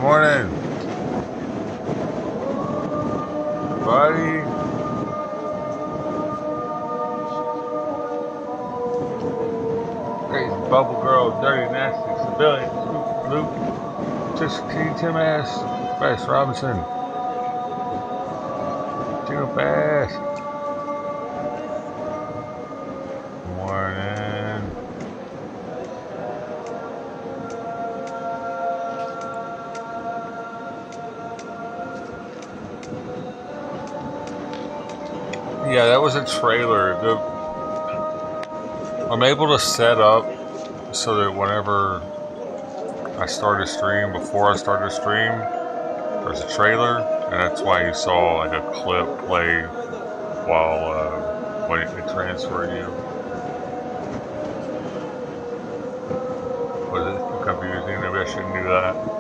morning, buddy. Crazy bubble girl, dirty, nasty, civilian, Scoop, Luke, just King Tim Ass, Bryce Robinson, Tino Bass. Morning. Yeah, that was a trailer. I'm able to set up so that whenever I start a stream, before I start a stream, there's a trailer, and that's why you saw like a clip play while when it transferred you. Was it too confusing? Maybe I shouldn't do that.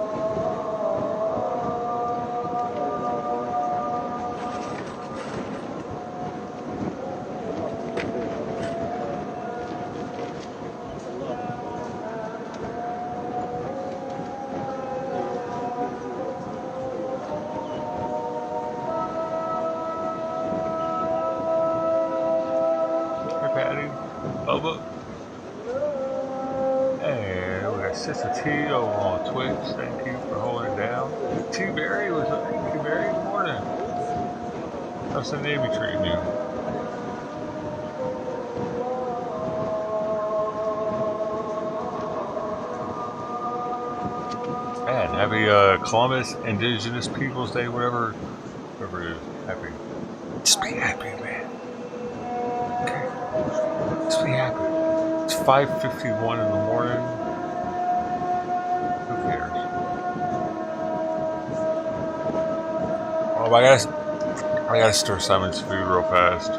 Sister T over on Twitch, thank you for holding it down. T-Berry was a T-Berry morning. How's the Navy treating you? Man, happy Columbus Indigenous Peoples Day, whatever it is. Happy. Just be happy, man. Okay. Just be happy. It's 5:51 in the morning. Oh, I gotta stir Simon's food real fast.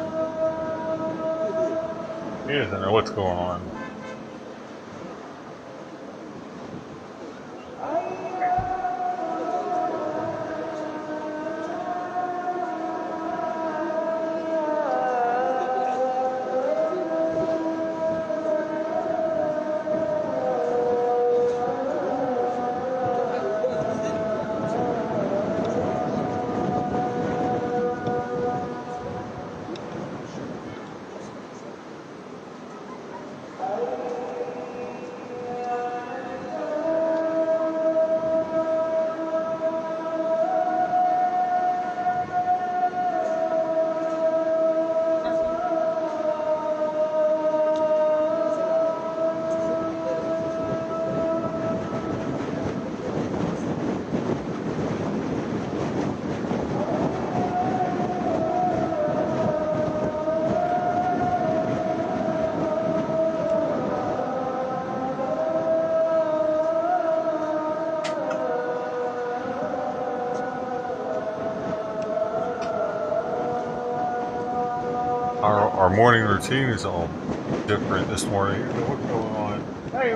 He doesn't know what's going on. Our morning routine is all different this morning. What's going on? Hey,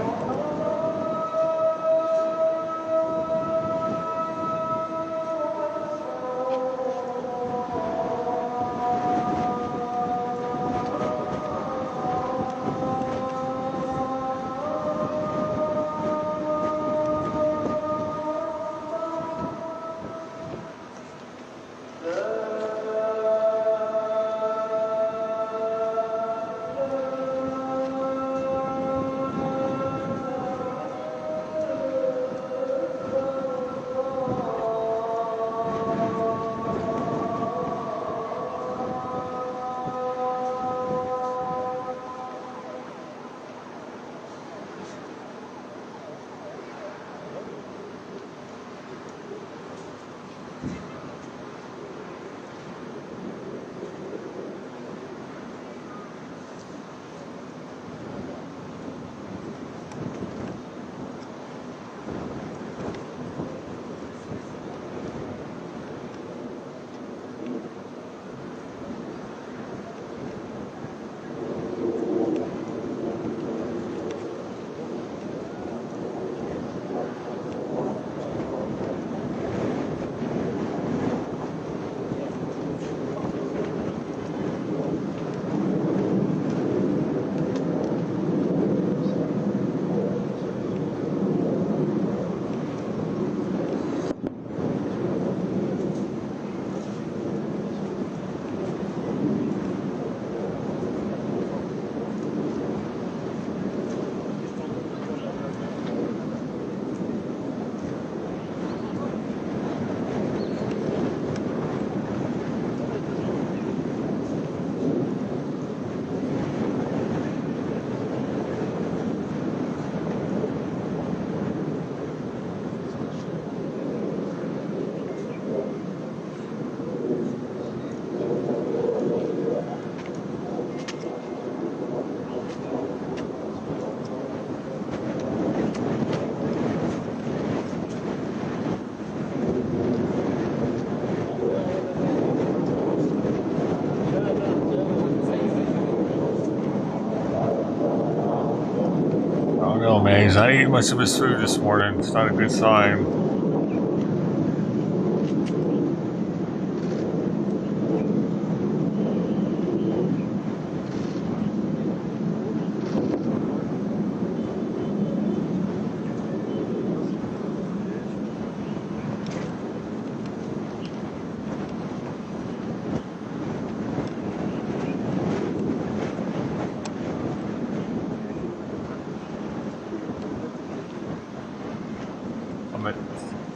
Oh no, man, he's not eating much of his food this morning. It's not a good sign.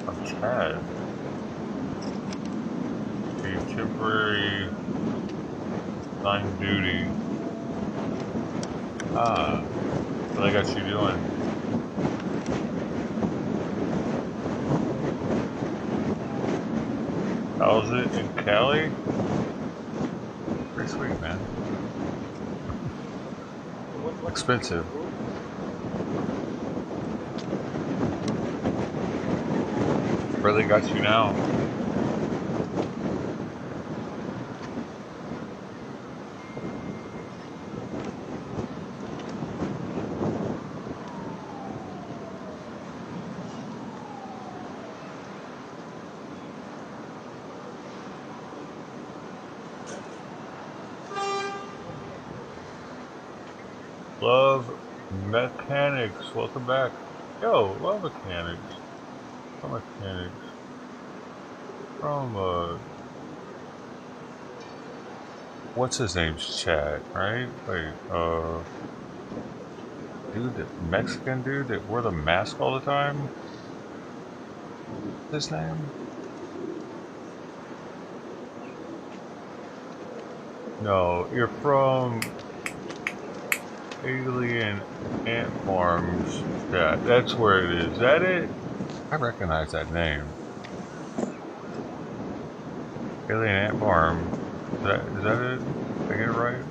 I'm Chad. The temporary line duty. Ah, what I got you doing? How's it in Cali? Pretty sweet, man. Expensive. Where they got you now? Love Mechanics, welcome back. Yo, Love Mechanics. Love Mechanics. From, what's his name's Chad, right? Wait, dude, the Mexican dude that wore the mask all the time? What's his name? No, you're from Alien Ant Farms. Yeah, that's where it is. Is that it? I recognize that name. Alien Ant Farm. Is that it? Did I get it right?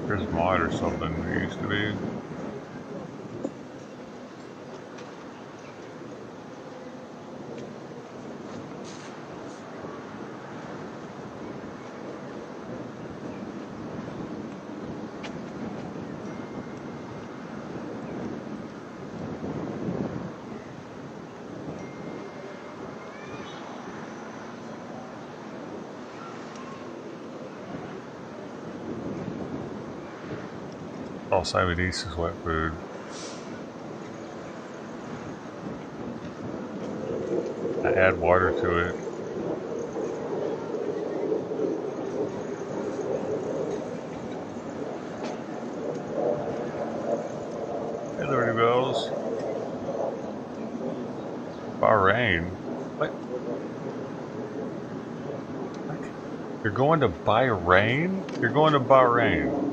There's a mod or something. It used to be. All Siamese is wet food. I add water to it. Hey, Liberty Bells. Bahrain? What? You're going to Bahrain? You're going to Bahrain?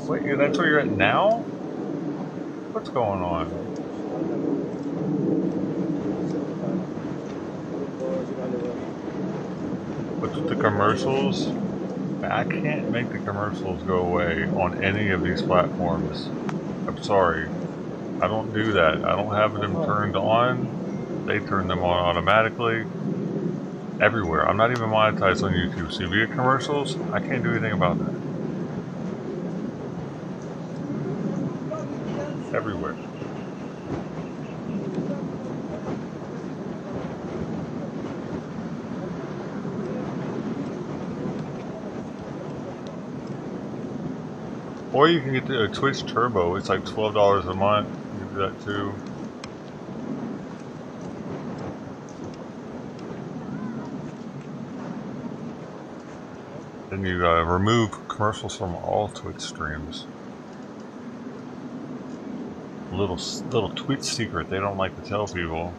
Wait, that's where you're at now? What's going on? What's with the commercials? I can't make the commercials go away on any of these platforms. I'm sorry. I don't do that. I don't have them turned on. They turn them on automatically. Everywhere. I'm not even monetized on YouTube. So if you get commercials, I can't do anything about that. Everywhere. Or you can get the Twitch Turbo. It's like $12 a month. You can do that too. Then you remove commercials from all Twitch streams. Little Twitch secret they don't like to tell people.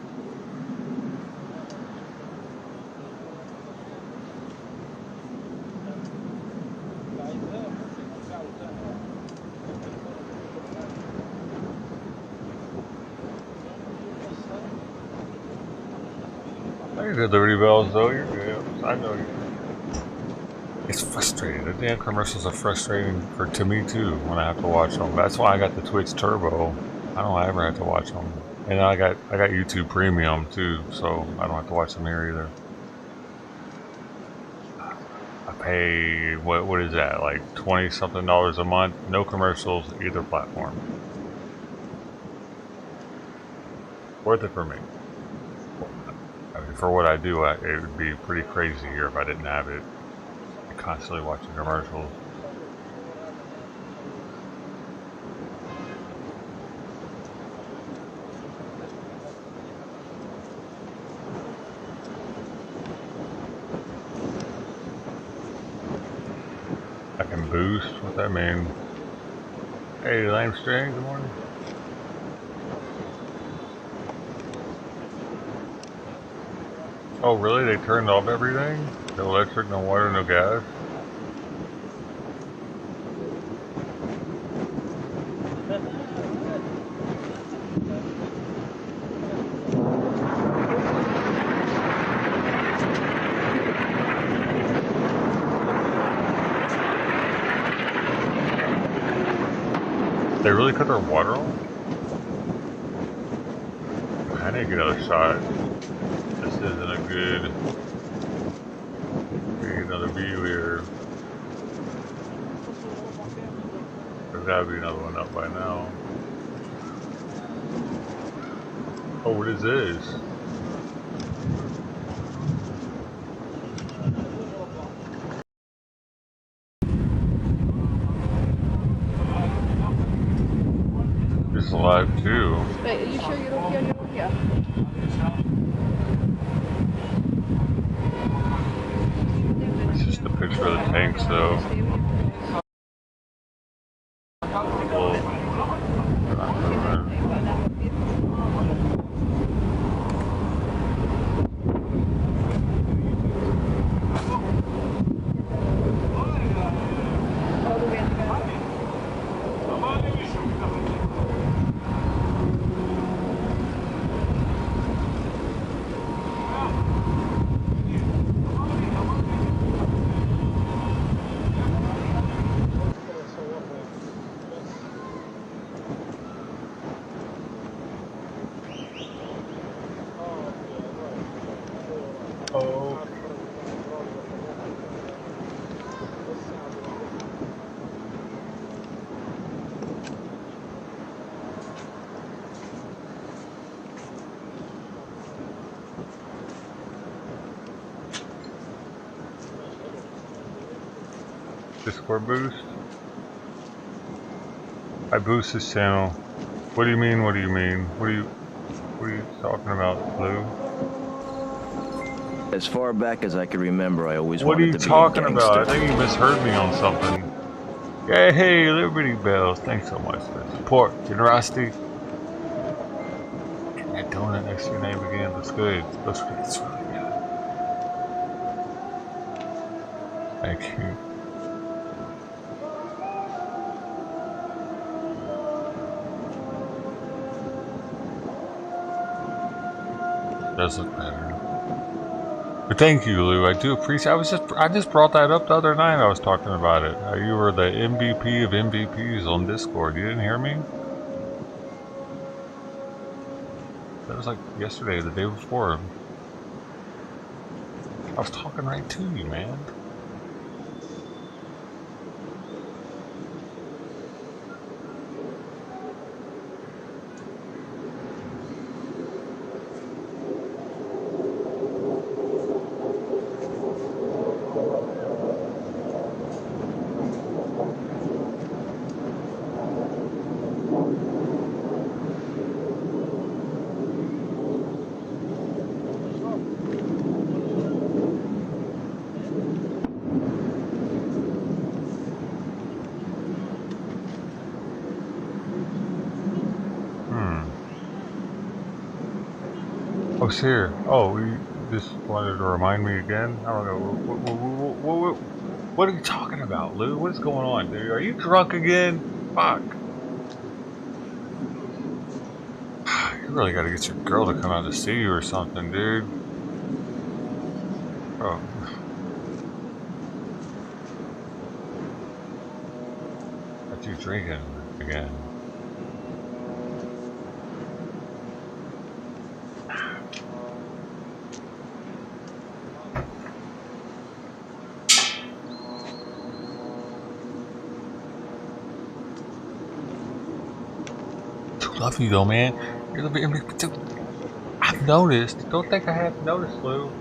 You're good, Liberty Bells, though. You're good. I know you. It's frustrating. The damn commercials are frustrating to me too when I have to watch them. That's why I got the Twitch Turbo. I don't ever have to watch them. And I got YouTube Premium too, so I don't have to watch them here either. I pay, what is that, like $20 something a month? No commercials, either platform. Worth it for me. I mean, for what I do, it would be pretty crazy here if I didn't have it. Constantly watching commercials. I can boost. What that mean? Hey, Lamestring, good morning. Oh, really? They turned off everything? No electric, no water, no gas? They really cut their water off? I need to get another shot. This isn't a good... Get another view here. There's gotta be another one up by now. Oh, what is this? This is live too. Wait, are you sure you're okay on your own here? It's just a picture of the tanks though. Discord boost? I boost this channel. What do you mean? What do you mean? What are you talking about, Blue? As far back as I can remember, I always What are wanted you to be a talking gangster. about? I think you misheard me on something. Yeah, hey, Liberty Bells. Thanks so much for the support. Generosity. That donut next to your name again looks good. It's really good. Thank you. Does look better. But thank you, Lou. I do appreciate. I just brought that up the other night. I was talking about it. You were the MVP of MVPs on Discord. You didn't hear me? That was like yesterday, or the day before. I was talking right to you, man. Oh, it's here. Oh, you just wanted to remind me again? I don't know. What are you talking about, Lou? What is going on, dude? Are you drunk again? Fuck. You really gotta get your girl to come out to see you or something, dude. Oh. Got you drinking again. Love you though, man. You're the I've noticed. Don't think I haven't noticed, Lou.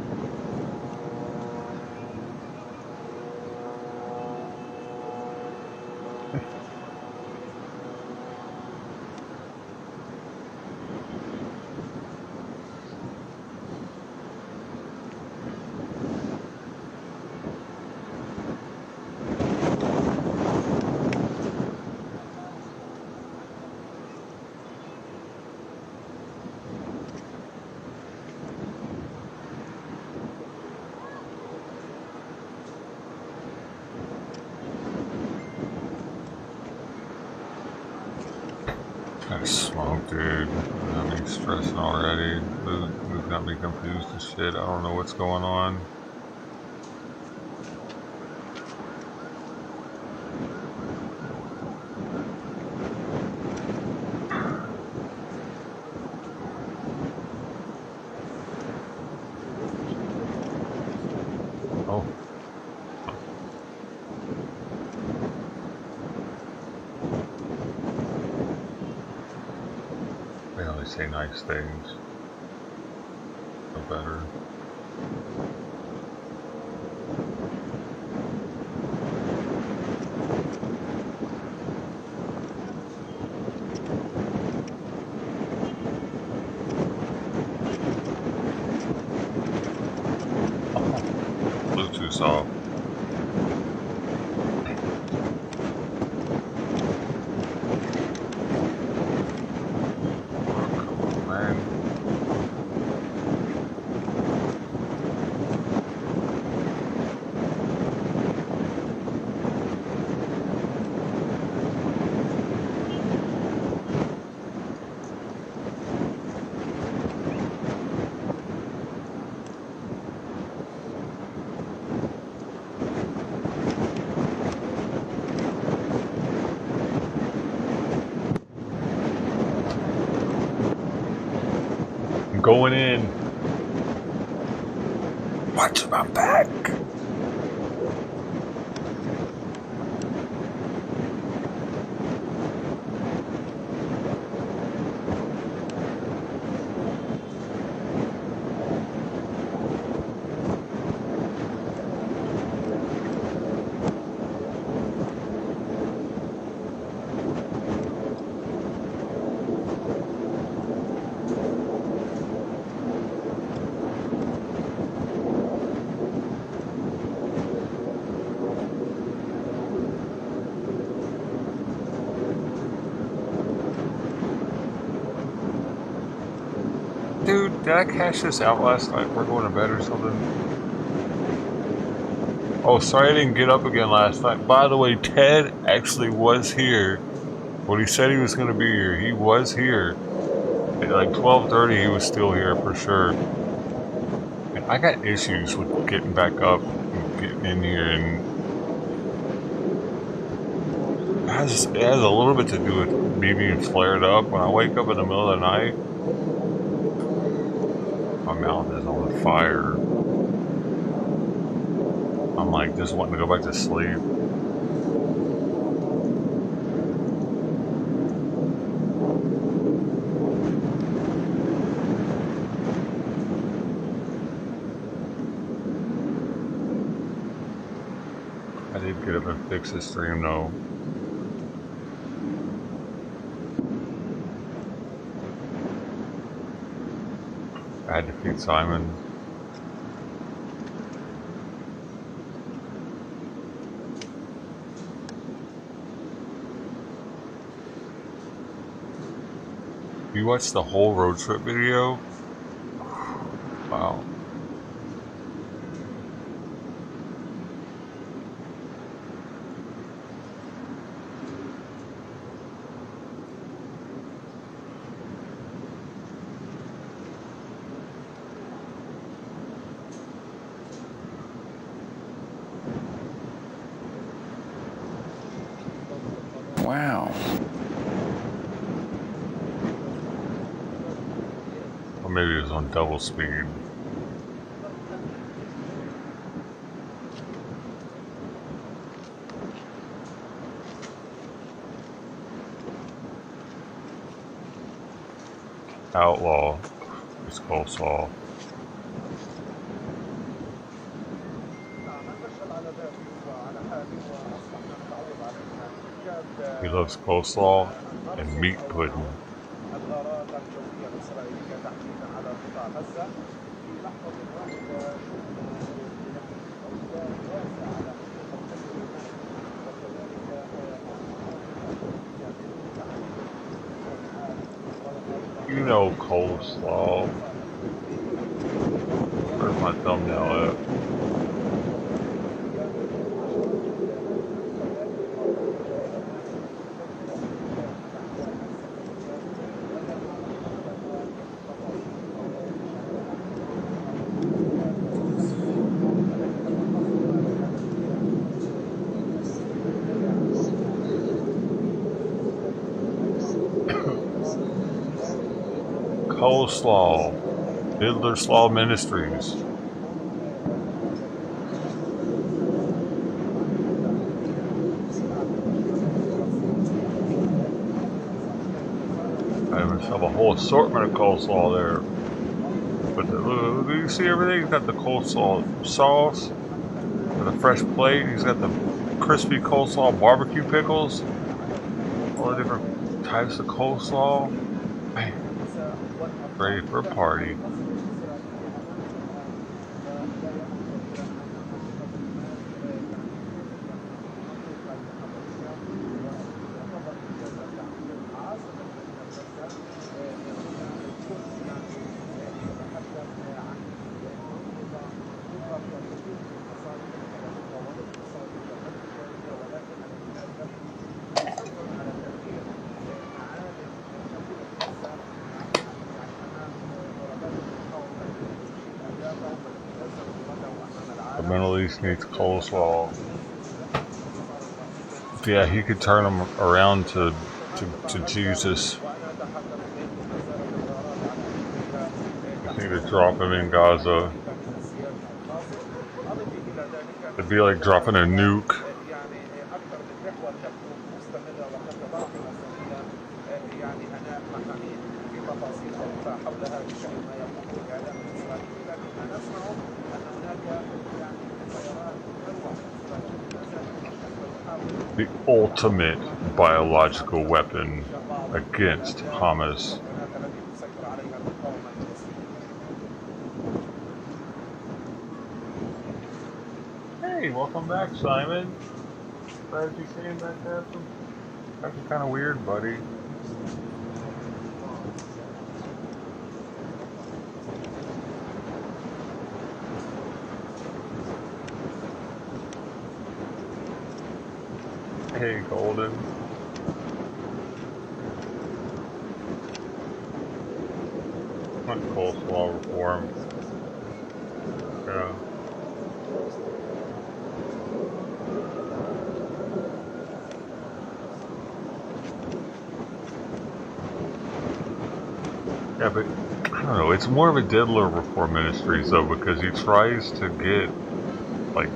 Got smoked, dude. Got me stressing already. Luke got me confused as shit. I don't know what's going on. Oh. They always say nice things. No better. Bluetooth off. I'm going in. Watch my back. Dude, did I cash this out last night? We're going to bed or something? Oh, sorry I didn't get up again last night. By the way, Ted actually was here. When he said he was going to be here, he was here. At like 12:30, he was still here for sure. And I got issues with getting back up and getting in here, and it has a little bit to do with me being flared up. When I wake up in the middle of the night, my mouth is on fire. I'm like just wanting to go back to sleep. I did get up and fix the stream though. I had to feed Simon. You watched the whole road trip video? Wow. Wow. Or maybe it was on double speed. Outlaw. It's coleslaw. He loves coleslaw and meat pudding. You know coleslaw. Where's my thumbnail at? Coleslaw. Hitler Slaw Ministries. I have a whole assortment of coleslaw there. But do you see everything? He's got the coleslaw sauce, with a fresh plate. He's got the crispy coleslaw barbecue pickles, all the different types of coleslaw. Man, ready for a party. The Middle East needs coleslaw. Yeah, he could turn them around to Jesus. I think to drop him in Gaza. It'd be like dropping a nuke. The ultimate biological weapon against Hamas. Hey, welcome back, Simon. Glad you came back there. That's kind of weird, buddy. Hey, Golden. What coleslaw reform? Yeah. Yeah, but I don't know. It's more of a diddler reform ministries though, because he tries to get like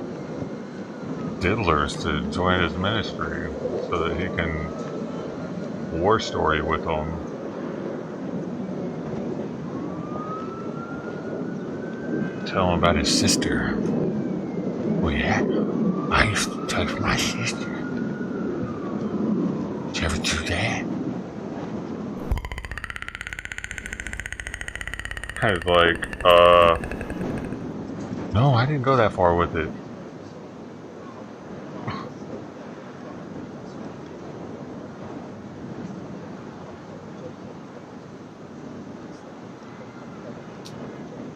diddlers to join his ministry so that he can war story with them. Tell him about his sister. Oh yeah, I used to touch my sister. Did you ever do that? Kind of like, no, I didn't go that far with it.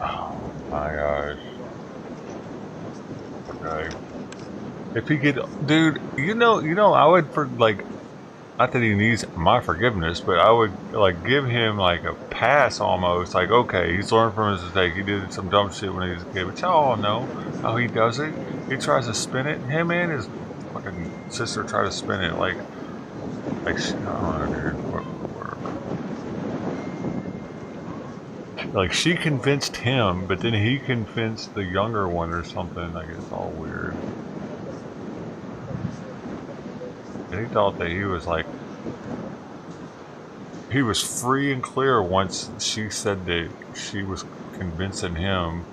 Oh my gosh. Okay. If he could, dude, you know, I would for like, not that he needs my forgiveness, but I would like give him like a pass almost. Like, okay, he's learned from his mistake. He did some dumb shit when he was a kid, but y'all know how he does it. He tries to spin it. Him and his fucking sister try to spin it like I don't know, dude. Like she convinced him, but then he convinced the younger one or something. Like it's all weird. And he thought that he was like He was free and clear once she said that she was convincing him,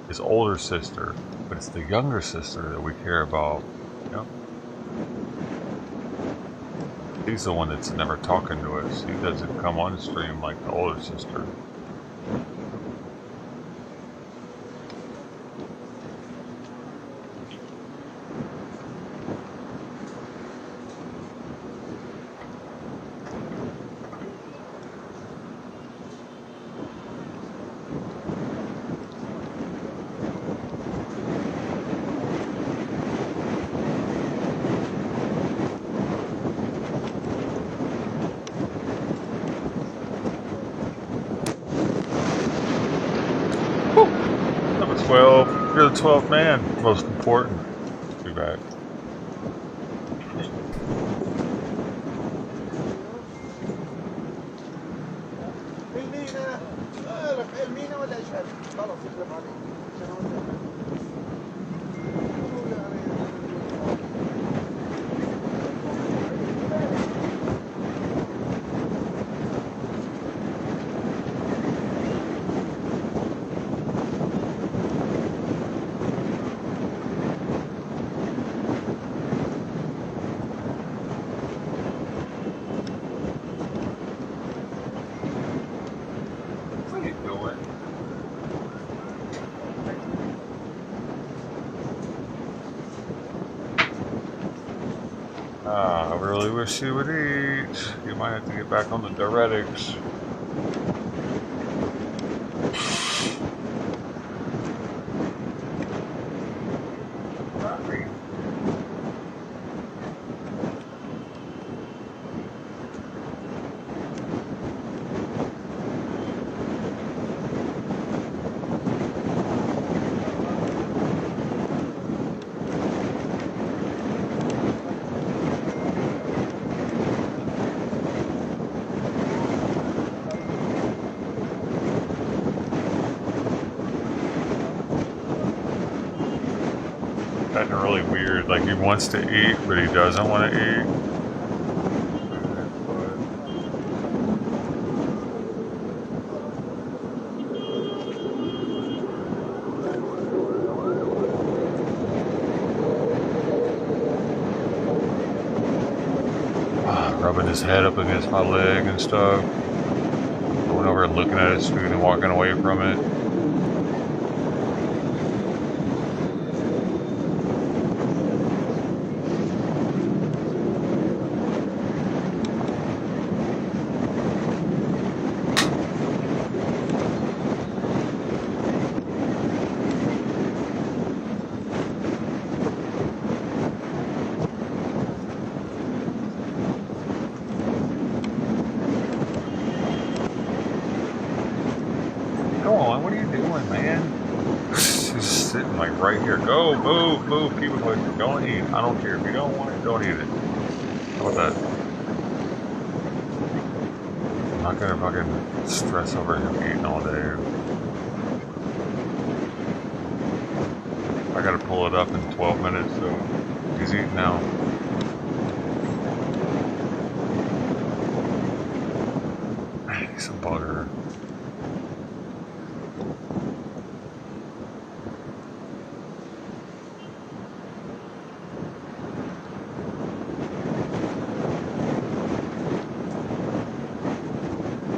his older sister, but it's the younger sister that we care about. Yep. He's the one that's never talking to us. He doesn't come on stream like the older sister. Number 12. You're the 12th man. Most important. Too bad. What are you doing? I really wish you would eat. You might have to get back on the diuretics. That's really weird. Like he wants to eat, but he doesn't want to eat. Rubbing his head up against my leg and stuff. Going over and looking at his food and walking away from it. Go on, what are you doing, man? She's sitting like right here. Go, move, move, keep it pushing. Don't eat. I don't care. If you don't want it, don't eat it. How about that? I'm not gonna fucking stress over him eating all day. I gotta pull it up in 12 minutes, so he's eating now. He's a bugger.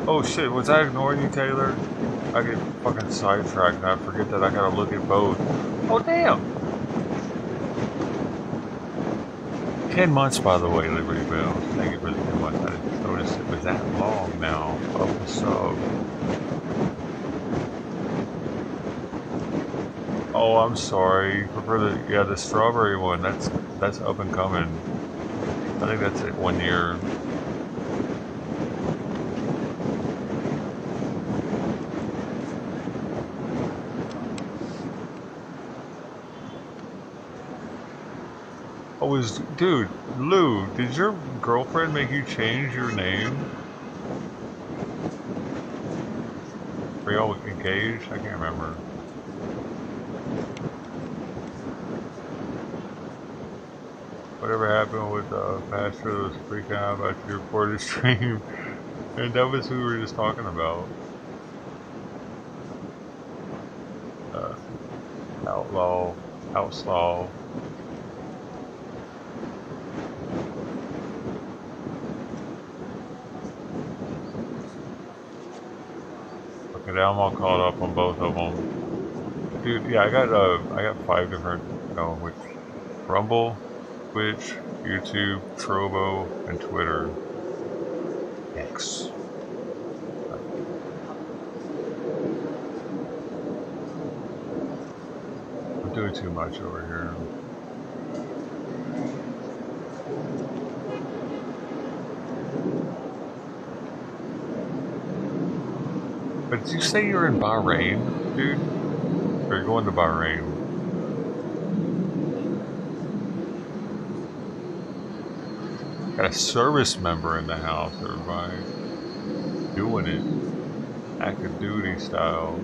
Oh shit, was I ignoring you, Taylor? I get fucking sidetracked and I forget that I gotta look at both. Oh damn! 10 months, by the way, Liberty Bell. Thank you for the 10 months. I didn't notice it was that long now. Oh, so. Oh, I'm sorry. You prefer the strawberry one. That's up and coming. I think that's it, 1 year. Oh, dude, Lou, did your girlfriend make you change your name? Were y'all engaged? I can't remember. Whatever happened with Pastor that was freaking out about your reported stream? And that was who we were just talking about. Outlaw, outlaw. Okay, now I'm all caught up on both of them. Dude, yeah, I got 5 different, with Rumble, Twitch, YouTube, Trovo, and Twitter. X. I'm doing too much over here. But did you say you're in Bahrain, dude? Or you're going to Bahrain? Got a service member in the house, everybody. Doing it. Active duty style.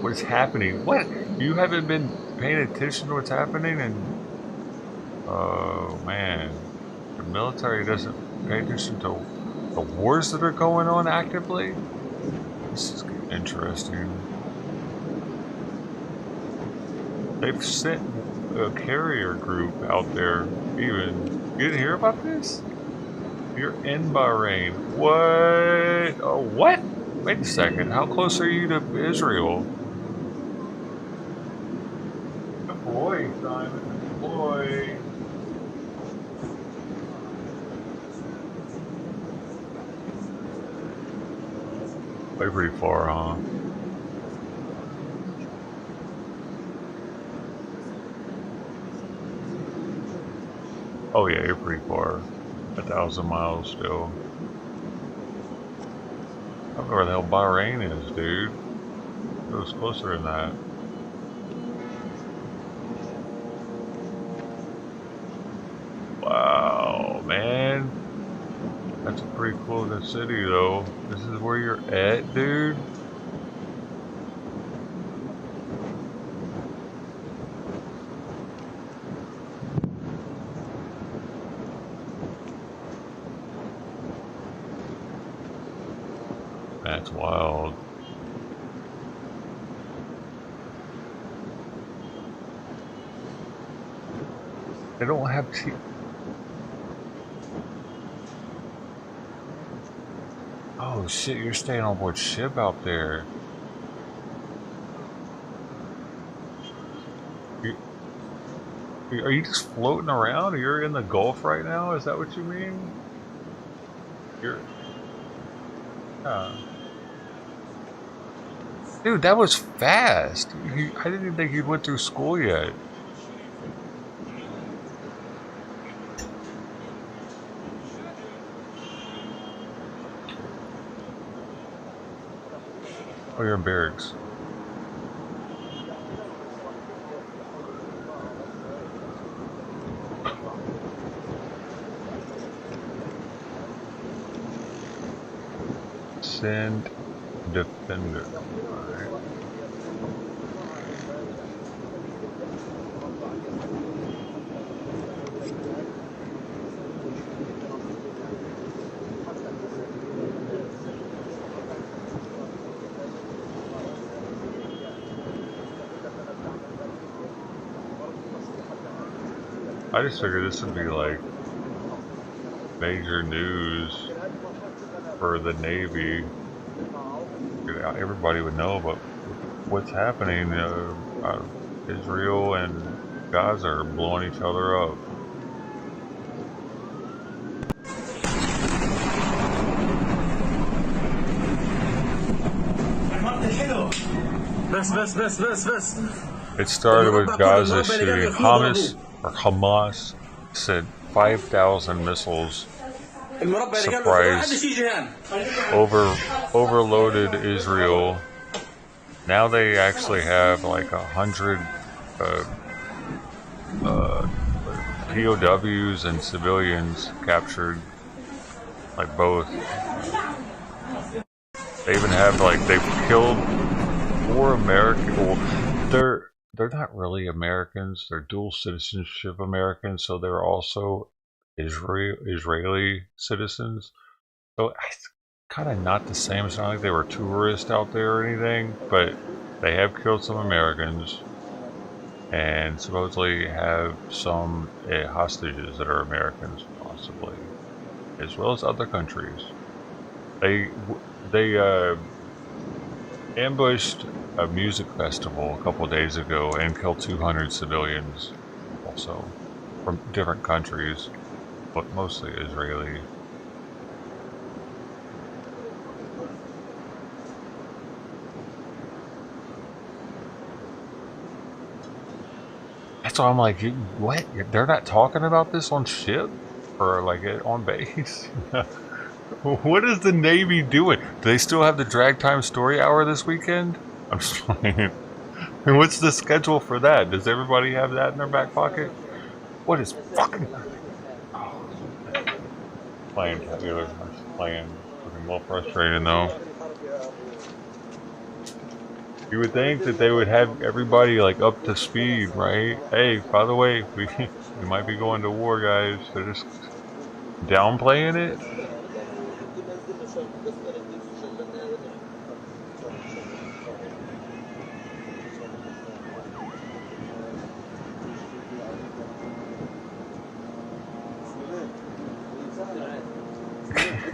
What is happening? What? You haven't been paying attention to what's happening? And oh man. The military doesn't pay attention to the wars that are going on actively? This is interesting. They've sent a carrier group out there even. You didn't hear about this? You're in Bahrain. What? Oh, what? Wait a second. How close are you to Israel? Good boy, Simon. Good boy. Way pretty far, huh? Oh yeah, you're pretty far. 1,000 miles still. I don't know where the hell Bahrain is, dude. It was closer than that. Wow, man. That's a pretty cool city, though. This is where you're at, dude? That's wild. They don't have Oh shit, you're staying on board ship out there. Are you just floating around? You're in the Gulf right now? Is that what you mean? You're... Dude, that was fast. I didn't even think you went through school yet. Oh, you're in barracks. Send defender. Alright. I just figured this would be like major news for the Navy. Everybody would know about what's happening. Israel and Gaza are blowing each other up. It started with Gaza shooting. Hamas said 5,000 missiles surprised overloaded Israel. Now they actually have like 100 POWs and civilians captured, like both. They even have they've killed 4 American. Well, they're not really Americans. They're dual citizenship Americans, so they're also Israeli citizens. So it's kind of not the same. It's not like they were tourists out there or anything, but they have killed some Americans and supposedly have some hostages that are Americans, possibly, as well as other countries. They ambushed a music festival a couple days ago and killed 200 civilians, also from different countries, but mostly Israeli. That's why I'm like, what? They're not talking about this on ship or like on base? What is the Navy doing? Do they still have the drag time story hour this weekend? I'm just playing. And what's the schedule for that? Does everybody have that in their back pocket? What is fucking... Oh, playing Taylor. I'm just playing. Looking a little frustrating though. You would think that they would have everybody like up to speed, right? Hey, by the way, we might be going to war, guys. They're just downplaying it.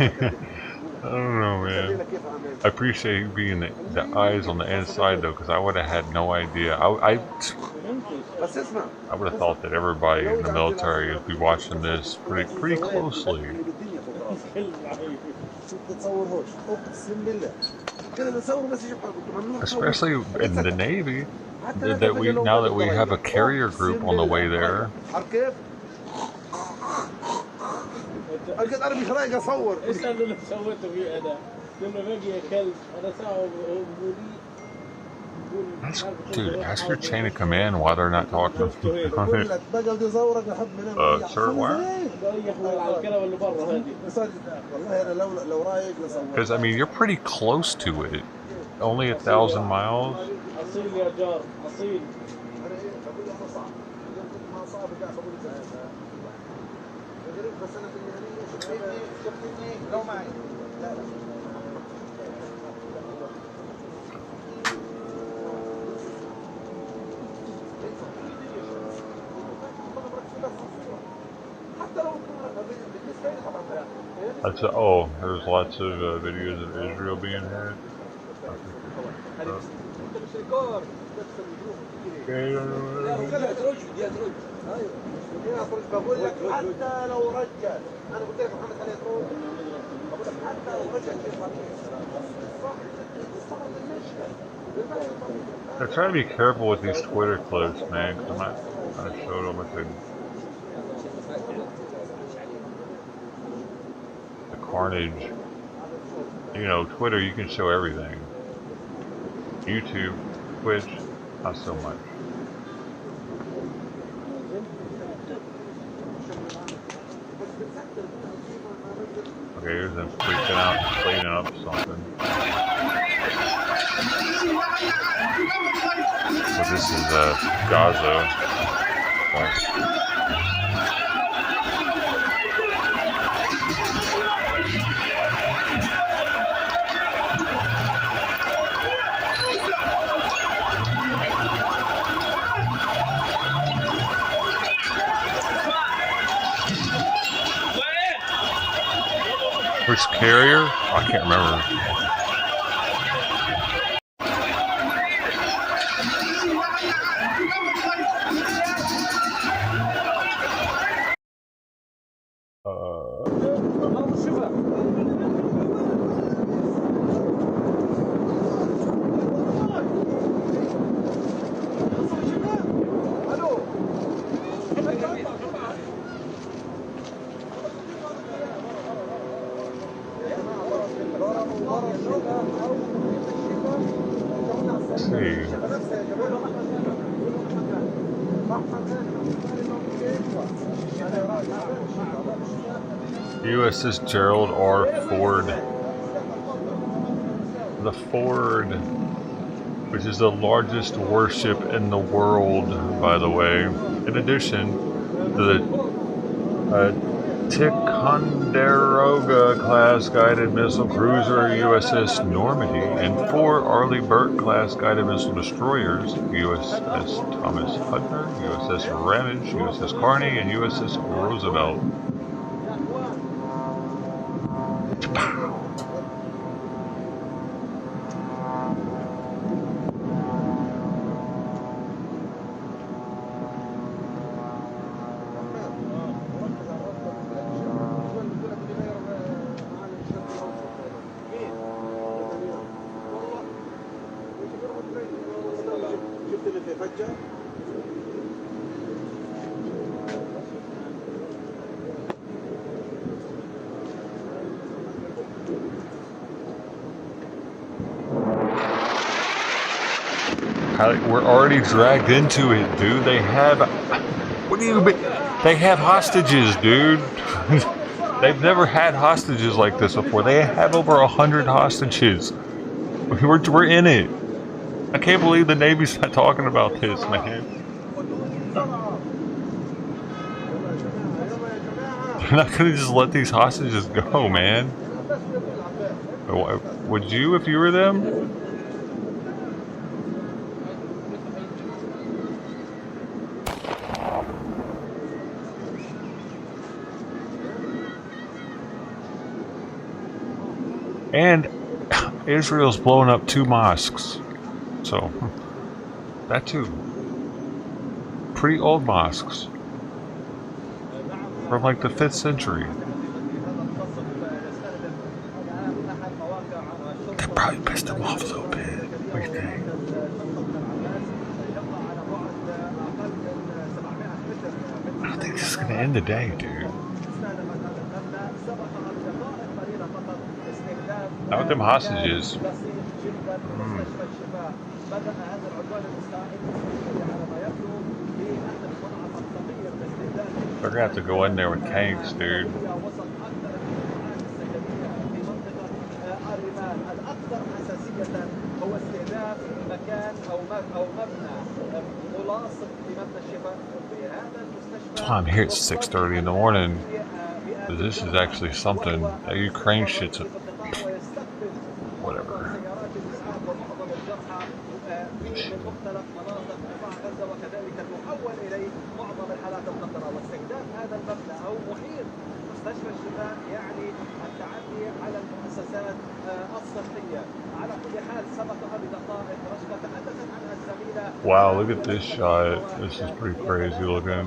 I don't know, man. I appreciate you being the eyes on the inside, though, because I would have had no idea. I would have thought that everybody in the military would be watching this pretty closely. Especially in the Navy, now that we have a carrier group on the way there. قلت انا مش رايق اصور ايش انا اللي سويته فيه انا لما باجي كلب انا ساعه Dude, ask your chain of command why they're not talking on it. Sir, why? Because, I mean, you're pretty close to it. Only 1,000 miles. Oh, there's lots of videos of Israel being had. I try to be careful with these Twitter clips, man, because I showed them with the carnage. You know, Twitter, you can show everything. YouTube, Twitch, not so much. Okay, here's them freaking out, cleaning up something. So this is Gaza. Which carrier? I can't remember. USS Gerald R. Ford. The Ford, which is the largest warship in the world, by the way. In addition to the Ticonderoga class guided missile cruiser USS Normandy and 4 Arleigh Burke class guided missile destroyers USS Thomas Hudner, USS Ramage, USS Carney, and USS Roosevelt. We're already dragged into it, dude. They have... What do you mean? They have hostages, dude. They've never had hostages like this before. They have over 100 hostages. We're in it. I can't believe the Navy's not talking about this, man. They're not gonna just let these hostages go, man. Would you if you were them? And Israel's blowing up 2 mosques. So, that too. Pretty old mosques. From like the 5th century. That probably pissed them off a little bit. What do you think? I don't think this is gonna end the day, dude. Not with them hostages. They're gonna have to go in there with tanks, dude. That's why I'm here at 6:30 in the morning. This is actually something. That Ukraine shit's whatever. Wow, look at this shot. This is pretty crazy looking.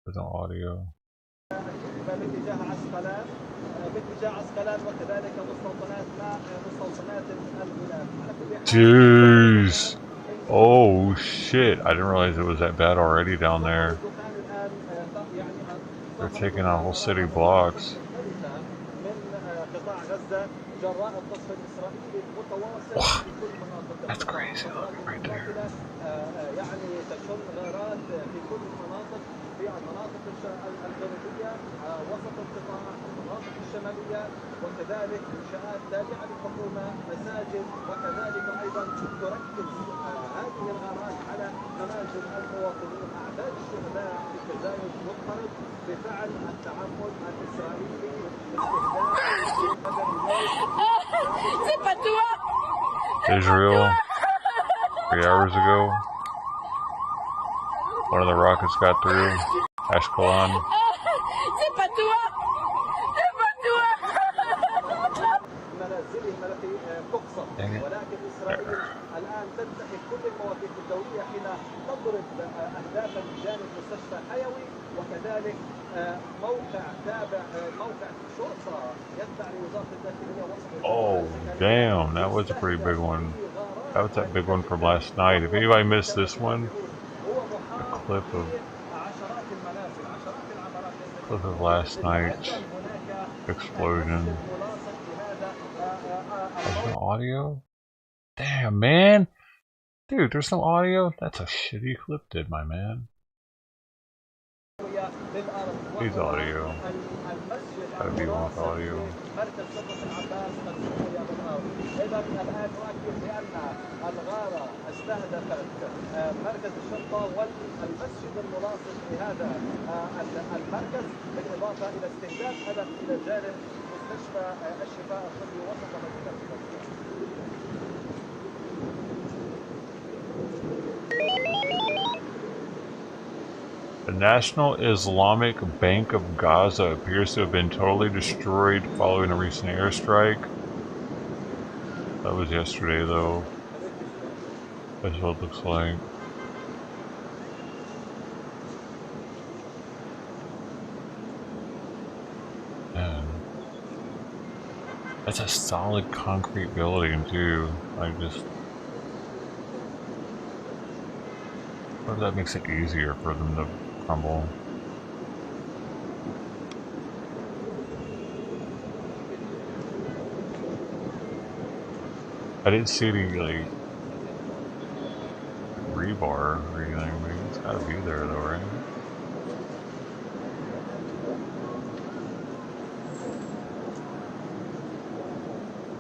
There's no audio. Jeez. Oh shit. I didn't realize it was that bad already down there. They're taking out whole city blocks. Wow. That's crazy looking right there. وكذلك انشاءات تابعه للحكومه مساجد وكذلك ايضا تركز هذه الغارات على منازل المواطنين اعداد الشهداء في التزايد مضطرب بفعل التعامل الاسرائيلي Israel 3 hours ago, one of the rockets got through Ashkelon. ولكن إسرائيل الآن تنتهك كل المواثيق الدولية حين تضرب أهدافا بجانب مستشفى حيوي وكذلك موقع تابع موقع شرطة يتبع لوزارة الداخلية وسط. Oh damn, that was a pretty big one. That was that big one from last night. If anybody missed this one, a clip of last night's explosion. There's no audio? Damn, man! Dude, there's no audio? That's a shitty clip, did my man. Needs audio. Gotta be one with audio. الغارة استهدفت مركز الشرطة والمسجد الملاصق لهذا مركز، بالإضافة إلى استهداف هدف إلى جانب مستشفى الشفاء الطبي وسط مدينة غزة. The National Islamic Bank of Gaza appears to have been totally destroyed following a recent airstrike. That was yesterday, though. That's what it looks like. Man. That's a solid concrete building, too. I just... Or that makes it easier for them to crumble. I didn't see any, like, rebar or anything. I mean, it's gotta be there, though, right?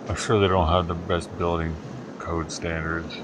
I'm sure they don't have the best building code standards.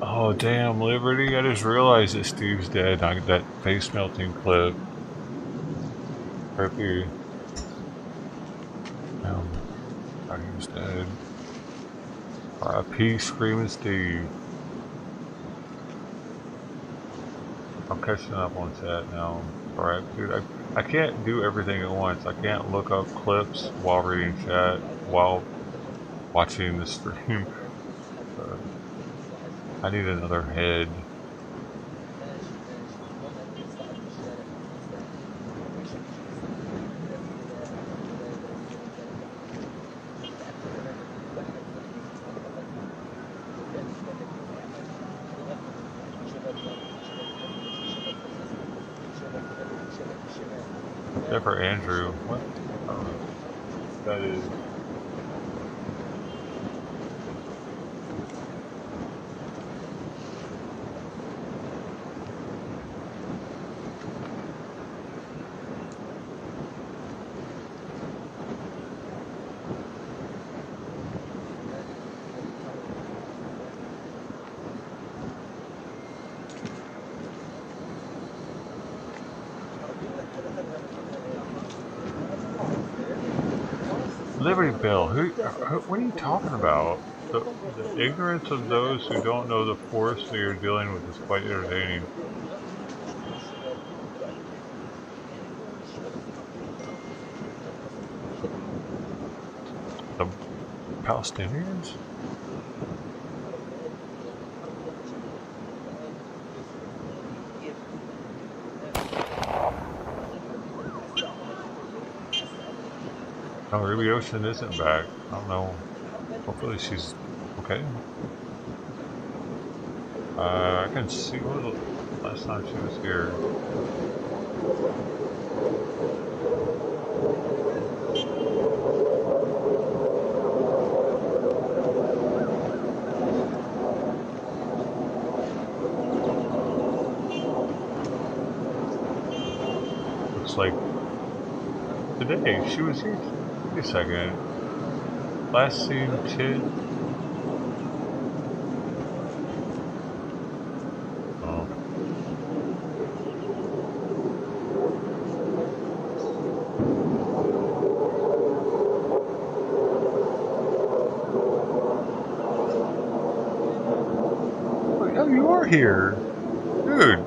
Oh damn, Liberty, I just realized that Steve's dead. That face melting clip. Creepy. Thought he was dead. R.I.P. Screaming Steve. I'm catching up on chat now. Alright, dude, I can't do everything at once. I can't look up clips while reading chat, while watching the stream. I need another head. Except for Andrew. What? That is. Liberty Bell, what are you talking about? The ignorance of those who don't know the force that you're dealing with is quite entertaining. The Palestinians? Oh, Ruby Ocean isn't back. I don't know. Hopefully she's okay. I can see what was the last time she was here. Looks like today she was here. Wait a second. Last seen kid. Oh. Wait, oh, you are here, dude.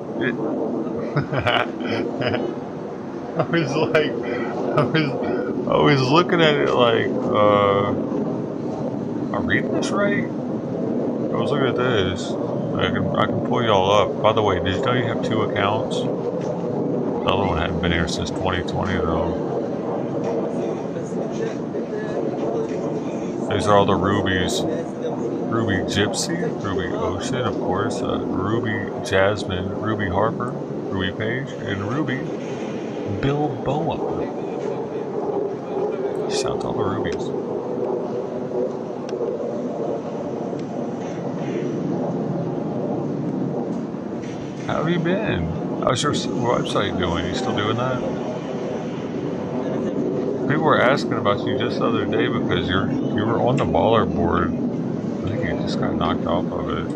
I was looking at it like, am I reading this right? I was looking at this. I can pull y'all up. By the way, did you know you have 2 accounts? The other one hadn't been here since 2020 though. These are all the rubies. Ruby Gypsy, Ruby Ocean, of course, Ruby Jasmine, Ruby Harper, Ruby Page, and Ruby Bilboa. Shout out to all the rubies. How have you been? How's your website doing? You still doing that? People were asking about you just the other day because you were on the baller board. I think you just got knocked off of it.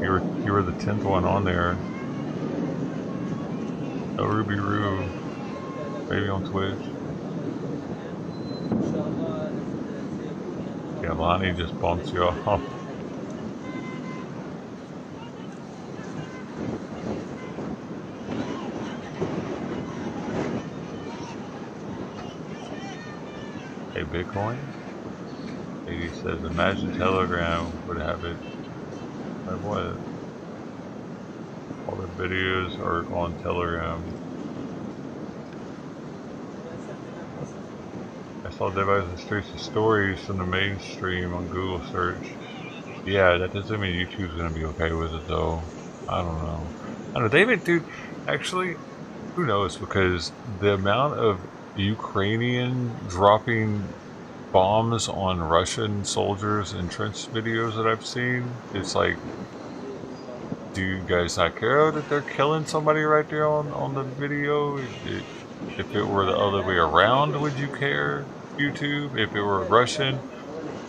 You were the 10th one on there. No Ruby Roo. Maybe on Twitch. Yeah, Lonnie just bumped you off. Hey, Bitcoin? He says, imagine Telegram would have it. Like what? All the videos are on Telegram. I saw Dead by the Streets of Stories from the mainstream on Google search. Yeah, that doesn't mean YouTube's gonna be okay with it though. I don't know. I don't know, David, dude, actually, who knows? Because the amount of Ukrainian dropping bombs on Russian soldiers in trench videos that I've seen, it's like, do you guys not care that they're killing somebody right there on the video? If it were the other way around, would you care, YouTube? If it were a Russian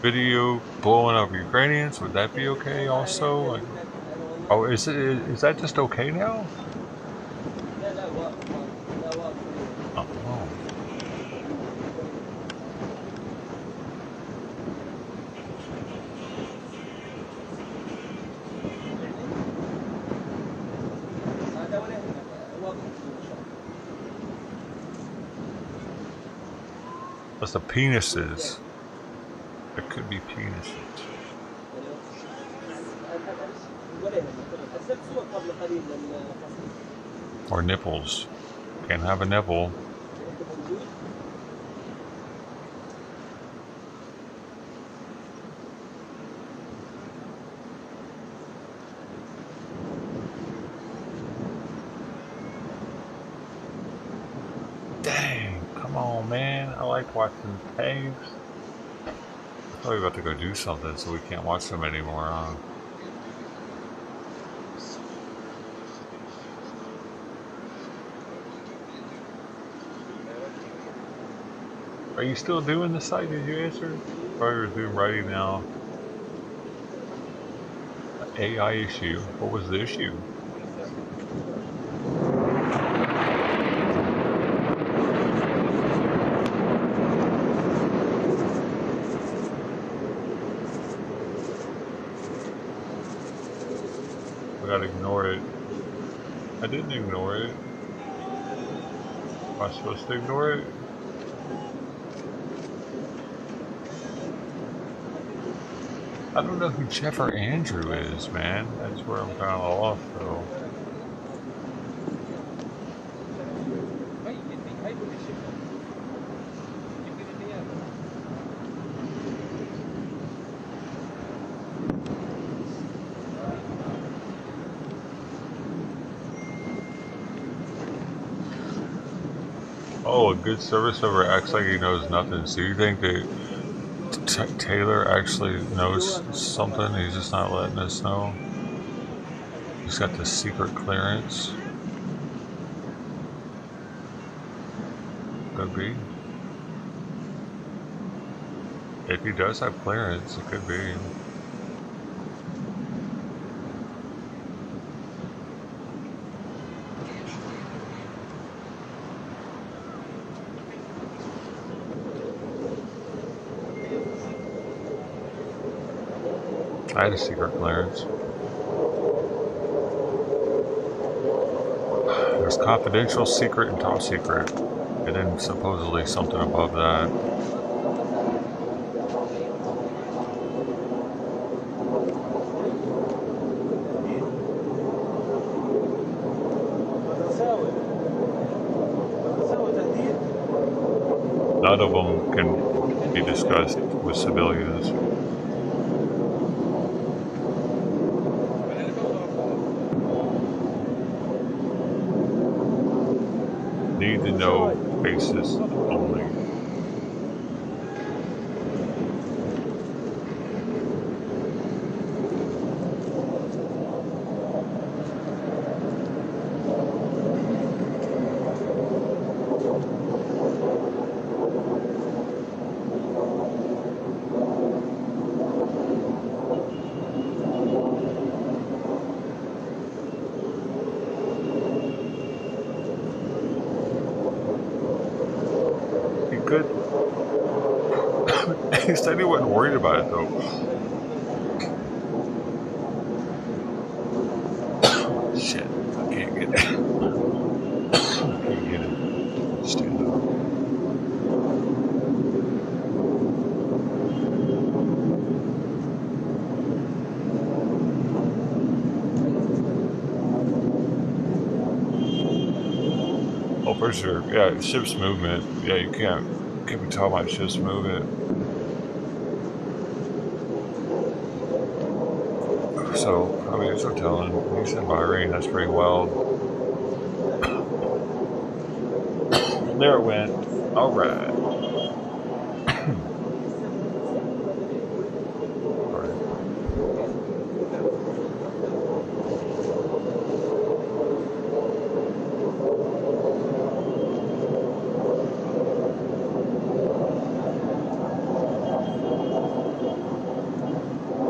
video blowing up Ukrainians, would that be okay also? Like, oh, is that just okay now? Oh. That's the penises. It could be penises. Or nipples. Can't have a nipple. Dang, come on, man. I like watching tags. I'm probably about to go do something so we can't watch them anymore, huh? Are you still doing the site? Did you answer? Probably resume writing now. AI issue. What was the issue? I gotta ignore it. I didn't ignore it. Am I supposed to ignore it? I don't know who Jeff or Andrew is, man. That's where I'm kind of lost, though. Oh, a good service member acts like he knows nothing. So you think that Taylor actually knows something? He's just not letting us know. He's got the secret clearance. Could be. If he does have clearance, it could be. I had a secret clearance. There's confidential, secret, and top secret. And then supposedly something above that. None of them can be discussed with civilians. Need to know basis only. He said he wasn't worried about it though. Shit, I can't get it. I can't get it. Stand up. Oh, for sure. Yeah, ship's movement. Yeah, you can't be talking about ship's movement. So, I mean, it's no telling. You said Bahrain, that's pretty wild. There it went. Alright.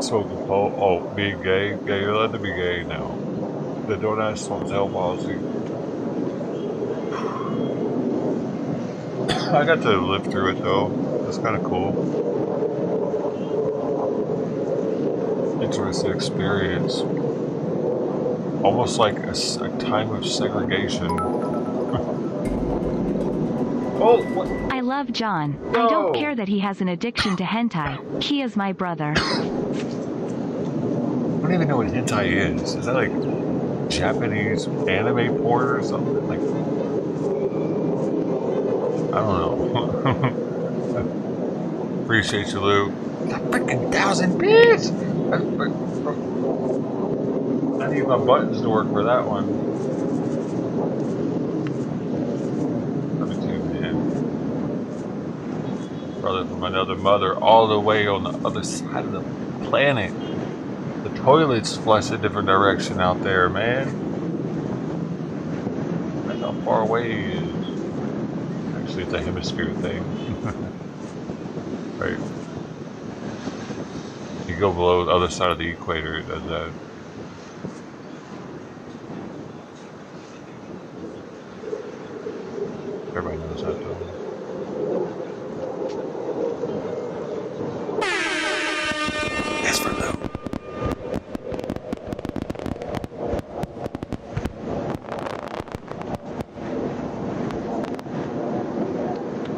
Smoking pole. Oh, being gay. Yeah, you're allowed to be gay now. The don't ask someone's hell policy. I got to live through it though. That's kind of cool. Interesting experience. Almost like a time of segregation. Oh, what? I love John. No. I don't care that he has an addiction to hentai. He is my brother. I don't even know what hentai is. Is that like Japanese anime porn or something? Like, I don't know. Appreciate you, Lou. A freaking 1,000 bits! I need my buttons to work for that one. Let me tune in. Brother from another mother, all the way on the other side of the planet. The toilets flush a different direction out there, man. That's how far away he is. Actually, it's a hemisphere thing. Right. You go below the other side of the equator, it does that. Everybody knows that though. That's for Lou.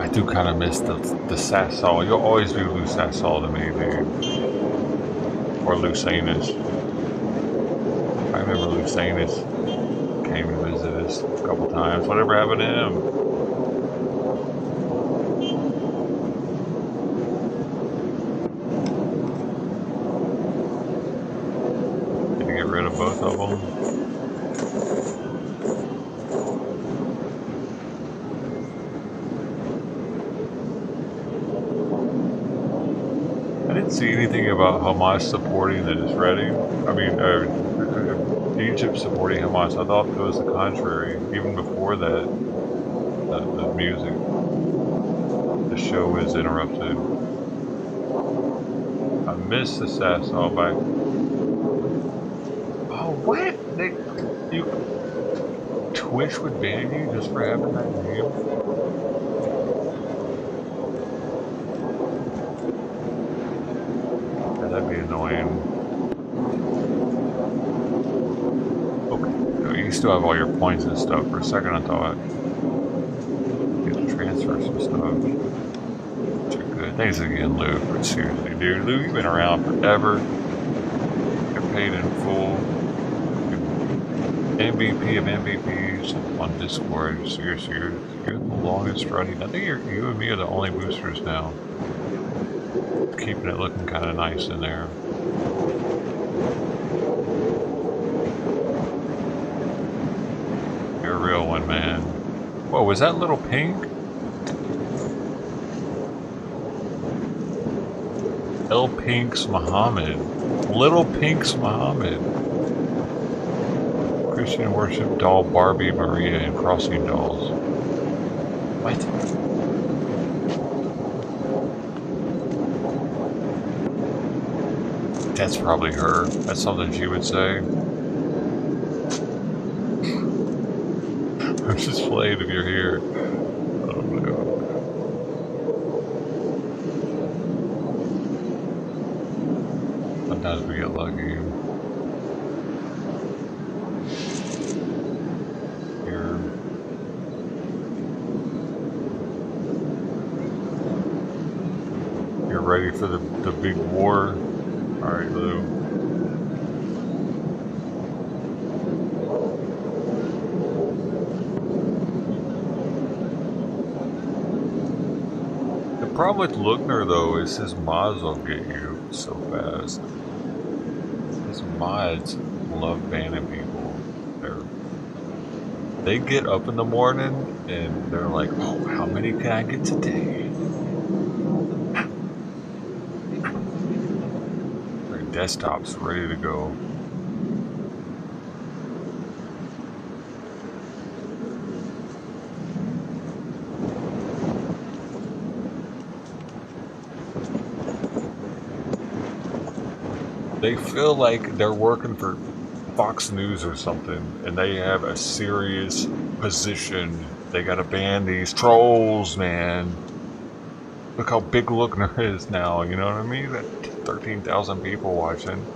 I do kind of miss the Sassol. You'll always be Lou Sassol to me, dude. Or Lou Sanus. I remember Lou Sanus came and visited us a couple times. Whatever happened to him? Did you get rid of both of them? I didn't see anything about Hamas supporting the Israeli. I mean, Egypt supporting Hamas. I thought it was the contrary. Even before that, the music, the show was interrupted. I missed the Sassol back. Oh, what? Twitch would ban you just for having that name? That'd be annoying. Okay, you still have all your points and stuff. For a second I thought you had to transfer some stuff. But you're good. Thanks again, Lou, for seriously, dude. Lou, you've been around forever. You're paid in full. You're MVP of MVPs on Discord. Seriously, you're the longest running. I think you and me are the only boosters now. Keeping it looking kind of nice in there. You're a real one, man. Whoa, was that Little Pink? L Pink's Muhammad. Little Pink's Muhammad. Christian worship doll Barbie, Maria, and crossing dolls. What? That's probably her. That's something she would say. I'm just playing if you're here. Oh no. Sometimes we get lucky. Here. You're ready for the big war? Alright, Lou. The problem with Lookner, though, is his mods will get you so fast. His mods love banning people. They get up in the morning and they're like, oh, how many can I get today? Their desktop's ready to go. They feel like they're working for Fox News or something, and they have a serious position. They gotta ban these trolls, man. Look how big Lookner is now, you know what I mean? That 13,000 people watching.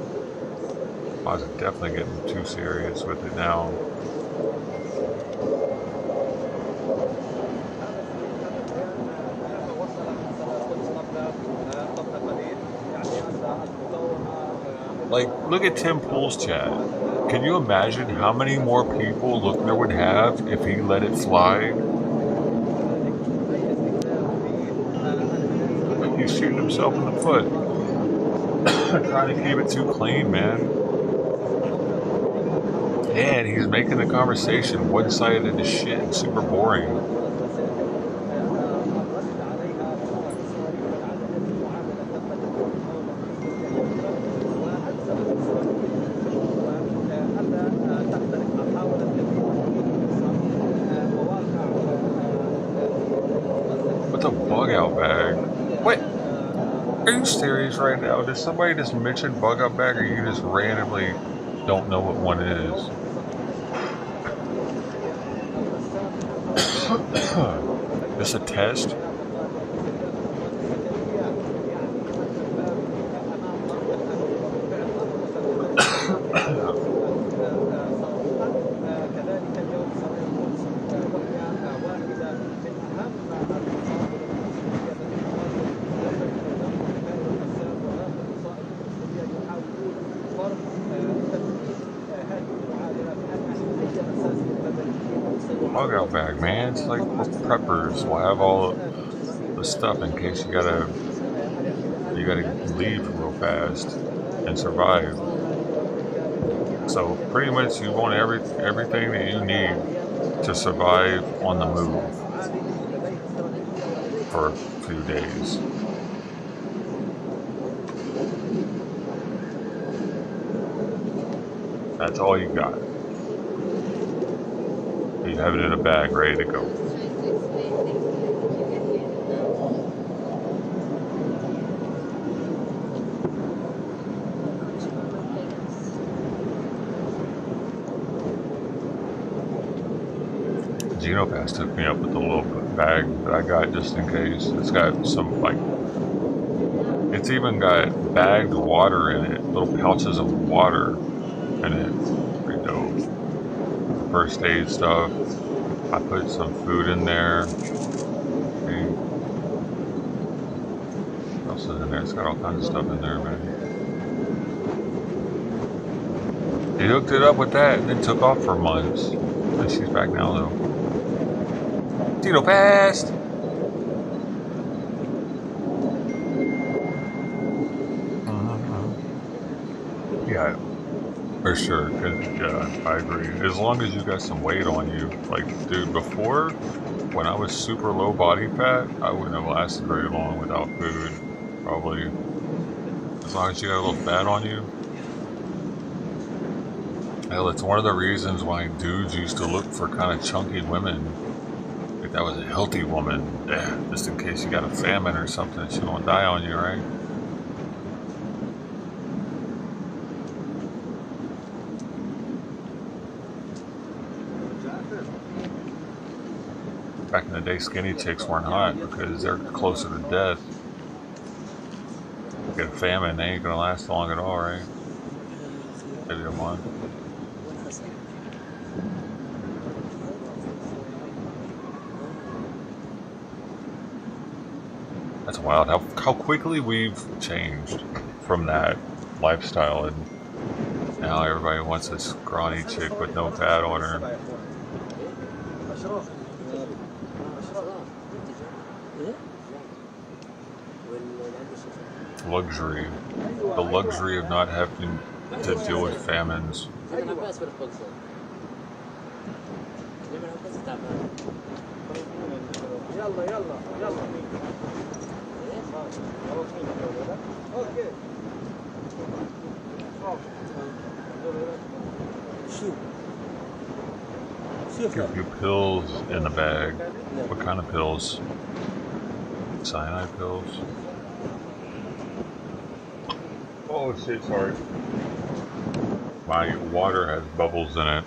I was definitely getting too serious with it now. Like, look at Tim Pool's chat. Can you imagine how many more people Lookner would have if he let it fly? He's shooting himself in the foot. Trying to keep it too clean, man. And he's making the conversation one-sided as shit and super boring. Are you serious right now? Did somebody just mention bug out bag, or you just randomly don't know what one is? This a test? Bug out bag, man. It's like for preppers. We'll have all the stuff in case you gotta leave real fast and survive. So pretty much you want everything that you need to survive on the move for a few days. That's all you got. You have it in a bag ready to go. Genopass took me up with the little bag that I got just in case. It's got some, like, it's even got bagged water in it, little pouches of water in it. Pretty dope. First aid stuff. I put some food in there. Okay. What else is in there? It's got all kinds of stuff in there, man. He hooked it up with that and then took off for months. And she's back now, though. Tito passed! Yeah. For sure, cause yeah, I agree. As long as you got some weight on you, like, dude, before, when I was super low body fat, I wouldn't have lasted very long without food, probably. As long as you got a little fat on you. Hell, it's one of the reasons why dudes used to look for kind of chunky women. Like, that was a healthy woman, yeah, just in case you got a famine or something, she won't die on you, right? Back in the day, skinny chicks weren't hot because they're closer to death. Get a famine, they ain't gonna last long at all, right? Maybe a month. That's wild how quickly we've changed from that lifestyle, and now everybody wants this scrawny chick with no fat on her. Luxury. The luxury of not having to deal with famines. Give you pills in the bag. What kind of pills? Cyanide pills? Oh shit, sorry. My water has bubbles in it.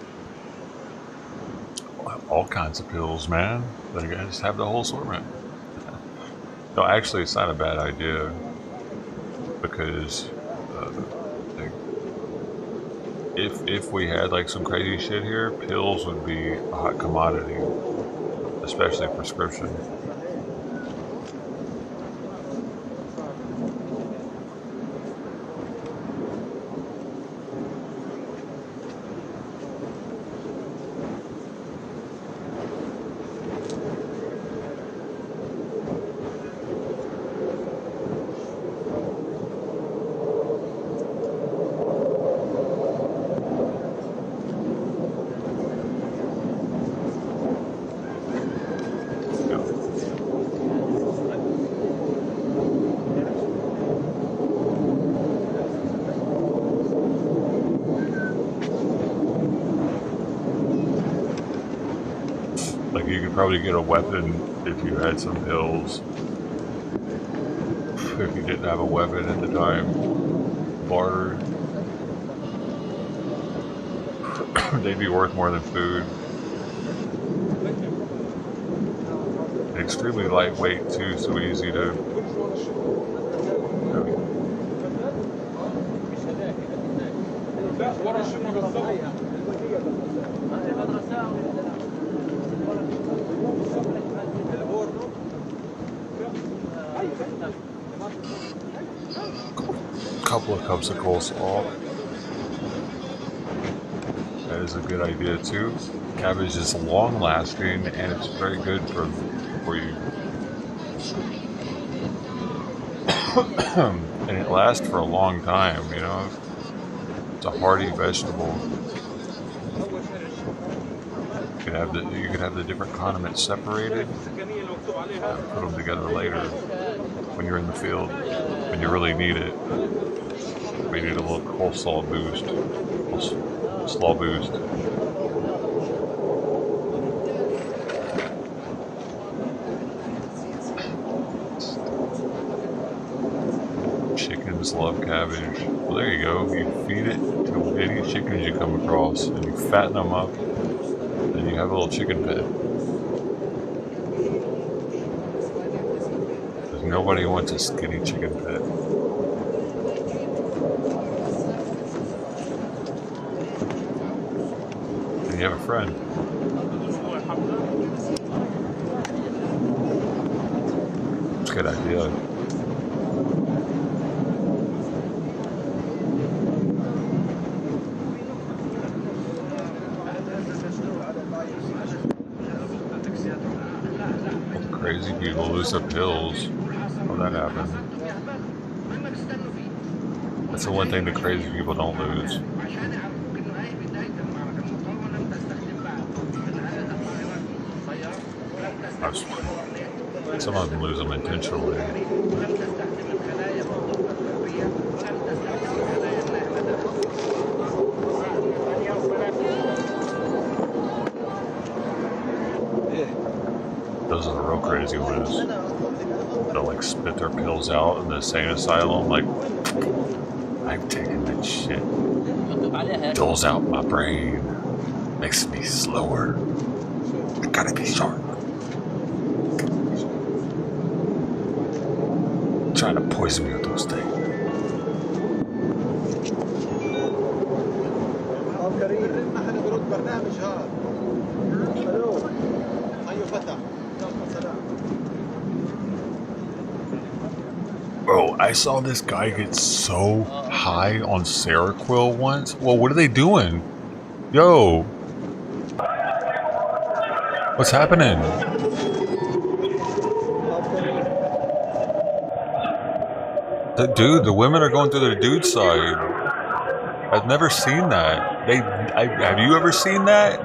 All kinds of pills, man. I just have the whole assortment. No, actually, it's not a bad idea, because if we had like some crazy shit here, pills would be a hot commodity, especially prescription. You could probably get a weapon if you had some pills. If you didn't have a weapon at the time, barter. They'd be worth more than food. Extremely lightweight too, so easy to. Couple of cups of coleslaw. That is a good idea too. Cabbage is long lasting and it's very good for you. And it lasts for a long time, you know. It's a hearty vegetable. You could have the different condiments separated and put them together later when you're in the field, when you really need it. We need a little coleslaw boost. Coleslaw boost. Chickens love cabbage. Well, there you go. You feed it to any chickens you come across, and you fatten them up, and you have a little chicken pet. Because nobody wants a skinny chicken pet. You have a friend. It's a good idea. Crazy people lose their pills. How'd that happen? That's the one thing the crazy people don't lose. Some of them lose them intentionally. Those are the real crazy ones. They'll like spit their pills out in the insane asylum. Like, I'm taking that shit. Dulls out my brain. Makes me slower. I gotta be sharp. Trying to poison me with those things. البرنامج هذا. الو ايوه فتح. يلا سلام. Bro, I saw this guy get so high on Seroquel once. Well, what are they doing? Yo! What's happening? Dude, the women are going through the dude side. I've never seen that. Have you ever seen that?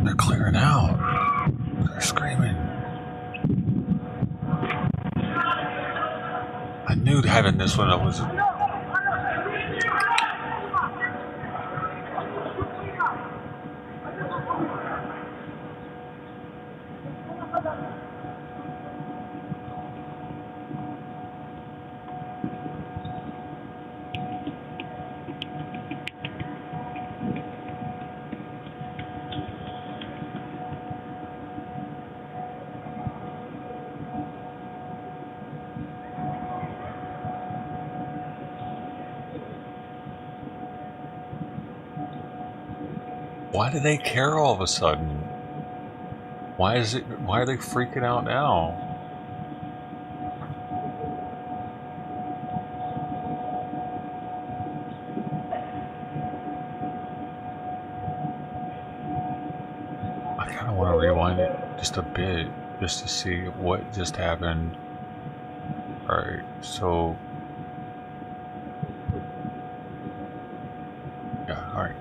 They're clearing out. They're screaming. I knew having this one was. Why do they care all of a sudden? Why are they freaking out now? I kind of want to rewind it just a bit just to see what just happened. Alright, so yeah, alright.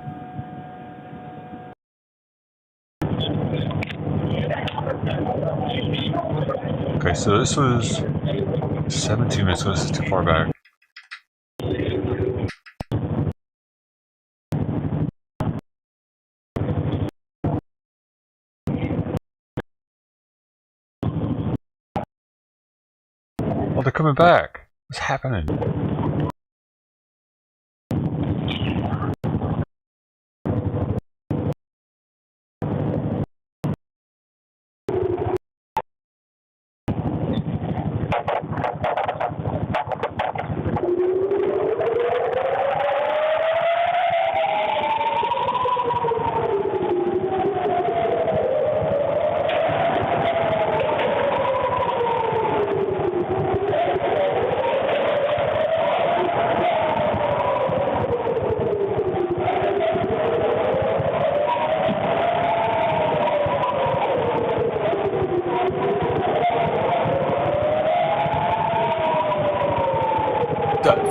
Okay, so this was 17 minutes, so this is too far back. Oh, they're coming back. What's happening?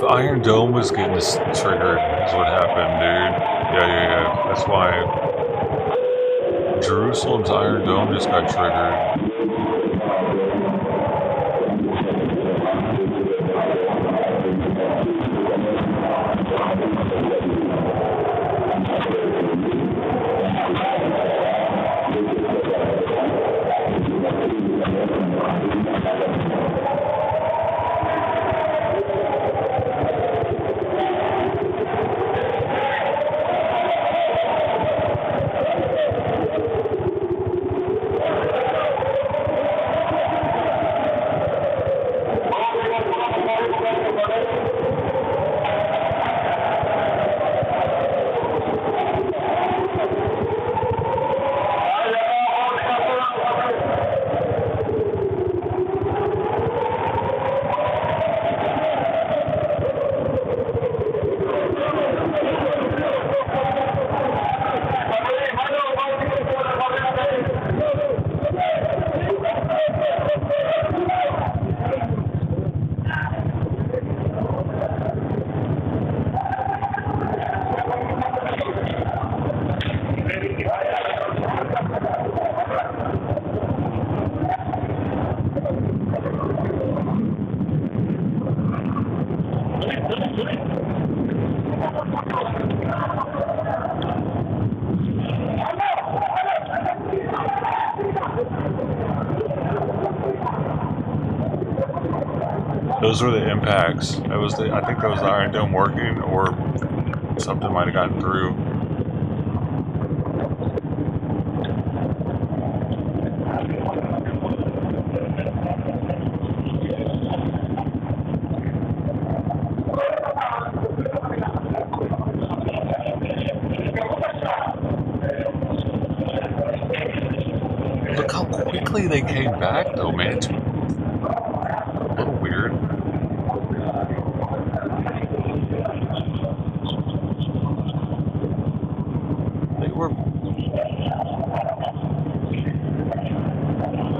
The Iron Dome was getting triggered, is what happened, dude. Yeah. That's why Jerusalem's Iron Dome just got triggered. Those were the impacts. That was the. I think that was the Iron Dome working, or something might have gotten through. Look how quickly they came back, though, man. It's a little weird. They were...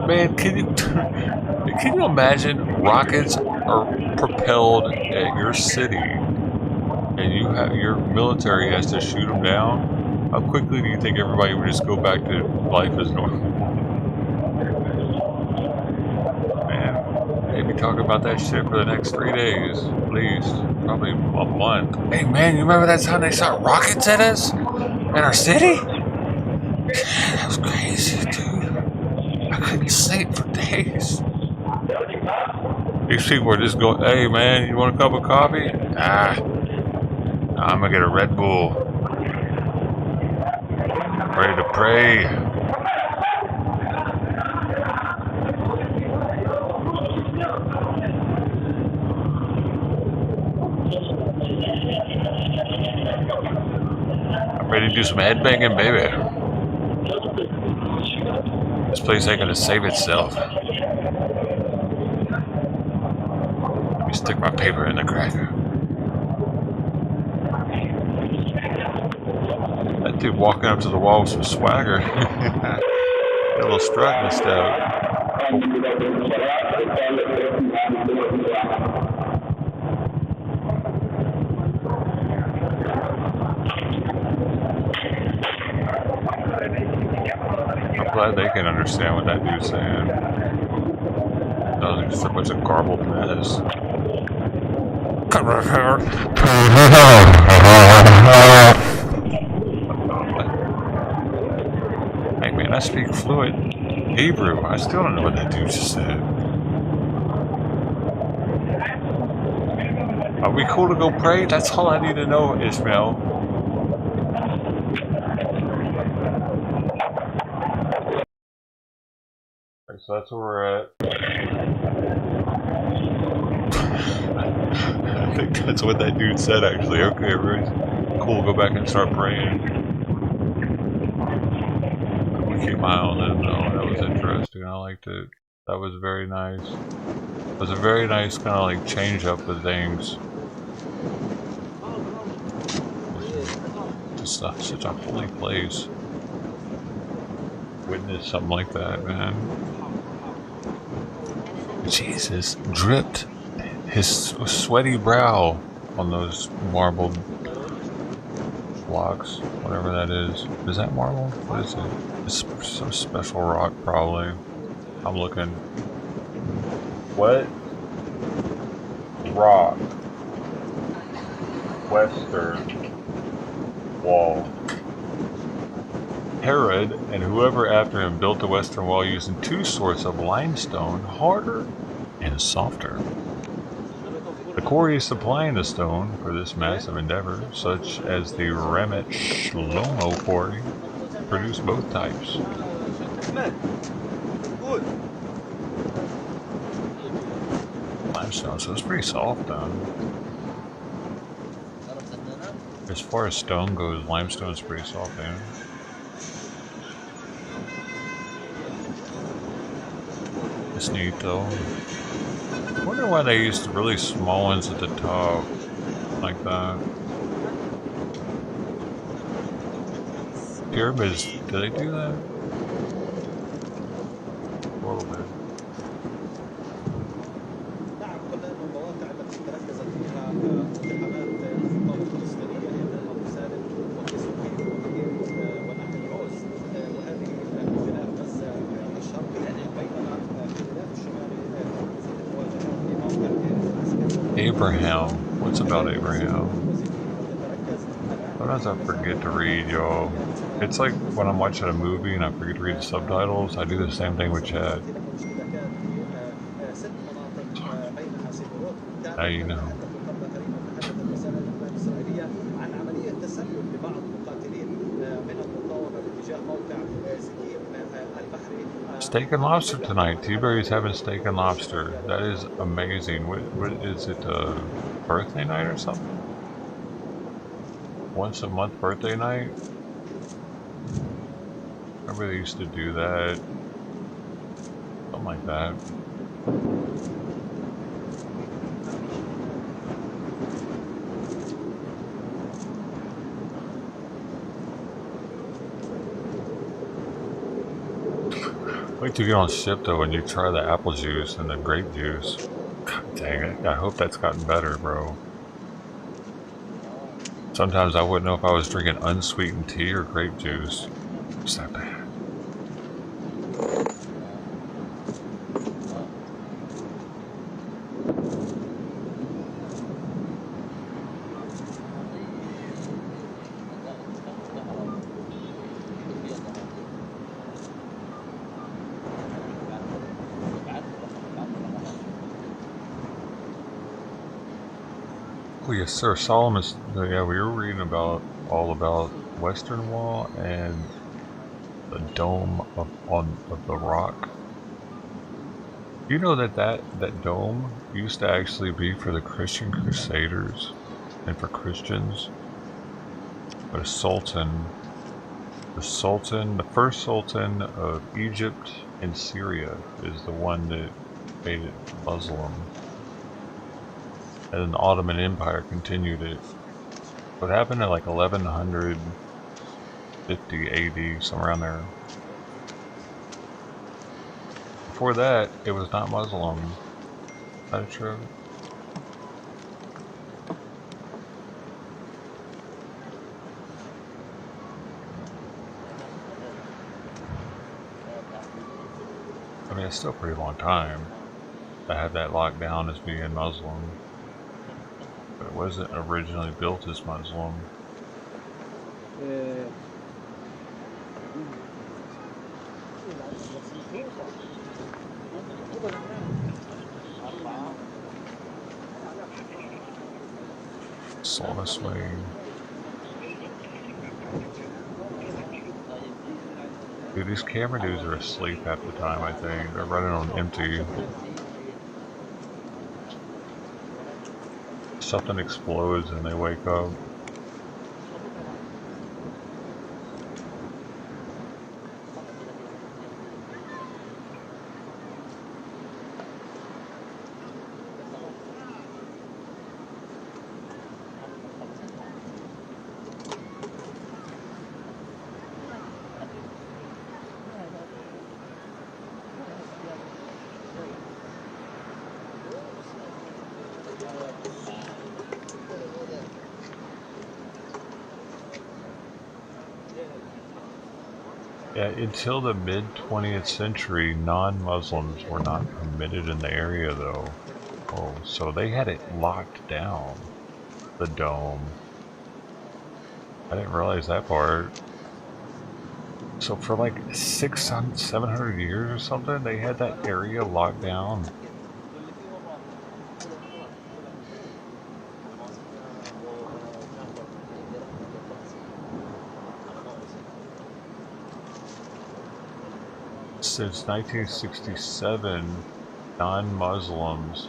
Man, can you imagine rockets are propelled at your city and you have your military has to shoot them down? How quickly do you think everybody would just go back to life as normal? Man, maybe talk about that shit for the next 3 days, at least. Probably a month. Hey man, you remember that time they shot rockets at us? In our city? That was crazy, dude. I couldn't sleep for days. These people were just going, hey man, you want a cup of coffee? I'm gonna get a Red Bull. Ready to pray. I'm ready to do some headbanging, baby. This place ain't gonna save itself. Let me stick my paper in the cracker. That dude walking up to the wall with some swagger. A little strut in his step. I'm glad they can understand what that dude's saying. That was just a bunch of garbled mess. Hey man, I speak fluent Hebrew. I still don't know what that dude just said. Are we cool to go pray? That's all I need to know, Ishmael. Okay, so that's where we're at. I think that's what that dude said, actually. Okay, everybody's cool, go back and start praying. We keep my eye on them, though. That was interesting. I liked it. That was very nice. It was a very nice kind of like change up of things. Just such a holy place. Witness something like that, man. Jesus dripped his sweaty brow on those marbled blocks, whatever that is. Is that marble? What is it? It's some special rock, probably. I'm looking. What? Rock. Western Wall. Herod and whoever after him built the western wall using two sorts of limestone, harder and softer. The quarries supplying the stone for this massive endeavor, such as the Ramat Shlomo quarry, produce both types. Limestone, so it's pretty soft then. As far as stone goes, limestone is pretty soft, man. It's neat though. I wonder why they used the really small ones at the top, like that. Pyramids, do they do that? A little bit. Abraham. What's about Abraham? Sometimes I forget to read, y'all. It's like when I'm watching a movie and I forget to read the subtitles, I do the same thing with Chad. Now you know. عن عملية تسلل لبعض المقاتلين من المقاومة باتجاه موقع سكيم البحري. Steak and lobster tonight. T-Berry's having steak and lobster. That is amazing. What is it? Birthday night or something? Once a month birthday night? Remember they used to do that. Something like that. Wait till you get on ship though and you try the apple juice and the grape juice. God dang it. I hope that's gotten better, bro. Sometimes I wouldn't know if I was drinking unsweetened tea or grape juice. It's that bad. Oh yes, sir. Solomon's. Yeah, we were reading about all about Western Wall and the dome of the rock. You know that dome used to actually be for the Christian Crusaders and for Christians. But the first sultan of Egypt and Syria is the one that made it Muslim. And then the Ottoman Empire continued it. What happened in like 1150 AD, somewhere around there. Before that, it was not Muslim. Is that true? I mean, it's still a pretty long time to have that locked down as being Muslim. But it wasn't originally built as Muslim. Saw this way. Dude, these camera dudes are asleep half the time, I think. They're running on empty. Something explodes and they wake up. Yeah, until the mid-20th century, non-Muslims were not permitted in the area, though. Oh, so they had it locked down, the dome. I didn't realize that part. So for like 600, 700 years or something, they had that area locked down. Since 1967, non-Muslims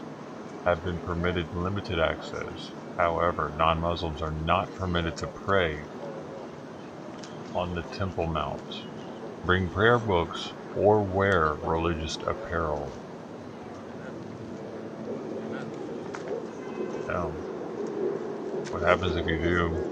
have been permitted limited access. However, non-Muslims are not permitted to pray on the Temple Mount, bring prayer books, or wear religious apparel. Now, what happens if you do?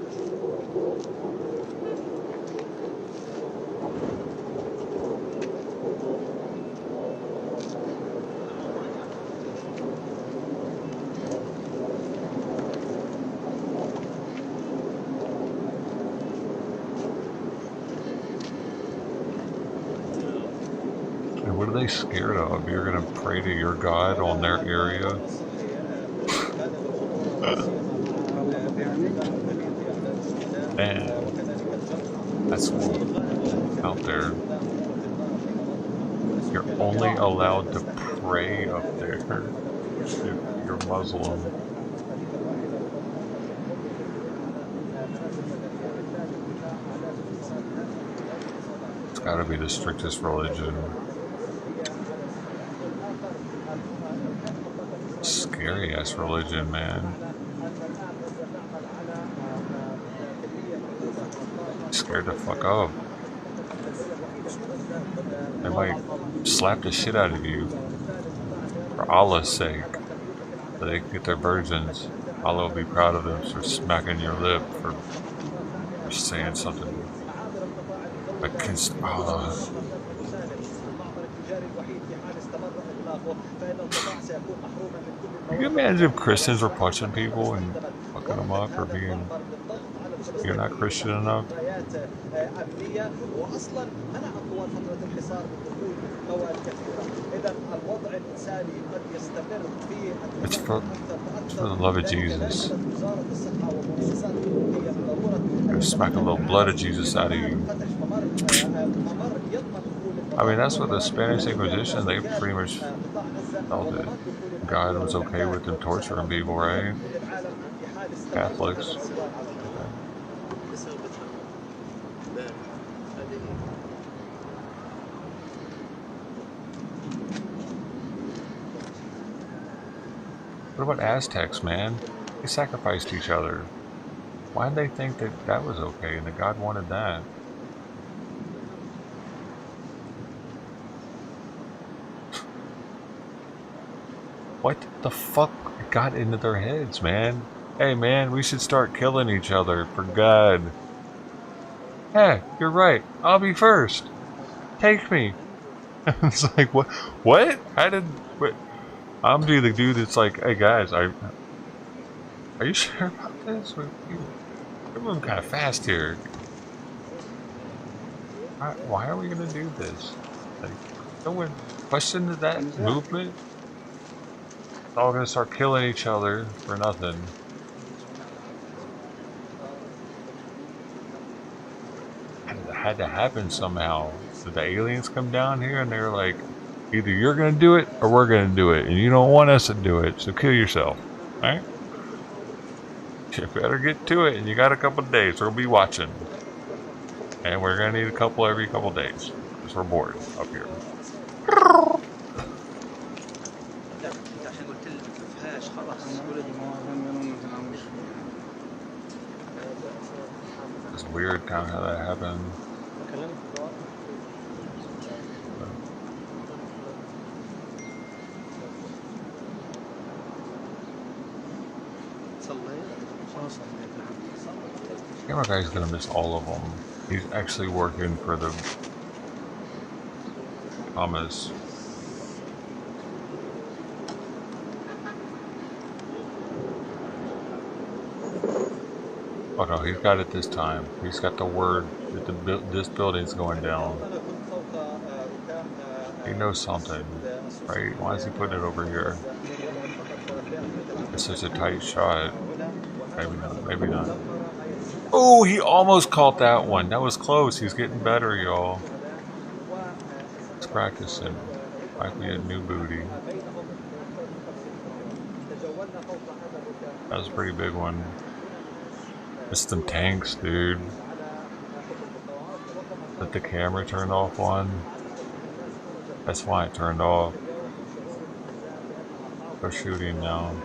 What are they scared of? You're gonna pray to your God on their area? Man, that's out there. You're only allowed to pray up there. if you're Muslim. It's gotta be the strictest religion. Scary ass religion, man. Scared the fuck up. They might slap the shit out of you. For Allah's sake. So they can get their virgins. Allah will be proud of them for smacking your lip for saying something against Allah. Can you imagine if Christians were punching people and fucking them up for being you're not Christian enough? It's for the love of Jesus. Or smack a little blood of Jesus out of you. I mean, that's what the Spanish Inquisition, they pretty much felt it. God was okay with them torturing people, right? Catholics. What about Aztecs, man? They sacrificed each other. Why did they think that that was okay and that God wanted that? What the fuck got into their heads, man? Hey, man, we should start killing each other, for God. Hey, you're right. I'll be first. Take me. It's like, what? What? I didn't... What? I'm the dude that's like, hey, guys, are you sure about this? We're moving kind of fast here. Why are we going to do this? Like, no one questioned that movement? It's all going to start killing each other for nothing. It had to happen somehow. Did the aliens come down here and they're like, either you're going to do it or we're going to do it, and you don't want us to do it, so kill yourself, right? You better get to it, and you got a couple of days. We'll be watching, and we're going to need a couple every couple of days because we're bored up here. It's weird kind of how that happened. Camera guy's gonna miss all of them. He's actually working for the Thomas. Oh no, he's got it this time. He's got the word that this building's going down. He knows something, right? Why is he putting it over here? It's such a tight shot. Maybe not, maybe not. Oh, he almost caught that one. That was close. He's getting better, y'all. He's practicing. Might be a new booty. That was a pretty big one. It's them tanks, dude. That the camera turned off on. That's why it turned off. They're shooting now.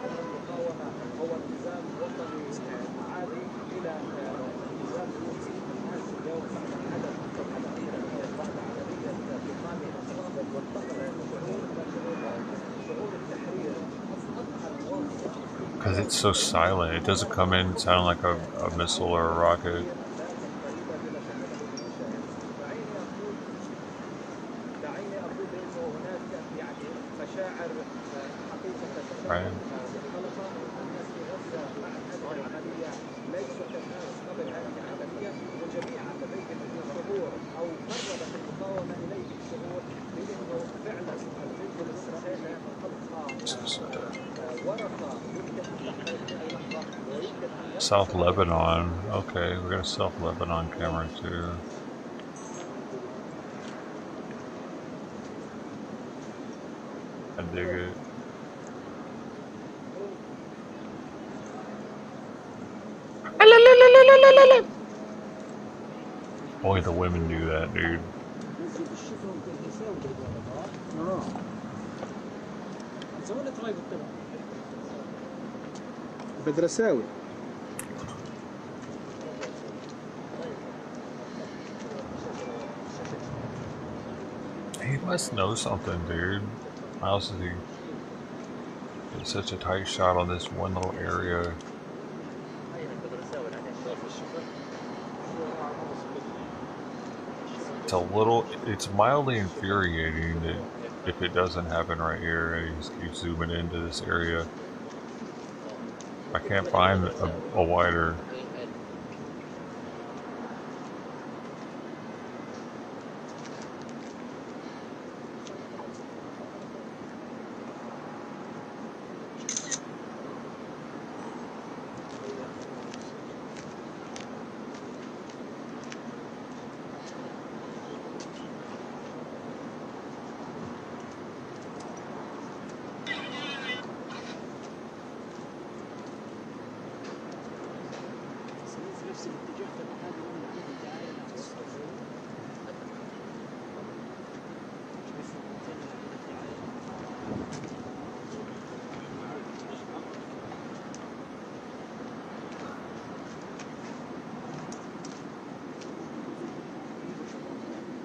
Because it's so silent. It doesn't come in sounding like a missile or a rocket. Right. South Lebanon. Okay, we got a South Lebanon camera too. I dig it. Boy, the women do that, dude. بدرساوي. He must know something, dude. How else did he get such a tight shot on this one little area? It's mildly infuriating that if it doesn't happen right here and he just keeps zooming into this area. I can't find a wider.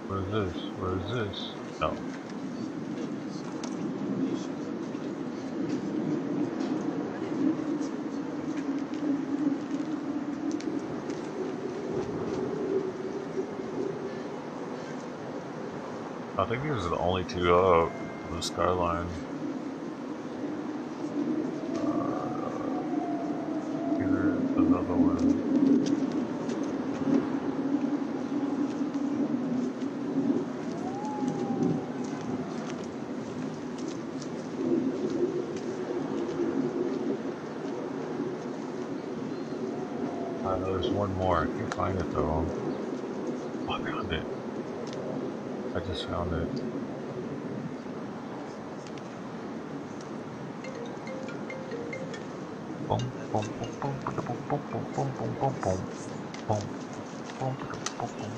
What is this? What is this? No. I think these are the only two up on the skyline. Here's another one. There's one more. I can't find it though. Oh, I found it. I just found it. Boom, boom, boom, boom, boom, boom, boom, boom, boom, boom, boom, boom, boom, boom, boom.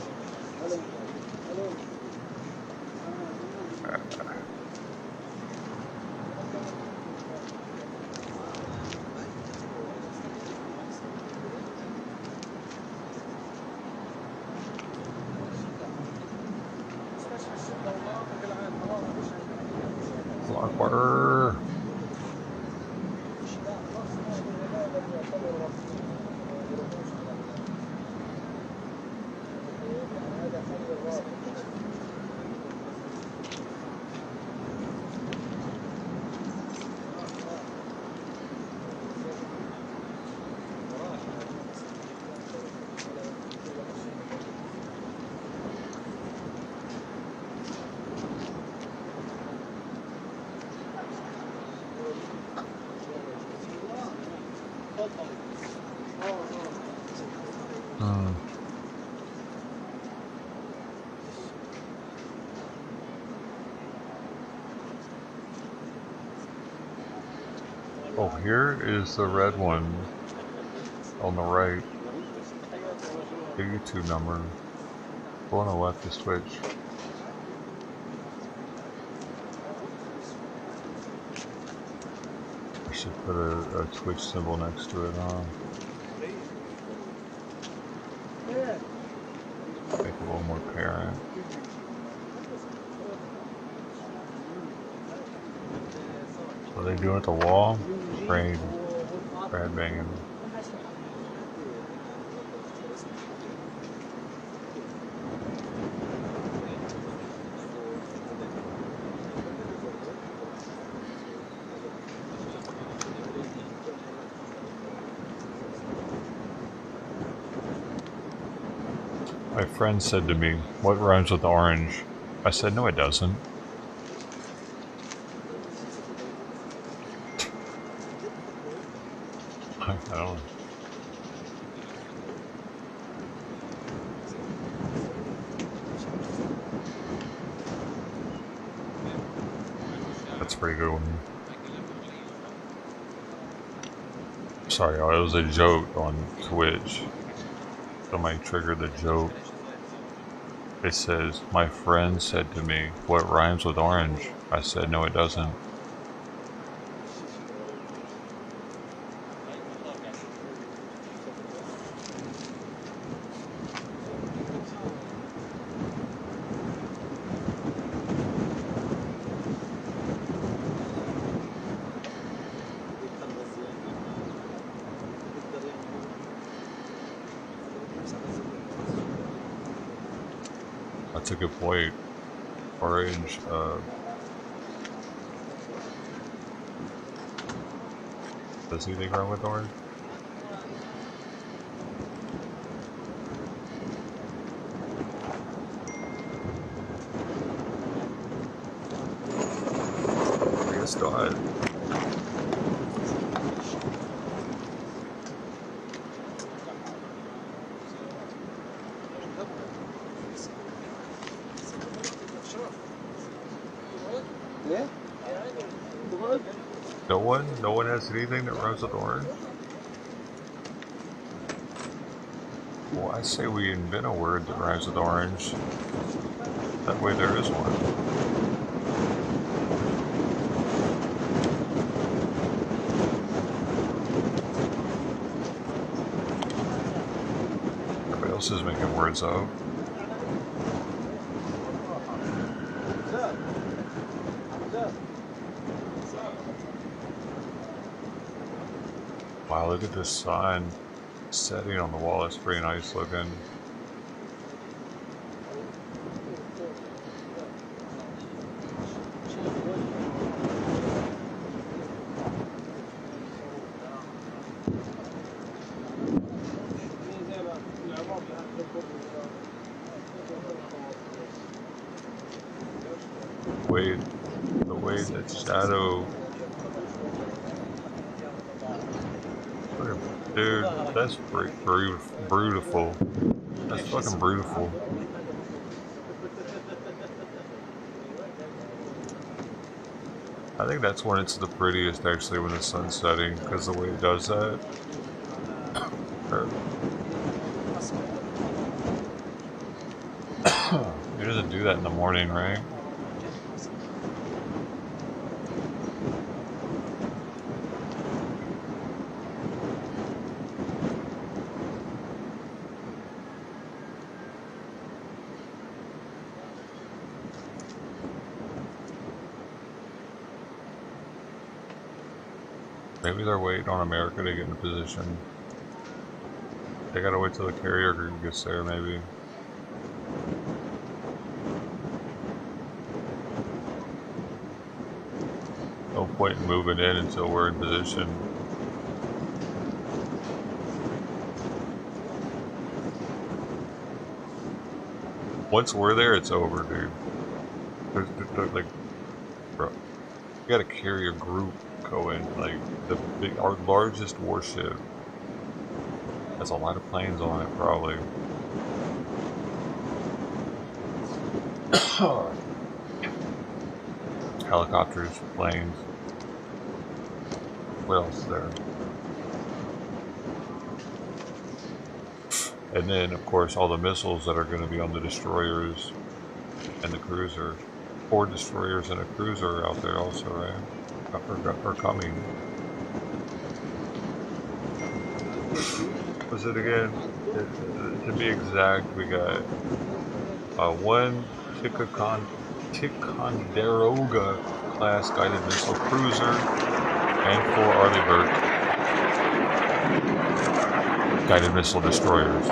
Water. Oh, here is the red one on the right. The YouTube number. The one on the left is Twitch. I should put a Twitch symbol next to it, huh? Make it a little more apparent. What are they doing at the wall? Brain banging. My friend said to me, "What rhymes with orange?" I said, "No, it doesn't." I don't know. That's a pretty good one. Sorry, y'all, it was a joke on Twitch. Somebody triggered the joke. It says, my friend said to me, what rhymes with orange? I said, no it doesn't. That's a good point. Orange, does anything wrong with orange? I guess not. No one has anything that rhymes with orange? Well, I say we invent a word that rhymes with orange. That way there is one. Everybody else is making words up. Wow, look at this sun setting on the wall. It's pretty nice looking. The way that shadow. Dude, that's beautiful. That's fucking beautiful. I think that's when it's the prettiest, actually, when the sun's setting, because the way it does that. It doesn't do that in the morning, right? Maybe they're waiting on America to get in position. They gotta wait till the carrier group gets there, maybe. No point in moving in until we're in position. Once we're there, it's over, dude. There's like, bro, you gotta carry a group going. Like our largest warship has a lot of planes on it, probably. Helicopters, planes. What else is there? And then, of course, all the missiles that are going to be on the destroyers and the cruiser. 4 destroyers and a cruiser are out there also, right? Are coming. Was it again? To be exact, we got 1 Ticonderoga class guided missile cruiser and 4 Arleigh Burke guided missile destroyers.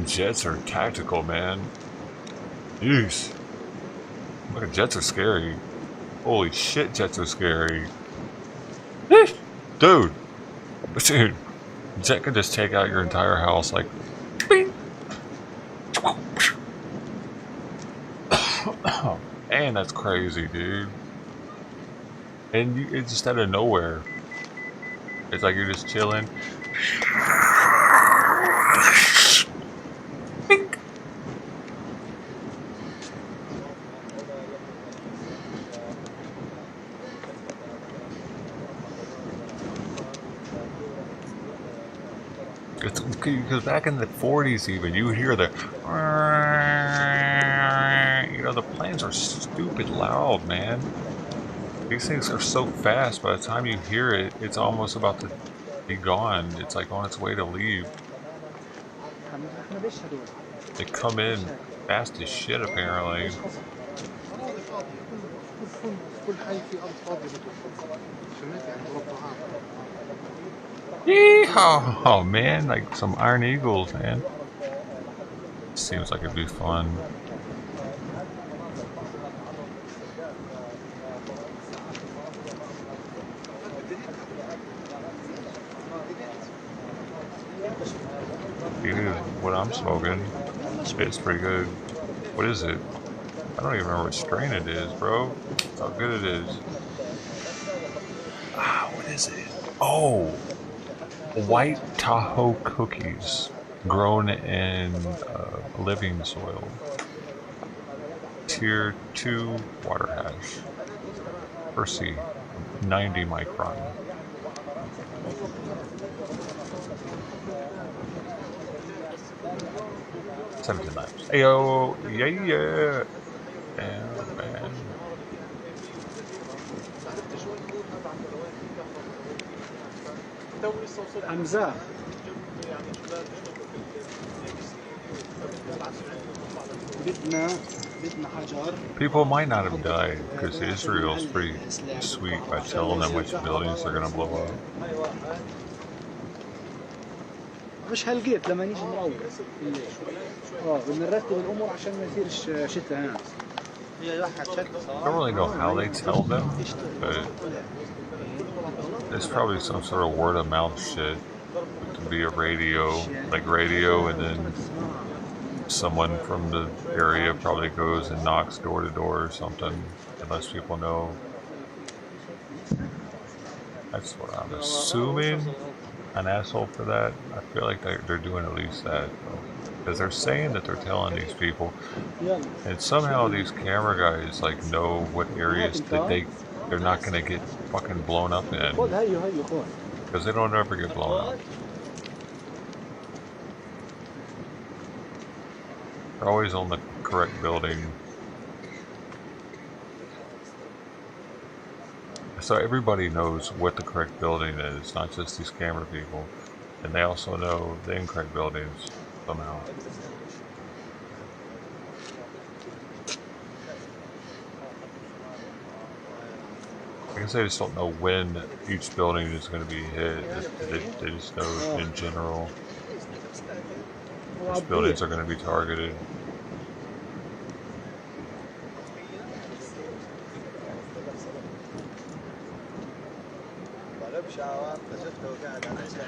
Jets are tactical, man. Jeez. Look, jets are scary. Holy shit, jets are scary. Dude. Dude. Jet can just take out your entire house like... Bing. Man, that's crazy, dude. And it's just out of nowhere. It's like you're just chilling. Bing. It's because back in the 40s even, you hear the... You know, the planes are stupid loud, man. These things are so fast, by the time you hear it, it's almost about to be gone. It's like on its way to leave. They come in fast as shit, apparently. Yeehaw! Oh man, like some Iron Eagles, man. Seems like it'd be fun. Dude, what I'm smoking, it's pretty good. What is it? I don't even remember what strain it is, bro. How good it is. Ah, what is it? Oh! White Tahoe cookies grown in living soil. Tier 2 water hash. Percy, 90 micron. $17. Ayo, yeah. Damn, man. حمزة بدنا حجر. People might not have died because Israel's pretty sweet by telling them which buildings they're gonna blow up. مش هالقيت لما نيجي نروح بدنا نرتب الامور عشان ما يصيرش شتاء هنا. I don't really know how they tell them, but it's probably some sort of word of mouth shit. It could be a radio, and then someone from the area probably goes and knocks door to door or something, unless people know. That's what I'm assuming. An asshole for that. I feel like they're doing at least that, because they're saying that they're telling these people, and somehow these camera guys like know what areas that they're not gonna get fucking blown up in, because they don't ever get blown up. They're always on the correct building. So everybody knows what the correct building is, not just these camera people. And they also know the incorrect buildings somehow. I guess they just don't know when each building is going to be hit. They just know in general which buildings are going to be targeted.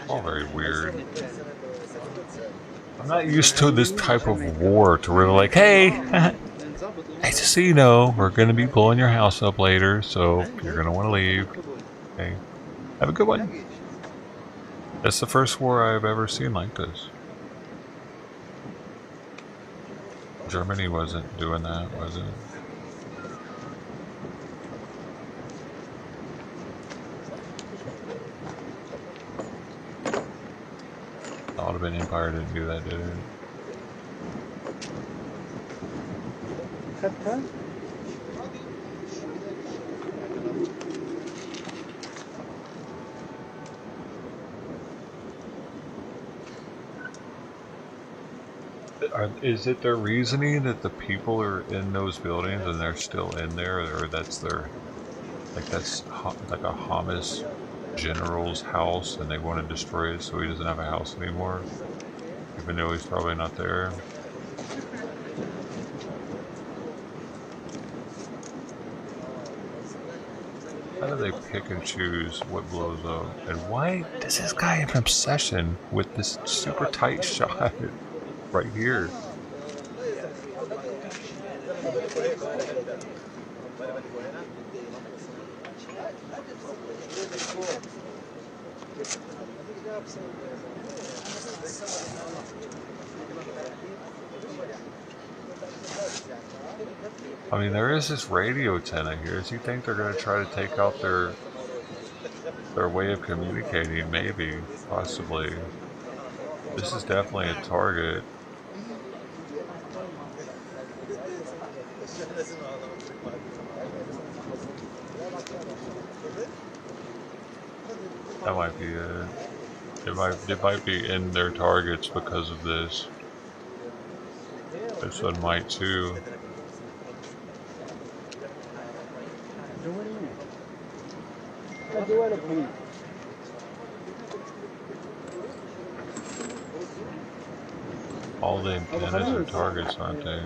All very weird. I'm not used to this type of war to really like, hey, just so you know, we're going to be blowing your house up later, so you're going to want to leave. Okay. Have a good one. That's the first war I've ever seen like this. Germany wasn't doing that, was it? The Ottoman Empire didn't do that, did it? Is it their reasoning that the people are in those buildings and they're still in there, or that's their, like that's like a Hamas general's house and they want to destroy it so he doesn't have a house anymore? even though he's probably not there. How do they pick and choose what blows up? And why does this guy have an obsession with this super tight shot right here? I mean, there is this radio antenna here. Does he think they're going to try to take out their way of communicating? Maybe, possibly. This is definitely a target. That might be it. It might be in their targets because of this. This one might too. All the antennas are targets, aren't they?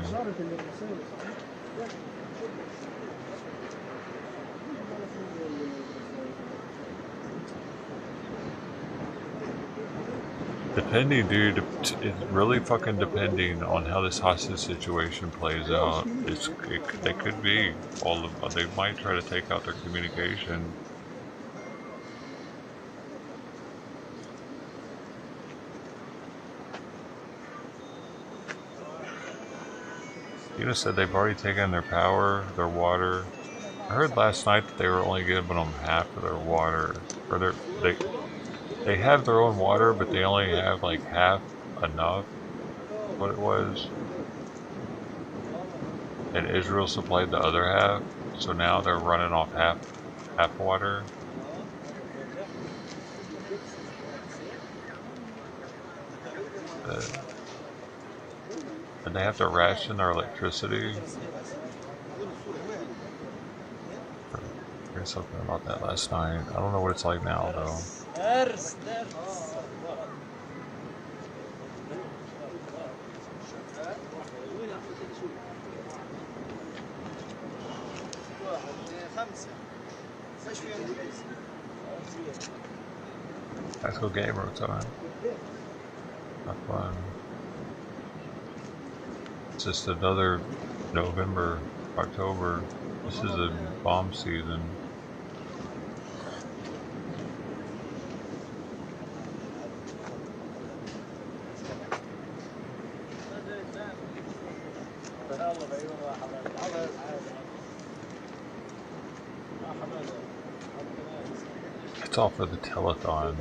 Depending, dude, it's really fucking depending on how this hostage situation plays out. They could be all of, they might try to take out their communication. You just said they've already taken their power, their water. I heard last night that they were only giving them half of their water, or they have their own water, but they only have like half enough, what it was. And Israel supplied the other half, so now they're running off half water. And they have to ration their electricity. I heard something about that last night. I don't know what it's like now though. Let's go game road time. Have fun. It's just another November, October. This is a bomb season. It's all for the telethon.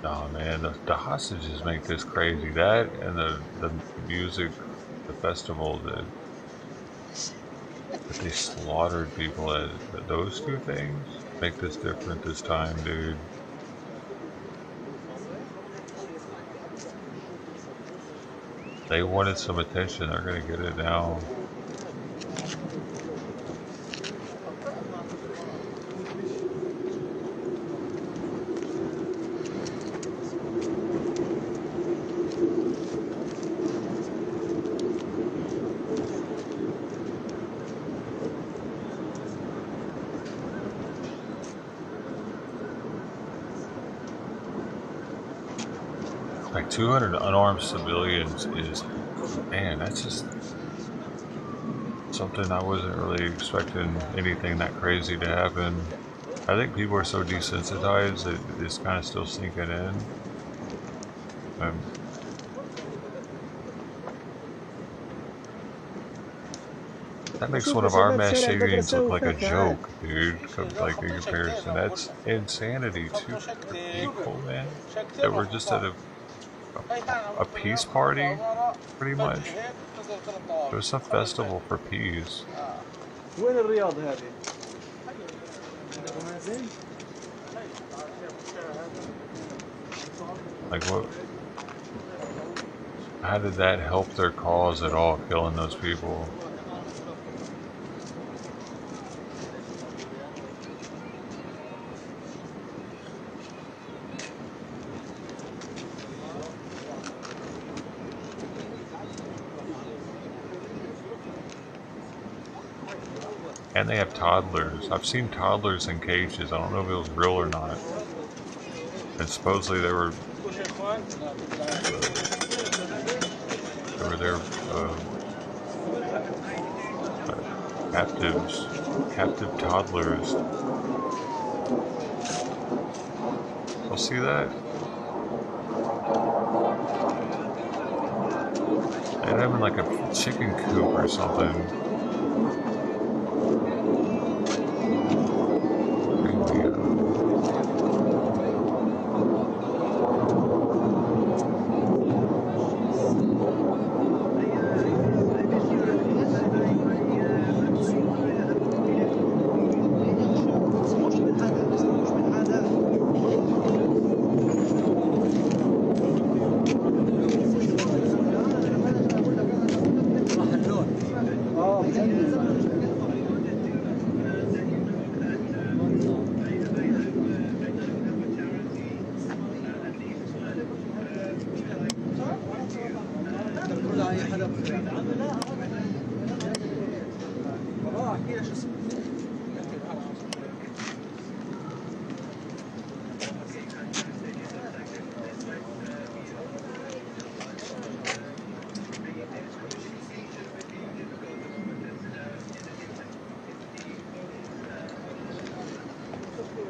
Oh man, the hostages make this crazy. That and the music, the festival that they slaughtered people at. Those two things make this different this time, dude. They wanted some attention, they're gonna get it now. Like 200 unarmed civilians is, man, that's just something I wasn't really expecting anything that crazy to happen. I think people are so desensitized that it's kind of still sinking in. That makes one of our mass shootings look like a joke, dude, like in comparison. That's insanity. 200 people, man, that were just at a peace party, pretty much. It was a festival for peace. Like what? How did that help their cause at all, killing those people? And they have toddlers. I've seen toddlers in cages. I don't know if it was real or not. And supposedly they were there captive toddlers. You'll see that? They had them in like a chicken coop or something.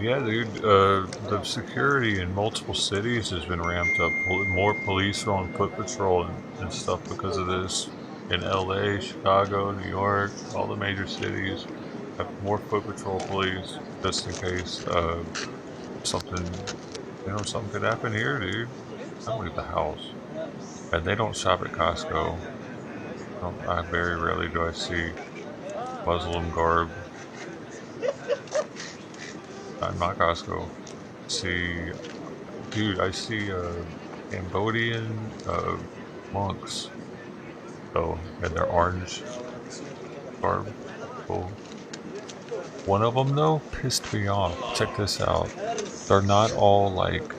Yeah, dude, the security in multiple cities has been ramped up. More police are on foot patrol and stuff because of this. In LA, Chicago, New York, all the major cities have more foot patrol police just in case something, something could happen here, dude. I don't leave the house. And they don't shop at Costco. I very rarely do I see Muslim garb. Not Costco. See, dude, I see Cambodian monks. Oh, and their orange garb. Cool. One of them though pissed me off. Check this out. They're not all like.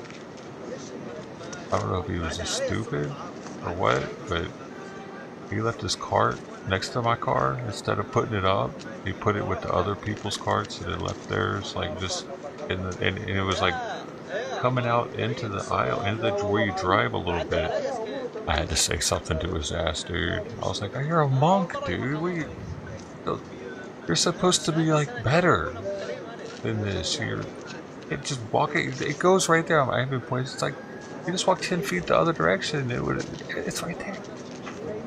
I don't know if he was just stupid or what, but he left his cart next to my car. Instead of putting it up, he put it with the other people's carts that had left theirs, like just in the, and it was like coming out into the aisle, into the where you drive a little bit. I had to say something to his ass, dude. I was like, oh, "You're a monk, dude. You're supposed to be like better than this. It just walking. It goes right there on my having points. It's like you just walk 10 feet the other direction. It's right there."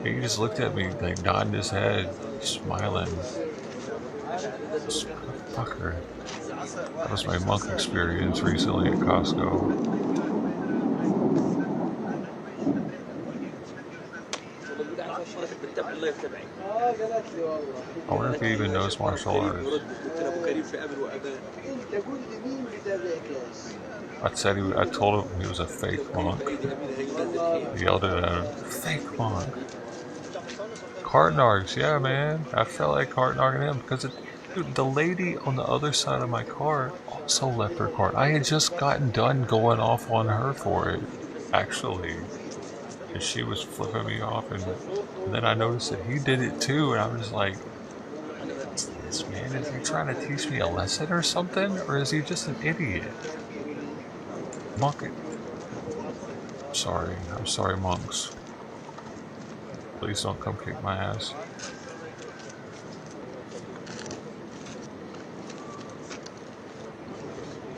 He just looked at me, like nodding his head, smiling. Fucker. That was my monk experience recently at Costco. I wonder if he even knows martial arts. I told him he was a fake monk. He yelled at him, "Fake monk." Cartnargs, yeah, man. I felt like cartnarging him because dude, the lady on the other side of my car also left her cart. I had just gotten done going off on her for it, actually. And she was flipping me off, and then I noticed that he did it too, and I was just like, "What's this, man? Is he trying to teach me a lesson or something? Or is he just an idiot?" Monk. I'm sorry, monks. Please don't come kick my ass.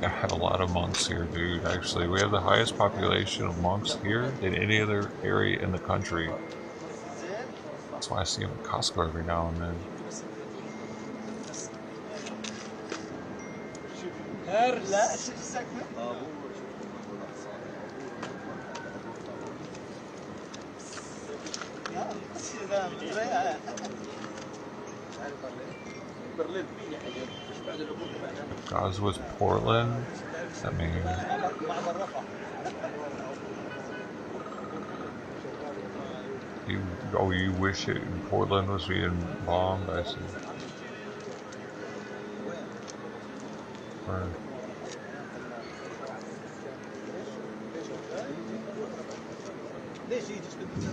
I have a lot of monks here, dude. Actually, we have the highest population of monks here than any other area in the country. That's why I see them at Costco every now and then. Gaza was Portland? I mean, you wish it in Portland was being bombed? I see. Right.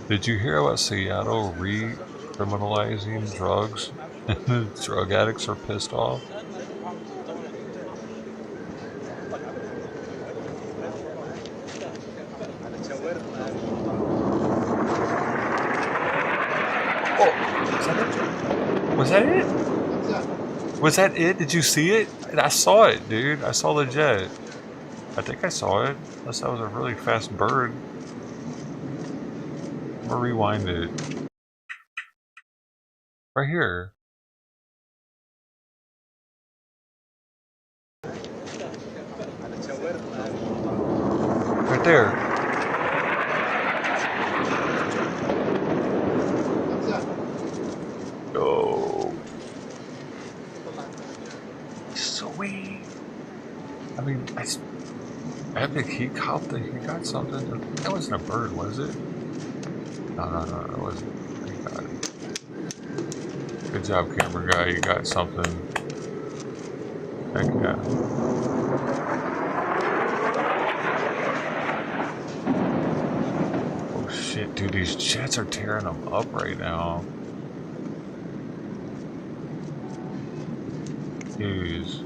Did you hear about Seattle re-criminalizing drugs Drug addicts are pissed off. Oh, was that it? Was that it? Did you see it? I saw it, dude. I saw the jet. I think I saw it. Unless that was a really fast bird. I'm gonna rewind it. Right here. Right there. Oh. Sweet. I mean, Epic, he got something. That wasn't a bird, was it? No, it wasn't. He got it. Good job, camera guy. You got something. Heck yeah. Oh shit, dude, these jets are tearing them up right now. Jeez.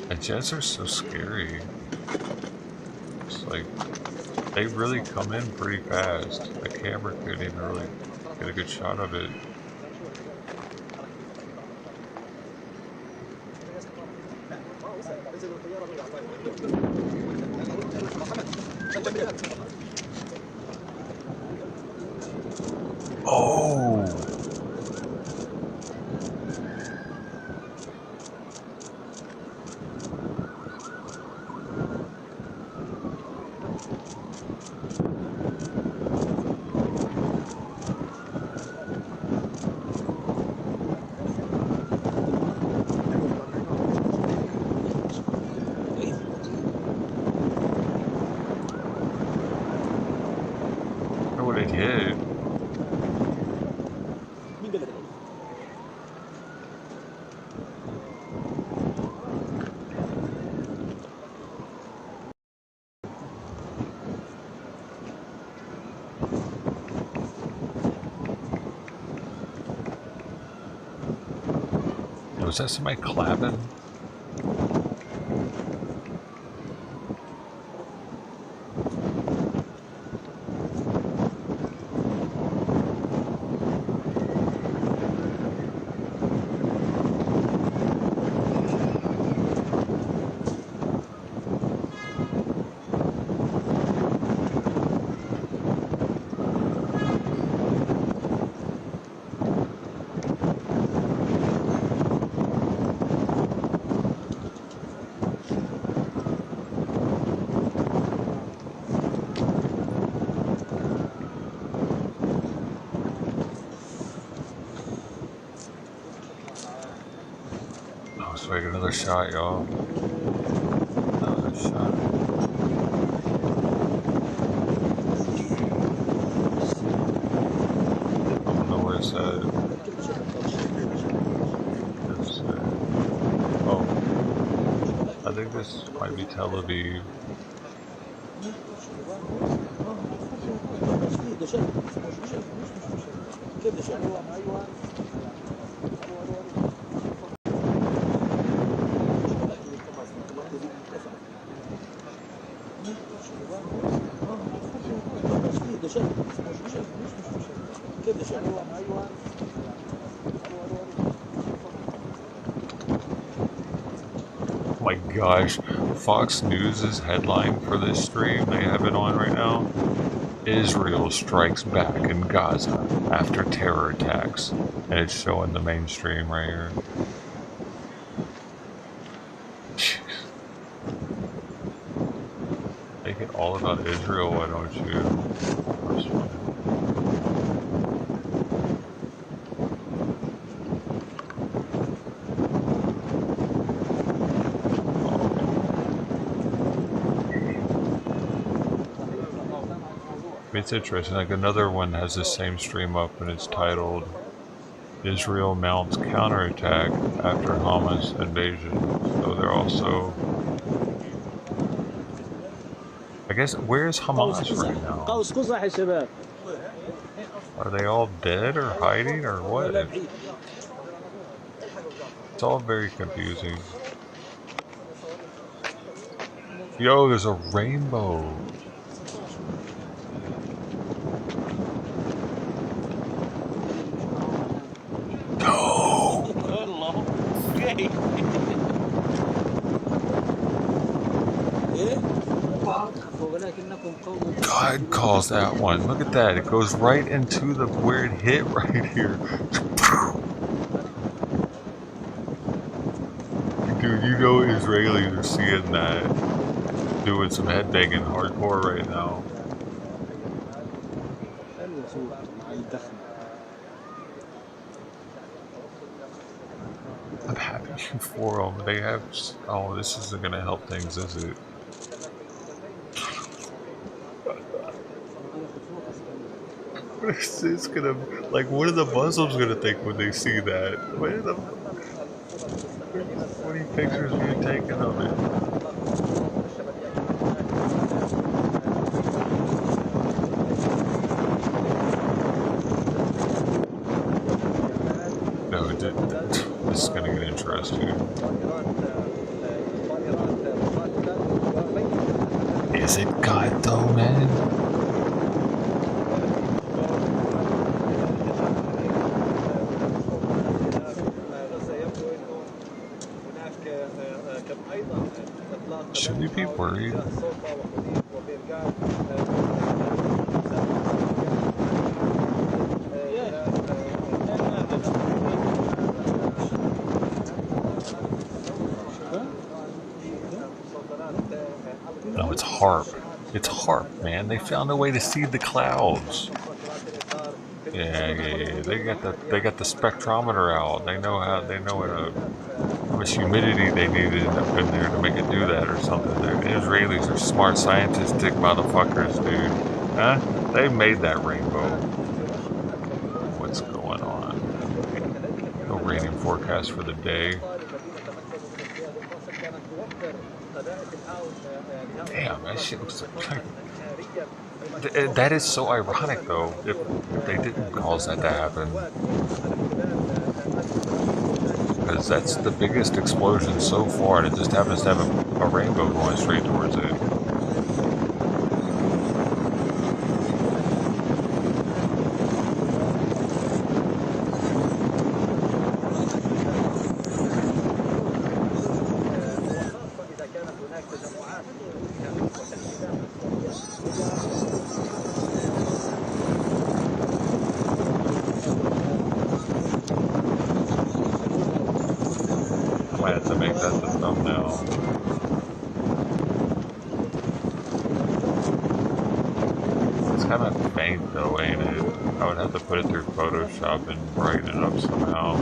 The jets are so scary. It's like, they really come in pretty fast. The camera couldn't even really get a good shot of it. Oh! What it hit. Was that somebody clapping? Let's make another shot, y'all. Another shot. I don't know where it's at. Oh. I think this might be Tel Aviv. Oh my gosh, Fox News' headline for this stream, they have it on right now. Israel strikes back in Gaza after terror attacks. And it's showing the mainstream right here. Jeez. Make it all about Israel, why don't you? It's interesting. Like another one has the same stream up, and it's titled "Israel Mounts Counterattack After Hamas Invasion." So they're also, I guess, where's Hamas right now? Are they all dead or hiding or what? It's all very confusing. Yo, there's a rainbow. No! God calls that one. Look at that. It goes right into the where it hit right here. Dude, you know Israelis are seeing that. Doing some headbanging hardcore right now. I'm happy for them. They have. Oh, this isn't gonna help things, is it? It's gonna, like, what are the Muslims gonna think when they see that? What are the 20 pictures being taken of it? No, this is gonna get interesting. Is it God though, man? Should we be worried? No, it's HARP. It's HARP, man. They found a way to see the clouds. Yeah. They got the spectrometer out. They know how much humidity they needed up in there to make it do that or something. The Israelis are smart scientistic motherfuckers, dude. Huh? They made that rainbow. What's going on? No raining forecast for the day. Damn, that shit looks like... That is so ironic, though, if they didn't cause that to happen. Because that's the biggest explosion so far, and it just happens to have a rainbow going straight towards it. I had to make that the thumbnail. It's kind of faint though, ain't it? I would have to put it through Photoshop and brighten it up somehow.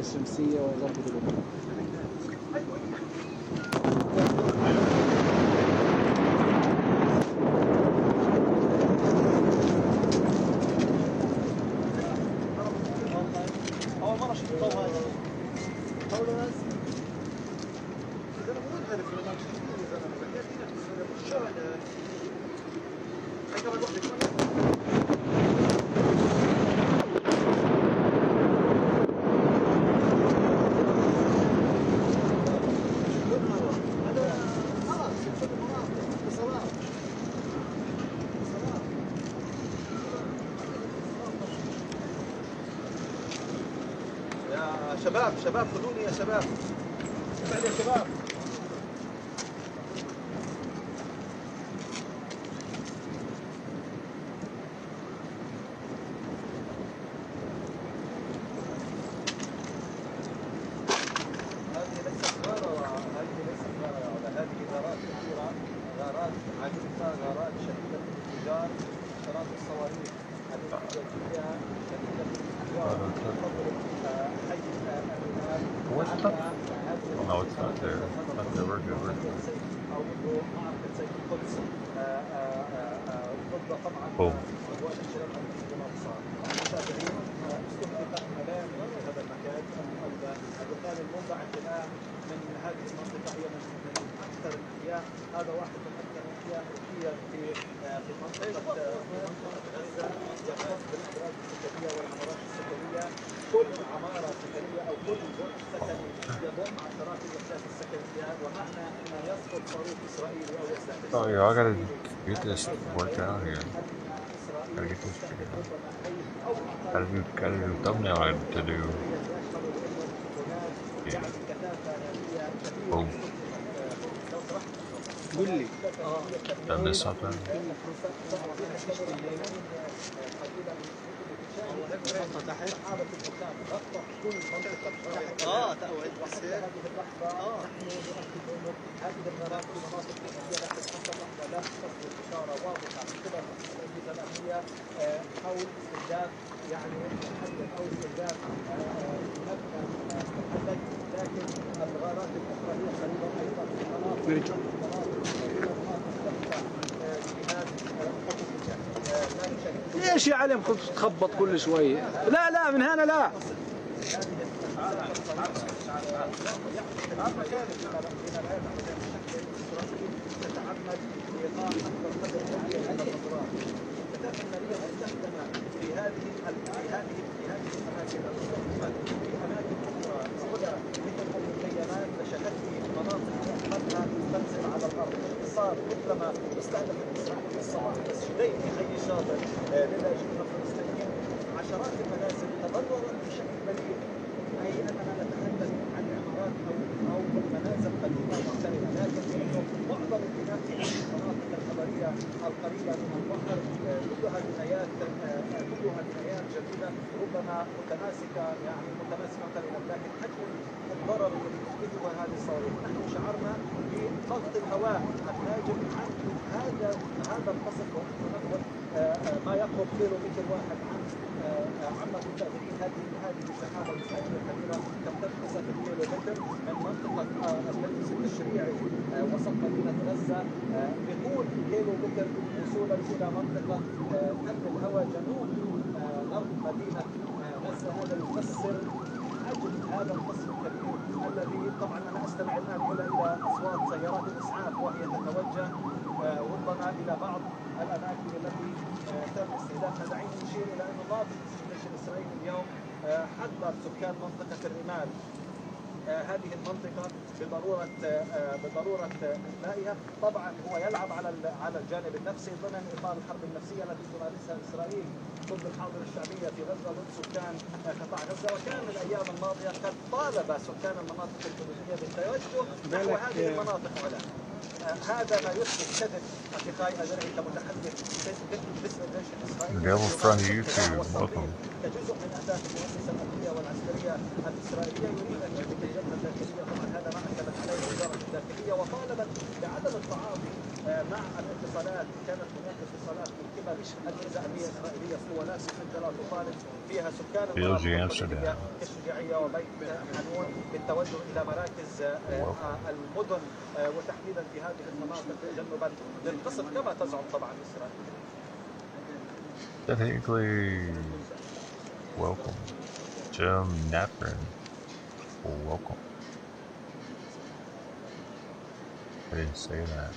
الشمسية وظبط الأمور. شباب خذوني يا شباب. بعد يا شباب. هذه ليست غارة ولا هذه غارات كثيرة، غارات عميقة، غارات شديدة الانفجار، غارات الصواريخ الاستراتيجية شديدة الانفجار تضرب حي الرمال. No, it's not there. That's never good. أو منذ معركة سيف القدس ضد طبعا قوات الشباب الأمريكي بما صار. المتابعين استهدف مباني في هذا المكان. الدخان المنبع الآن من هذه المنطقة هي من أكثر الأحياء، هذا واحد من أكثر الأحياء روحيا في منطقة غزة، يختص بالأبراج السكنية والعمارات السكنية. كل عمارة سكنية أو كل برج سكني يضم عشرات الوحدات السكنية، ومعنى أن يسقط صاروخ إسرائيلي أو يستهدف. Oh yeah, I gotta get this worked out here. Gotta get this figured out. Gotta do thumbnail to do. Yeah. Boom. قول لي Done this sometime. تأويل هذه الغارات في مناطق الأمنية لا تتحقق لا تصدر إشارة واضحة من قبل الأجهزة الأمنية حول استهداف يعني محدد أو استهداف مبنى محدد، لكن الغارات الأخرى هي قريبة أيضا من مناطق ليش يا علم تخبط كل شويه؟ لا لا من هنا لا. صار مثلما استهدف إسرائيل الصباح السديد في حي الشاطئ للاجئين الفلسطينيين، عشرات المنازل تضررت بشكل بليغ، اي اننا نتحدث عن عمارات او منازل قديمه معتمده، لكن انه معظم البناء في المناطق الخبريه القريبه من البحر كلها بنايات جديده ربما متماسكه يعني متماسكه قليلا، لكن حجم الضرر الذي تحدثه هذه الصواريخ نحن شعرنا بضغط الهواء الناجم عن هذا القصف، ونحن نقبل ما يقرب كيلو متر واحد عما تتابعين هذه السحابه الاسرائيليه الكبيره تمتد مسافه كيلو متر من منطقه المجلس التشريعي وسط مدينه غزه بطول كيلو متر وصولا الى منطقه امن الهواء جنوب غرب مدينه غزه. هذا يفسر حجم هذا القصف الكبير الذي طبعا انا استمع الان الى اصوات سيارات الاسعاف وهي تتوجه ربما الى بعض الاماكن التي تم استهدافها. دعينا نشير الى ان ضابط الجيش الاسرائيلي اليوم حذر سكان منطقه الرمال هذه المنطقة بضرورة إنهائها. طبعا هو يلعب على الجانب النفسي ضمن إطار الحرب النفسية التي تمارسها إسرائيل ضد الحاضرة الشعبية في غزة ضد سكان قطاع غزة، وكان الأيام الماضية قد طالب سكان المناطق الحدودية بالتوجه نحو هذه المناطق هنا. هذا ما يثبت كذب أخي أدري كمتحدث باسم الجيش الإسرائيلي كجزء من أهداف المؤسسة الأمنية والعسكرية الإسرائيلية يريد أن يملك الجبهة الداخلية. طبعا هذا ما أكدت عليه وزارة الداخلية وطالبت بعدم التعاطي مع الاتصالات. كانت هناك اتصالات من قبل الأجهزة الأمنية الإسرائيلية اسطوانات مسجلة تطالب فيها سكان المناطق كالشجاعية وبيت حنون بالتوجه إلى مراكز المدن وتحديدا في هذه المناطق تجنبا للقصف كما تزعم طبعا إسرائيل. Technically, welcome. Jim Naprin, welcome. I didn't say that.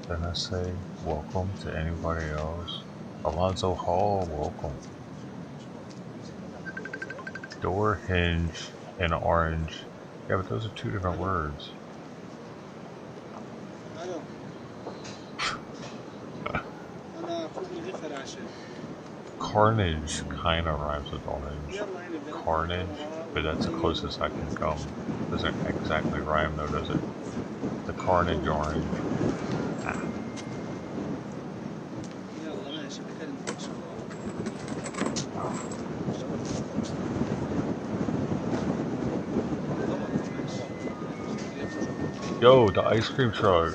Then I say, welcome to anybody else. Alonzo Hall, welcome. Door hinge and orange. Yeah, but those are two different words. Carnage kind of rhymes with orange. Carnage, but that's the closest I can come. Doesn't exactly rhyme though, does it? The carnage orange. Ah. Yo, the ice cream truck.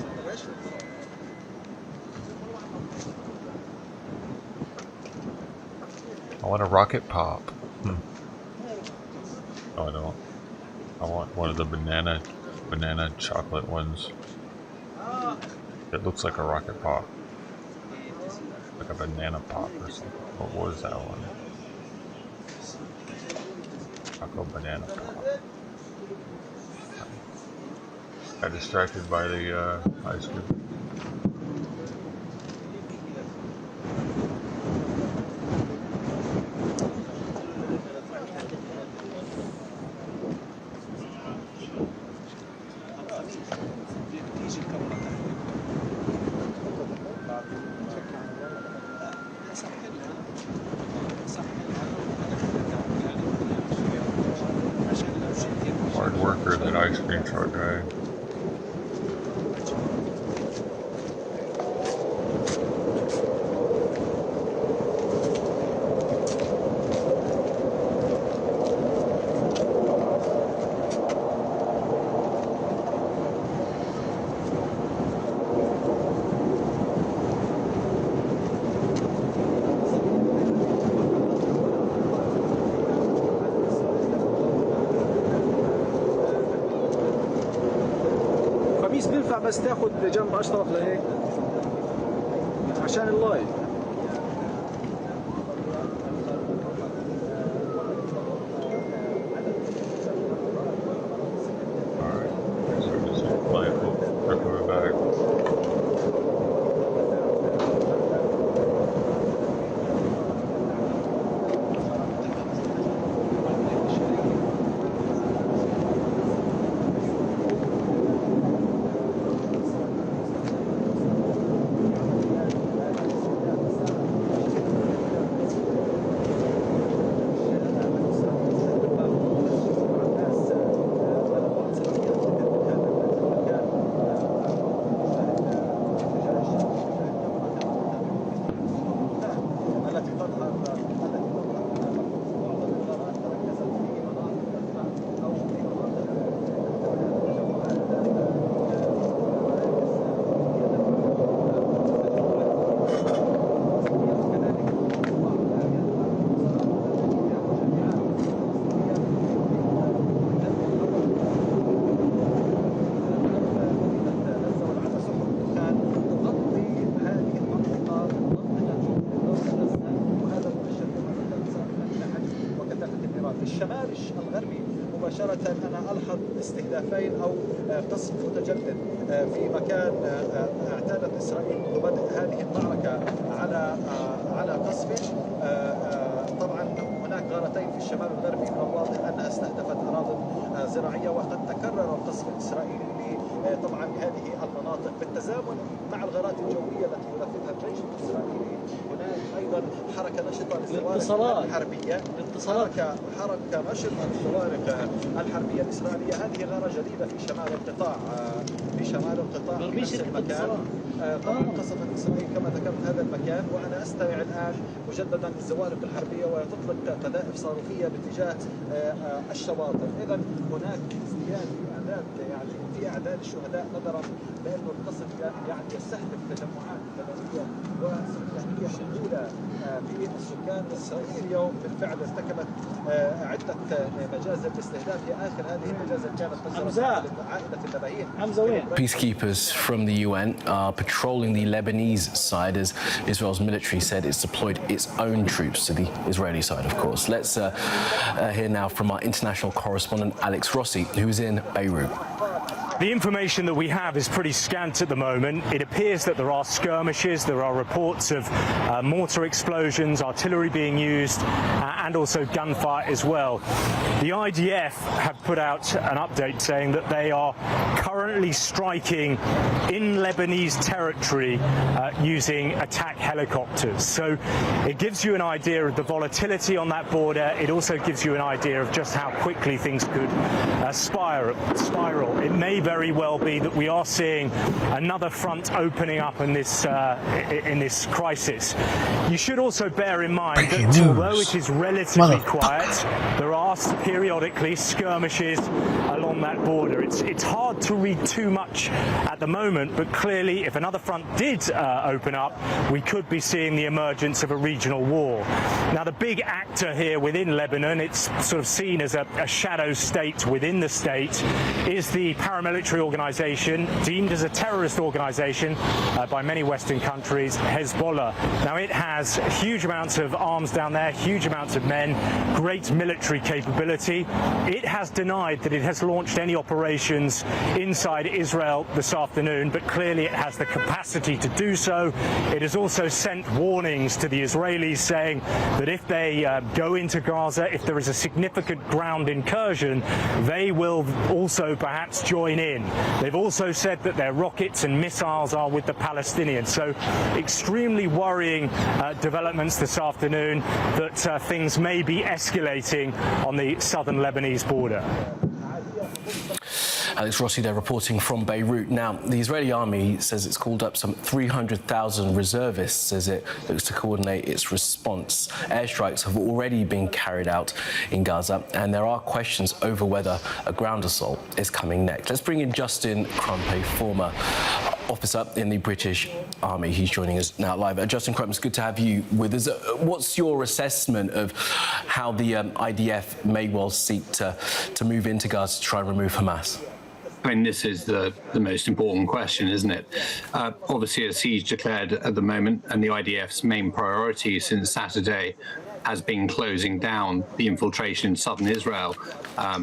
I want a rocket pop. No, I don't. I want one of the banana chocolate ones. It looks like a rocket pop. Like a banana pop or something. What was that one? Choco banana pop. Got distracted by the ice cream. Hard worker, that ice cream truck guy. خميس بينفع بس تاخد جنب اشرف لهيك عشان اللايف. الشمال الغربي مباشرة أنا ألحظ استهدافين أو قصف متجدد في مكان اعتادت إسرائيل منذ بدء هذه المعركة على قصف. طبعا هناك غارتين في الشمال الغربي من الواضح أنها استهدفت أراضٍ زراعية، وقد تكرر القصف الإسرائيلي طبعا هذه المناطق بالتزامن مع الغارات الجوية التي ينفذها الجيش الإسرائيلي. هناك أيضا حركة نشطة للصواريخ الحربية، حركة نشطة للصواريخ الحربية الإسرائيلية. هذه غارة جديدة في شمال القطاع في نفس المكان. طبعا قصفت إسرائيل كما ذكرت هذا المكان، وأنا أستمع الآن مجددا للزوارق الحربية وهي تطلق قذائف صاروخية باتجاه الشواطئ. إذا هناك ازدياد في أعداد الشهداء نظرا لأنه القصف يعني يستهدف تجمعات مدنية وسكانية شغولة في السكان. إسرائيل اليوم بالفعل ارتكبت عدة مجازر باستهداف آخر هذه المجازر كانت تصدر عائلة النبهين. Peacekeepers from the UN are patrolling the Lebanese side as Israel's military said it's deployed its own troops to the Israeli side, of course. Let's hear now from our international correspondent Alex Rossi, who's in Beirut. The information that we have is pretty scant at the moment. It appears that there are skirmishes, there are reports of mortar explosions, artillery being used, and also gunfire as well. The IDF have put out an update saying that they are currently striking in Lebanese territory using attack helicopters. So it gives you an idea of the volatility on that border. It also gives you an idea of just how quickly things could spiral. It may very well be that we are seeing another front opening up in this crisis. You should also bear in mind that although it is relatively quiet, there are periodically skirmishes along that border. It's hard to read too much at the moment, but clearly if another front did open up, we could be seeing the emergence of a regional war. Now the big actor here within Lebanon, it's sort of seen as a shadow state within the state, is the paramilitary organization deemed as a terrorist organization by many Western countries, Hezbollah. Now it has huge amounts of arms down there, huge amounts of men, great military capability. It has denied that it has launched any operations inside Israel this afternoon, but clearly it has the capacity to do so. It has also sent warnings to the Israelis saying that if they go into Gaza, if there is a significant ground incursion, they will also perhaps join in. They've also said that their rockets and missiles are with the Palestinians. So extremely worrying developments this afternoon that things may be escalating on the southern Lebanese border. Alex Rossi there reporting from Beirut. Now, the Israeli army says it's called up some 300,000 reservists as it looks to coordinate its response. Airstrikes have already been carried out in Gaza, and there are questions over whether a ground assault is coming next. Let's bring in Justin Crumpet, former officer in the British Army. He's joining us now live. Justin Crumpet, it's good to have you with us. What's your assessment of how the IDF may well seek to move into Gaza to try and remove Hamas? I mean, this is the most important question, isn't it? Obviously, a siege declared at the moment, and the IDF's main priority since Saturday has been closing down the infiltration in southern Israel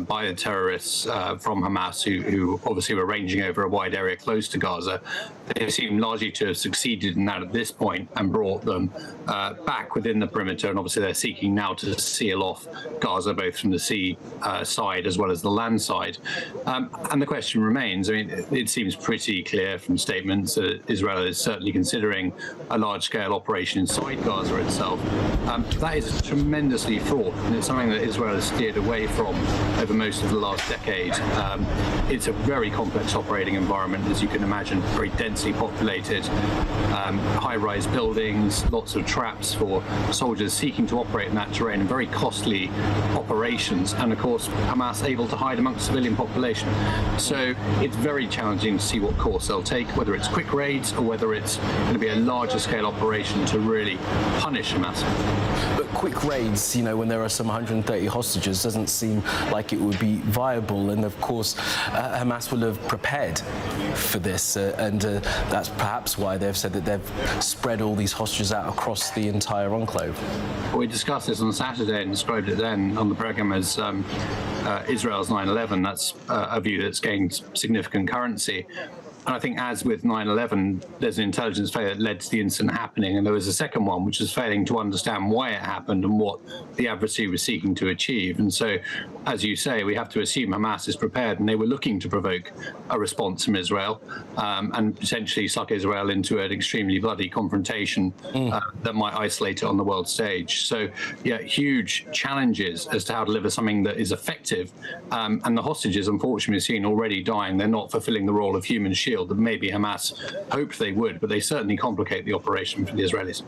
by the terrorists from Hamas, who obviously were ranging over a wide area close to Gaza. They seem largely to have succeeded in that at this point and brought them back within the perimeter. And obviously they're seeking now to seal off Gaza, both from the sea side as well as the land side. And the question remains, I mean, it seems pretty clear from statements that Israel is certainly considering a large-scale operation inside Gaza itself. That is tremendously fraught, and it's something that Israel has steered away from over most of the last decade. It's a very complex operating environment, as you can imagine, very densely populated, high-rise buildings, lots of traps for soldiers seeking to operate in that terrain, and very costly operations, and of course Hamas able to hide amongst civilian population. So it's very challenging to see what course they'll take, whether it's quick raids or whether it's going to be a larger scale operation to really punish Hamas. But quick raids, you know, when there are some 130 hostages, doesn't seem like it would be viable. And of course, Hamas will have prepared for this. And that's perhaps why they've said that they've spread all these hostages out across the entire enclave. Well, we discussed this on Saturday and described it then on the programme as Israel's 9/11. That's a view that's gained significant currency. And I think, as with 9/11, there's an intelligence failure that led to the incident happening, and there was a second one, which was failing to understand why it happened and what the adversary was seeking to achieve. And so, as you say, we have to assume Hamas is prepared, and they were looking to provoke a response from Israel and potentially suck Israel into an extremely bloody confrontation that might isolate it on the world stage. So, yeah, huge challenges as to how to deliver something that is effective. And the hostages, unfortunately, we've seen already dying. They're not fulfilling the role of human shield that maybe Hamas hoped they would, but they certainly complicate the operation for the Israelis.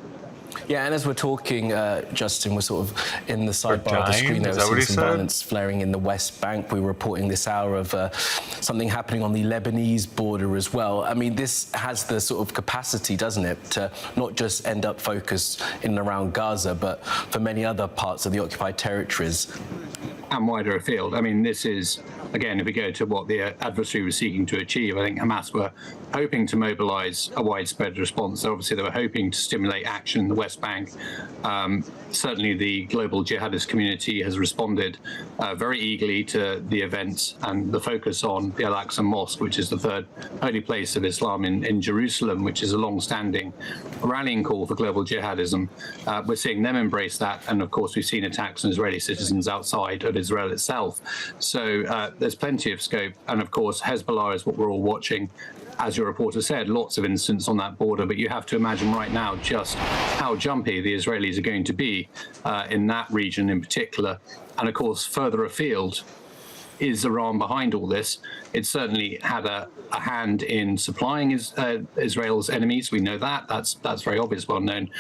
Yeah, and as we're talking, Justin, we're sort of in the sidebar of the screen there. Is that what We're he seeing some said? violence flaring in the West Bank. We're reporting this hour of something happening on the Lebanese border as well. I mean, this has the sort of capacity, doesn't it, to not just end up focused in and around Gaza, but for many other parts of the occupied territories. And wider afield. I mean, this is, again, if we go to what the adversary was seeking to achieve, I think Hamas were hoping to mobilize a widespread response. Obviously, they were hoping to stimulate action in the West Bank. Certainly, the global jihadist community has responded very eagerly to the events and the focus on the Al-Aqsa Mosque, which is the third holy place of Islam in Jerusalem, which is a long-standing rallying call for global jihadism. We're seeing them embrace that. And of course, we've seen attacks on Israeli citizens outside of Israel itself. So there's plenty of scope. And of course, Hezbollah is what we're all watching. As your reporter said, lots of incidents on that border, but you have to imagine right now just how jumpy the Israelis are going to be in that region in particular. And of course, further afield, is Iran behind all this? It certainly had a hand in supplying Israel's enemies. We know that. That's very obvious, well known.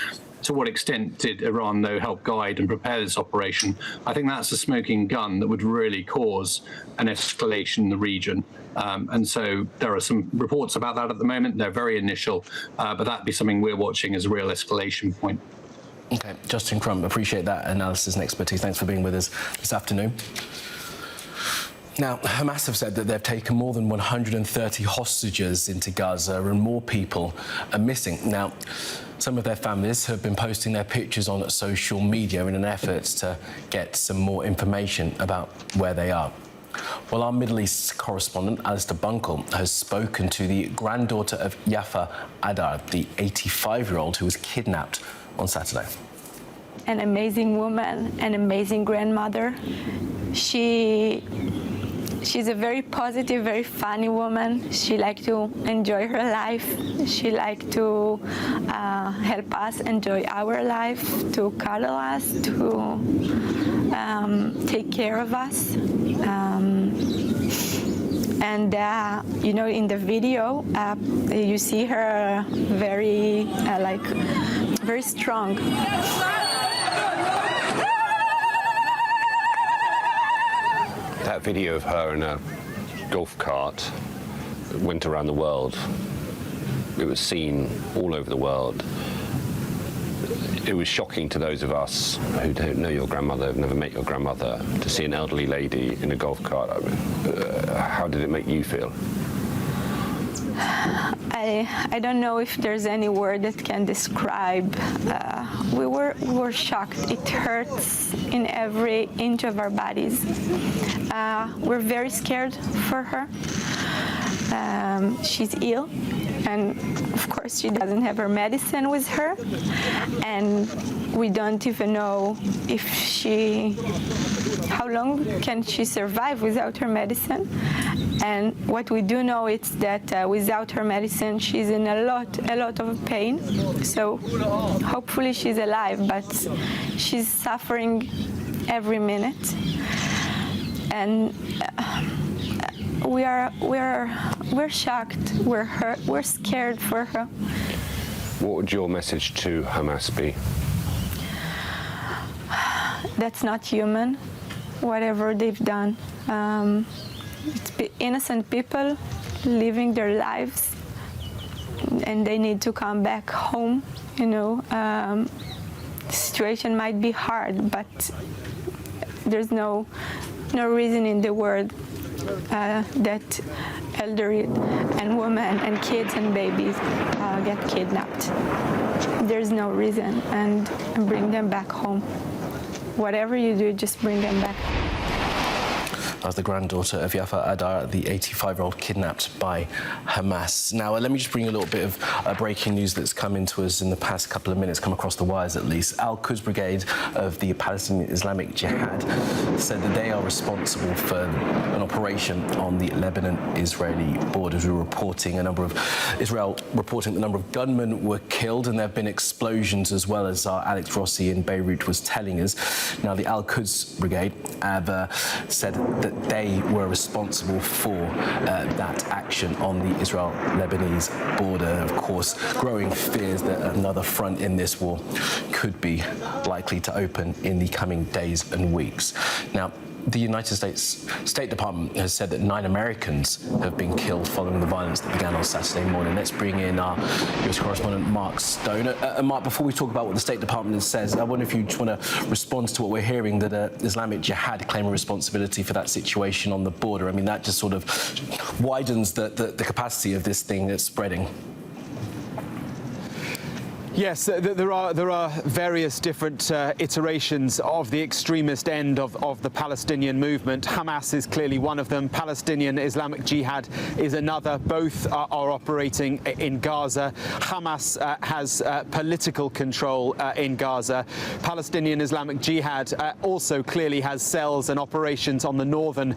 To what extent did Iran, though, help guide and prepare this operation? I think that's a smoking gun that would really cause an escalation in the region. And so there are some reports about that at the moment. They're very initial, but that'd be something we're watching as a real escalation point. Okay, Justin Crump, appreciate that analysis and expertise. Thanks for being with us this afternoon. Now, Hamas have said that they've taken more than 130 hostages into Gaza and more people are missing. Now, some of their families have been posting their pictures on social media in an effort to get some more information about where they are. Well, our Middle East correspondent, Alistair Bunkle, has spoken to the granddaughter of Yafa Adar, the 85-year-old who was kidnapped on Saturday. An amazing woman, an amazing grandmother. She's a very positive, very funny woman. She likes to enjoy her life. She likes to help us enjoy our life, to cuddle us, to take care of us. You know, in the video, you see her very, very strong. That video of her in a golf cart went around the world. It was seen all over the world. It was shocking to those of us who don't know your grandmother, have never met your grandmother, to see an elderly lady in a golf cart. How did it make you feel? I don't know if there's any word that can describe. We were shocked. It hurts in every inch of our bodies. We're very scared for her. She's ill, and of course she doesn't have her medicine with her, and we don't even know how long can she survive without her medicine. And what we do know is that without her medicine, she's in a lot of pain. So hopefully she's alive, but she's suffering every minute. And we're shocked. We're hurt. We're scared for her. What would your message to Hamas be? That's not human, whatever they've done. It's innocent people living their lives, and they need to come back home. You know, the situation might be hard, but there's no reason in the world that elderly and women and kids and babies get kidnapped. There's no reason, and bring them back home. Whatever you do, just bring them back. As the granddaughter of Yafa Adar, the 85-year-old kidnapped by Hamas. Now, let me just bring a little bit of breaking news that's come into us in the past couple of minutes, come across the wires at least. Al-Quds Brigade of the Palestinian Islamic Jihad said that they are responsible for an operation on the Lebanon-Israeli borders. Israel reporting the number of gunmen were killed, and there have been explosions as well, as our Alex Rossi in Beirut was telling us. Now, the Al-Quds Brigade have said that that they were responsible for that action on the Israel-Lebanese border. Of course, growing fears that another front in this war could be likely to open in the coming days and weeks. Now, the United States State Department has said that 9 Americans have been killed following the violence that began on Saturday morning. Let's bring in our US correspondent, Mark Stone. Mark, before we talk about what the State Department says, I wonder if you just want to respond to what we're hearing, that Islamic Jihad claiming responsibility for that situation on the border. I mean, that just sort of widens the capacity of this thing that's spreading. Yes, there are various different iterations of the extremist end of the Palestinian movement. Hamas is clearly one of them. Palestinian Islamic Jihad is another. Both are operating in Gaza. Hamas has political control in Gaza. Palestinian Islamic Jihad also clearly has cells and operations on the northern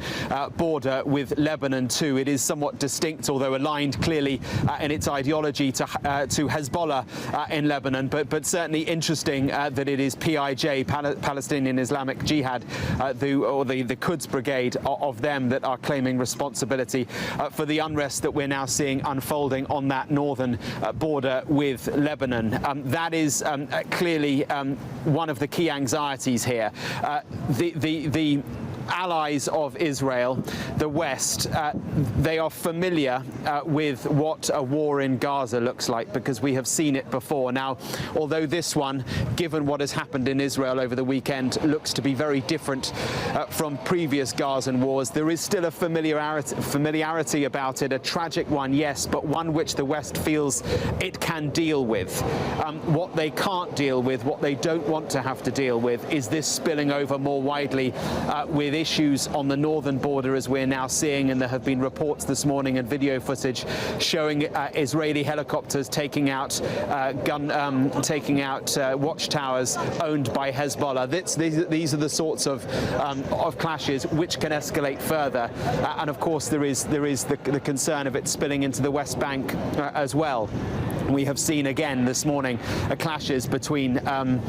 border with Lebanon too. It is somewhat distinct, although aligned clearly in its ideology to Hezbollah in Lebanon, but certainly interesting that it is PIJ, Palestinian Islamic Jihad, the Quds Brigade of them that are claiming responsibility for the unrest that we're now seeing unfolding on that northern border with Lebanon. That is clearly one of the key anxieties here. The allies of Israel, the West, they are familiar with what a war in Gaza looks like, because we have seen it before. Now, although this one, given what has happened in Israel over the weekend, looks to be very different from previous Gazan wars, there is still a familiarity about it, a tragic one, yes, but one which the West feels it can deal with. What they can't deal with, what they don't want to have to deal with, is this spilling over more widely with issues on the northern border, as we're now seeing, and there have been reports this morning and video footage showing Israeli helicopters taking out watchtowers owned by Hezbollah. These are the sorts of clashes which can escalate further, and of course there is the concern of it spilling into the West Bank as well. We have seen again this morning clashes between West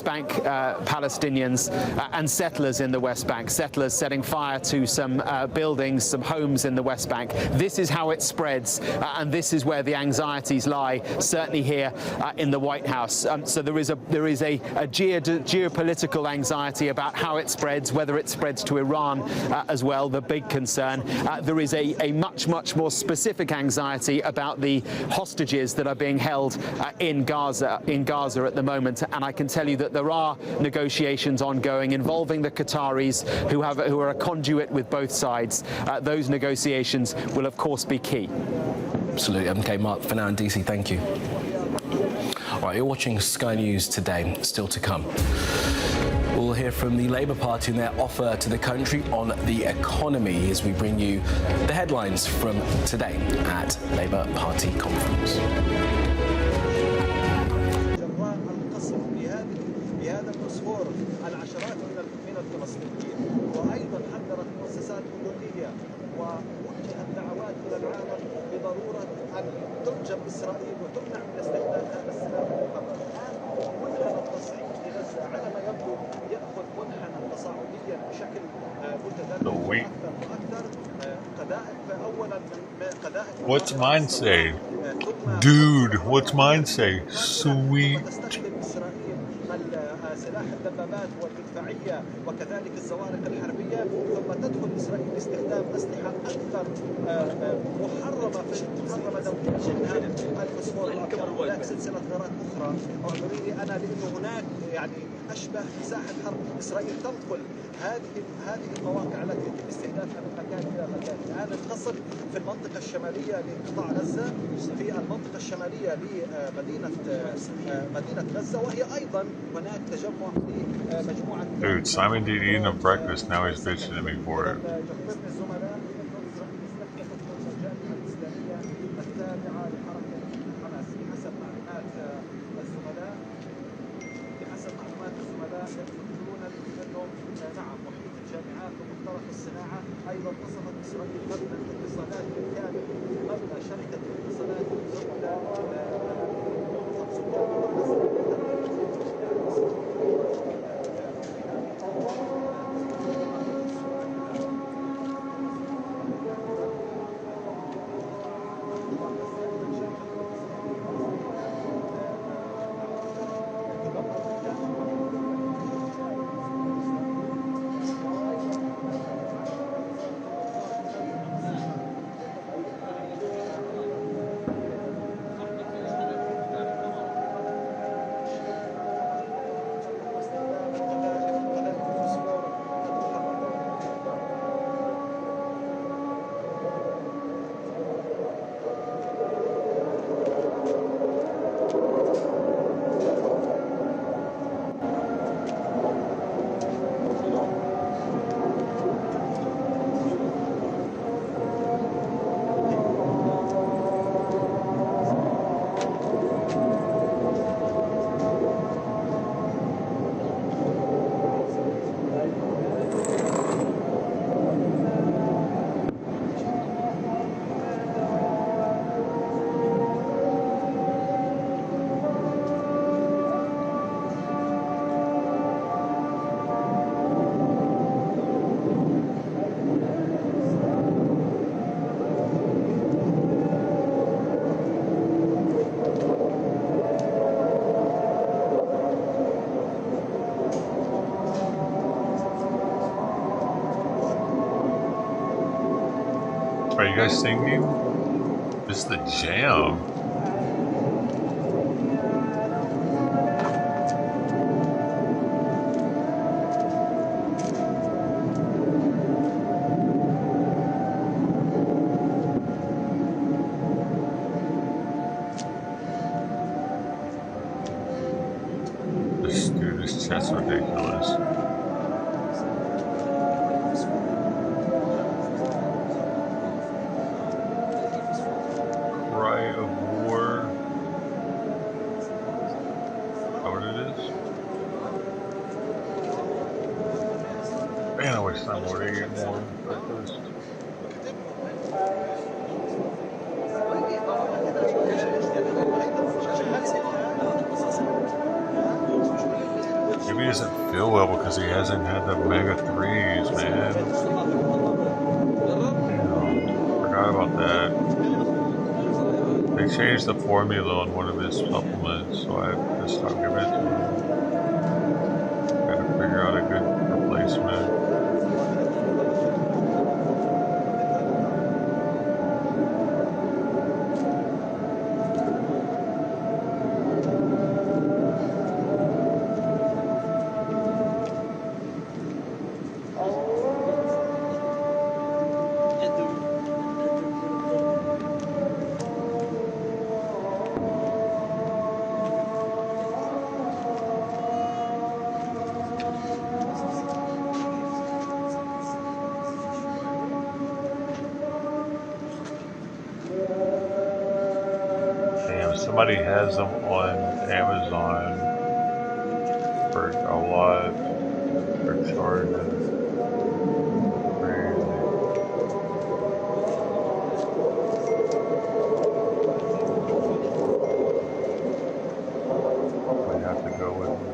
Bank Palestinians and settlers in the West Bank. Settlers setting fire to some buildings, some homes in the West Bank. This is how it spreads, and this is where the anxieties lie, certainly here in the White House. So there is a geopolitical anxiety about how it spreads, whether it spreads to Iran as well, the big concern. There is a much more specific anxiety about the hostages that are being held in Gaza at the moment, and I can tell you that there are negotiations ongoing involving the Qataris, who are a conduit with both sides. Those negotiations will of course be key. Absolutely. Okay, Mark, for now in DC, thank you. All right, you're watching Sky News Today. Still to come, we'll hear from the Labour Party and their offer to the country on the economy as we bring you the headlines from today at Labour Party conference. بهذا الفوسفور العشرات من الفلسطينيين، وايضا حذرت مؤسسات دوليه ووجهت دعوات الى العالم بضروره ان ترجم اسرائيل وتمنع من استخدام هذا السلاح المقرر. الان منحنى التصعيد في غزه على ما يبدو ياخذ منحنى تصاعديا بشكل متدرج اكثر قذائف اولا قذائف. What's mine say? Dude, what's mine say? Sweet. سلاح الدبابات والمدفعية وكذلك الزوارق الحربية، ثم تدخل إسرائيل باستخدام أسلحة أكثر محرمة دوليا من هذا الفوسفور الأبيض. هناك سلسلة غارات أخرى، اعذريني أنا لأنه هناك يعني أشبه مساحة حرب. إسرائيل تدخل هذه المواقع التي يتم استهدافها من مكان إلى مكان. الآن انتصر في المنطقة الشمالية لقطاع غزة، في المنطقة الشمالية لمدينة غزة، وهي أيضا هناك تجمع لمجموعة. Dude, Simon did eat enough breakfast, now he's bitching at me for it. نعم، محيط الجامعات ومخترق الصناعة. أيضا قصفت إسرائيل مبنى الاتصالات بالكامل، مبنى شركة الاتصالات الزملاء Are you guys singing? This is the jam. This chat's ridiculous. Cry of war. Is that what it is? Man, I wish time would get more breakfast. Maybe he doesn't feel well because he hasn't had the omega-3s, man. Damn, forgot about that. They changed the formula on one of his supplements, so I have to stop giving it to him. Gotta figure out a good replacement. Somebody has them on Amazon for a lot for charges. Crazy. Might have to go with them.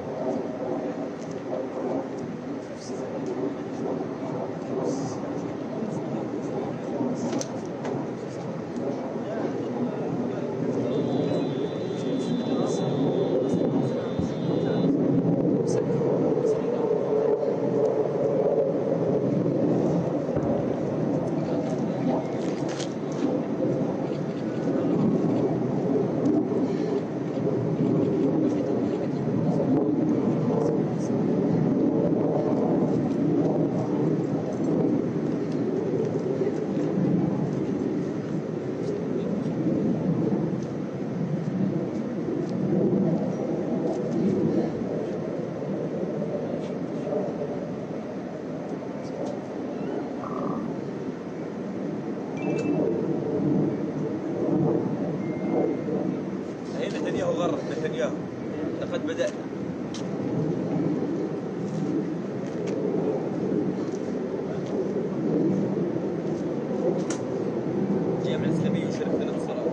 لقد بدأنا الجامعة الإسلامية يشرف في الانتصارات.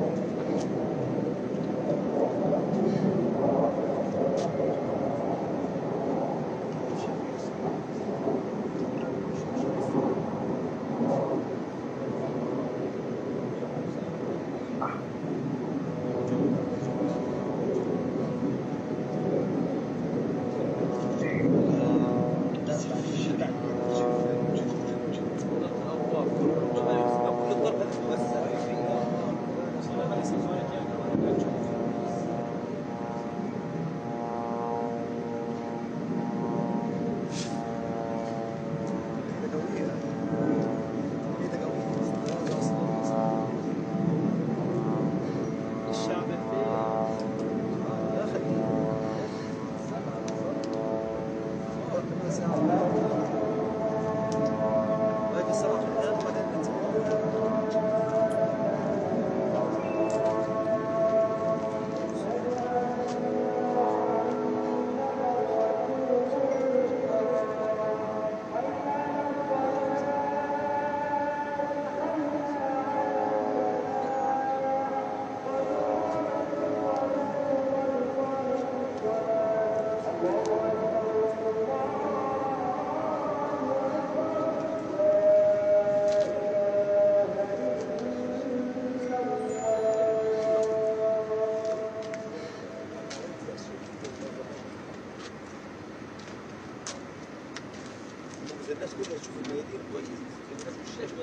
الناس كلها تشوف الميادين كويس، الناس مش شايفه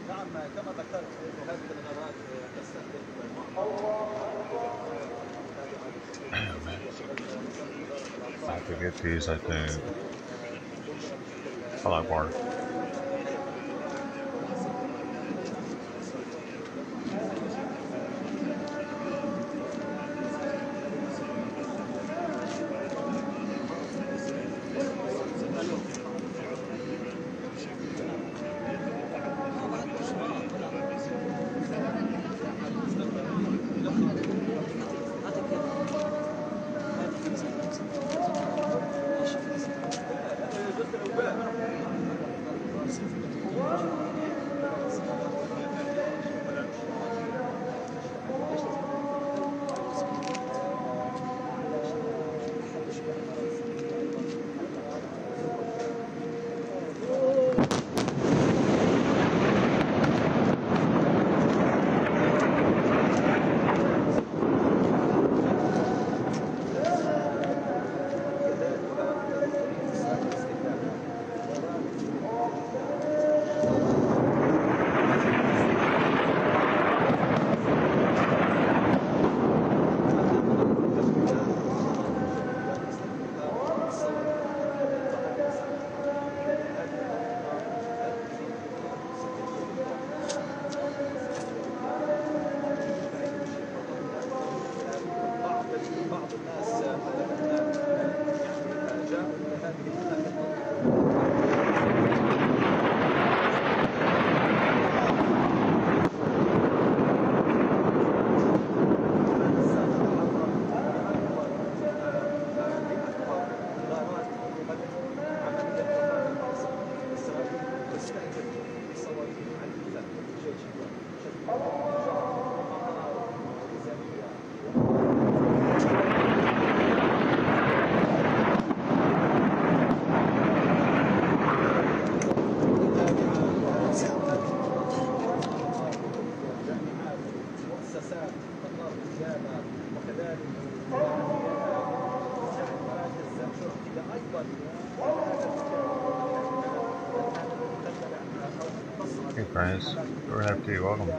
نعم كما ذكرت انه هذه الغارات تستهدف I have to get these, I think. I like water. Hey friends, we're happy, welcome.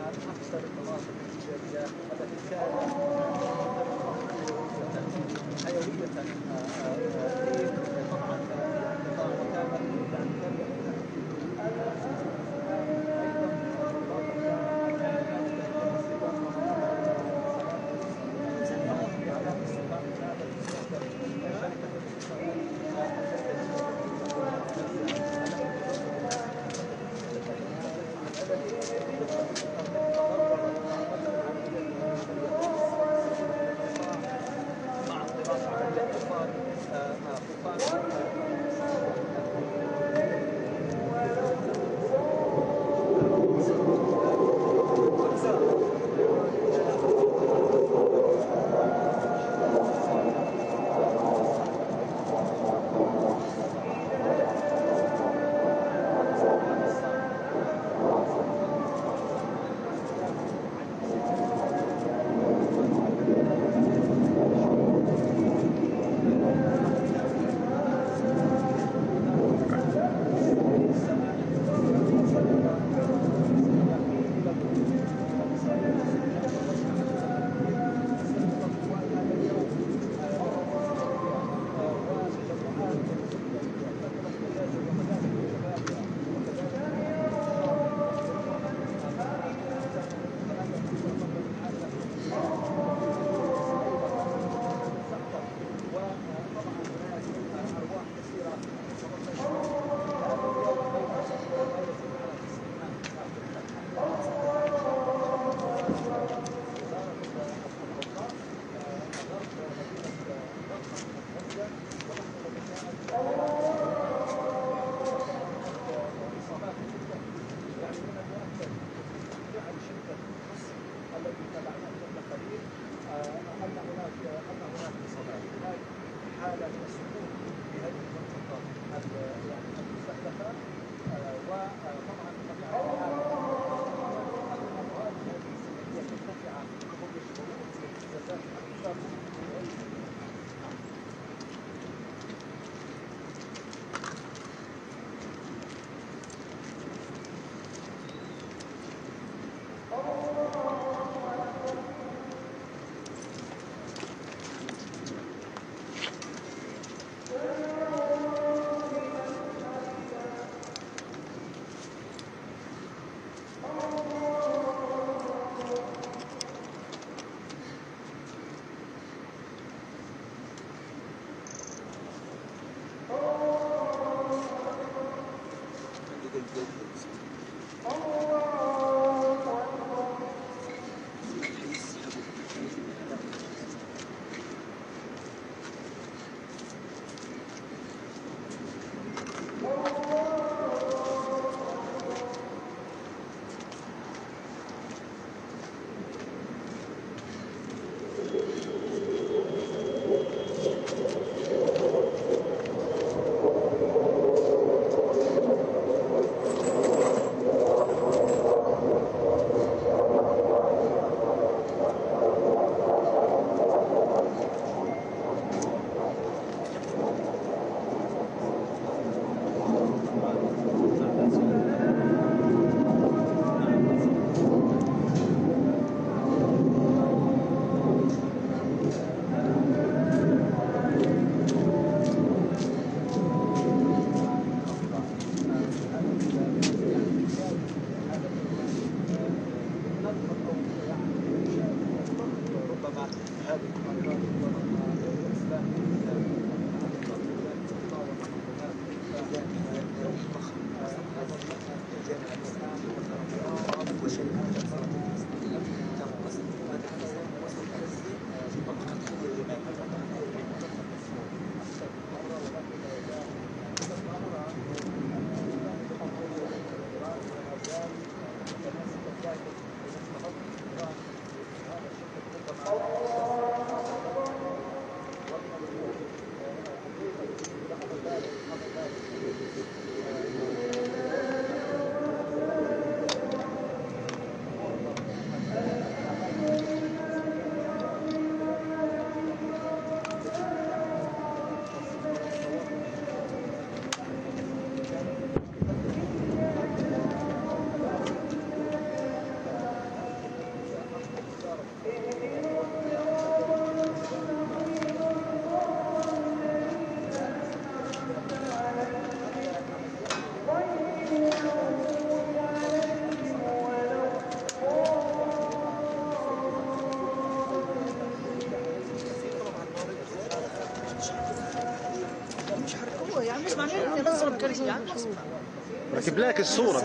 لكن بلاك الصورة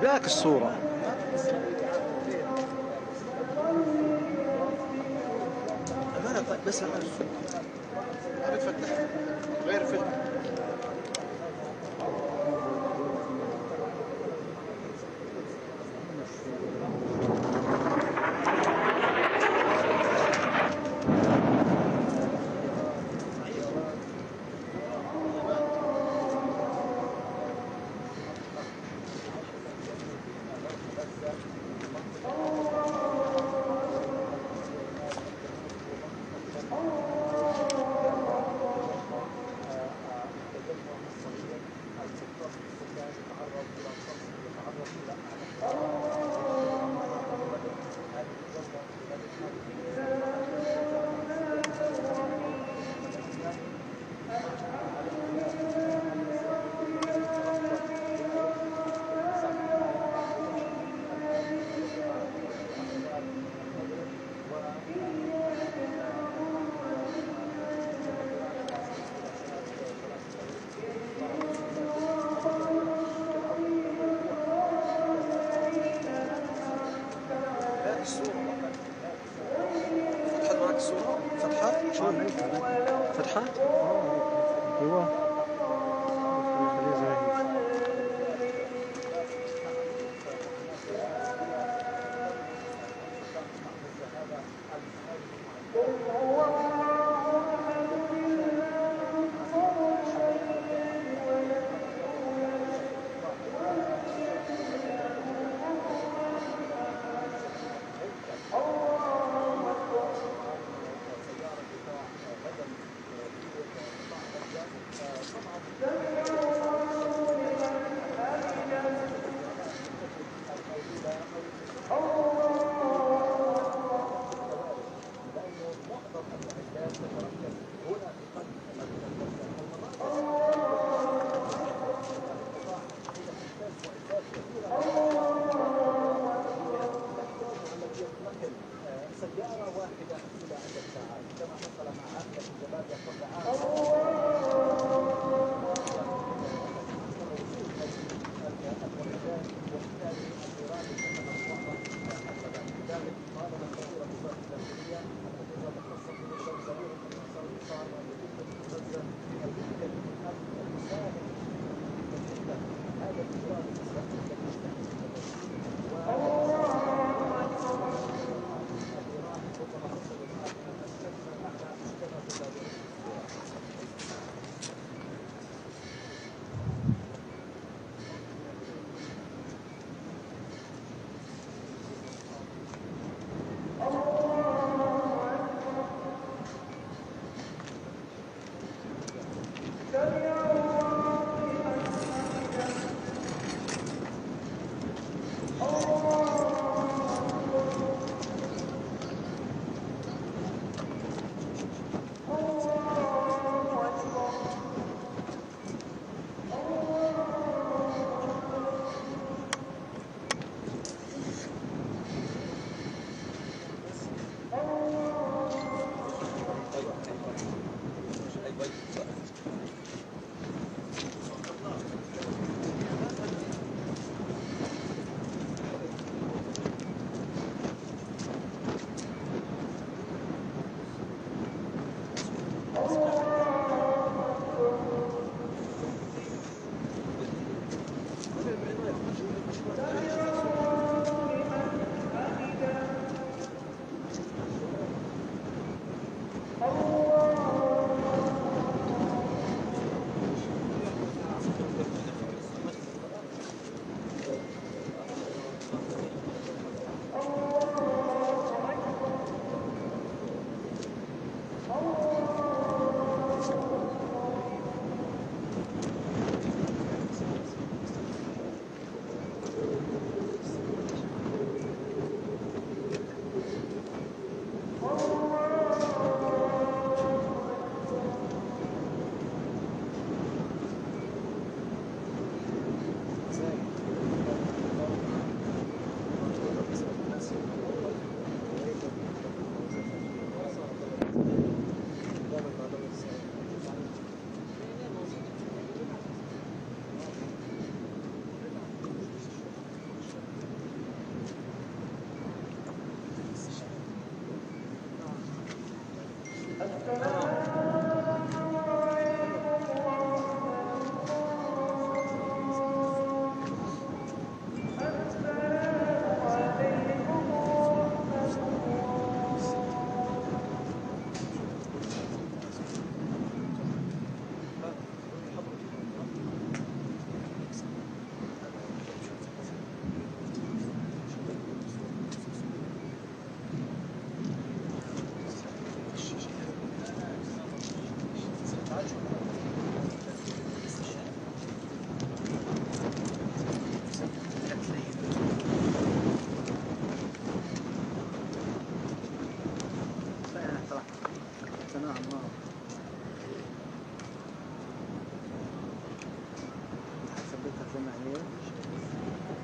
بلاك الصورة. بس غير فيلم.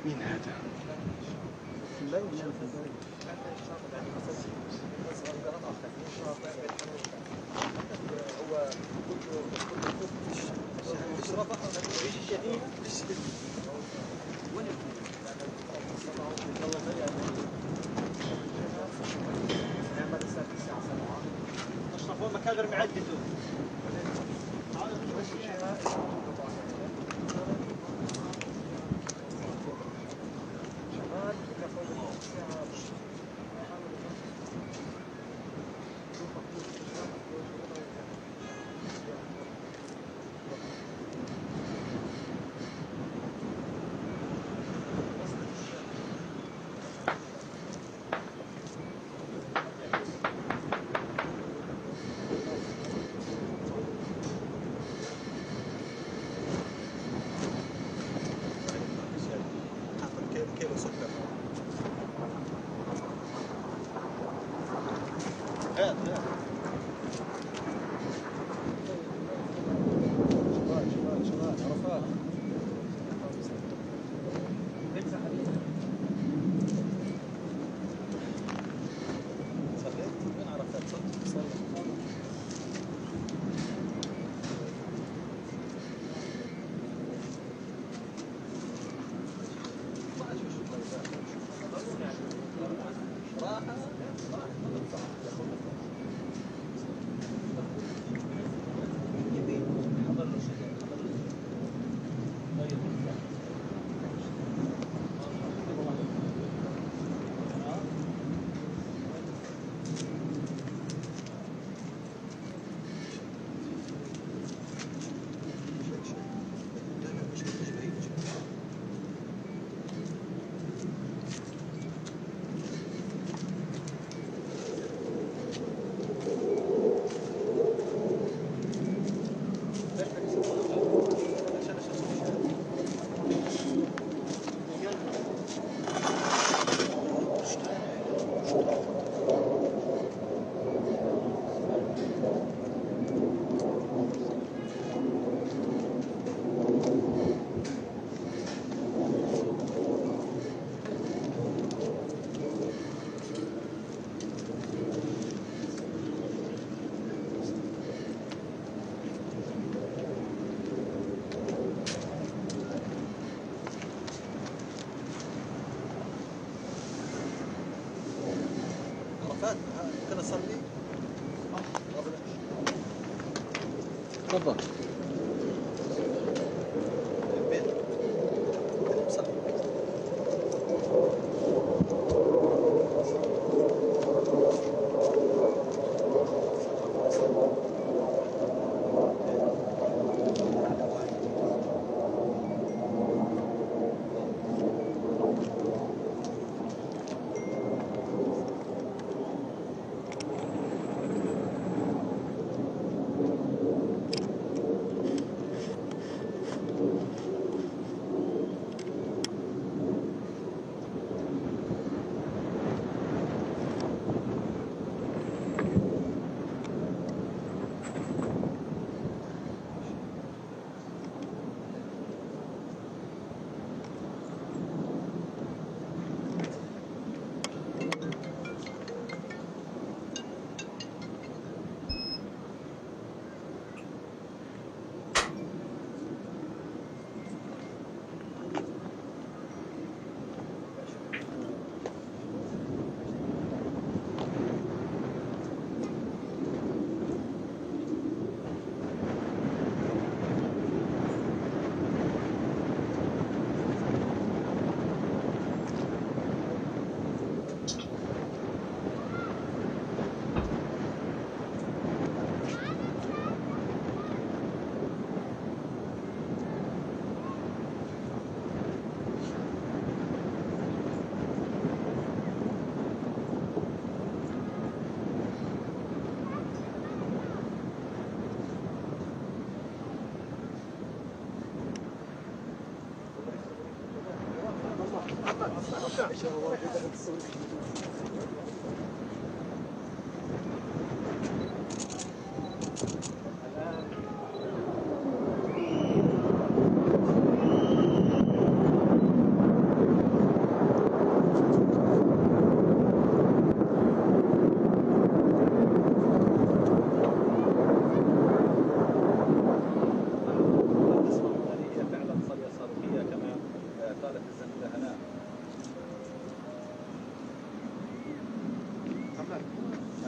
مين هذا؟ مكابر معدته تفضل.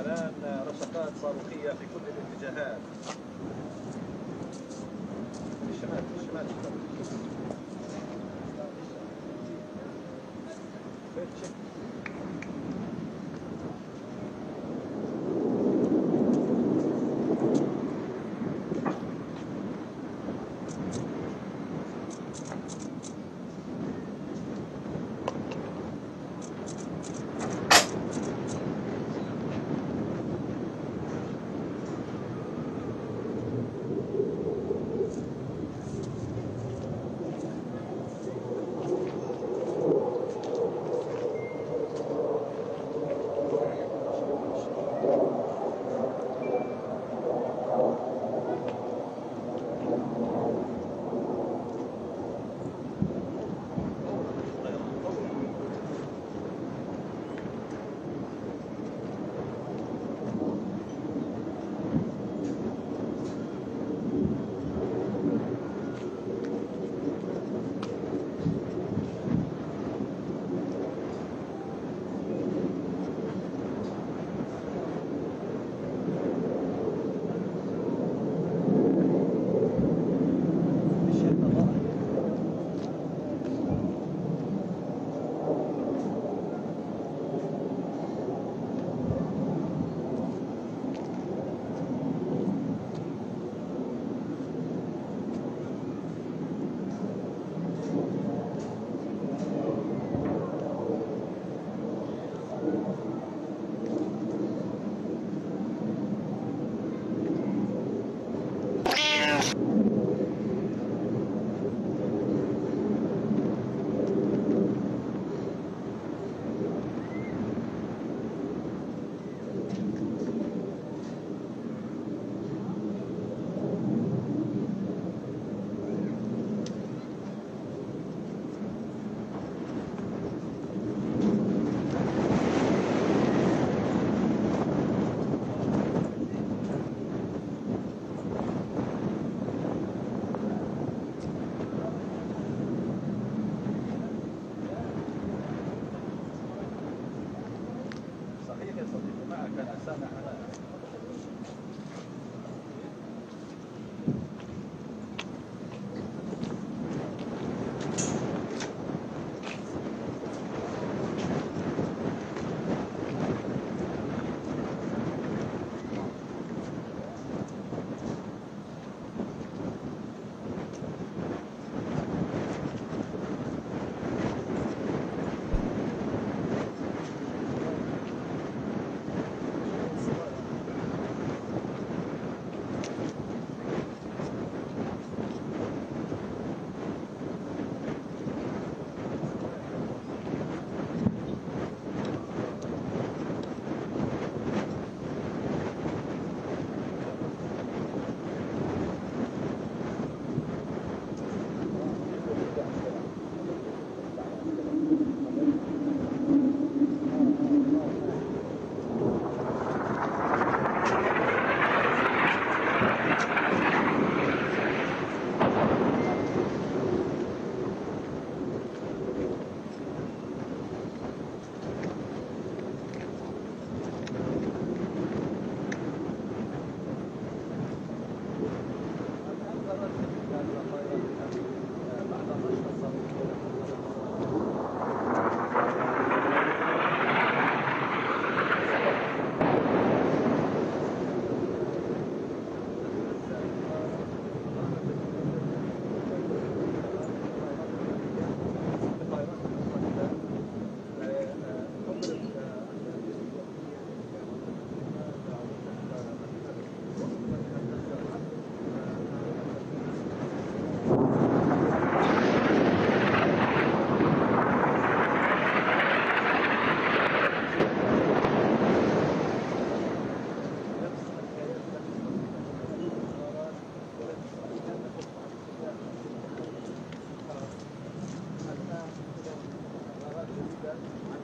الآن رشقات صاروخية في كل الاتجاهات. الشمال الشمال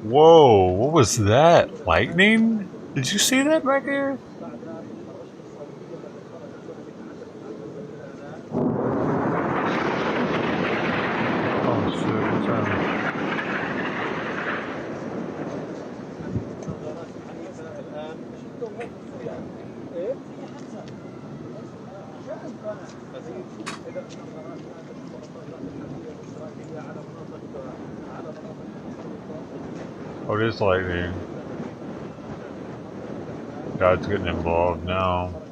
Whoa, what was that? Lightning? Did you see that back there? Oh shit, what's happening? Oh, it is lightning. God's getting involved now.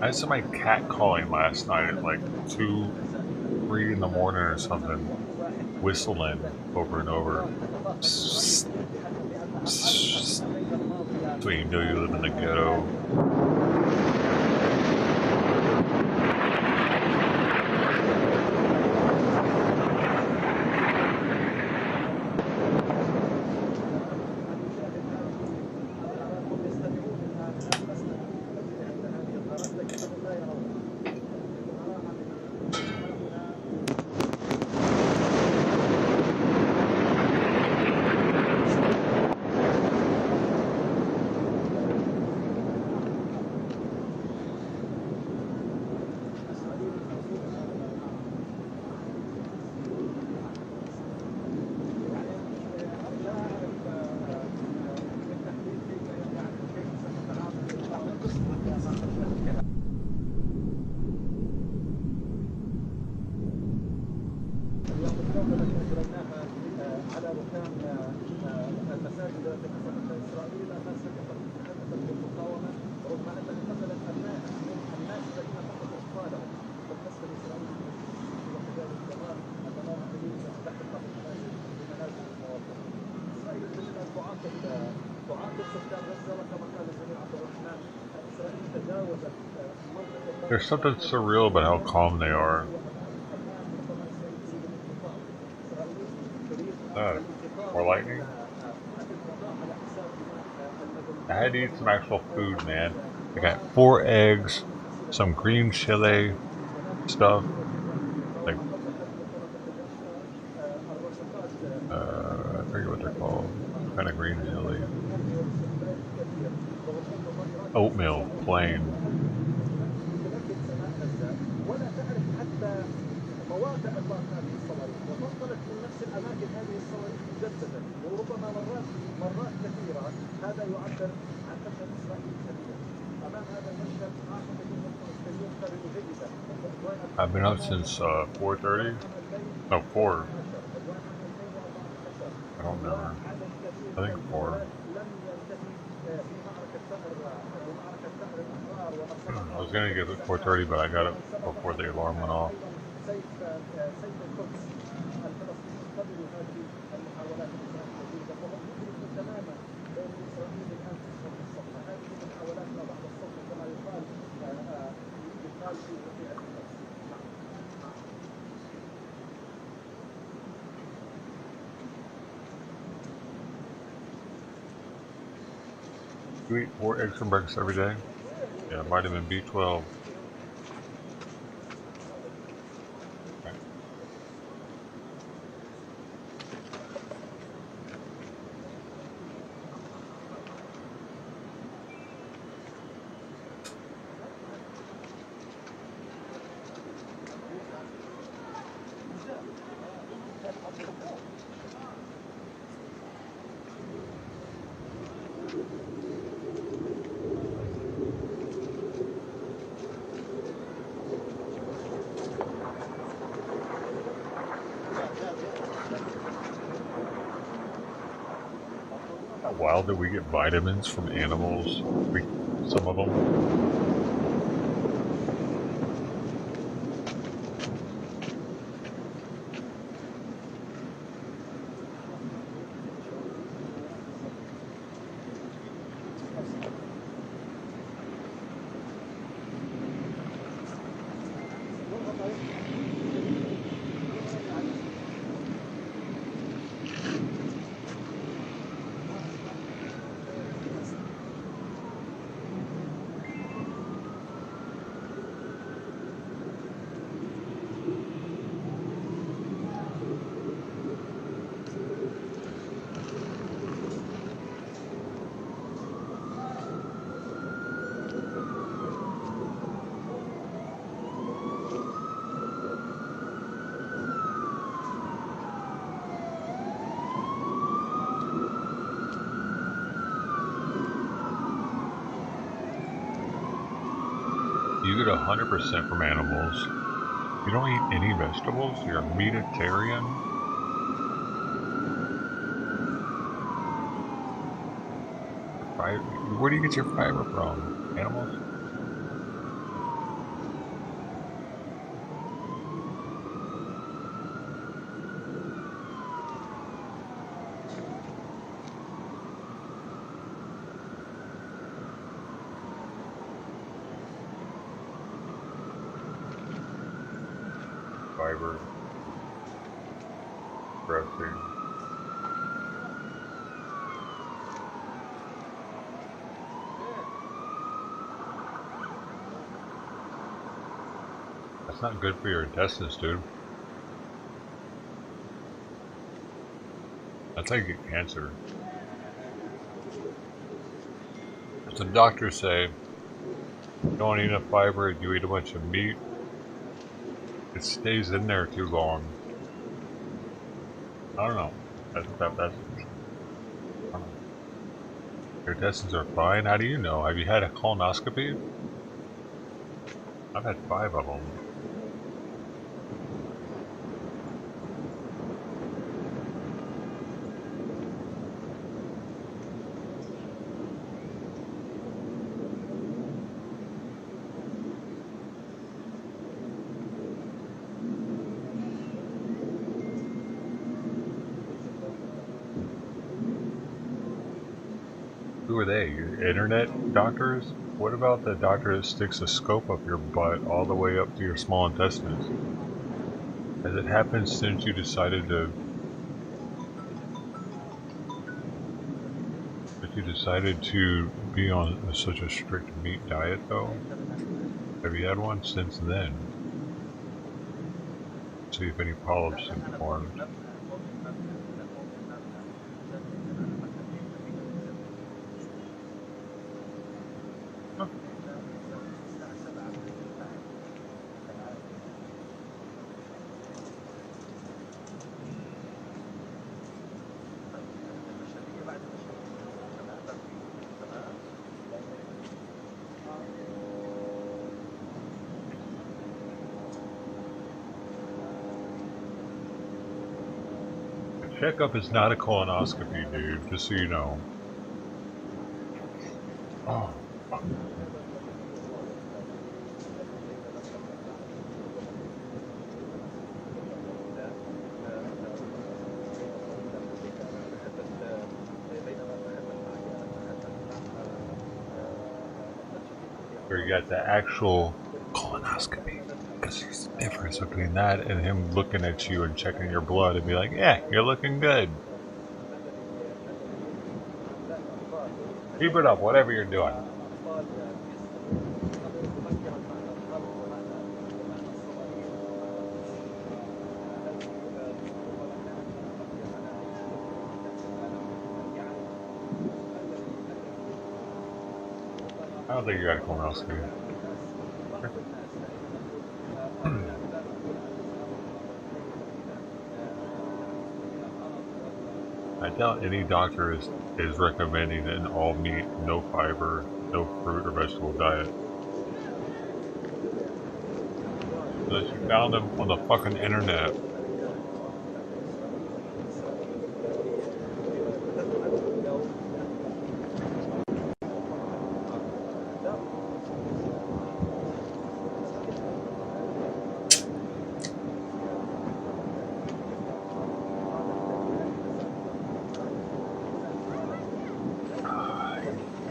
I had somebody catcalling last night at like 2, 3 in the morning or something, whistling over and over. So you know you live in the ghetto. على ركام المساجد التي قصفتها إسرائيل. الناس تتحدث بالمقاومة رغم أنها قتلت الناس الذين فقدوا أطفالهم. بالنسبة لإسرائيل وكذلك كمان أننا نريد دخل المساجد بمنازل المواطنين. إسرائيل تجد أن تعاقب سكان غزة، وكما قال الزميل عبد الرحمن إسرائيل تجاوزت منطقة. There's something surreal about how calm they are. More lightning? I had to eat some actual food, man. I got 4 eggs, some green chili stuff, like, I forget what they're called, some kind of green chili. Oatmeal, plain. مرات كثيرة. هذا يعبر عن فشل إسرائيل كبير. أمام هذا المشهد أعتقد أن الفلسطينيون قبلوا جيدا. I've been up since 4:30. No, 4. I don't know. I think 4. I was gonna get up at 4:30, but I got up before the alarm went off. You eat 4 eggs for breakfast every day? Yeah, vitamin B12. Wild that we get vitamins from animals, some of them. You get 100% from animals. You don't eat any vegetables? You're a meatitarian? Where do you get your fiber from? Animals? Fiber, protein. That's not good for your intestines, dude. That's how you get cancer. The doctors say, you don't eat enough fiber, you eat a bunch of meat, it stays in there too long. I don't know. That's I don't know. Your intestines are fine? How do you know? Have you had a colonoscopy? I've had 5 of them. Who are they? Internet doctors? What about the doctor that sticks a scope up your butt all the way up to your small intestines? Has it happened since you decided to be on such a strict meat diet though? Have you had one since then? See if any polyps have formed. Checkup is not a colonoscopy, dude, just so you know. Oh, fuck. Where you got the actual colonoscopy. Because there's a difference between that and him looking at you and checking your blood and be like, yeah, you're looking good. Keep it up, whatever you're doing. I don't think you got a colonoscopy. I doubt any doctor is recommending an all meat, no fiber, no fruit or vegetable diet. Unless you found them on the fucking internet.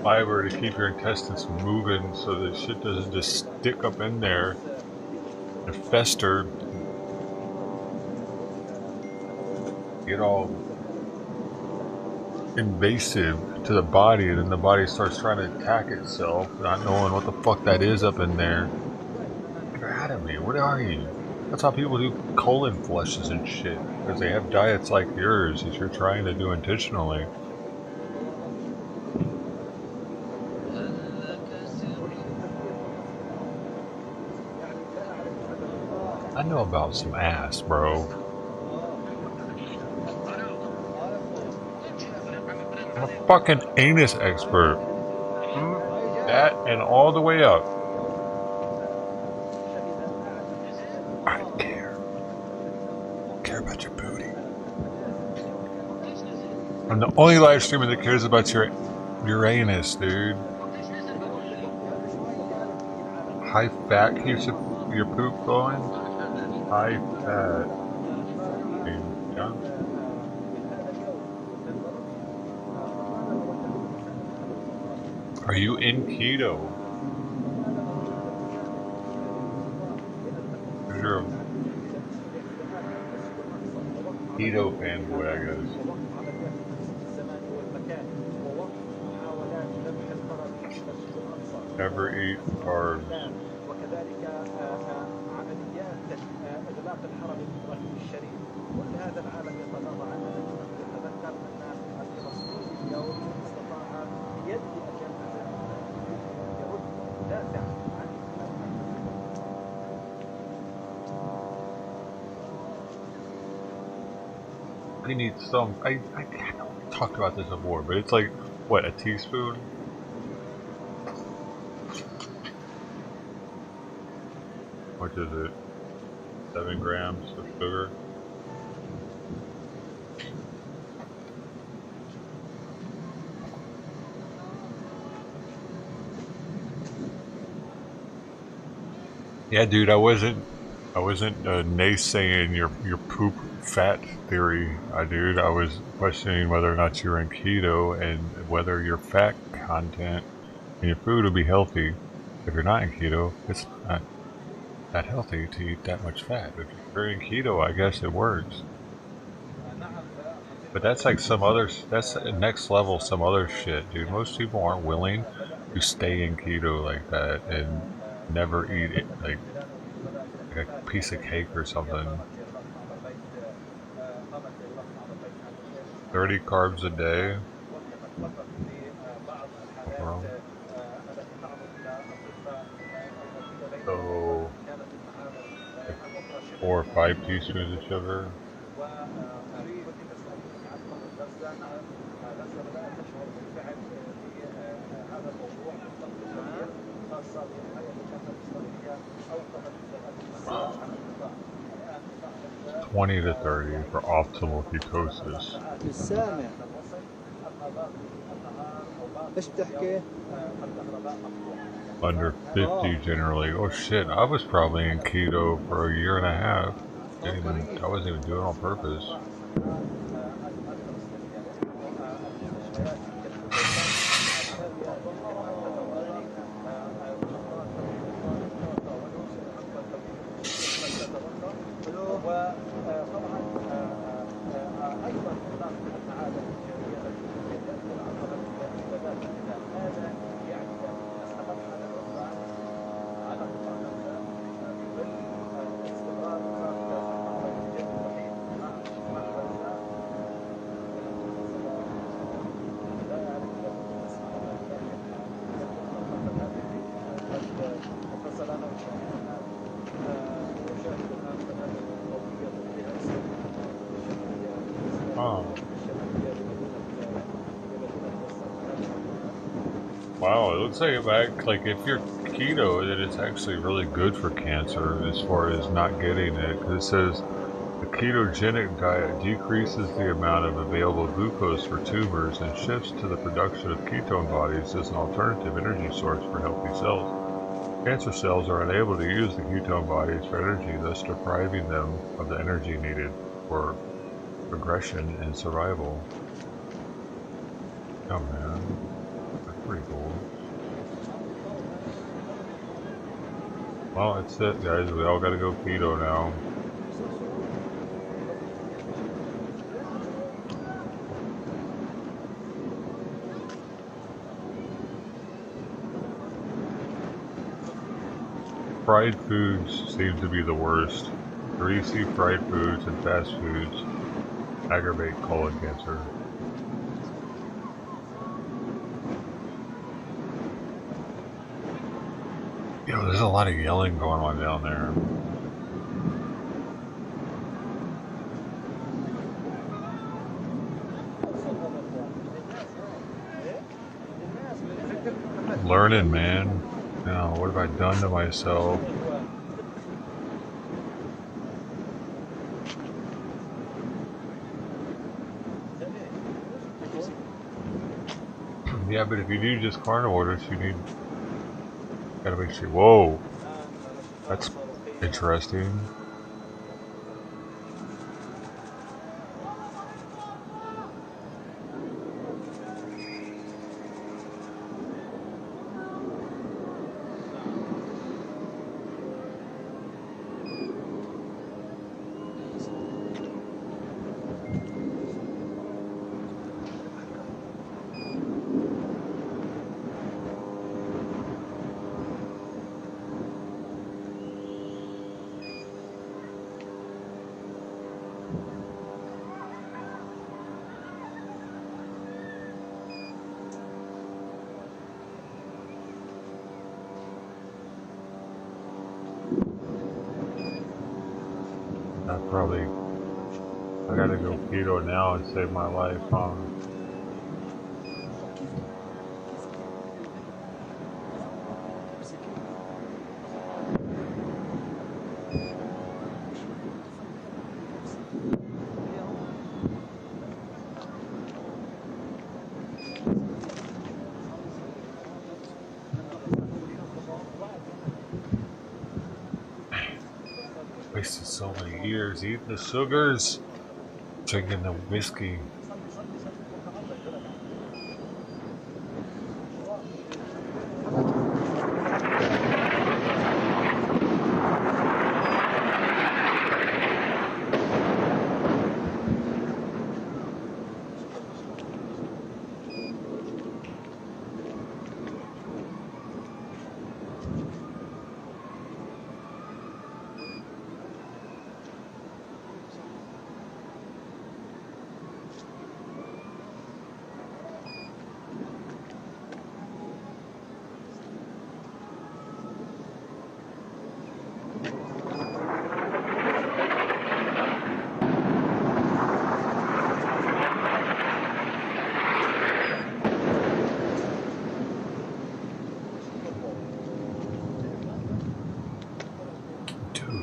Fiber to keep your intestines moving so that shit doesn't just stick up in there and fester, get all invasive to the body, and then the body starts trying to attack itself, not knowing what the fuck that is up in there. Get out of me, what are you? That's how people do colon flushes and shit, because they have diets like yours that you're trying to do intentionally. I know about some ass, bro. I'm a fucking anus expert. That and all the way up. I don't care. I care about your booty. I'm the only live streamer that cares about your anus, dude. High fat keeps your poop going. High fat. Are you in keto? You're a keto fanboy, I guess. Never eat carbs. I need some. I talked about this before, but it's like what, a teaspoon? What is it? 7 grams of sugar. Yeah, dude, I wasn't I wasn't naysaying your poop fat theory, dude. I was questioning whether or not you're in keto and whether your fat content in your food will be healthy. If you're not in keto, it's not that healthy to eat that much fat. If you're in keto, I guess it works. But that's like that's next level some other shit, dude. Most people aren't willing to stay in keto like that and never eat it, like a piece of cake or something. 30 carbs a day. Well, so like 4 or 5 teaspoons of sugar. 20 to 30 for optimal ketosis. Under 50 generally. Oh shit, I was probably in keto for a year and a half. I wasn't even doing it on purpose. Wow, it looks like if you're keto, that it's actually really good for cancer as far as not getting it. Because it says the ketogenic diet decreases the amount of available glucose for tumors and shifts to the production of ketone bodies as an alternative energy source for healthy cells. Cancer cells are unable to use the ketone bodies for energy, thus depriving them of the energy needed for progression and survival. Oh man. Pretty cool. Well, that's it, guys. We all gotta go keto now. Fried foods seem to be the worst. Greasy fried foods and fast foods aggravate colon cancer. Yo, there's a lot of yelling going on down there. I'm learning, man. Now, what have I done to myself? Yeah, but if you do just carnivores, you gotta make sure. Whoa, that's interesting. I gotta go keto now and save my life, huh? so many years eating the sugars, drinking the whiskey.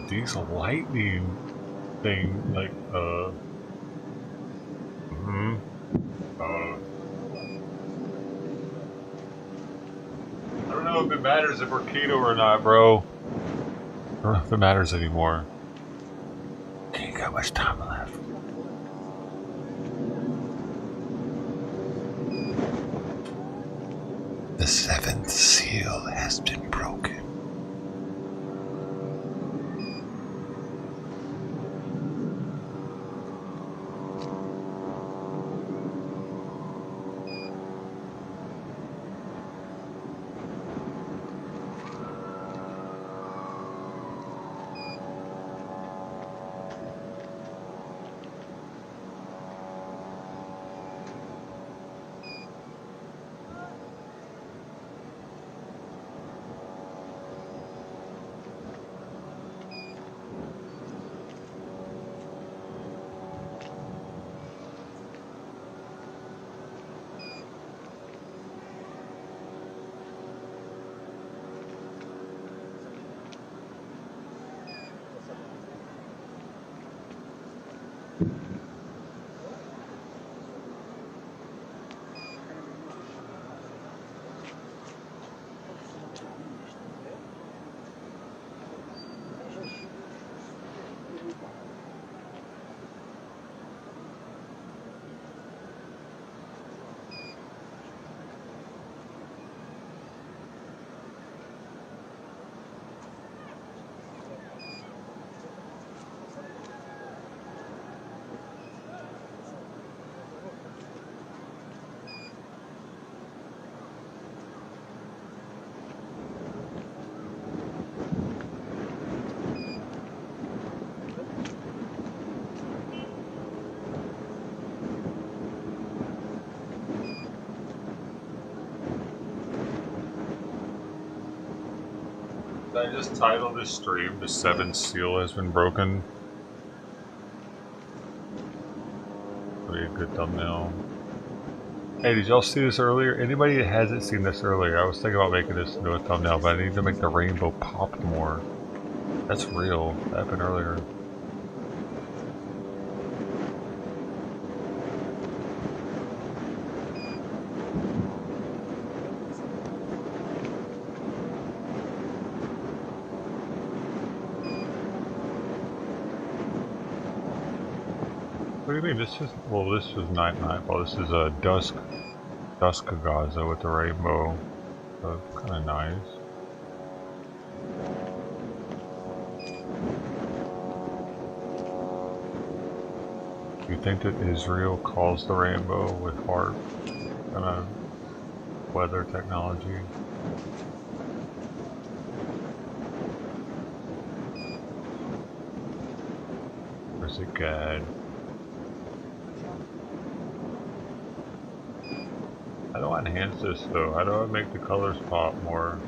These lightning thing, like, I don't know if it matters if we're keto or not, bro. I don't know if it matters anymore. Ain't got much time left. The seventh seal has been broken. Did I just title this stream, The Seventh Seal Has Been Broken? That'd be a good thumbnail. Hey, did y'all see this earlier? Anybody that hasn't seen this earlier, I was thinking about making this into a thumbnail, but I need to make the rainbow pop more. That's real. That happened earlier. What do you mean? This is, well, this is Nightfall. This is a Dusk Gaza with the rainbow. So kind of nice. You think that Israel caused the rainbow with HARP kind of weather technology? Or is it Gad? How do I enhance this though? How do I make the colors pop more?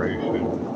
saturation.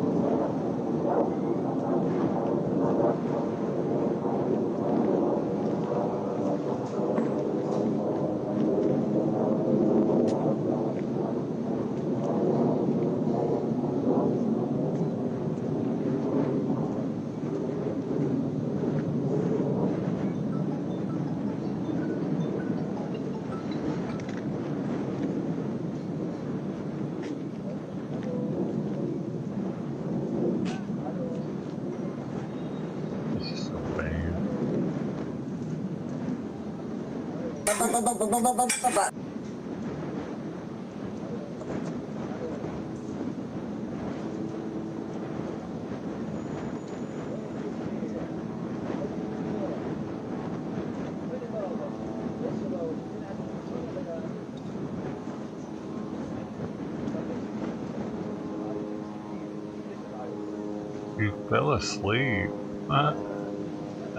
You fell asleep. Now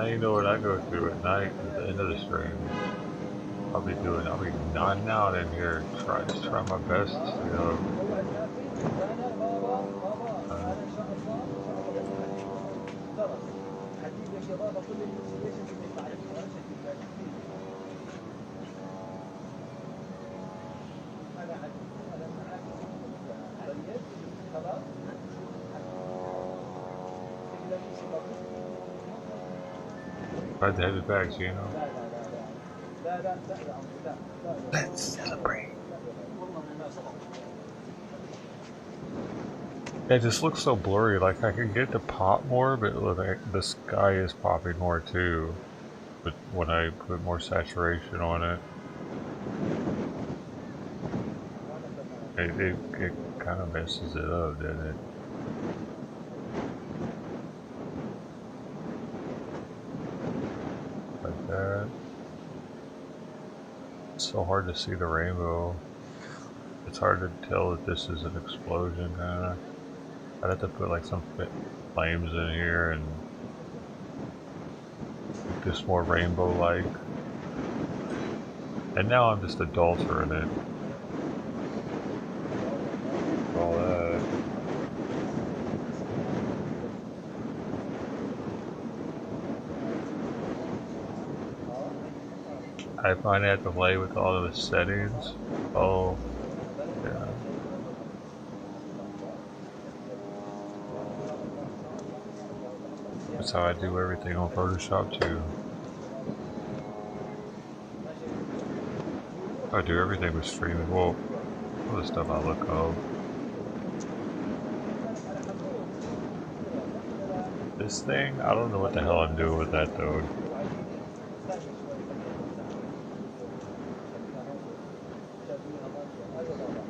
you know what I go through at night at the end of the stream. I'll be nodding out in here, just try my best, you know. Tried to have it back, you know. Let's celebrate. It just looks so blurry. Like I could get to pop more, but like the sky is popping more too. But when I put more saturation on it, it kind of messes it up, doesn't it? Like that. It's so hard to see the rainbow. It's hard to tell that this is an explosion, kinda. I'd have to put like some flames in here and make this more rainbow-like. And now I'm just adultering it. All that. I find I have to play with all of the settings. Oh, yeah. That's how I do everything on Photoshop too. I do everything with streaming. Well, all the stuff I look up. This thing, I don't know what the hell I'm doing with that though.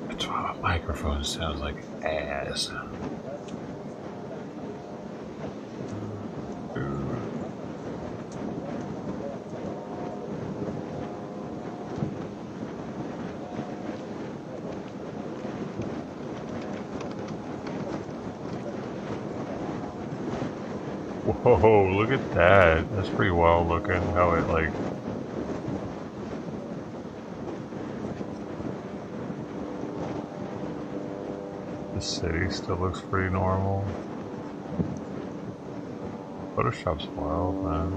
That's why my microphone sounds like ass. Whoa, look at that. That's pretty wild looking how it like... The city still looks pretty normal. Photoshop's wild, man.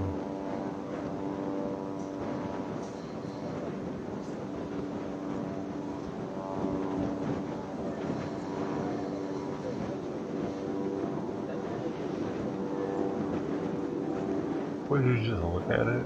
Would you just look at it?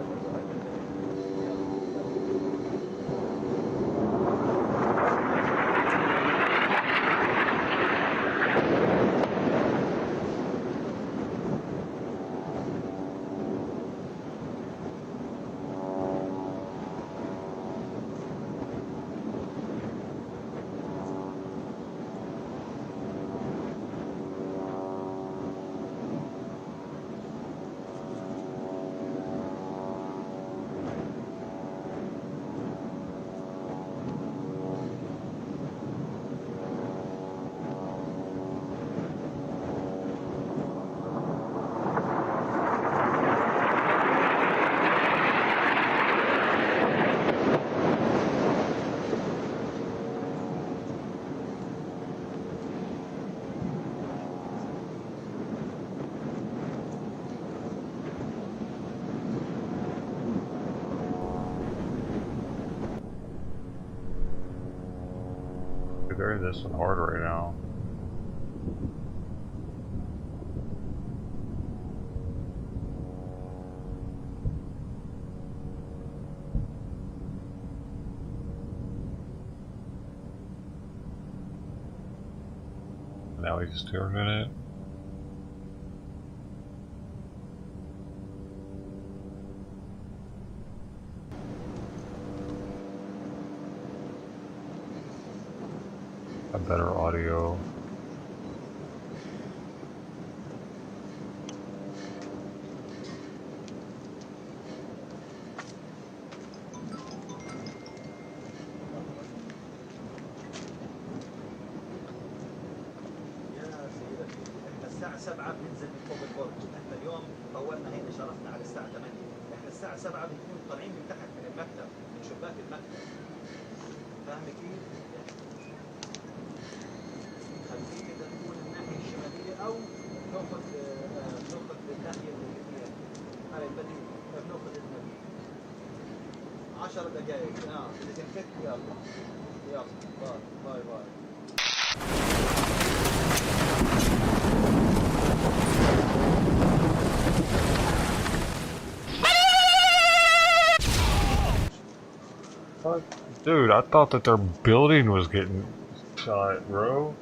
Dude, they're this one hard right now. Now we just turned in it. A better audio. الساعة 7 بننزل من فوق البرج، احنا اليوم طولنا هنا شرفنا على الساعة 8، احنا الساعة 7 بنكون طالعين من تحت من المكتب، من شباك المكتب. فاهم كيف؟ خلينا نكون الناحية الشمالية أو بناخذ الناحية الجنوبية. هاي البديل، بناخذ النبي. 10 دقائق، إذا تنفك يلا. يلا، باي باي. Dude, I thought that their building was getting shot, bro.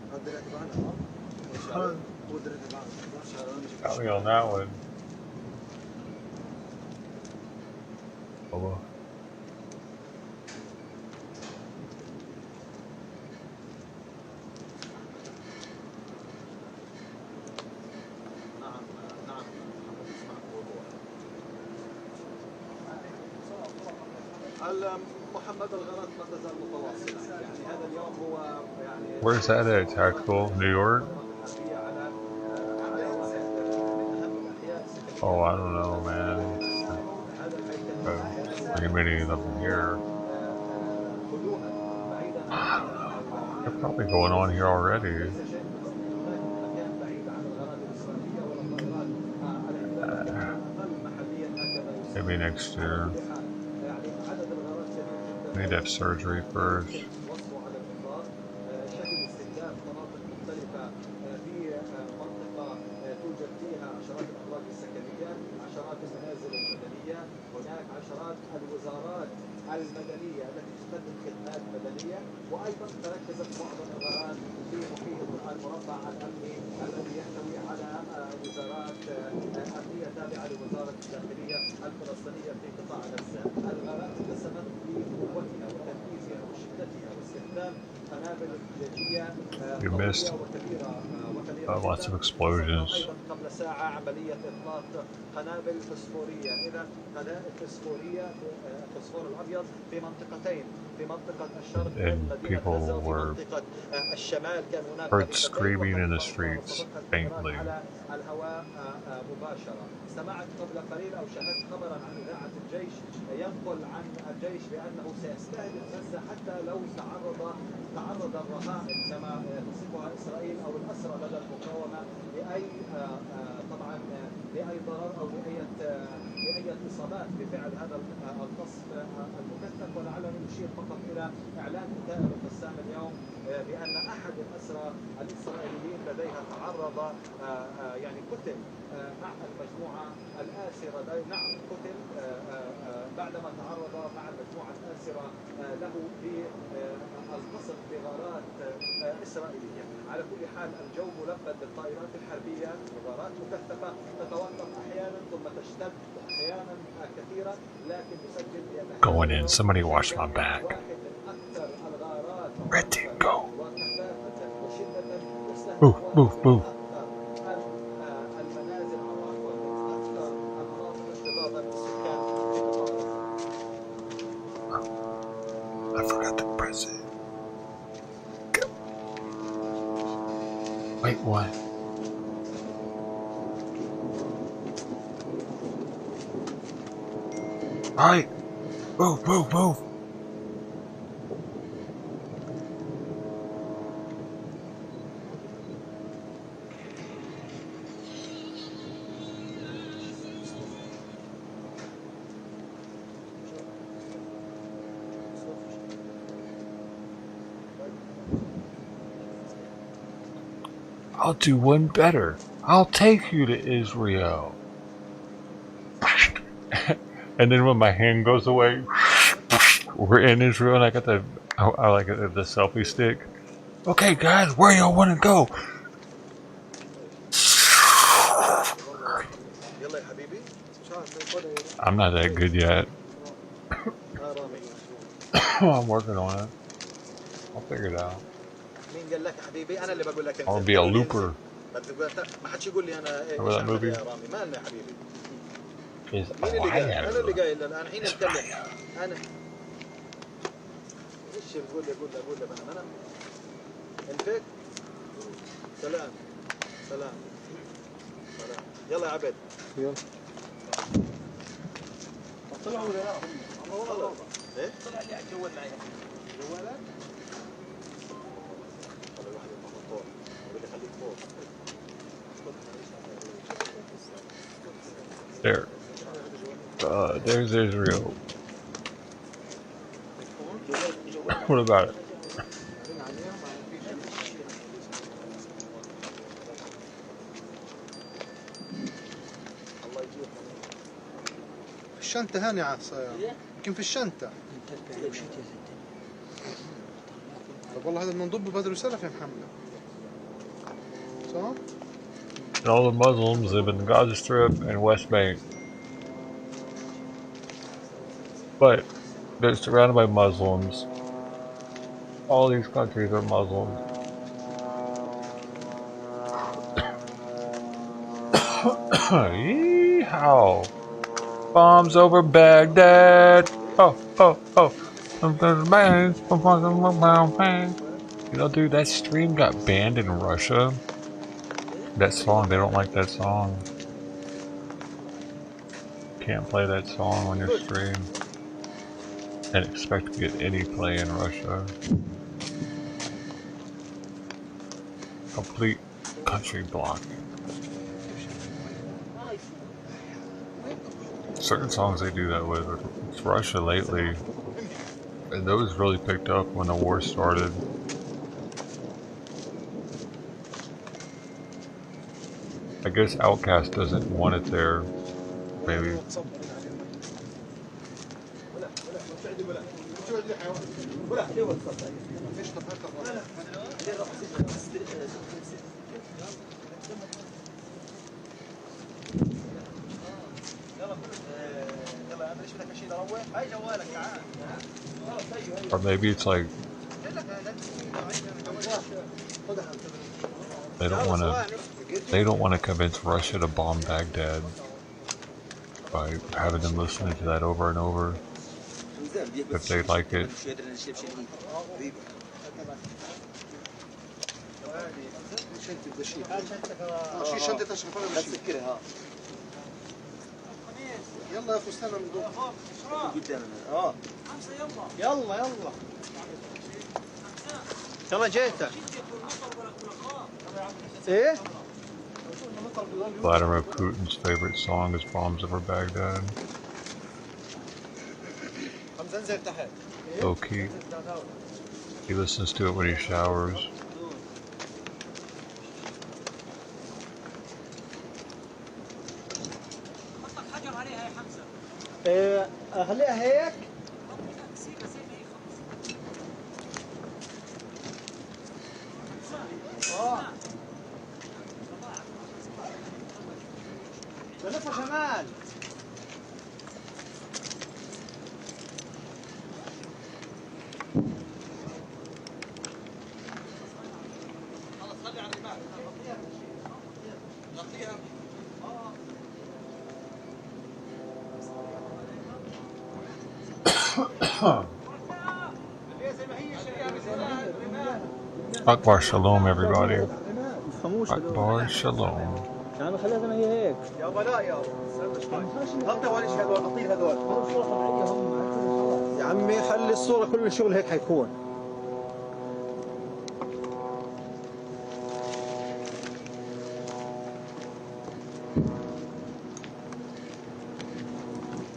Got me on that one. Oh. Where's that at, Tactical? New York? Oh, I don't know, man. Pretty many of them here. They're probably going on here already. Maybe next year. Need to have surgery first. المدنية التي تقدم خدمات مدنية، وأيضا تركزت بعض الإدارات في محيط المربع الأمني الذي يحتوي على وزارات أمنية تابعة لوزارة الداخلية الفلسطينية في قطاع غزة. الغارات اتسمت بقوتها وتركيزها وشدتها واستخدام قنابل زجاجية قوية وكبيرة lots of explosions. أيضا قبل ساعة عملية إطلاق قنابل فسفورية، إذا قنابل فسفورية الفسفور الأبيض في منطقتين، في منطقة الشرق مدينة غزة وفي منطقة الشمال. كان هناك heard screaming in the streets faintly. على الهواء مباشرة. استمعت قبل قليل أو شاهدت خبرا عن إذاعة الجيش ينقل عن الجيش بأنه سيستهدف غزة حتى لو تعرض الرهائن كما تصفها إسرائيل أو الأسرى لدى المقاومة لأي طبعا لأي ضرر أو لأي إصابات بفعل هذا القصف المكثف. ولعلني أشير فقط إلى إعلان كتائب القسام اليوم بأن أحد الأسرى الإسرائيليين لديها تعرض يعني قتل مع المجموعة الآسرة، نعم قتل بعدما تعرض مع المجموعة الآسرة له بالقصف بغارات إسرائيلية. على كل حال الجو ملبد بالطائرات الحربية، غارات مكثفة تتوقف أحيانا ثم تشتد أحيانا كثيرا، لكن نسجل Going in, somebody watch my back. Red team, go. Move, move, move. I forgot to press it. Go. Wait, what? Alright. Move, move, move. I'll do one better. I'll take you to Israel. And then when my hand goes away, we're in Israel, and I got I like the selfie stick. Okay, guys, where y'all want to go? I'm not that good yet. I'm working on it. I'll figure it out. I'll be a looper. Remember that movie? Is سلام سلام يلا يا عبد يلا طلعوا ولا لا والله ايه طلع لي جوال معي جوالك والله واحد المطور بدي اخليك فوق there. There's Israel. What about it? الشنطة هاني عصا يمكن في الشنطة. طب والله هذا المنضب بدر وسلف يا محمد. صح؟ And all the Muslims live in the Gaza Strip and West Bank. But they're surrounded by Muslims. All these countries are Muslims. Yeehaw! Bombs over Baghdad! Oh, oh, oh! You know, dude, that stream got banned in Russia. That song, they don't like that song. Can't play that song on your stream and expect to get any play in Russia. Complete country blocking. Certain songs they do that with. It's Russia lately. And those really picked up when the war started. I guess Outkast doesn't want it there. Maybe. Or maybe it's like they don't want to convince Russia to bomb Baghdad by having them listening to that over and over if they like it. يلا يا اخو استنى من جوه قدامنا يلا يلا يلا جيتك ايه Vladimir Putin's favorite song is Bombs Over Baghdad. Low key. He listens to it when he showers. اخليها هيك بلفها شمال خلص خلي على الرمال غطيها Akbar Shalom, everybody. Akbar Shalom. يا عم خليها زي ما هي هيك يا لا يا غطي اول شيء هذول غطي هذول يا عمي خلي الصوره كل الشغل هيك حيكون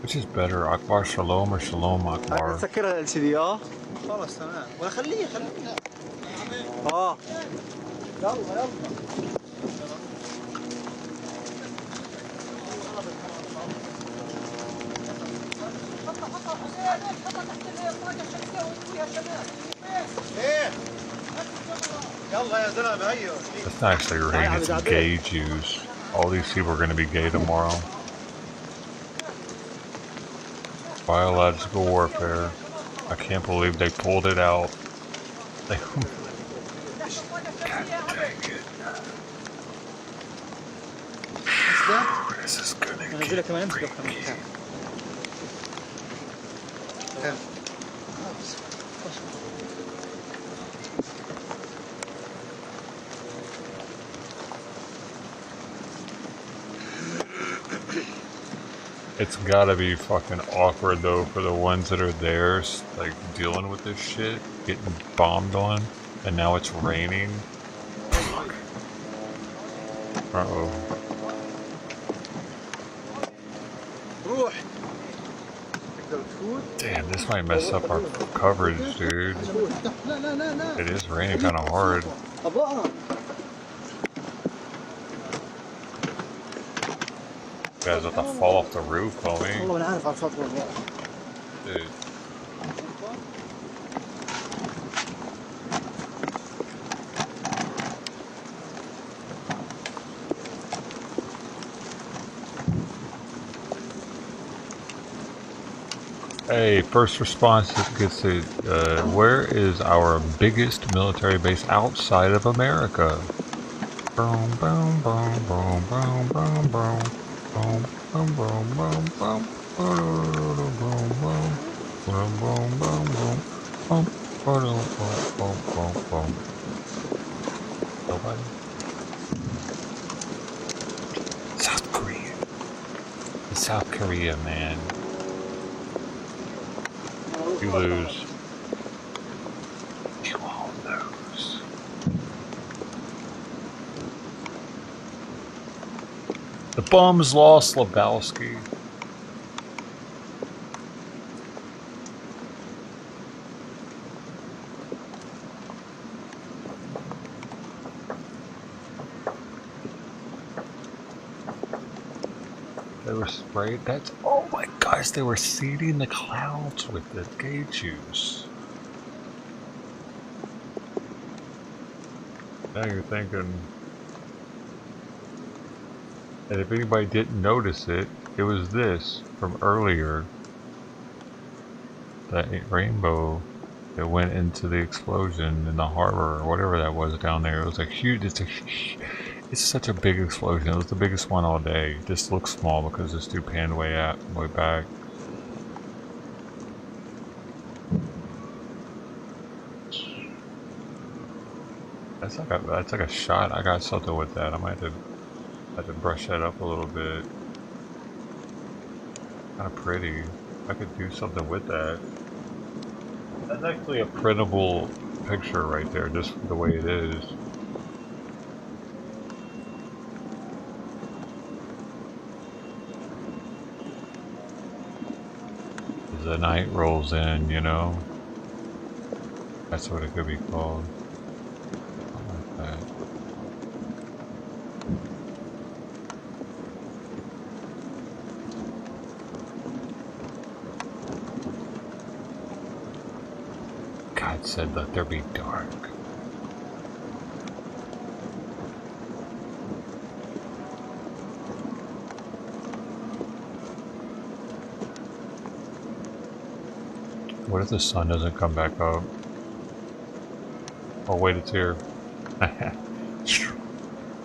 Which is better, Akbar Shalom or Shalom Akbar? تسكرها ال سي دي خلاص تمام ولا خليه It's not actually rain, it's gay Jews. All these people are going to be gay tomorrow. Biological warfare. I can't believe they pulled it out. God dang it. This is gonna get freaky. It's gotta be fucking awkward though for the ones that are there, like dealing with this shit, getting bombed on, and now it's raining. Fuck. Uh-oh. Damn, this might mess up our coverage, dude. It is raining kind of hard. You guys have to fall off the roof, homie. Dude. Hey, first response gets to, where is our biggest military base outside of America? Boom, boom, boom, boom, boom, boom, boom. Boom, boom, boom, boom, boom, boom, boom, boom, boom, boom, boom, boom, boom, boom, boom, boom. Nobody? South Korea. South Korea, man. You lose. You all lose. The bums lost, Lebowski. They were sprayed. That's, oh my gosh, they were seeding the clouds with the gay juice. Now you're thinking, and if anybody didn't notice it, it was this from earlier. That rainbow that went into the explosion in the harbor or whatever that was down there. It was a huge, it's such a big explosion. It was the biggest one all day. This looks small because this dude panned way back. That's like a shot. I got something with that. I might have to brush that up a little bit. Kind of pretty. I could do something with that. That's actually a printable picture right there, just the way it is. As the night rolls in, you know? That's what it could be called. Something like that. God said, let there be dark. What if the sun doesn't come back up? Oh wait, it's here.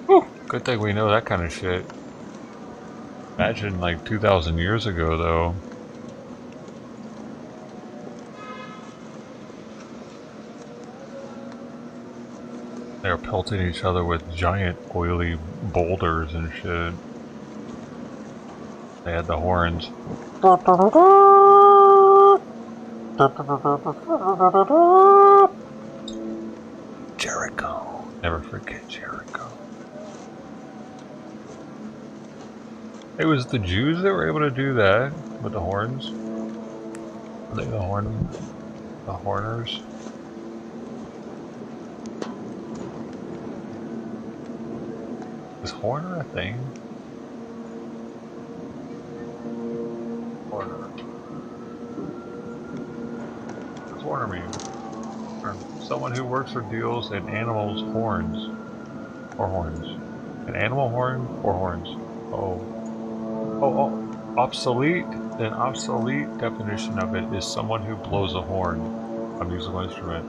Whew, good thing we know that kind of shit. Imagine like 2,000 years ago though. They were pelting each other with giant oily boulders and shit. They had the horns. Jericho. Never forget Jericho. It was the Jews that were able to do that with the horns. Were they the horners? Is Horner a thing? Horner. What's Horner mean? Or someone who works or deals in animals' horns. Or horns. An animal horn or horns? Oh. Oh. Obsolete? An obsolete definition of it is someone who blows a horn. A musical instrument.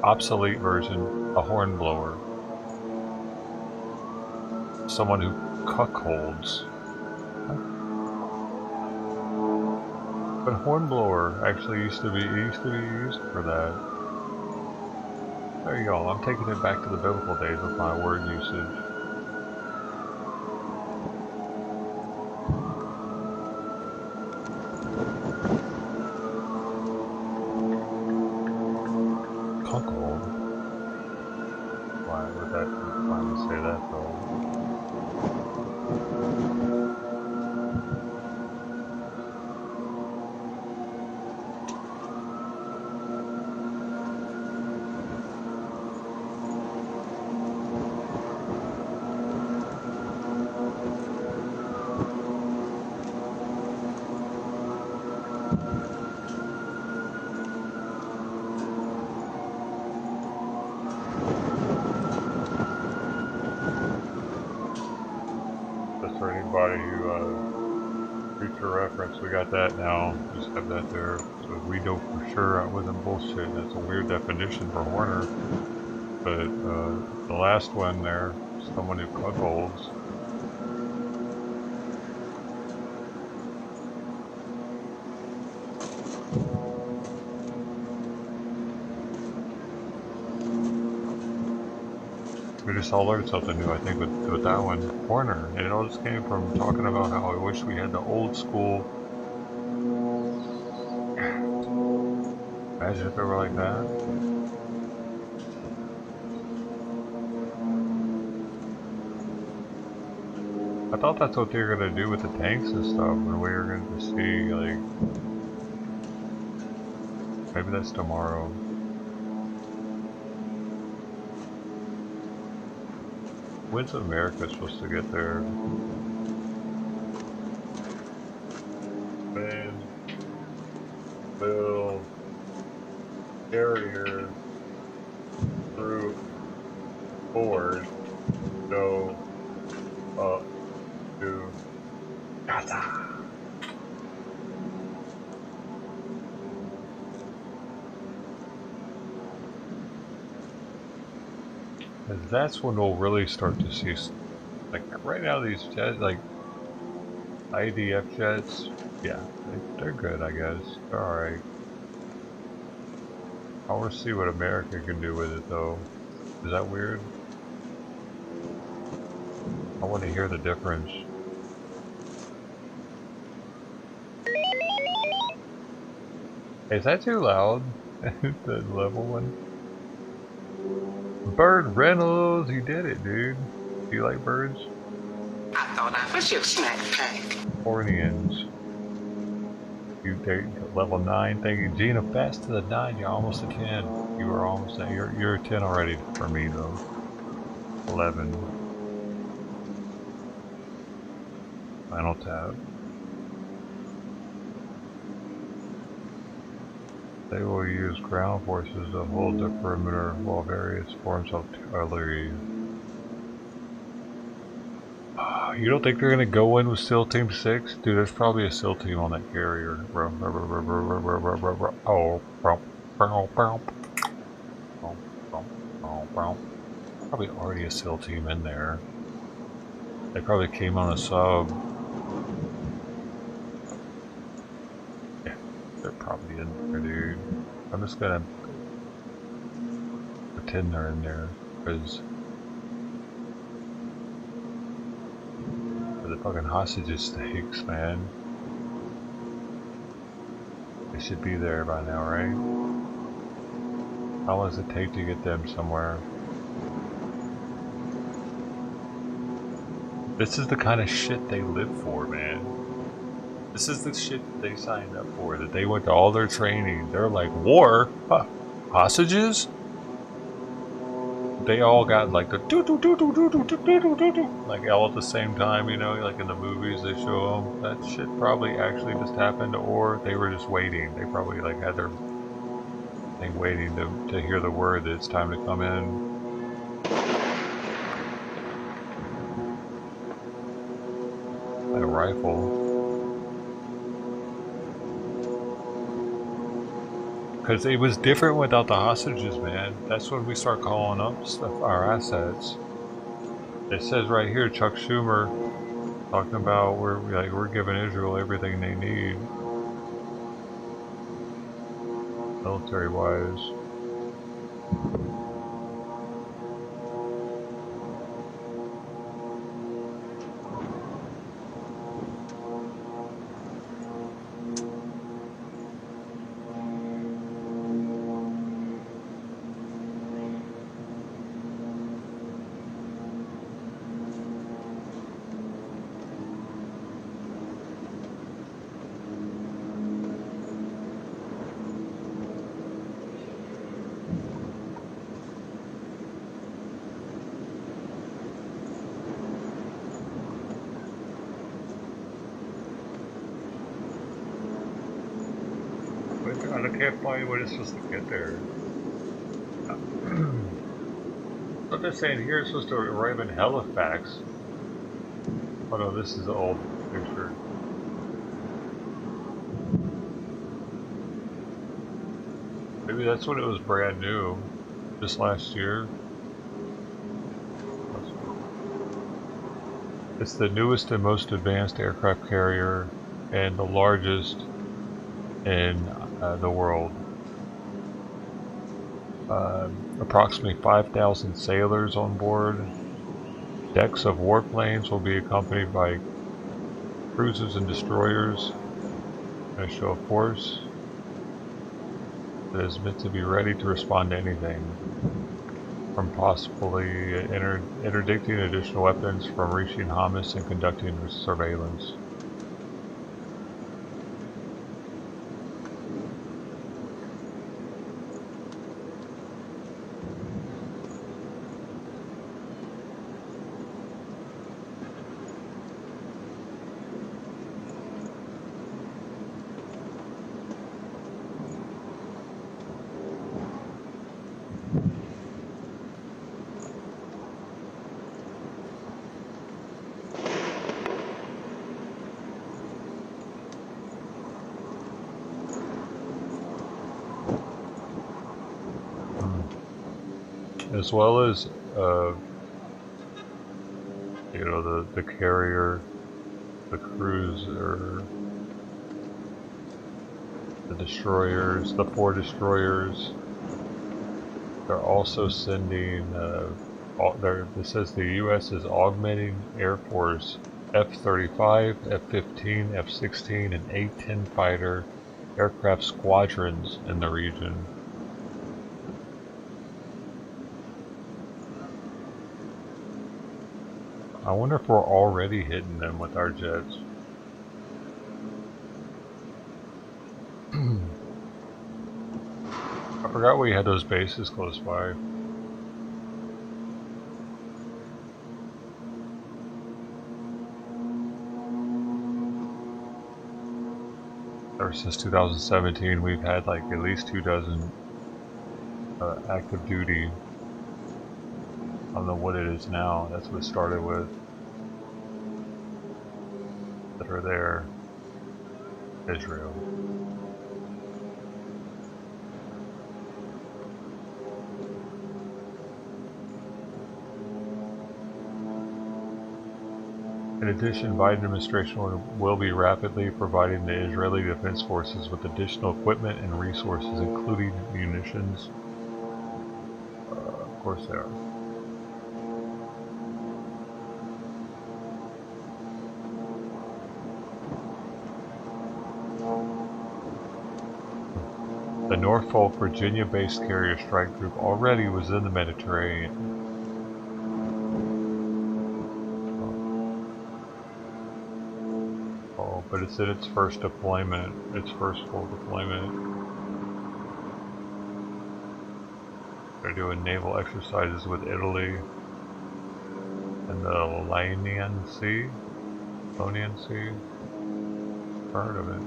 Obsolete version, a horn blower. Someone who cuckolds. But hornblower actually used to be used for that. There you go. I'm taking it back to the biblical days with my word usage. Cuckold. Why would that? Why would say that though? For anybody who future reference, we got that now. Just have that there, so we know for sure I wasn't bullshit. That's a weird definition for Horner, but the last one there, someone who cuckolds. We just all learned something new, I think, with that one. Horner. And it all just came from talking about how I wish we had the old school. Imagine if they were like that. I thought that's what they were going to do with the tanks and stuff, and we were going to see, like... Maybe that's tomorrow. When's America supposed to get there? Man, build, carrier, group, board, go up to Gaza. That's when we'll really start to see, like right now these jets, like IDF jets, yeah, they're good, I guess. They're alright. I want to see what America can do with it though. Is that weird? I want to hear the difference. Is that too loud? The level one? Bird Reynolds, you did it, dude. Do you like birds? I thought I was your snack pack. Ornians. You level 9, thank you. Gina, fast to the 9, you're almost a 10. You were almost at, you're a 10 already for me though. 11. Final tab. They will use ground forces to hold the perimeter while various forms of artillery. You don't think they're gonna go in with SEAL Team 6? Dude, there's probably a SEAL team on that carrier. Oh, probably already a SEAL team in there. They probably came on a sub. Yeah, they're probably in there, dude. I'm just gonna pretend they're in there, because the fucking hostages stakes, man. They should be there by now, right? How long does it take to get them somewhere? This is the kind of shit they live for, man. This is the shit they signed up for, that they went to all their training. They're like, war? Huh. Hostages? they all got like the do do do do do do do do do do, like all at the same time, you know, like in the movies they show them. That shit probably actually just happened, or they were just waiting. They probably like had their thing waiting to hear the word that it's time to come in. A rifle. Because it was different without the hostages, man. That's when we start calling up stuff, our assets. It says right here, Chuck Schumer talking about we're giving Israel everything they need, military-wise. I can't find what it's supposed to get there. What they're saying here is supposed to arrive in Halifax. Oh no, this is the old picture. Maybe that's when it was brand new, just last year. It's the newest and most advanced aircraft carrier and the largest in the world. Approximately 5,000 sailors on board. Decks of warplanes will be accompanied by cruisers and destroyers. A show of force that is meant to be ready to respond to anything, from possibly interdicting additional weapons, from reaching Hamas and conducting surveillance. As well as, you know, the carrier, the cruiser, the destroyers, the 4 destroyers. They're also sending, it says the U.S. is augmenting Air Force F-35, F-15, F-16, and A-10 fighter aircraft squadrons in the region. I wonder if we're already hitting them with our jets. I forgot we had those bases close by. Ever since 2017, we've had like at least 24 active duty. I don't know what it is now. That's what it started with. That are there. Israel. In addition, Biden administration will be rapidly providing the Israeli Defense Forces with additional equipment and resources, including munitions. Of course they are. The Norfolk, Virginia-based carrier strike group already was in the Mediterranean. Oh, but it's in its first deployment, its first full deployment. They're doing naval exercises with Italy and the Ionian Sea. Ionian Sea. Heard of it.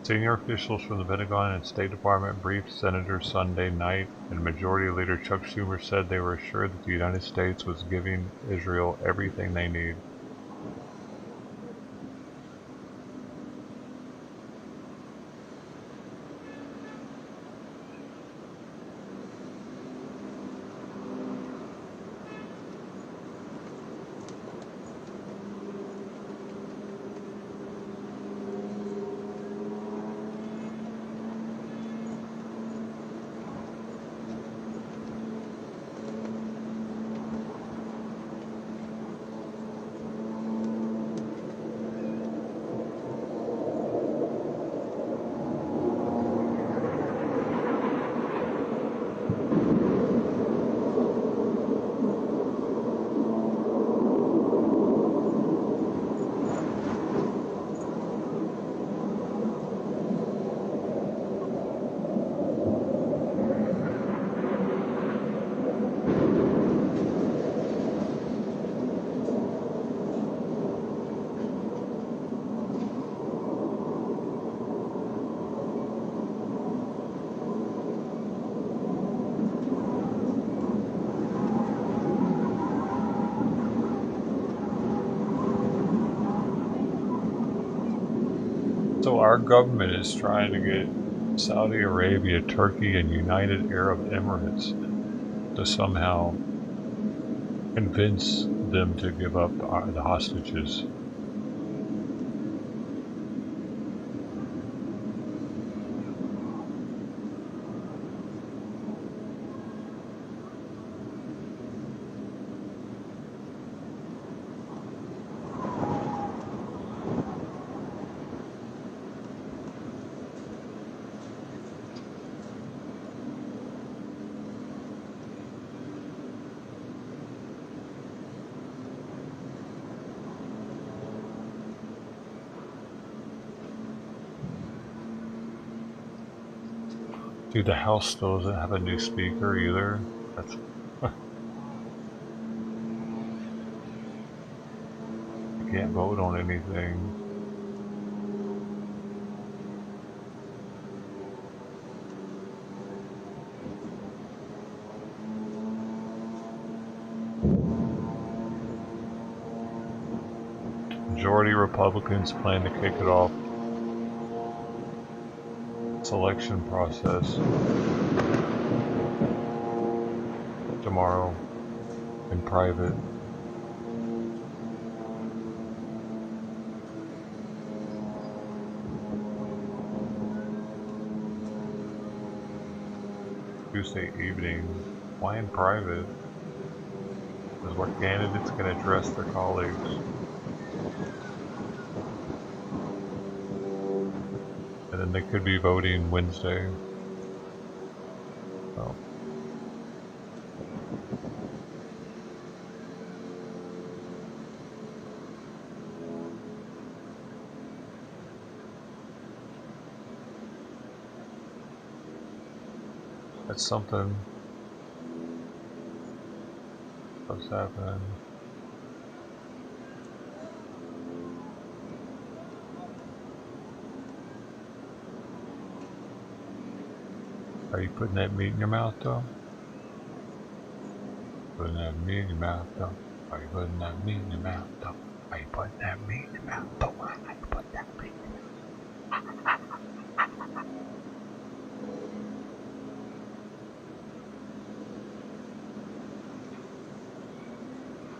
Senior officials from the Pentagon and State Department briefed senators Sunday night, and Majority Leader Chuck Schumer said they were assured that the United States was giving Israel everything they need. So our government is trying to get Saudi Arabia, Turkey, and United Arab Emirates to somehow convince them to give up the hostages. Dude, the House still doesn't have a new speaker either. That's you can't vote on anything. Majority Republicans plan to kick it off. Selection process tomorrow in private. Tuesday evening. Why in private? Because where candidates can address their colleagues. And then they could be voting Wednesday. So. That's something that's happening. Are you putting that meat in your mouth though? Putting that meat in your mouth though? Are you putting that meat in your mouth though? Are you putting that meat in your mouth though? Are you putting that meat in your mouth?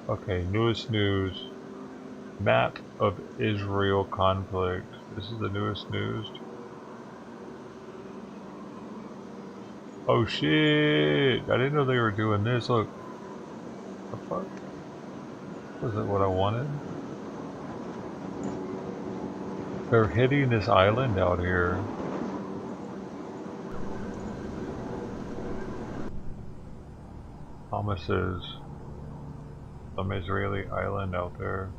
Okay, newest news. Map of Israel conflict. This is the newest news. Oh shit! I didn't know they were doing this. Look. The fuck? Was it what I wanted? They're hitting this island out here. Promises. Some Israeli island out there.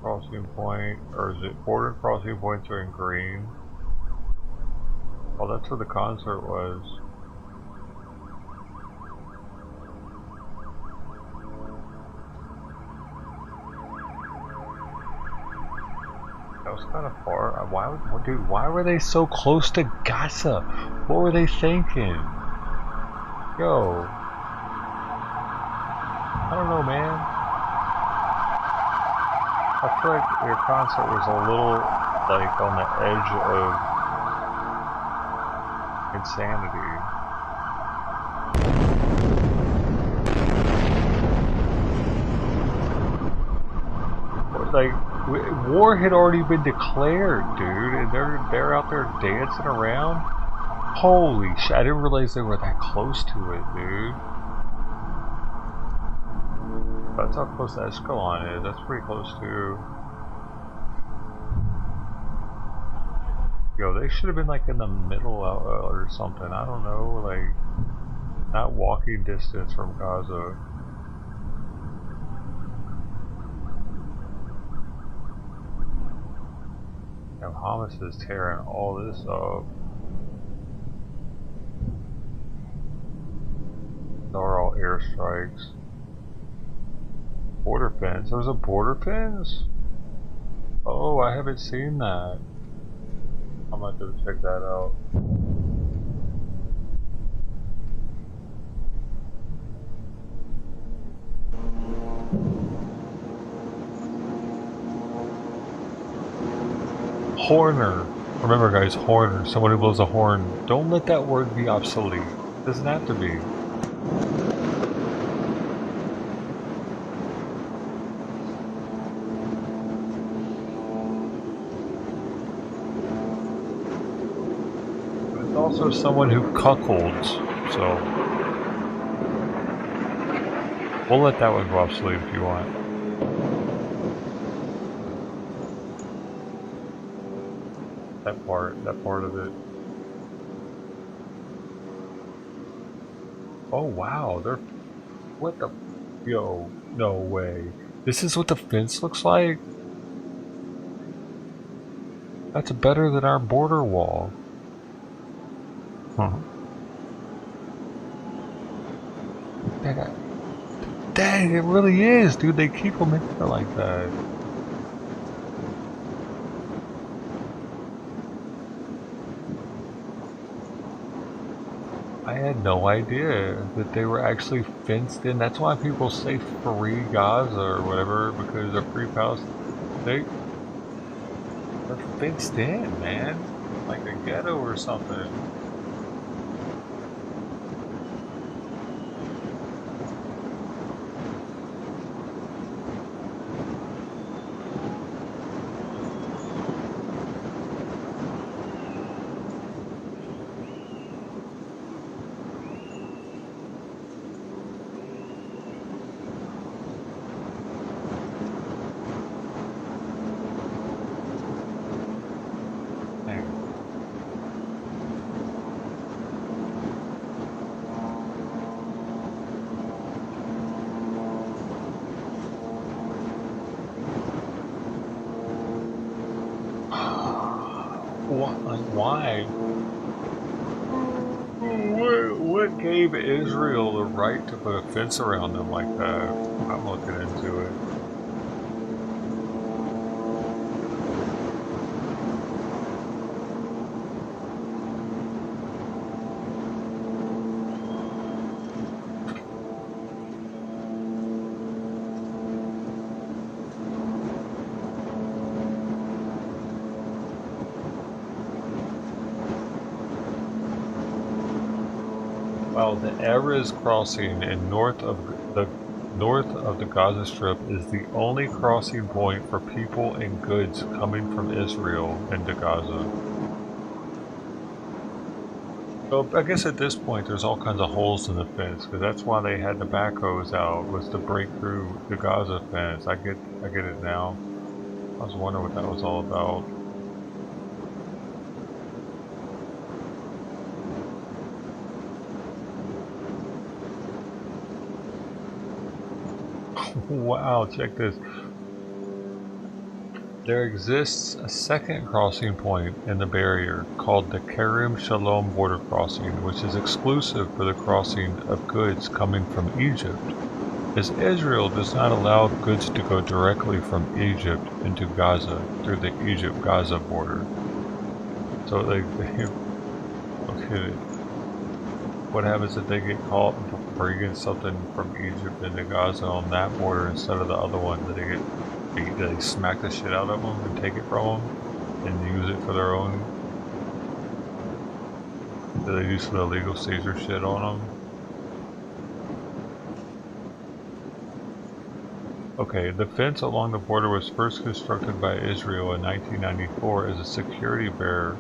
crossing point, or is it border crossing points are in green? Oh, that's where the concert was. That was kind of far. Why were they so close to Gaza? What were they thinking? Yo. I don't know, man. I feel like their concert was a little, like, on the edge of insanity. Like, war had already been declared, dude, and they're out there dancing around. Holy shit! I didn't realize they were that close to it, dude. That's how close Escalon is. That's pretty close too. Yo, they should have been like in the middle or something. I don't know, like not walking distance from Gaza. Now Hamas is tearing all this up. Those are all airstrikes. Border fence. There's a border fence? Oh, I haven't seen that. I'm gonna have to check that out. Horner. Remember guys, horner. Someone who blows a horn. Don't let that word be obsolete. It doesn't have to be. But it's also someone who cuckolds, so we'll let that one go obsolete if you want. That part of it. Oh wow, they're... What the... Yo, no way. This is what the fence looks like? That's better than our border wall. Huh. Dang, it really is, dude. They keep them in there like that. I had no idea that they were actually fenced in. That's why people say free Gaza or whatever, because they're free Palestine. They're fenced in, man. Like a ghetto or something. Why? What gave Israel the right to put a fence around them like that? I'm looking into it. Well, the Erez crossing in north of the Gaza Strip is the only crossing point for people and goods coming from Israel into Gaza. So I guess at this point there's all kinds of holes in the fence, because that's why they had the backhoes out, was to break through the Gaza fence. I get it now. I was wondering what that was all about. Wow, check this. There exists a second crossing point in the barrier called the Kerem Shalom border crossing, which is exclusive for the crossing of goods coming from Egypt, as Israel does not allow goods to go directly from Egypt into Gaza through the Egypt-Gaza border. So they okay, what happens if they get caught bringing something from Egypt into Gaza on that border instead of the other one? Do they smack the shit out of them and take it from them and use it for their own? Do they do some illegal Caesar shit on them? Okay, the fence along the border was first constructed by Israel in 1994 as a security barrier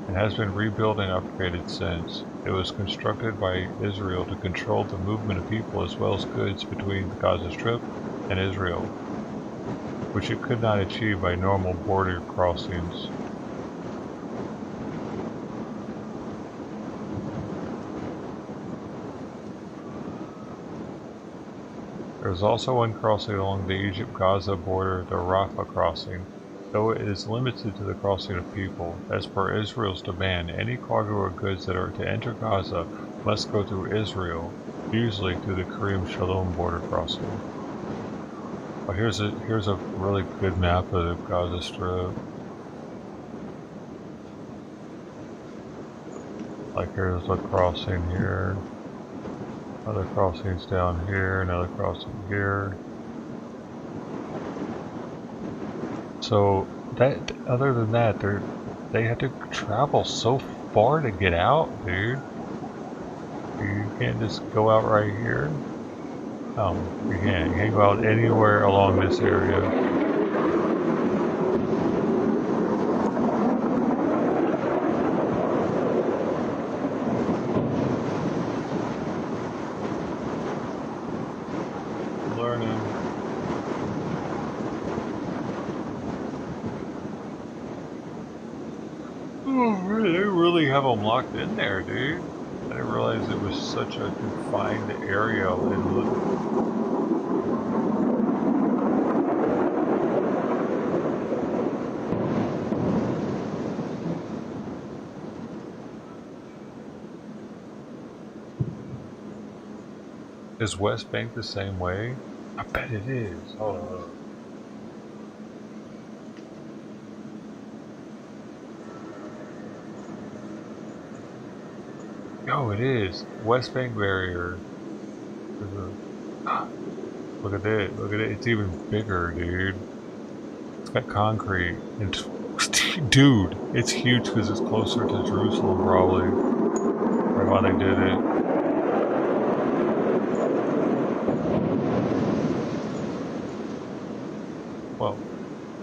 and has been rebuilt and upgraded since. It was constructed by Israel to control the movement of people as well as goods between the Gaza Strip and Israel, which it could not achieve by normal border crossings. There is also one crossing along the Egypt-Gaza border, the Rafah crossing, though it is limited to the crossing of people. As per Israel's demand, any cargo or goods that are to enter Gaza must go through Israel, usually through the Kerem Shalom border crossing. Oh, here's a really good map of the Gaza Strip. Like here's a crossing here. Other crossings down here, another crossing here. So that, other than that, they have to travel so far to get out, dude. You can't just go out right here. You can't. You can't go out anywhere along this area. They really have them locked in there, dude. I didn't realize it was such a confined area. Is West Bank the same way? I bet it is. Hold on. Oh, it is. West Bank barrier. Look at it. Look at it. It's even bigger, dude. It's got concrete. Dude, it's huge because it's closer to Jerusalem, probably. Right why they did it. Well,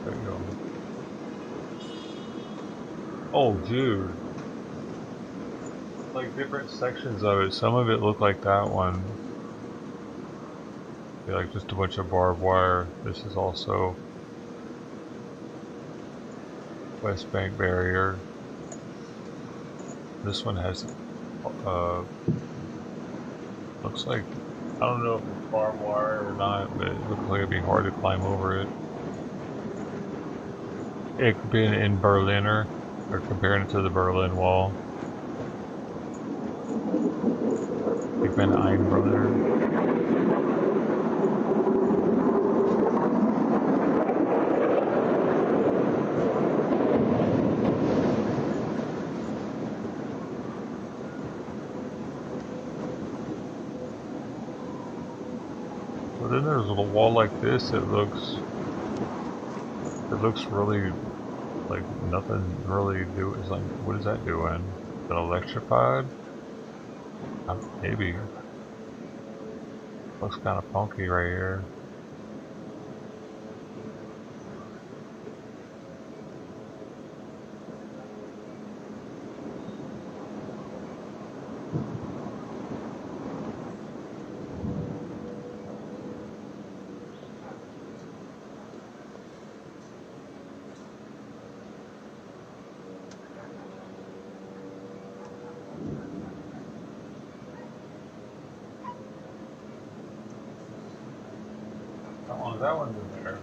there you go. Oh, dude. Like different sections of it. Some of it looked like that one. Yeah, like just a bunch of barbed wire. This is also West Bank barrier. This one has looks like, I don't know if it's barbed wire or not, but it looks like it'd be hard to climb over it. Ich bin in Berliner, or comparing it to the Berlin Wall. Ich bin ein Berliner. But then there's a wall like this. It looks really like nothing really do. It's like, what is that doing? Is it electrified? Maybe. Looks kind of funky right here. How long is that one in there?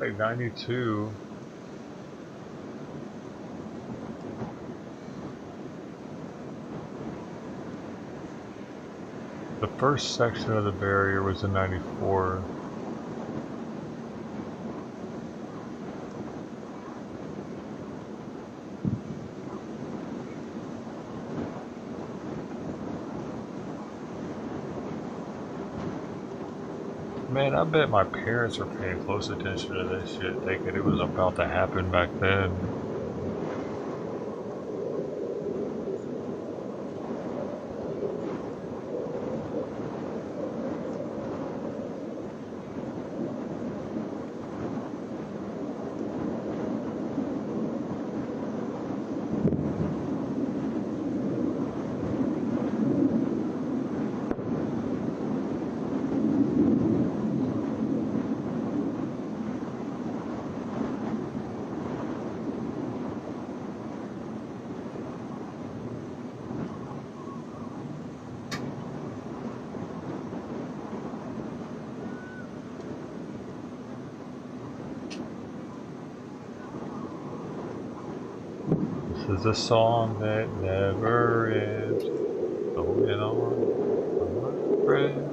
like 92. The first section of the barrier was in 94. Man, I bet my parents were paying close attention to this shit, thinking it was about to happen back then. This is a song that never ends. Going on, my friend.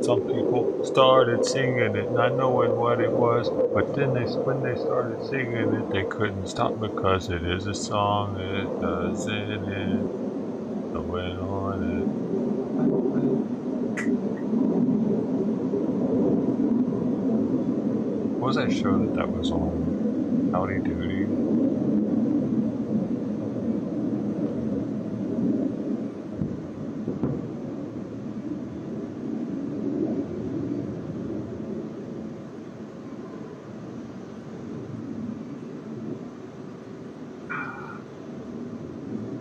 Some people started singing it, not knowing what it was, but then when they started singing it, they couldn't stop because it is a song. It doesn't end. Going on it. What was that show that was on? Howdy Doody.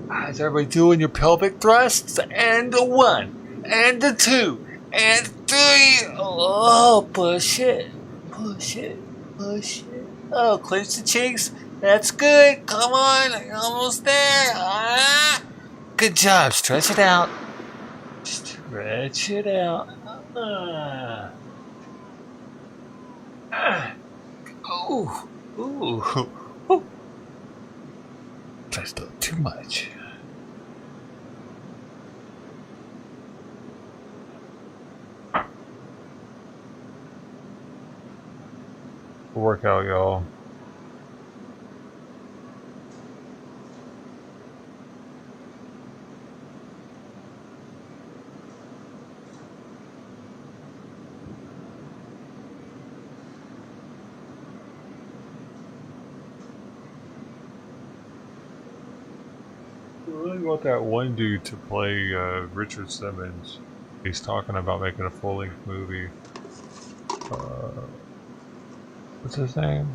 How's everybody doing your pelvic thrusts? And the 1, and the 2, and 3. Oh, push it, push it, push it. Oh, clench the cheeks. That's good. Come on, you're almost there. Ah, good job. Stretch it out. Stretch it out. Ooh, ooh, ooh. That's a little too much. Workout, y'all. I really want that one dude to play Richard Simmons. He's talking about making a full-length movie. What's his name?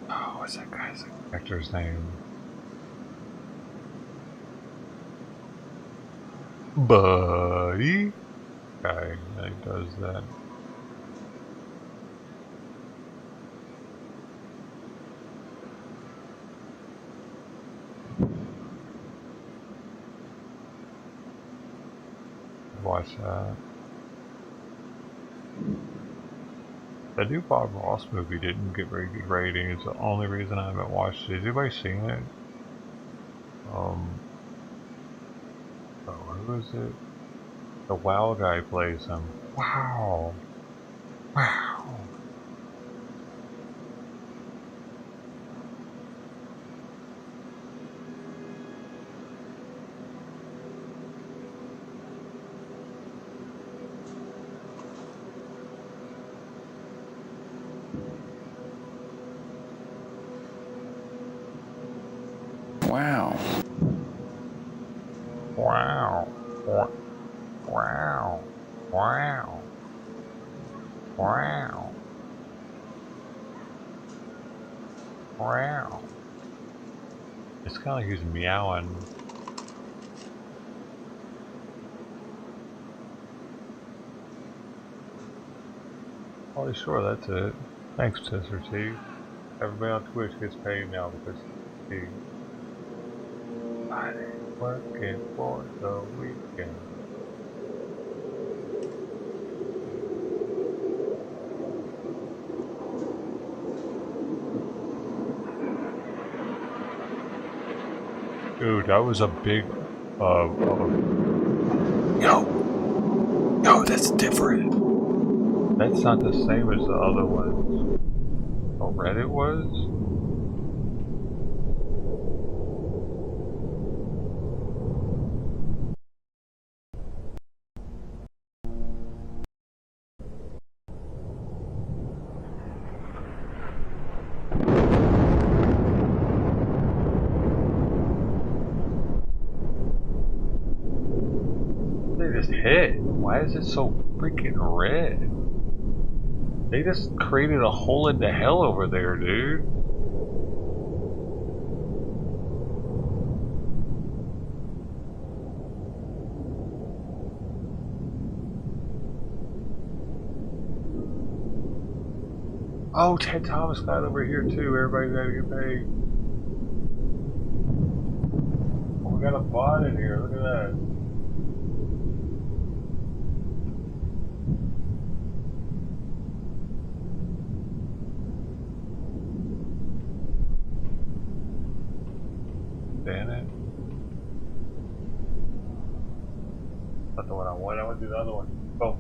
Oh, what's that guy's actor's name? Buddy? Guy that does that. Watch that. The new Bob Ross movie didn't get very good ratings. It's the only reason I haven't watched it. Has anybody seen it? Oh, who is it? The WoW guy plays him. Wow. Wow. Wow. Wow. Wow. Wow. Wow. Wow. It's kind of like he's meowing. Oh, sure, that's it. Thanks, Sister T. Everybody on Twitch gets paid now because T. I ain't working for the weekend. Dude, that was a big, Yo, that's different. That's not the same as the other ones. Oh, Reddit was? They just hit. Why is it so freaking red? They just created a hole in the hell over there, dude. Oh, Ted Thomas got over here too. Everybody's gotta get paid. Oh, we got a bot in here. Look at that. Damn it. Not the one I want. I want to do the other one. Oh.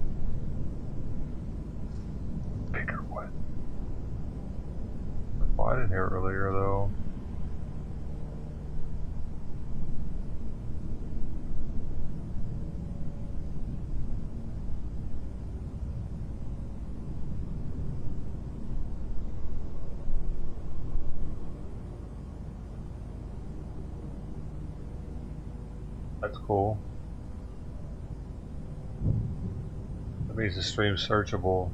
Bigger one. I bought in here earlier though. That's cool. That means the stream's searchable.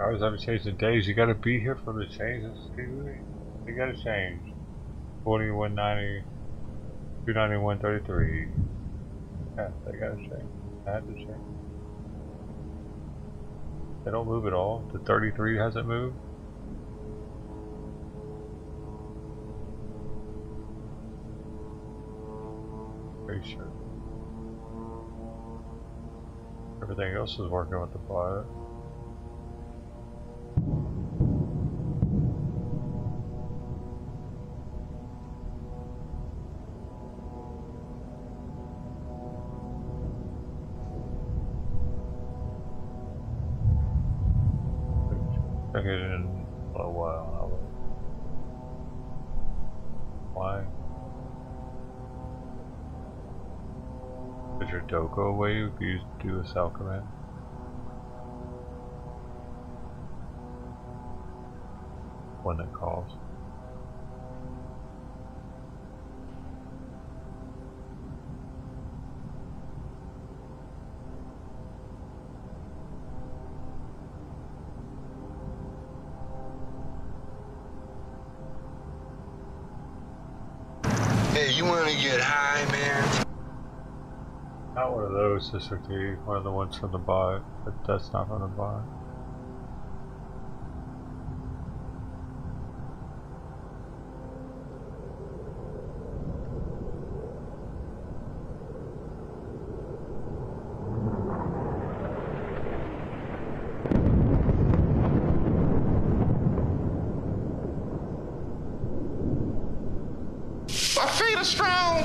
Hours haven't changed in days. You gotta be here for the changes. You gotta change. 4190, 291.33. Yeah, they gotta change. I had to change. They don't move at all. The 33 hasn't moved. Pretty sure. Everything else is working with the bot. Check it in a while. Why? Is your dough go away if you do a cell command? When it calls. Hey, you want to get high, man? Not one of those, Sister T. One of the ones from the bot, but that's not from the bot. My feet are strong.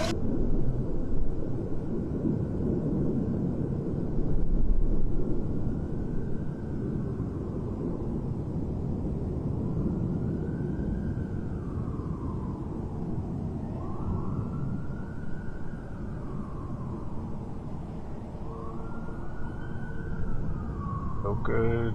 So good.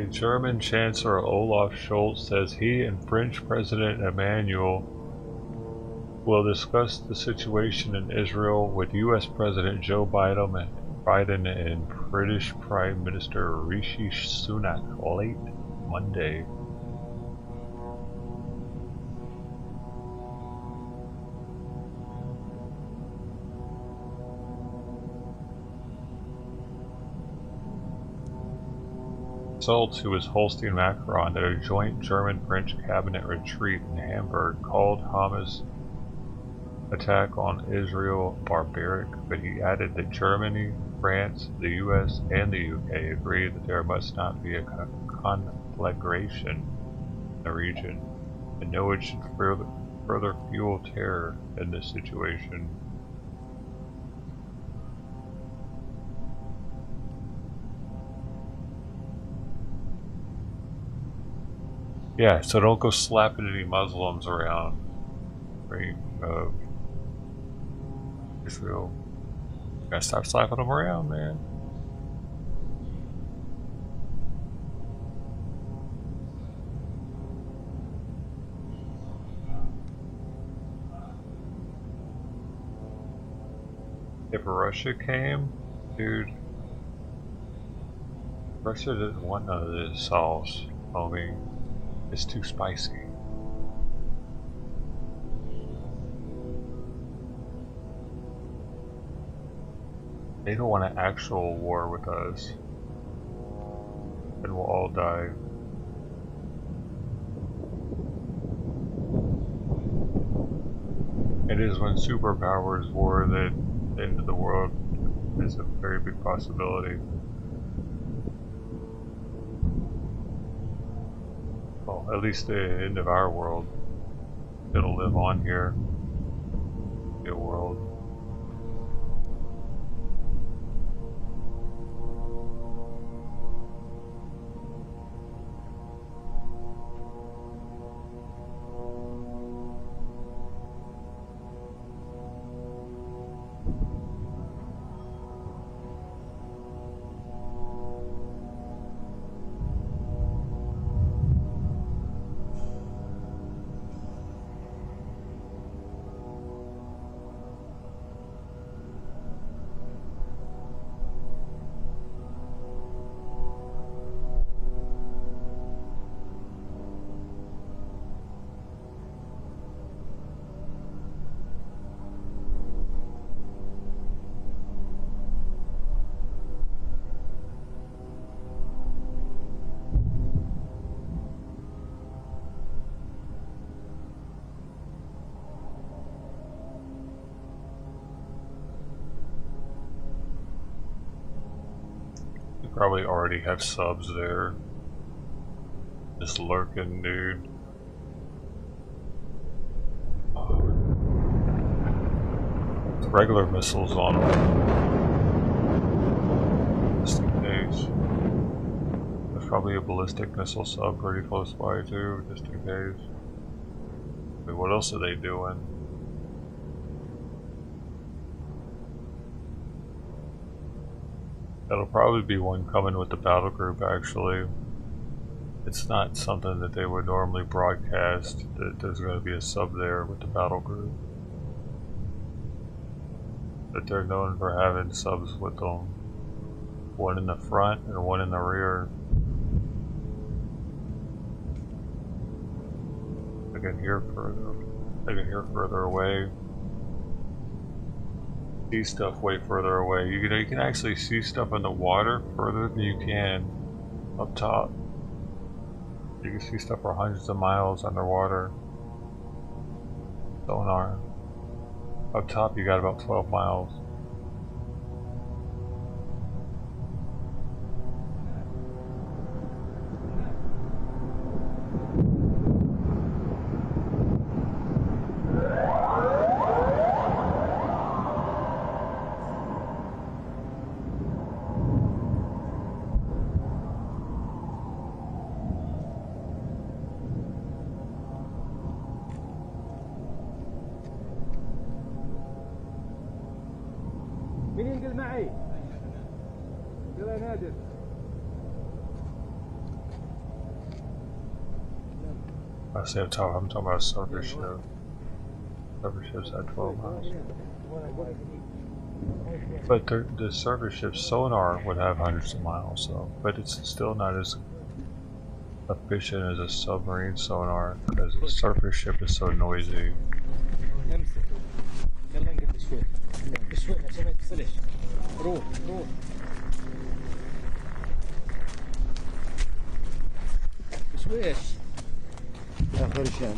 German Chancellor Olaf Scholz says he and French President Emmanuel will discuss the situation in Israel with U.S. President Joe Biden and British Prime Minister Rishi Sunak late Monday. Scholz, who was hosting Macron at a joint German-French cabinet retreat in Hamburg, called Hamas' attack on Israel barbaric, but he added that Germany, France, the US, and the UK agree that there must not be a conflagration in the region, and no one should further fuel terror in this situation. Yeah, so don't go slapping any Muslims around. Israel. Gotta stop slapping them around, man. If Russia came, dude, Russia doesn't want none of this sauce, homie. It's too spicy. They don't want an actual war with us. And we'll all die. It is when superpowers war that the end of the world is a very big possibility. Well, at least the end of our world. It'll live on here. The world. Probably already have subs there. Just lurking, dude. The regular missiles on them. Just in case. There's probably a ballistic missile sub pretty close by too, just in case. I mean, what else are they doing? That'll probably be one coming with the battle group, actually. It's not something that they would normally broadcast, that there's going to be a sub there with the battle group. But they're known for having subs with them. One in the front and one in the rear. I can hear further away. See stuff way further away. You can actually see stuff in the water further than you can up top. You can see stuff for hundreds of miles underwater. Sonar. Up top you got about 12 miles. مين ينقل معي؟ يلا نادر. I say I'm talking about a surface ship. Surface ships at 12 miles. But the surface ship's sonar would have hundreds of miles, so but it's still not as efficient as a submarine sonar because the surface ship is so noisy. يلا انقل بشوي بشوي عشان ما يتصلش. روح روح. بشويش. آخر شيء.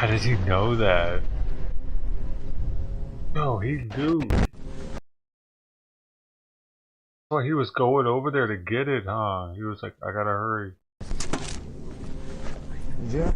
How did he know that? No, he knew. Well, he was going over there to get it, huh? He was like, I gotta hurry. Yeah.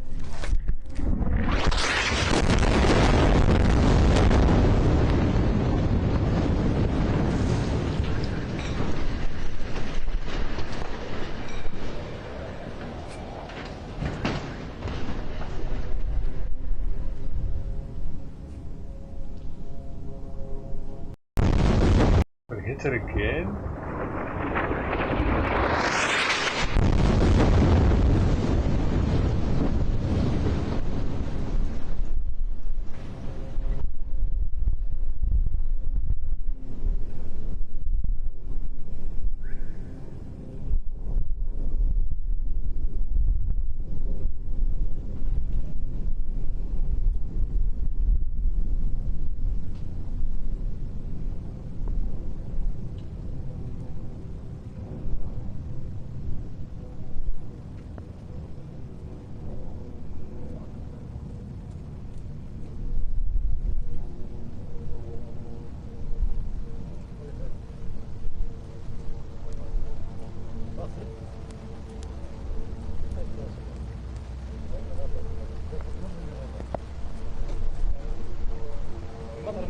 But it hits it again?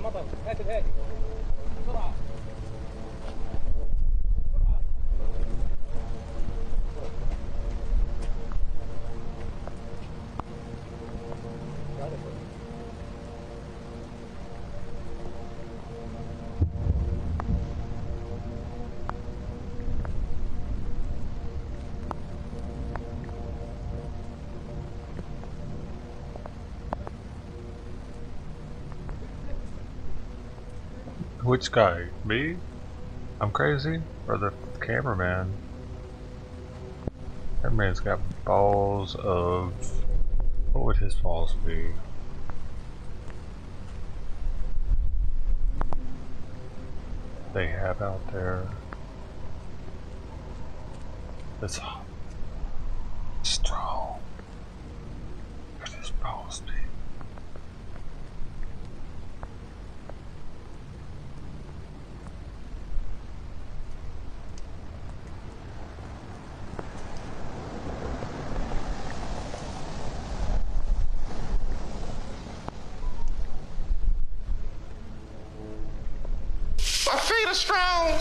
المطر هات الهادي بسرعة. Which guy? Me? I'm crazy? Or the cameraman? That man's got balls of... What would his balls be? They have out there. That's strong. What would his balls be? My feet are strong.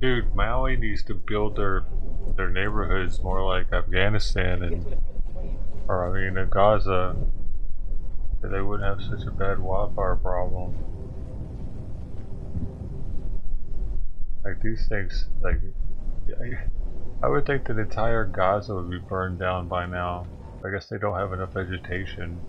Dude, Maui needs to build their neighborhoods more like Afghanistan and Gaza. So they wouldn't have such a bad wildfire problem. Like these things, like I would think that entire Gaza would be burned down by now. I guess they don't have enough vegetation.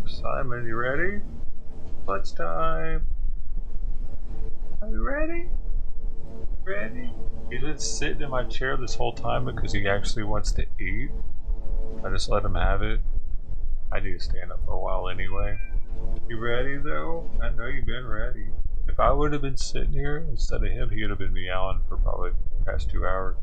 Simon, you ready? Lunchtime. Are you ready? Ready? He's been sitting in my chair this whole time because he actually wants to eat. I just let him have it. I need to stand up for a while anyway. You ready though? I know you've been ready. If I would have been sitting here instead of him, he would have been meowing for probably the past 2 hours.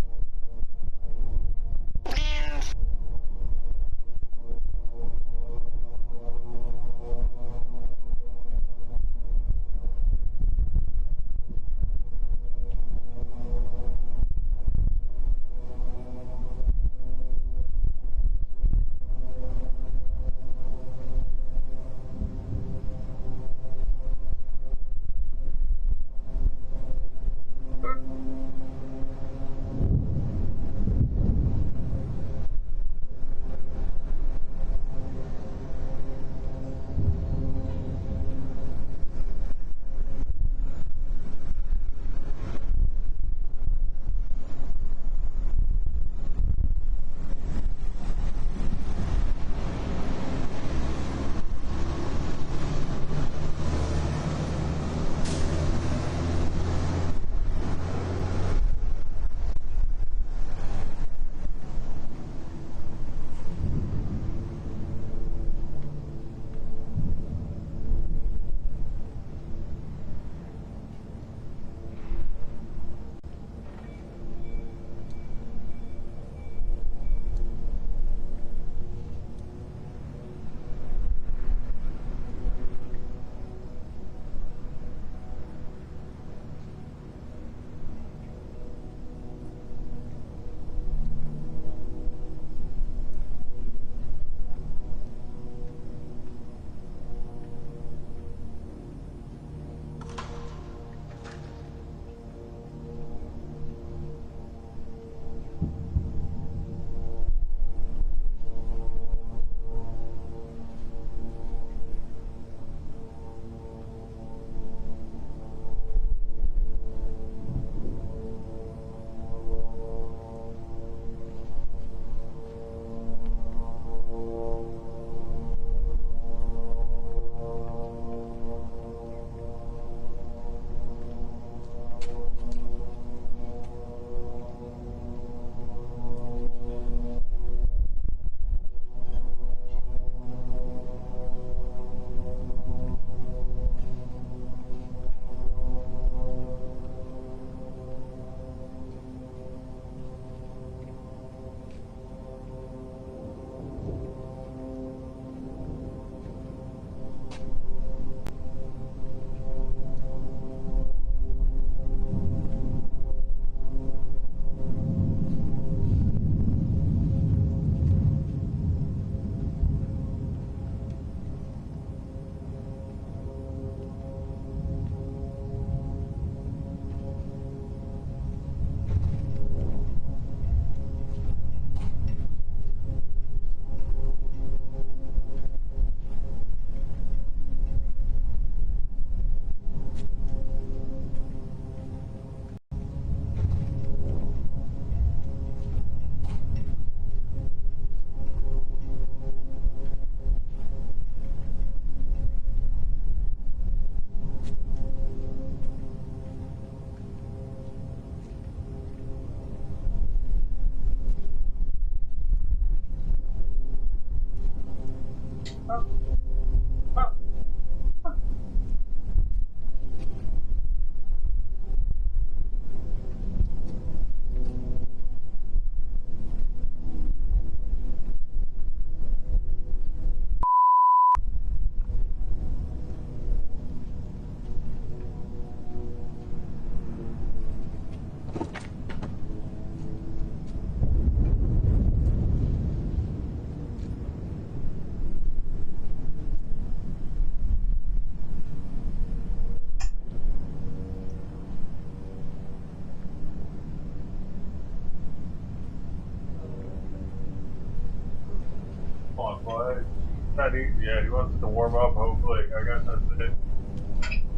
Yeah, he wants to warm up, hopefully. I guess that's it.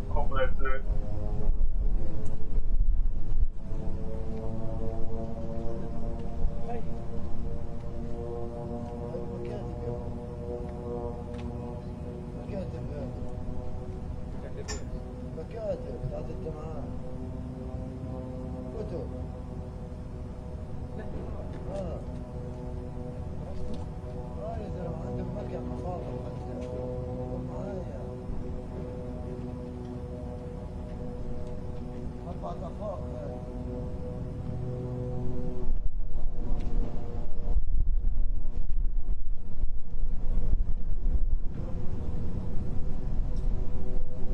Hopefully that's it.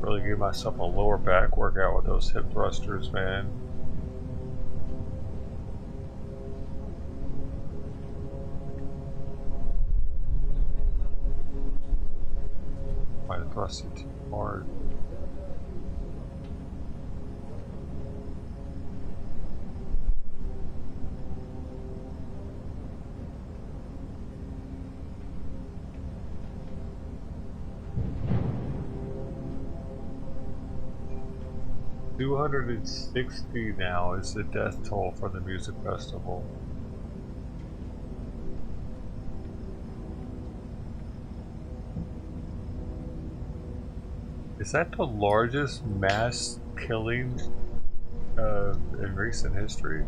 Really give myself a lower back workout with those hip thrusters, man. Might have thrusted too hard. $260 now is the death toll for the music festival. Is that the largest mass killing in recent history?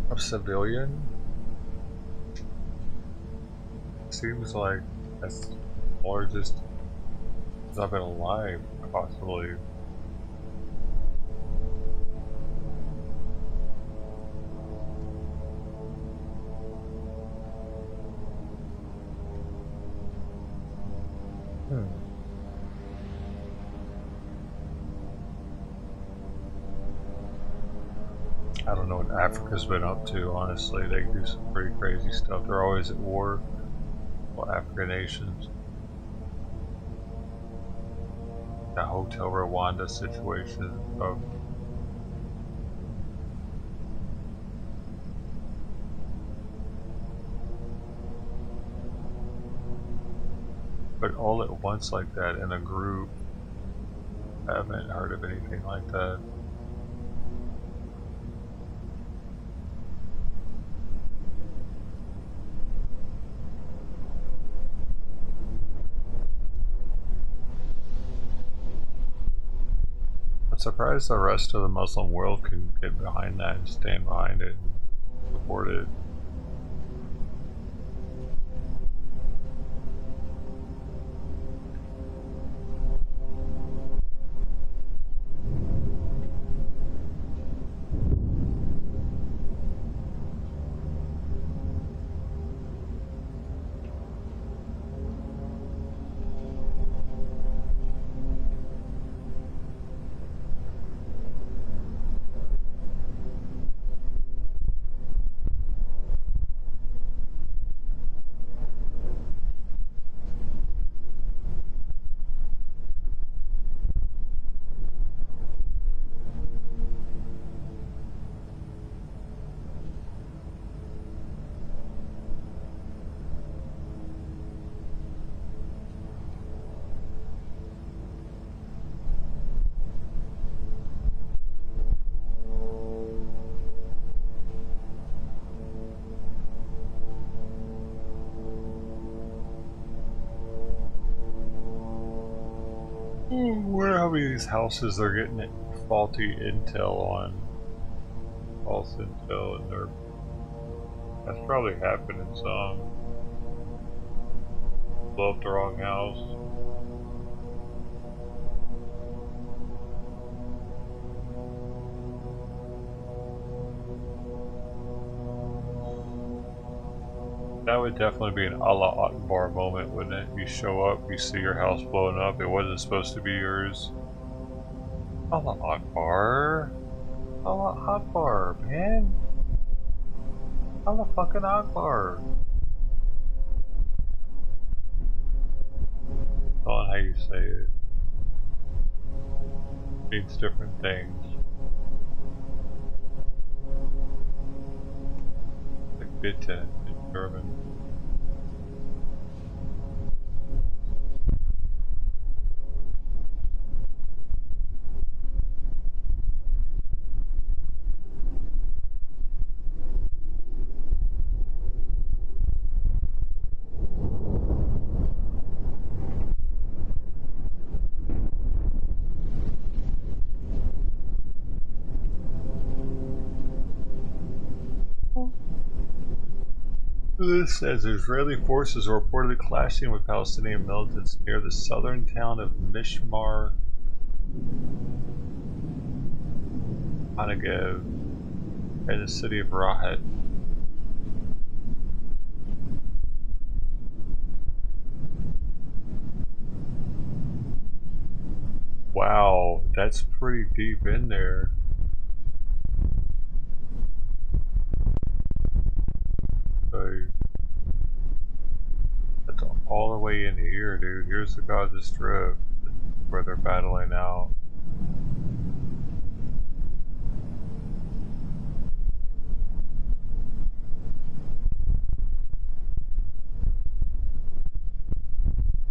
Of civilian? Seems like that's the largest since I've been alive, possibly. I don't know what Africa's been up to, honestly. They do some pretty crazy stuff. They're always at war. Well, African nations. The Hotel Rwanda situation of but all at once like that in a group. I haven't heard of anything like that. I'm surprised the rest of the Muslim world can get behind that and stand behind it and support it. I wonder how many of these houses they're getting faulty intel on. False intel, and that's probably happening some. Blow up the wrong house. That would definitely be an Allah Akbar moment, wouldn't it? You show up, you see your house blowing up, it wasn't supposed to be yours. Allah Akbar. Allah Akbar, man. Allah fucking Akbar. That's not how you say it. It means different things. Like bitte in German. This says Israeli forces are reportedly clashing with Palestinian militants near the southern town of Mishmar Hanegev and the city of Rahat. Wow, that's pretty deep in there. So that's all the way in here, dude. Here's the Gaza Strip where they're battling out.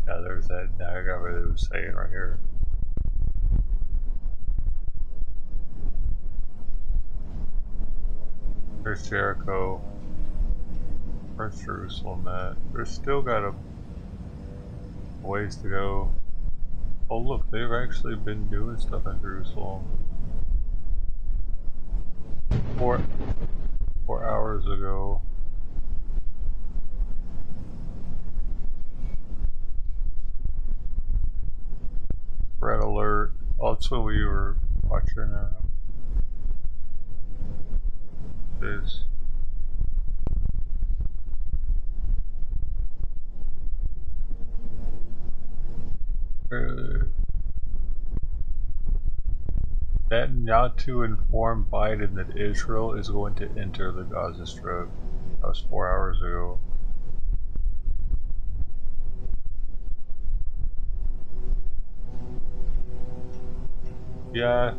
Yeah, there's that dagger that it was saying right here. There's Jericho. Where's Jerusalem at? There's still got a ways to go. Oh look, they've actually been doing stuff in Jerusalem. 4 hours ago. Red alert. Oh, that's what we were watching. This. Netanyahu informed Biden that Israel is going to enter the Gaza Strip. That was 4 hours ago. Yeah.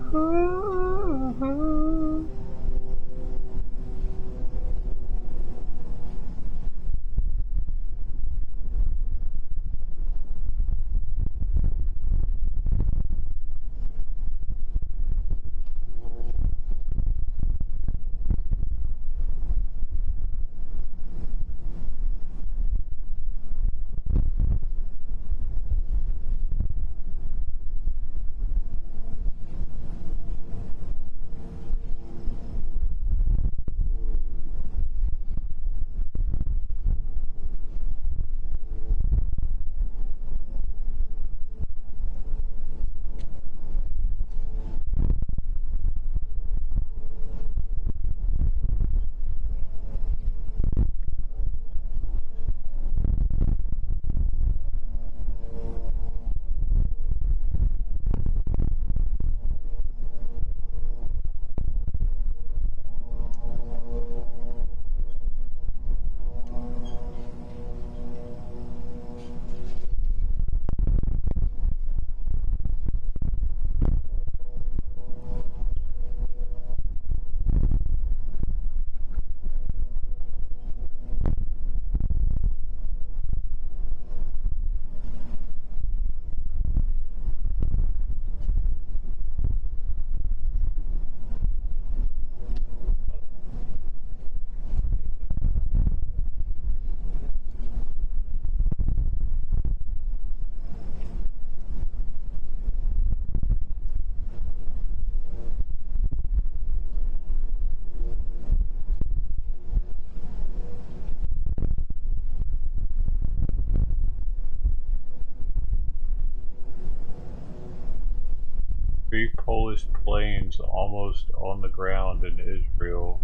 Three Polish planes almost on the ground in Israel.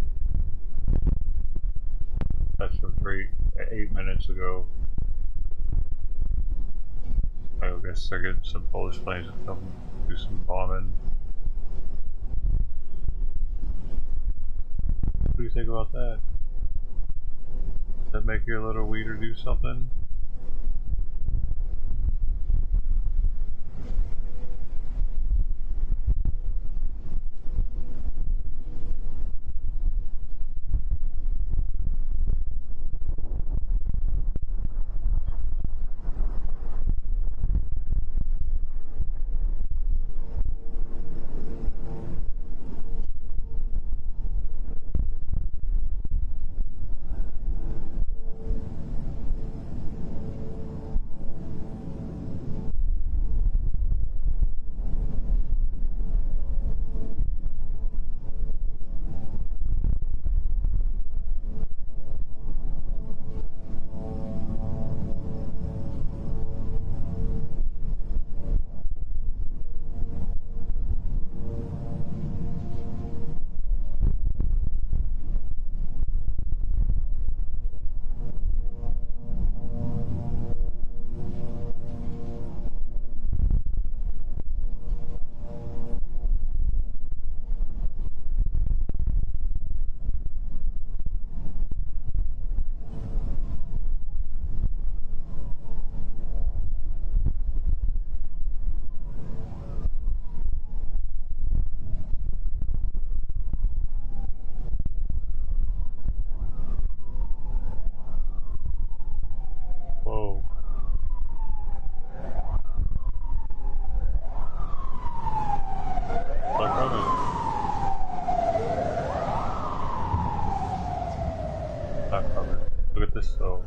That's from 8 minutes ago. I guess they're getting some Polish planes to come do some bombing. What do you think about that? Does that make your little weeder do something?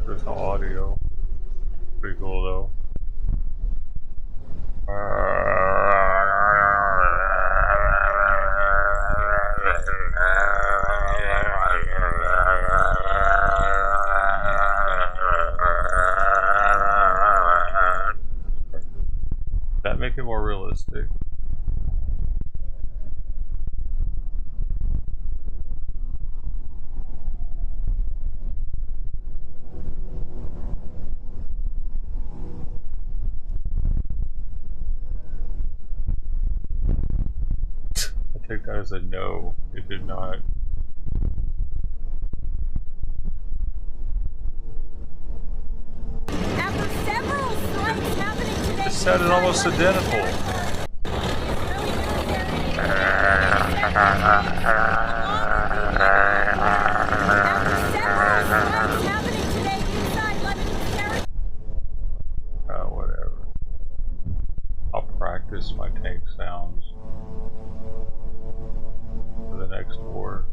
There's no audio. Pretty cool though. That make it more realistic. I take that as a no. It did not. After several strikes happening today, It sounded almost identical. Whatever. I'll practice my tank sounds for the next war.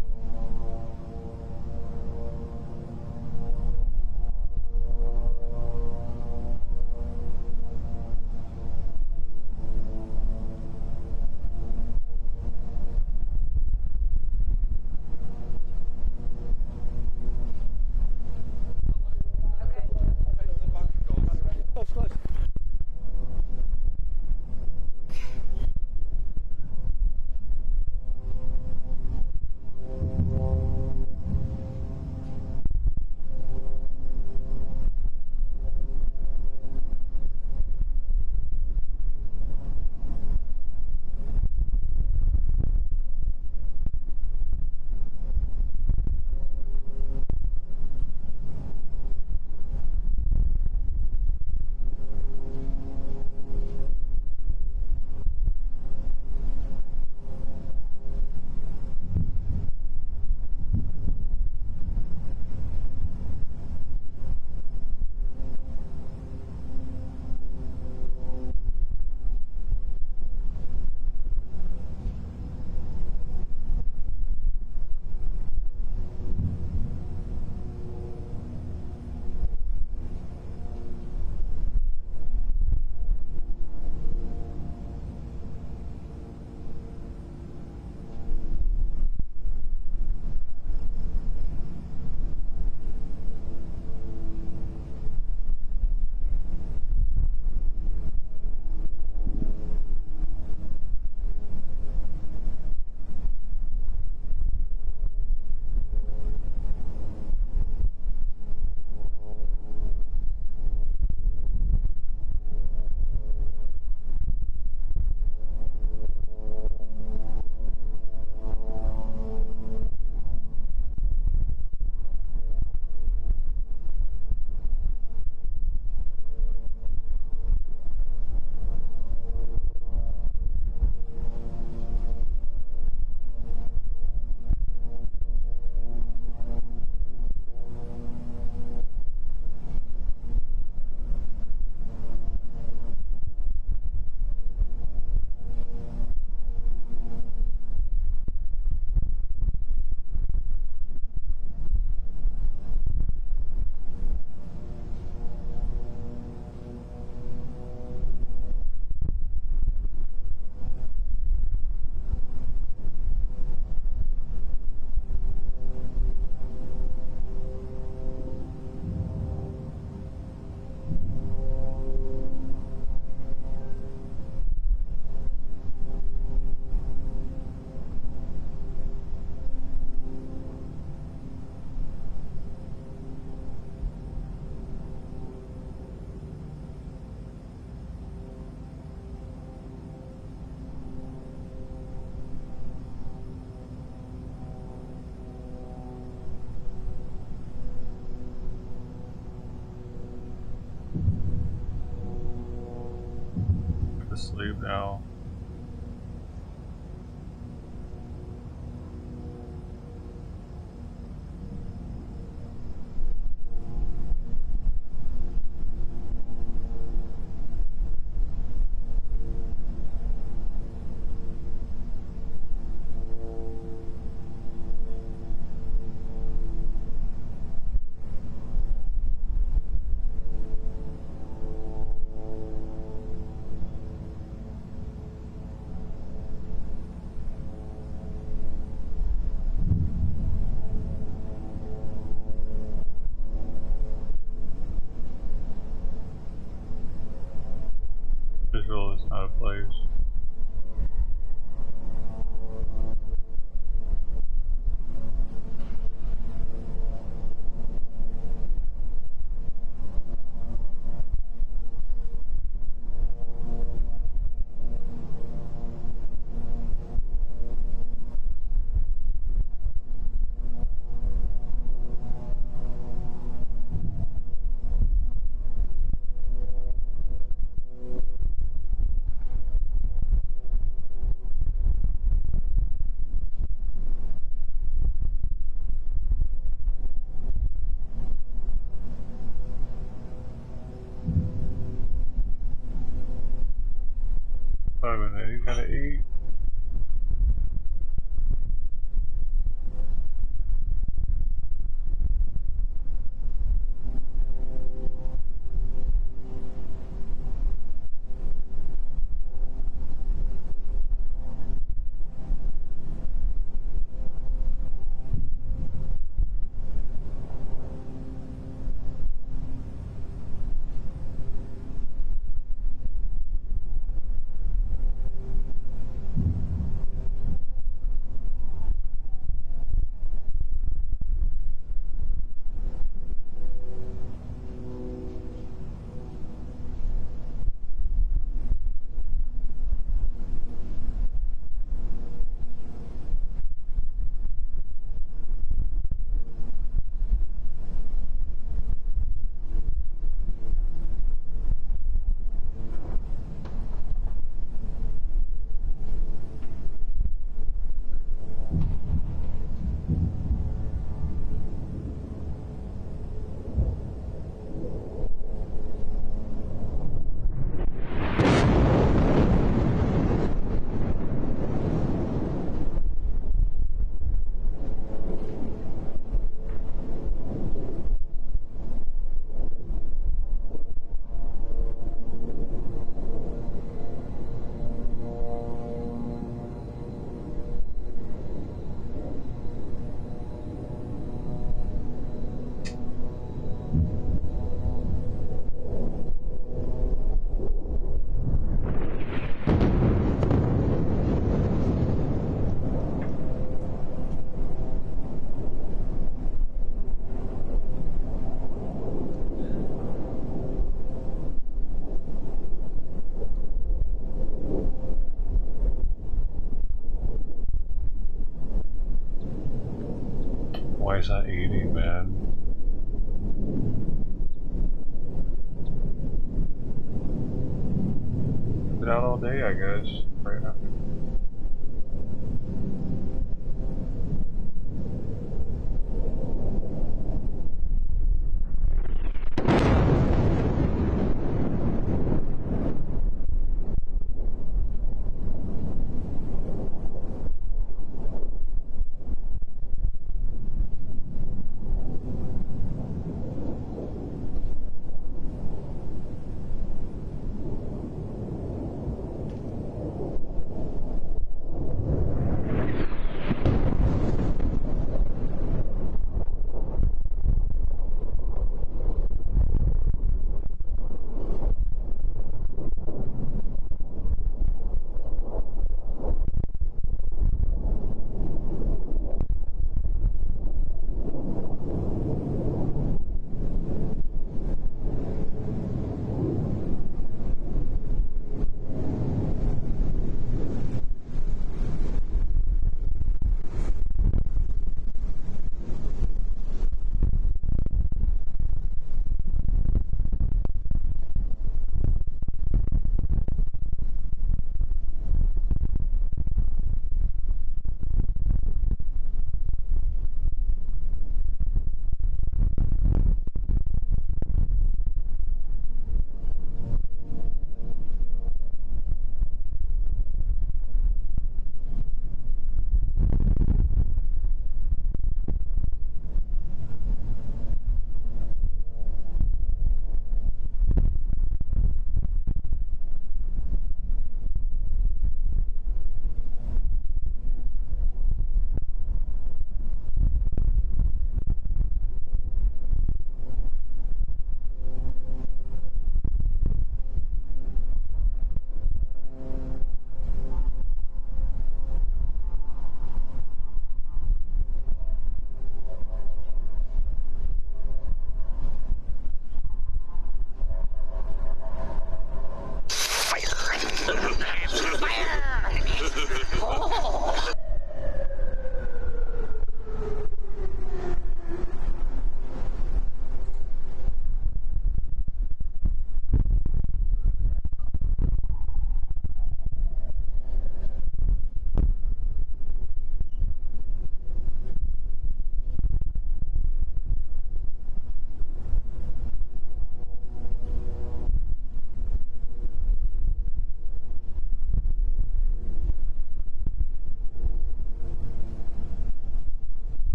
To sleep now. out of place. Wait a minute, he's gonna eat. Why is that eating, man? Been out all day, I guess. Right now.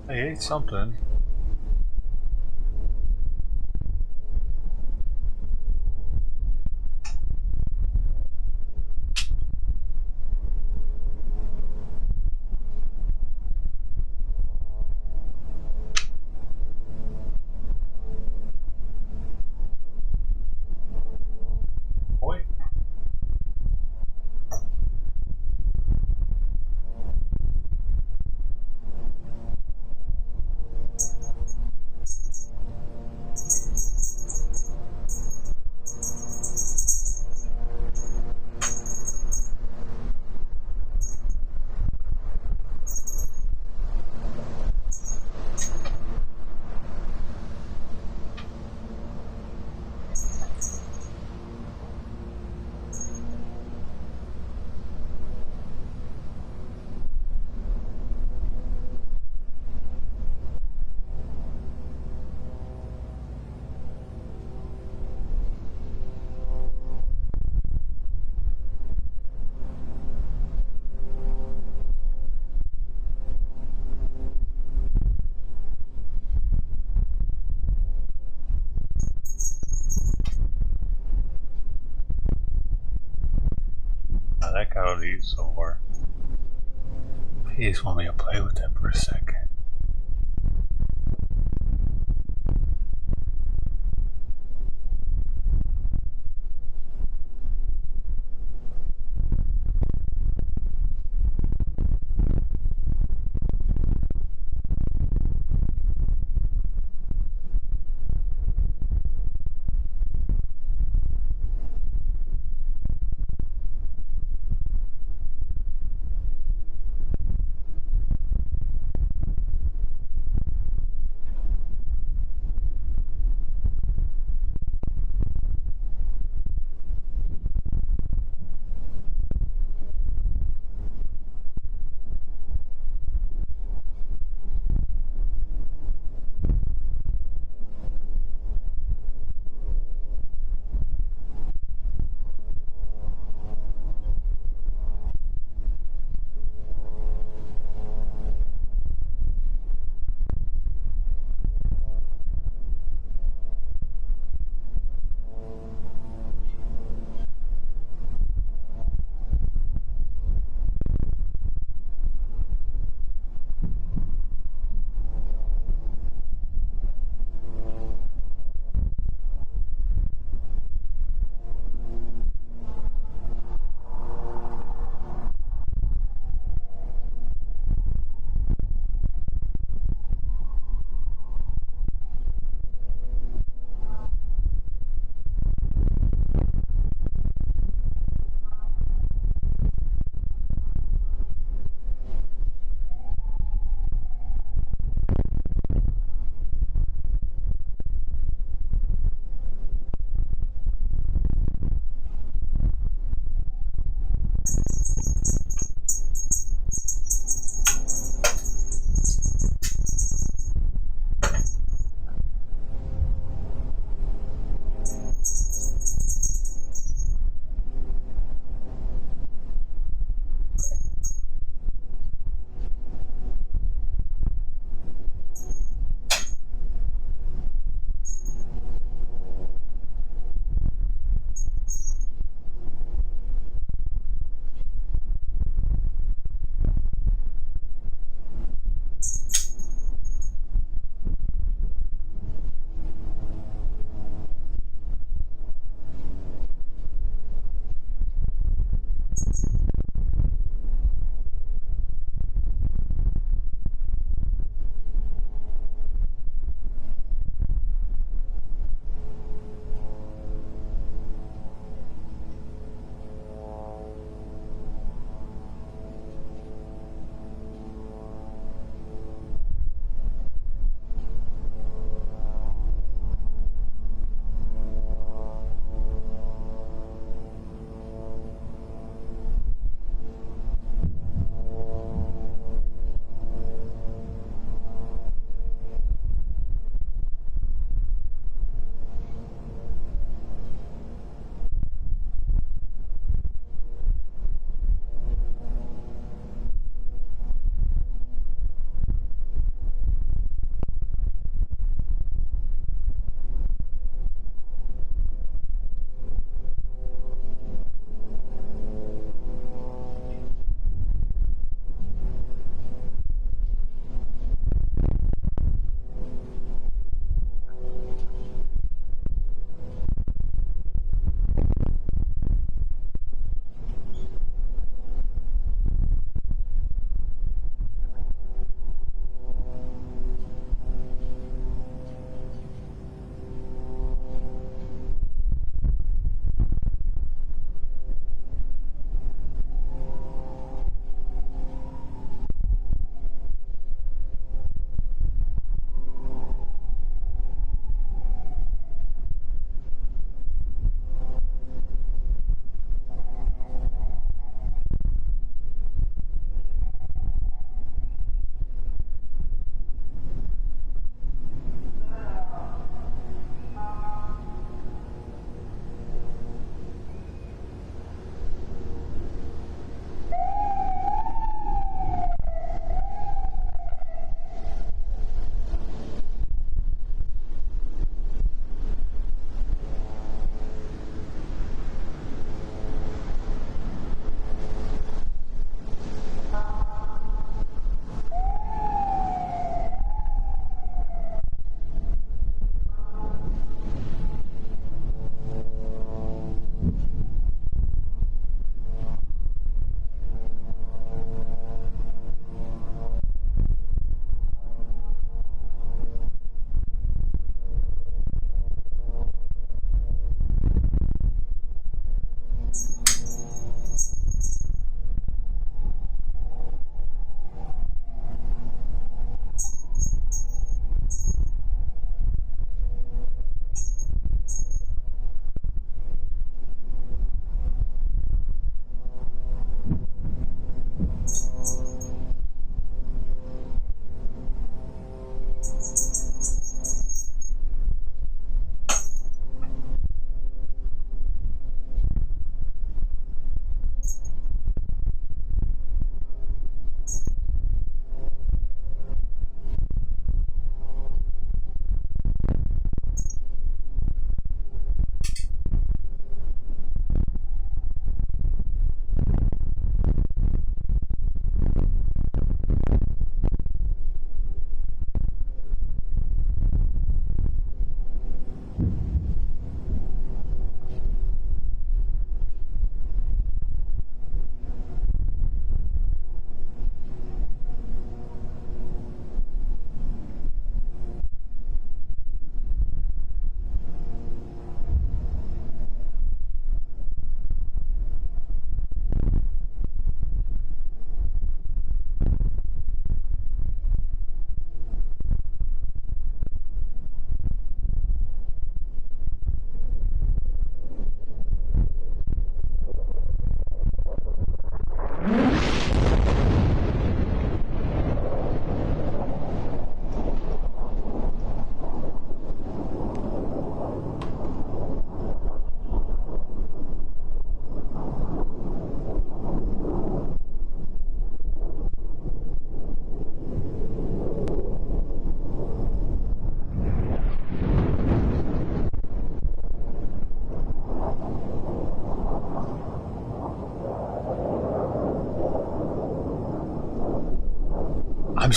I ate something. Boy. Now that guy ought to eat somewhere. He just want me to play with him for a second.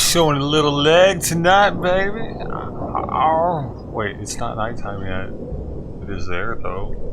Showing a little leg tonight, baby. Oh, wait, it's not nighttime yet. It is there, though.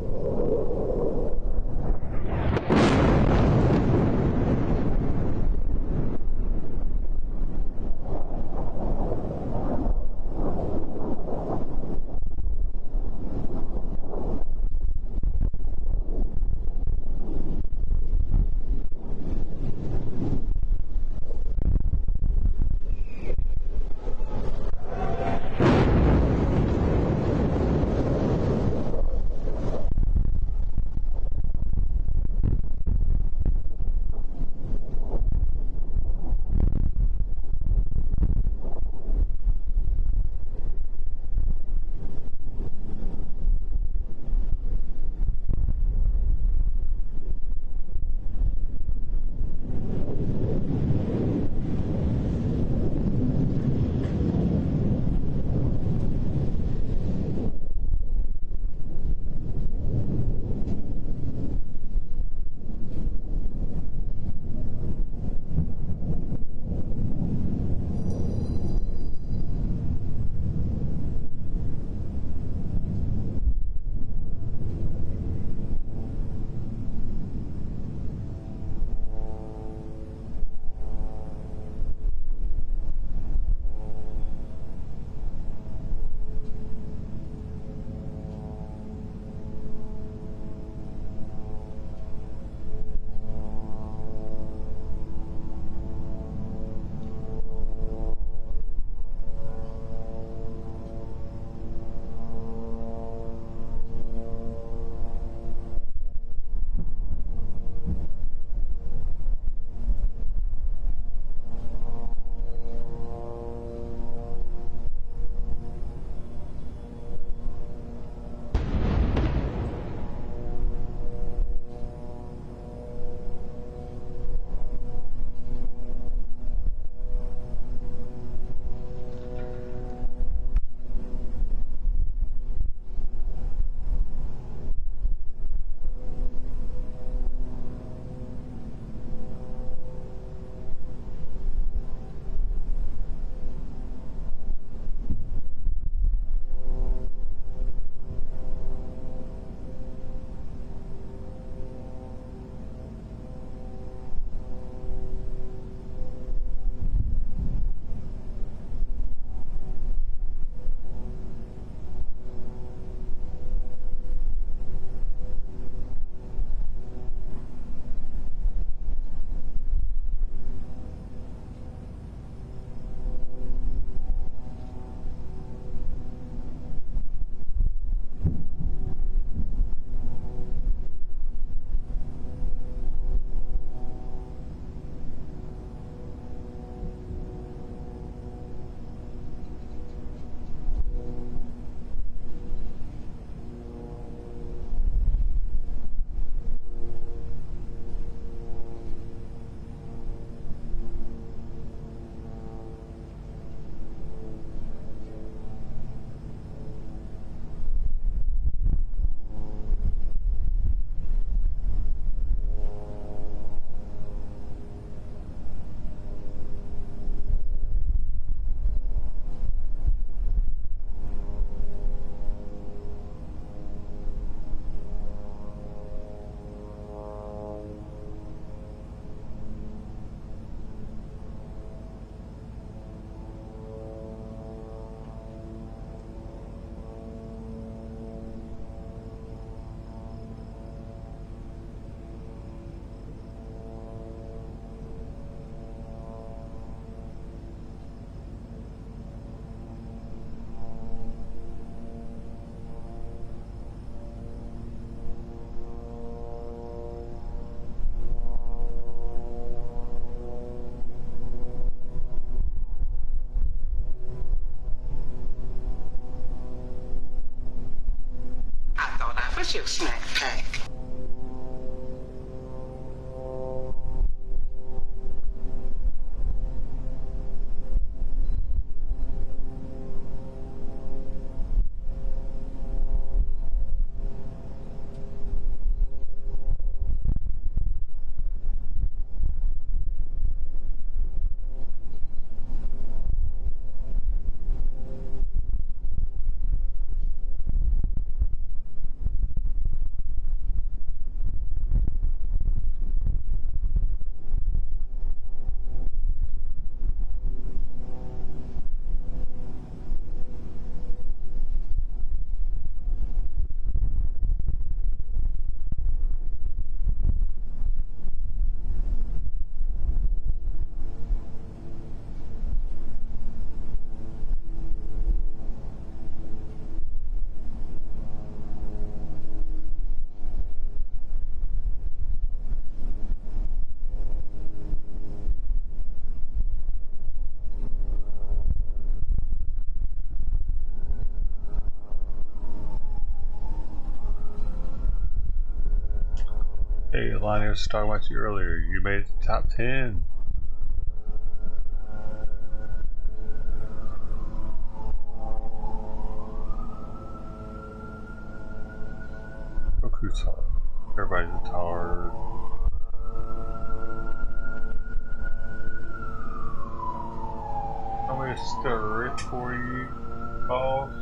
What's your snack pack? Hey, Lonnie, I was talking about you earlier. You made it to top 10. Look who's tired. Everybody's tired. I'm gonna stir it for you, boss.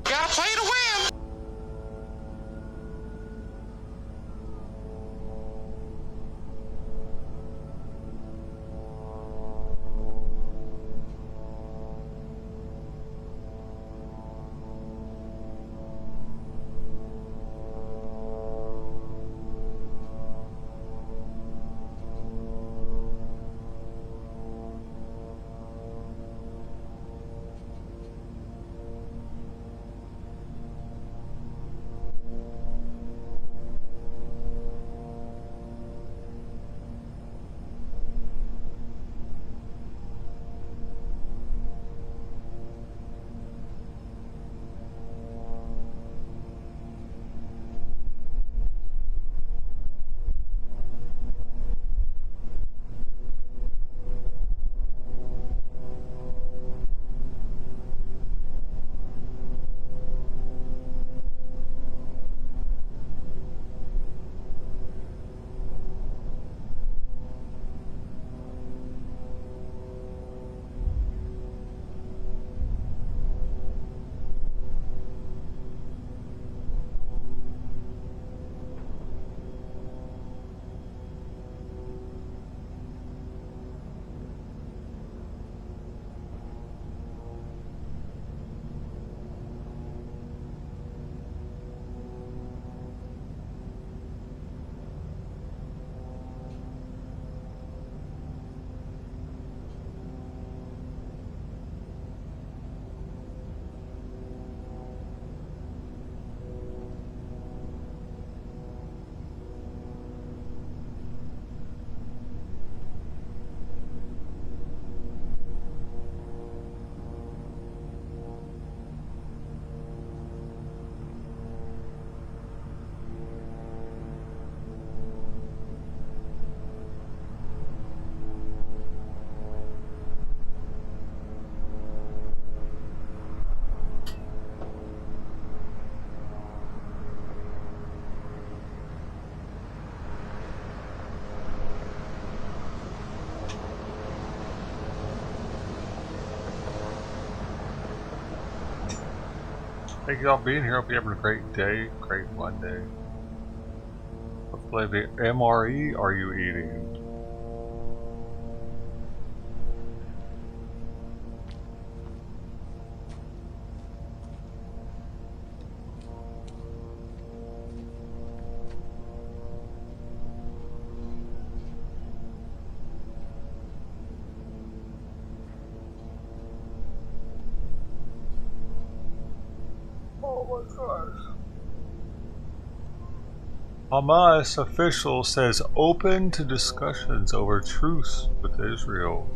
Gotta play to win. Thank you all for being here. Hope you're having a great day, great Monday. What flavor MRE are you eating? Hamas official says open to discussions over truce with Israel.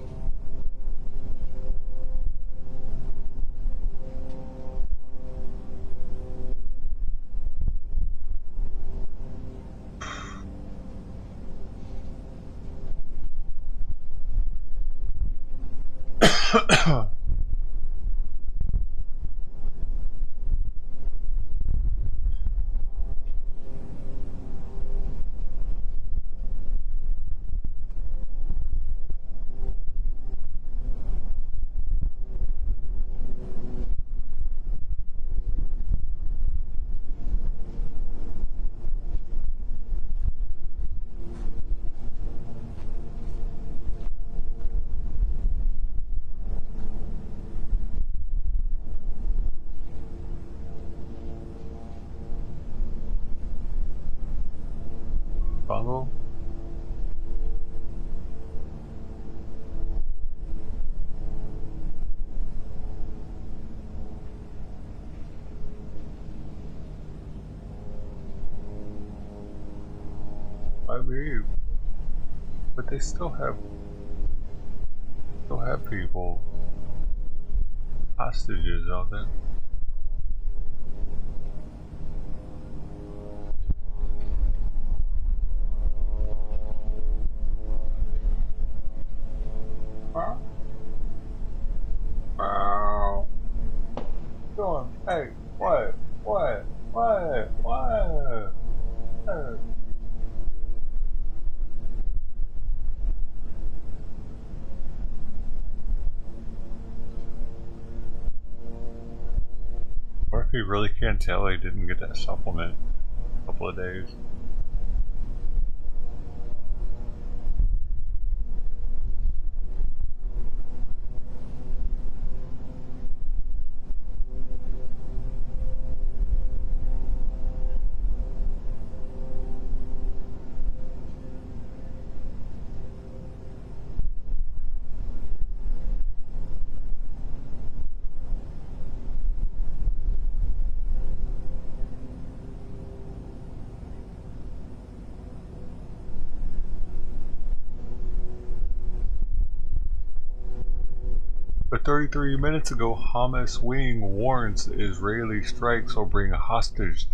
Follow? I leave, but they still have people hostages out there. Doing? Hey, what? Or if you really can't tell, he didn't get that supplement in a couple of days. But 33 minutes ago, Hamas wing warns Israeli strikes will bring hostage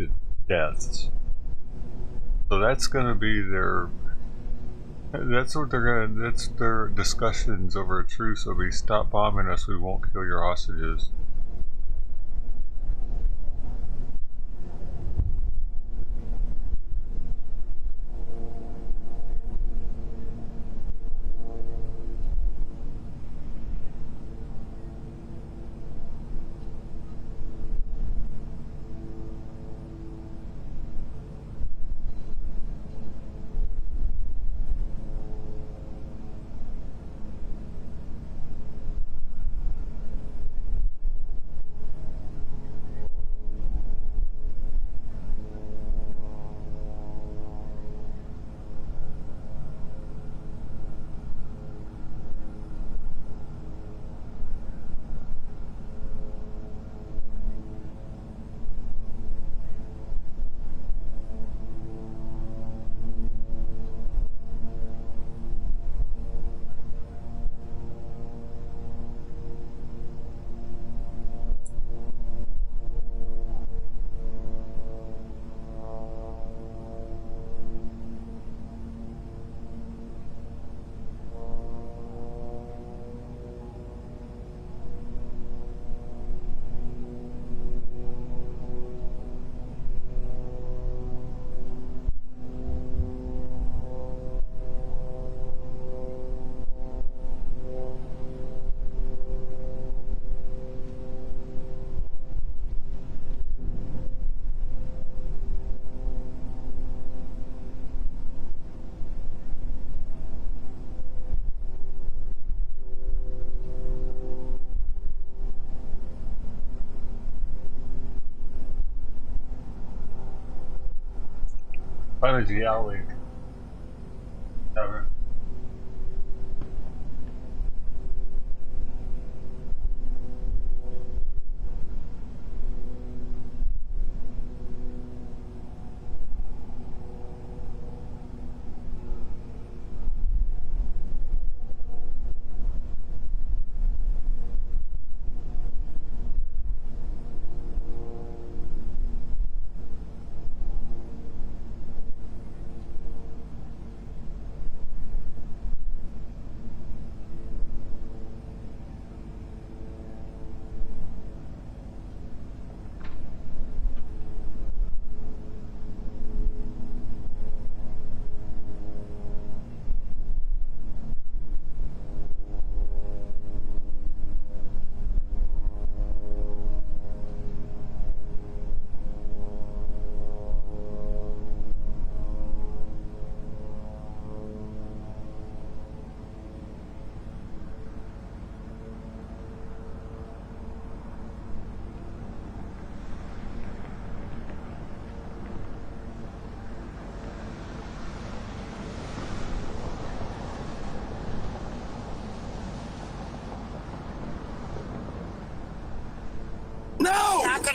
deaths. So that's going to be their... That's what they're going to... That's their discussions over a truce. Will be stop bombing us, we won't kill your hostages. Energy alley. Never.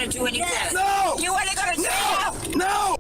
gonna do any good. No! You ain't gonna do it. No!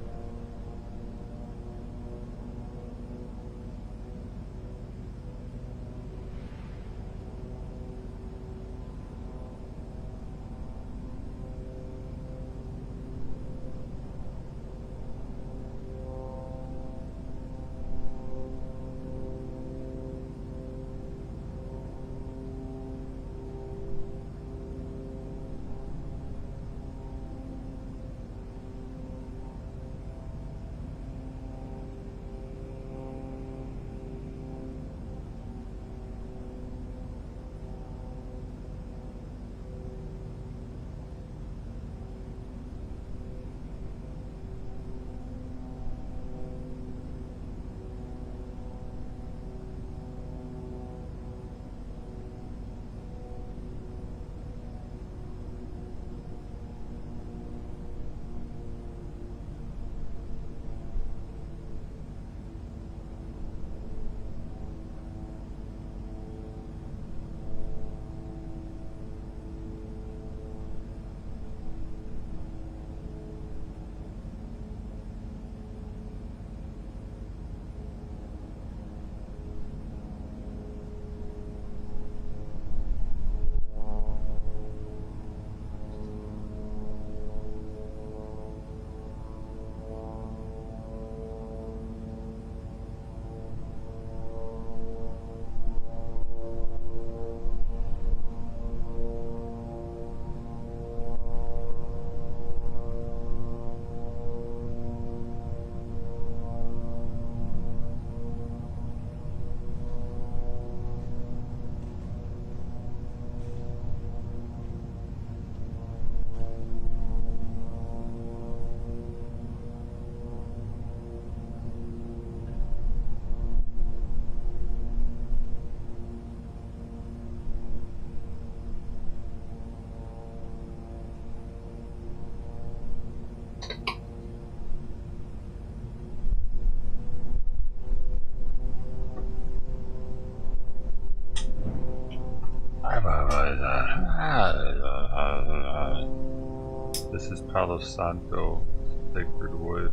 This is Palo Santo, sacred wood.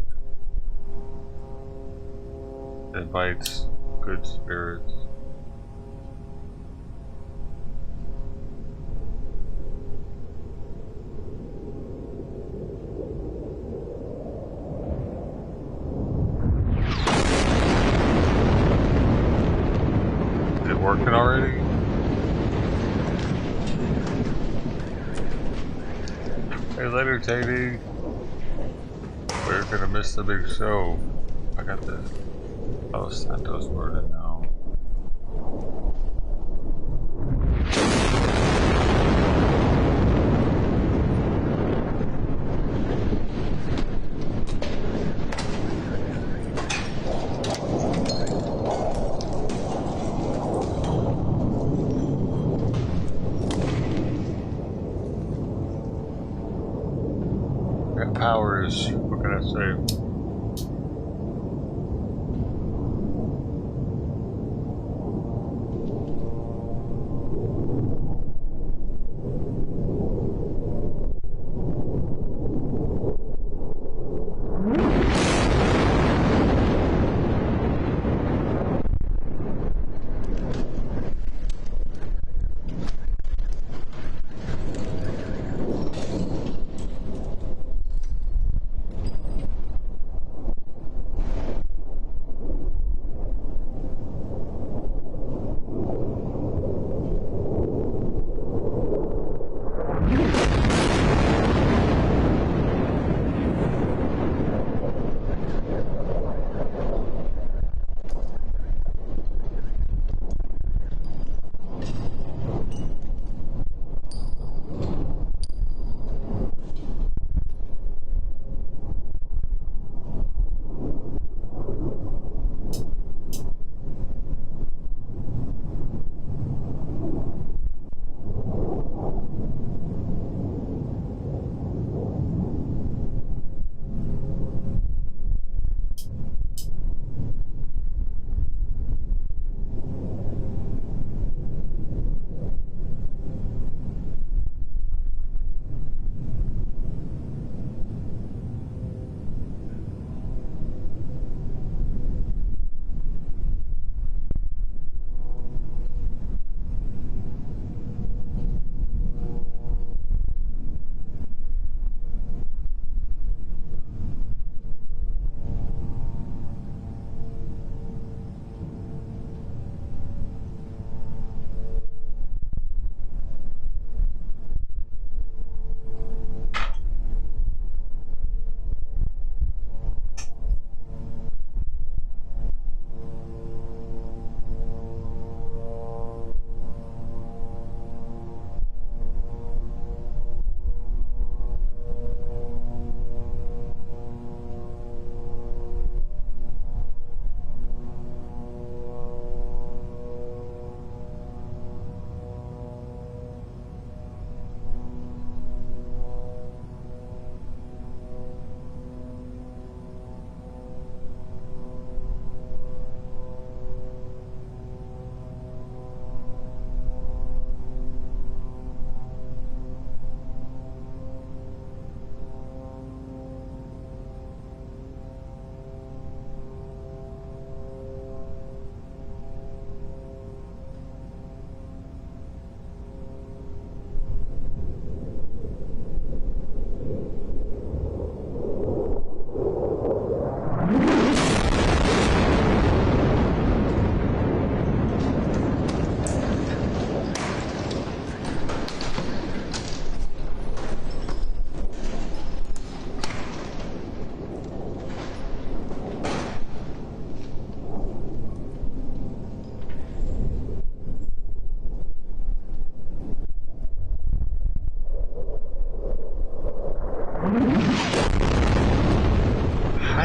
It invites good spirits. Is it working already? Hey, later, Teddy. We're gonna miss the big show. I got the Los Santos burning now. That power is, what can I say?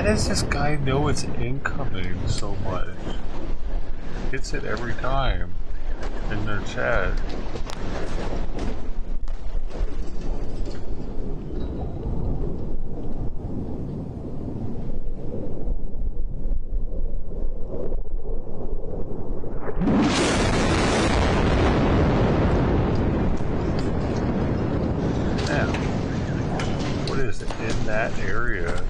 Why does this guy know it's incoming so much? Hits it every time in their chat. In that area,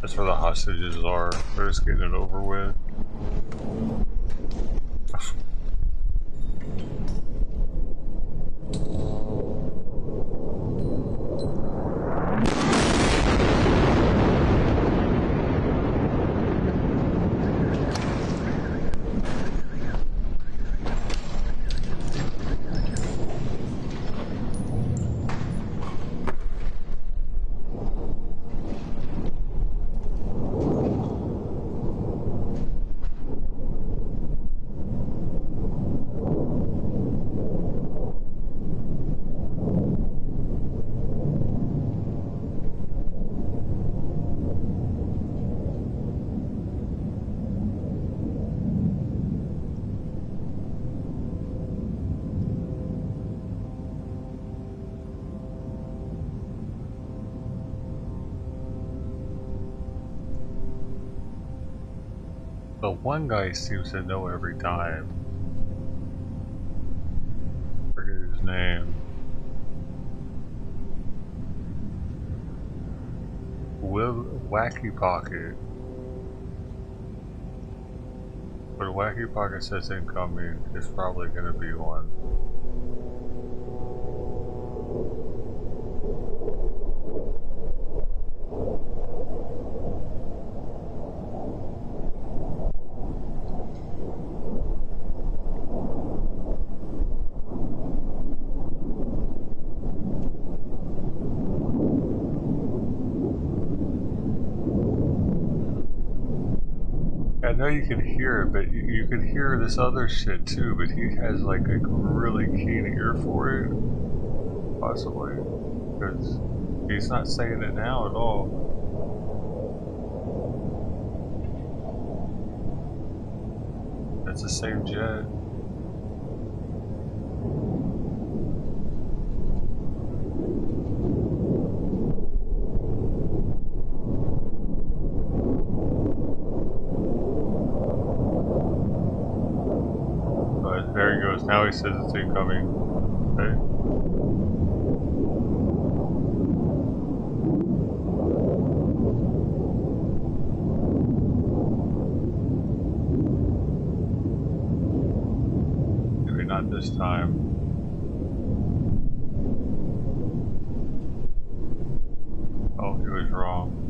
that's where the hostages are. They're just getting it over with. The one guy seems to know every time. Forget his name. Wacky Pocket. But Wacky Pocket says incoming, it's probably gonna be one. I know you can hear it, but you can hear this other shit too, but he has like a really keen ear for it, possibly, because he's not saying it now at all. That's the same jet. There he goes. Now he says it's incoming. Okay. Maybe not this time. Oh, he was wrong.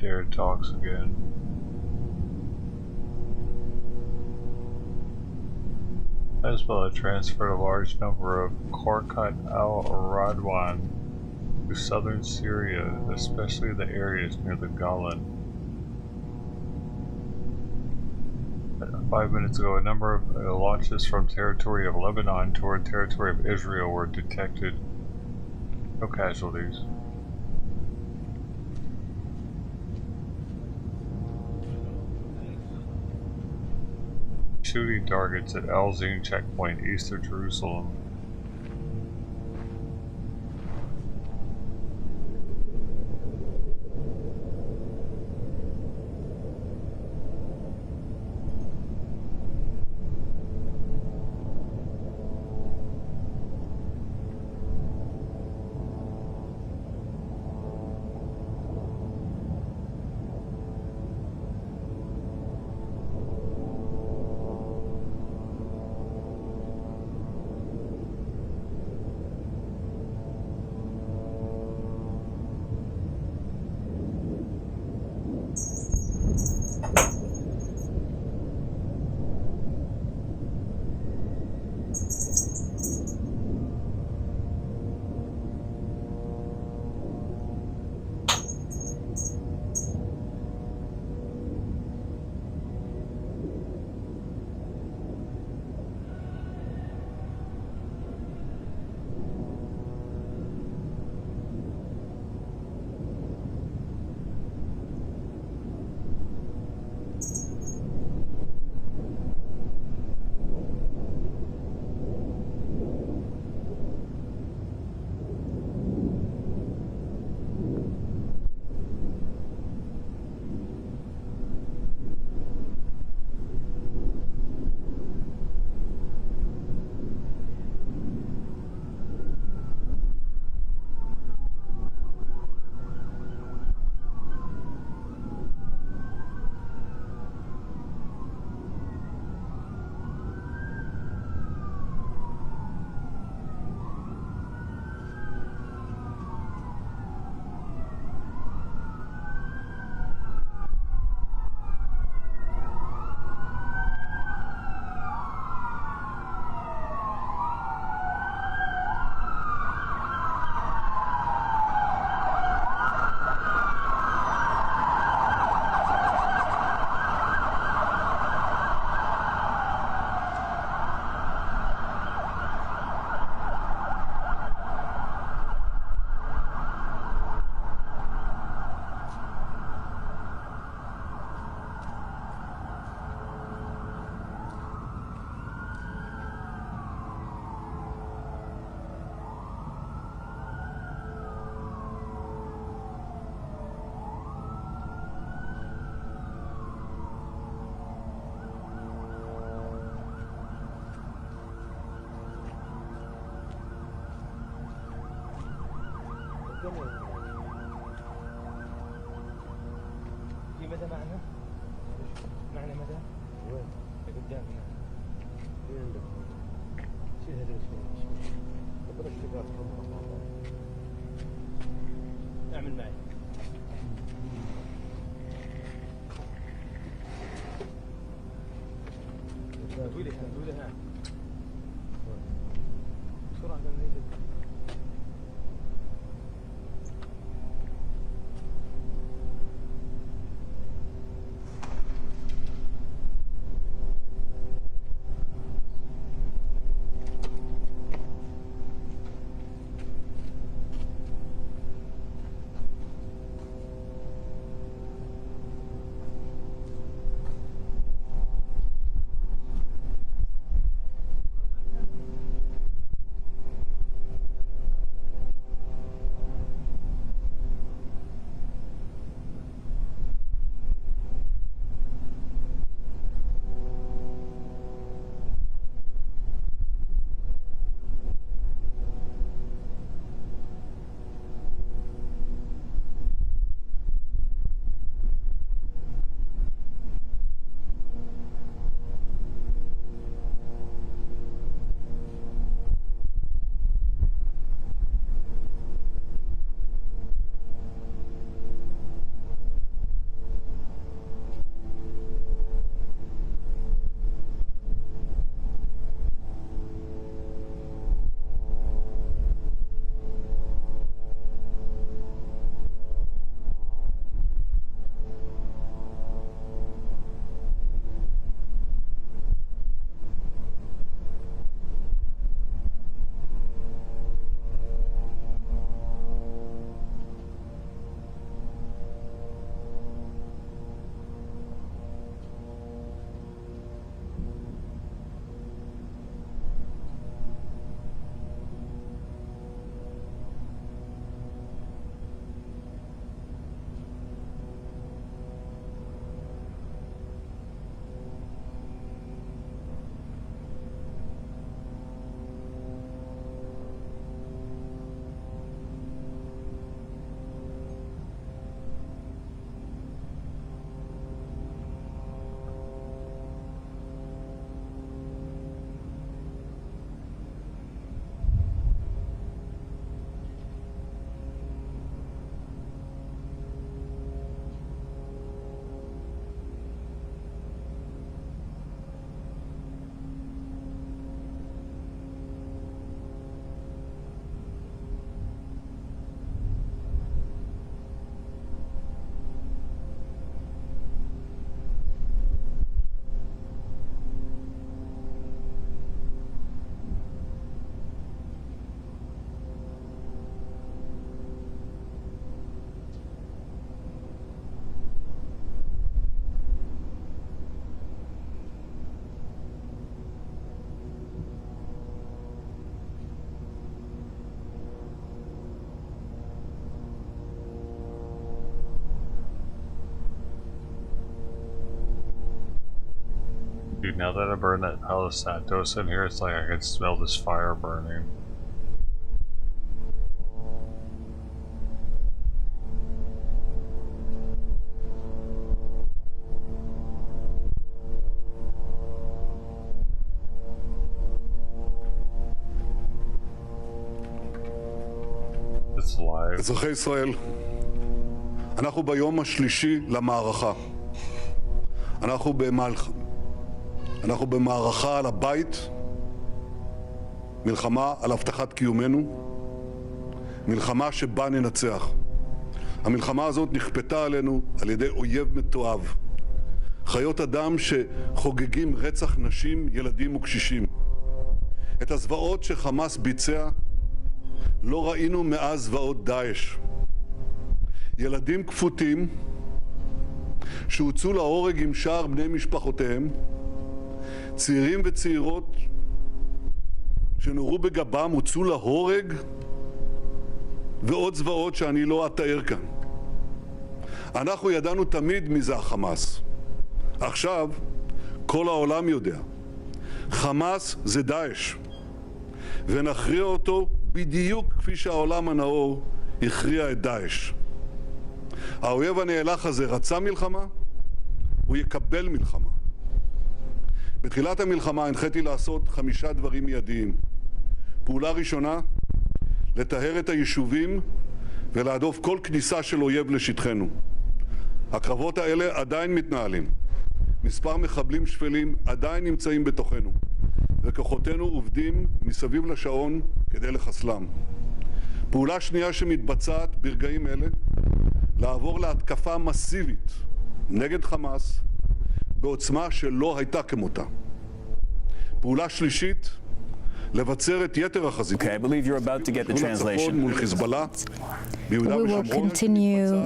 There it talks again. Hezbollah transferred a large number of Korkut al-Radwan to southern Syria, especially the areas near the Golan. 5 minutes ago, a number of launches from territory of Lebanon toward territory of Israel were detected. No casualties. Shooting targets at Al Zin checkpoint east of Jerusalem. في مدى معنا؟ معنا مدى؟ وين؟ قدامنا. وين عندك؟ شيل هذا شوي. طب الاشتباك اعمل معي. طويلة ها. بسرعة قبل ما يجي. Dude, now that I burned that Palisatos in here, it's like I can smell this fire burning. It's live. אזרחי ישראל, אנחנו ביום השלישי למערכה. אנחנו במערכה על הבית, מלחמה על הבטחת קיומנו, מלחמה שבה ננצח. המלחמה הזאת נכפתה עלינו על ידי אויב מתועב. חיות אדם שחוגגים רצח נשים, ילדים וקשישים. את הזוועות שחמאס ביצע לא ראינו מאז זוועות דאעש. ילדים כפותים שהוצאו להורג עם שאר בני משפחותיהם, צעירים וצעירות שנורו בגבם, הוצאו להורג, ועוד זוועות שאני לא אתאר כאן. אנחנו ידענו תמיד מי זה החמאס. עכשיו כל העולם יודע. חמאס זה דאעש, ונכריע אותו בדיוק כפי שהעולם הנאור הכריע את דאעש. האויב הנאלח הזה רצה מלחמה, הוא יקבל מלחמה. בתחילת המלחמה הנחיתי לעשות 5 דברים מיידיים. פעולה ראשונה, לטהר את היישובים ולהדוף כל כניסה של אויב לשטחנו. הקרבות האלה עדיין מתנהלים. מספר מחבלים שפלים עדיין נמצאים בתוכנו, וכוחותינו עובדים מסביב לשעון כדי לחסלם. פעולה שנייה שמתבצעת ברגעים אלה, לעבור להתקפה מסיבית נגד חמאס בעוצמה שלא הייתה כמותה. פעולה שלישית, לבצר את יתר החזיתות. Okay, I believe you're about to get the translation. מול חיזבאללה, ביהודה ושומרון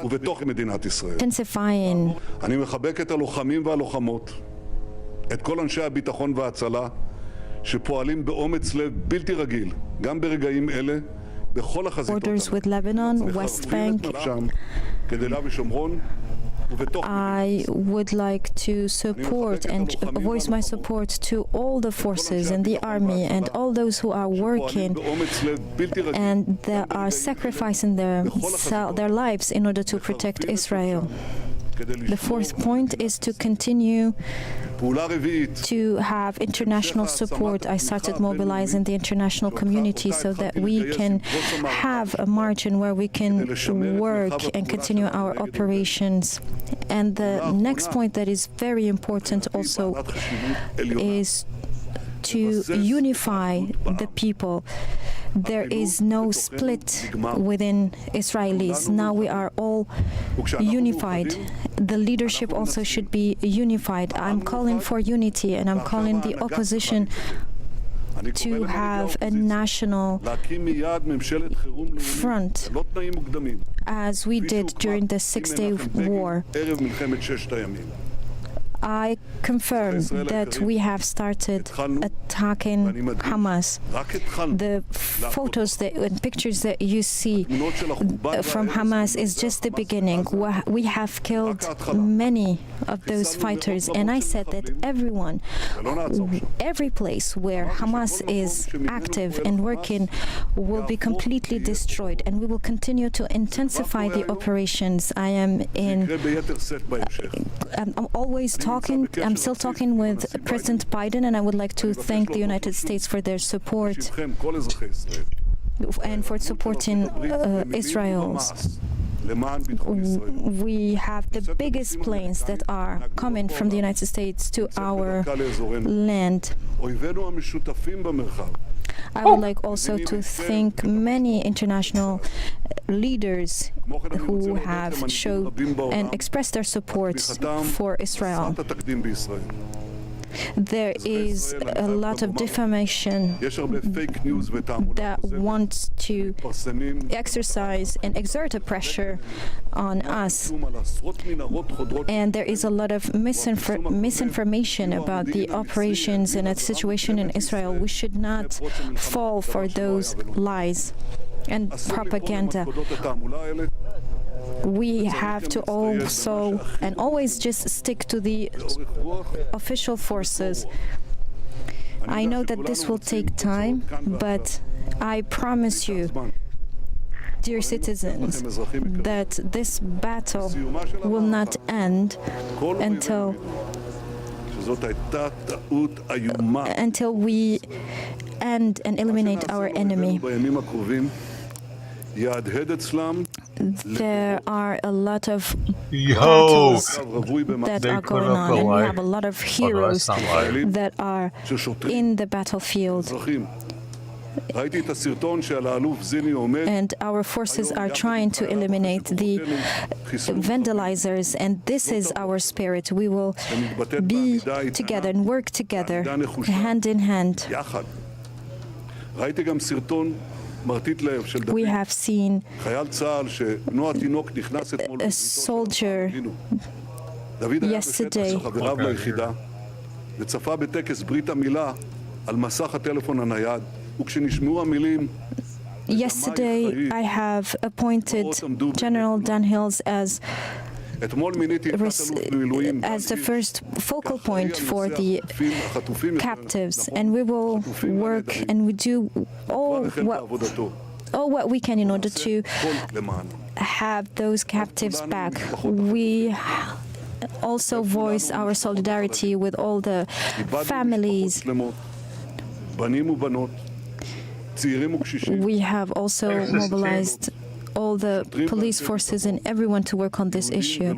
ובתוך מדינת ישראל. אני מחבק את הלוחמים והלוחמות, את כל אנשי הביטחון וההצלה, שפועלים באומץ לב בלתי רגיל, גם ברגעים אלה, בכל החזיתות. Borders with Lebanon, West Bank. כדי יהודה ושומרון. I would like to support and voice my support to all the forces in the army and all those who are working and they are sacrificing their lives in order to protect Israel. The fourth point is to continue to have international support. I started mobilizing the international community so that we can have a margin where we can work and continue our operations. And the next point that is very important also is to unify the people. There is no split within Israelis. Now we are all unified. The leadership also should be unified. I'm calling for unity and I'm calling the opposition to have a national front as we did during the Six-Day War. I confirm that we have started attacking Hamas. The photos and pictures that you see from Hamas is just the beginning. We have killed many of those fighters, and I said that every place where Hamas is active and working will be completely destroyed, and we will continue to intensify the operations. I'm still talking with President Biden, and I would like to thank the United States for their support and for supporting Israel's. We have the biggest planes that are coming from the United States to our land. I would like also to thank many international leaders who have shown and expressed their support for Israel. There is a lot of defamation that wants to exercise and exert a pressure on us. And there is a lot of misinformation about the operations and the situation in Israel. We should not fall for those lies and propaganda. we have to also and always just stick to the official forces. I know that this will take time, but I promise you, dear citizens, that this battle will not end until we end and eliminate our enemy. There are a lot of battles that are going on, and we have a lot of heroes that are in the battlefield. And our forces are trying to eliminate the vandalizers, and this is our spirit. We will be together and work together, hand in hand. We have seen a soldier yesterday Yesterday, I have appointed General Dan Hills as the first focal point for the captives, and we will work and we do all what we can in order to have those captives back. We also voice our solidarity with all the families. We have also mobilized all the police forces and everyone to work on this issue.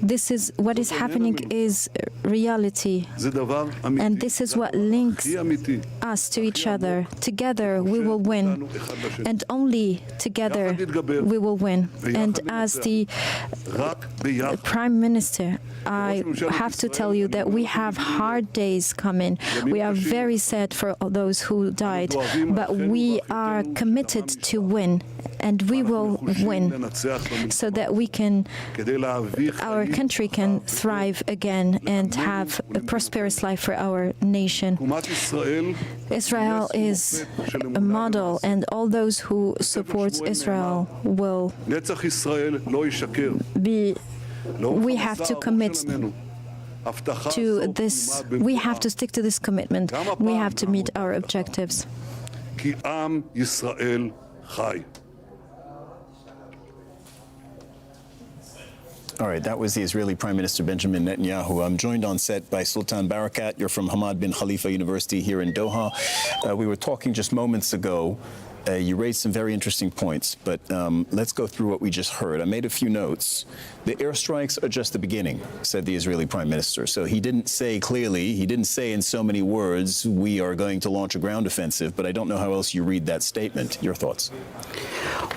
This is what is happening is reality, and this is what links us to each other. Together we will win, and only together we will win. And as the Prime Minister, I have to tell you that we have hard days coming. We are very sad for all those who died, but we are committed to win, and we will win, so that we can, our country can thrive again and have a prosperous life for our nation. Israel is a model, and all those who support Israel will be. We have to commit to this. We have to stick to this commitment. We have to meet our objectives. All right, that was the Israeli Prime Minister Benjamin Netanyahu. I'm joined on set by Sultan Barakat. You're from Hamad bin Khalifa University here in Doha. We were talking just moments ago. You raised some very interesting points, but let's go through what we just heard. I made a few notes. The airstrikes are just the beginning, said the Israeli Prime Minister. So he didn't say clearly, he didn't say in so many words, we are going to launch a ground offensive, but I don't know how else you read that statement. Your thoughts?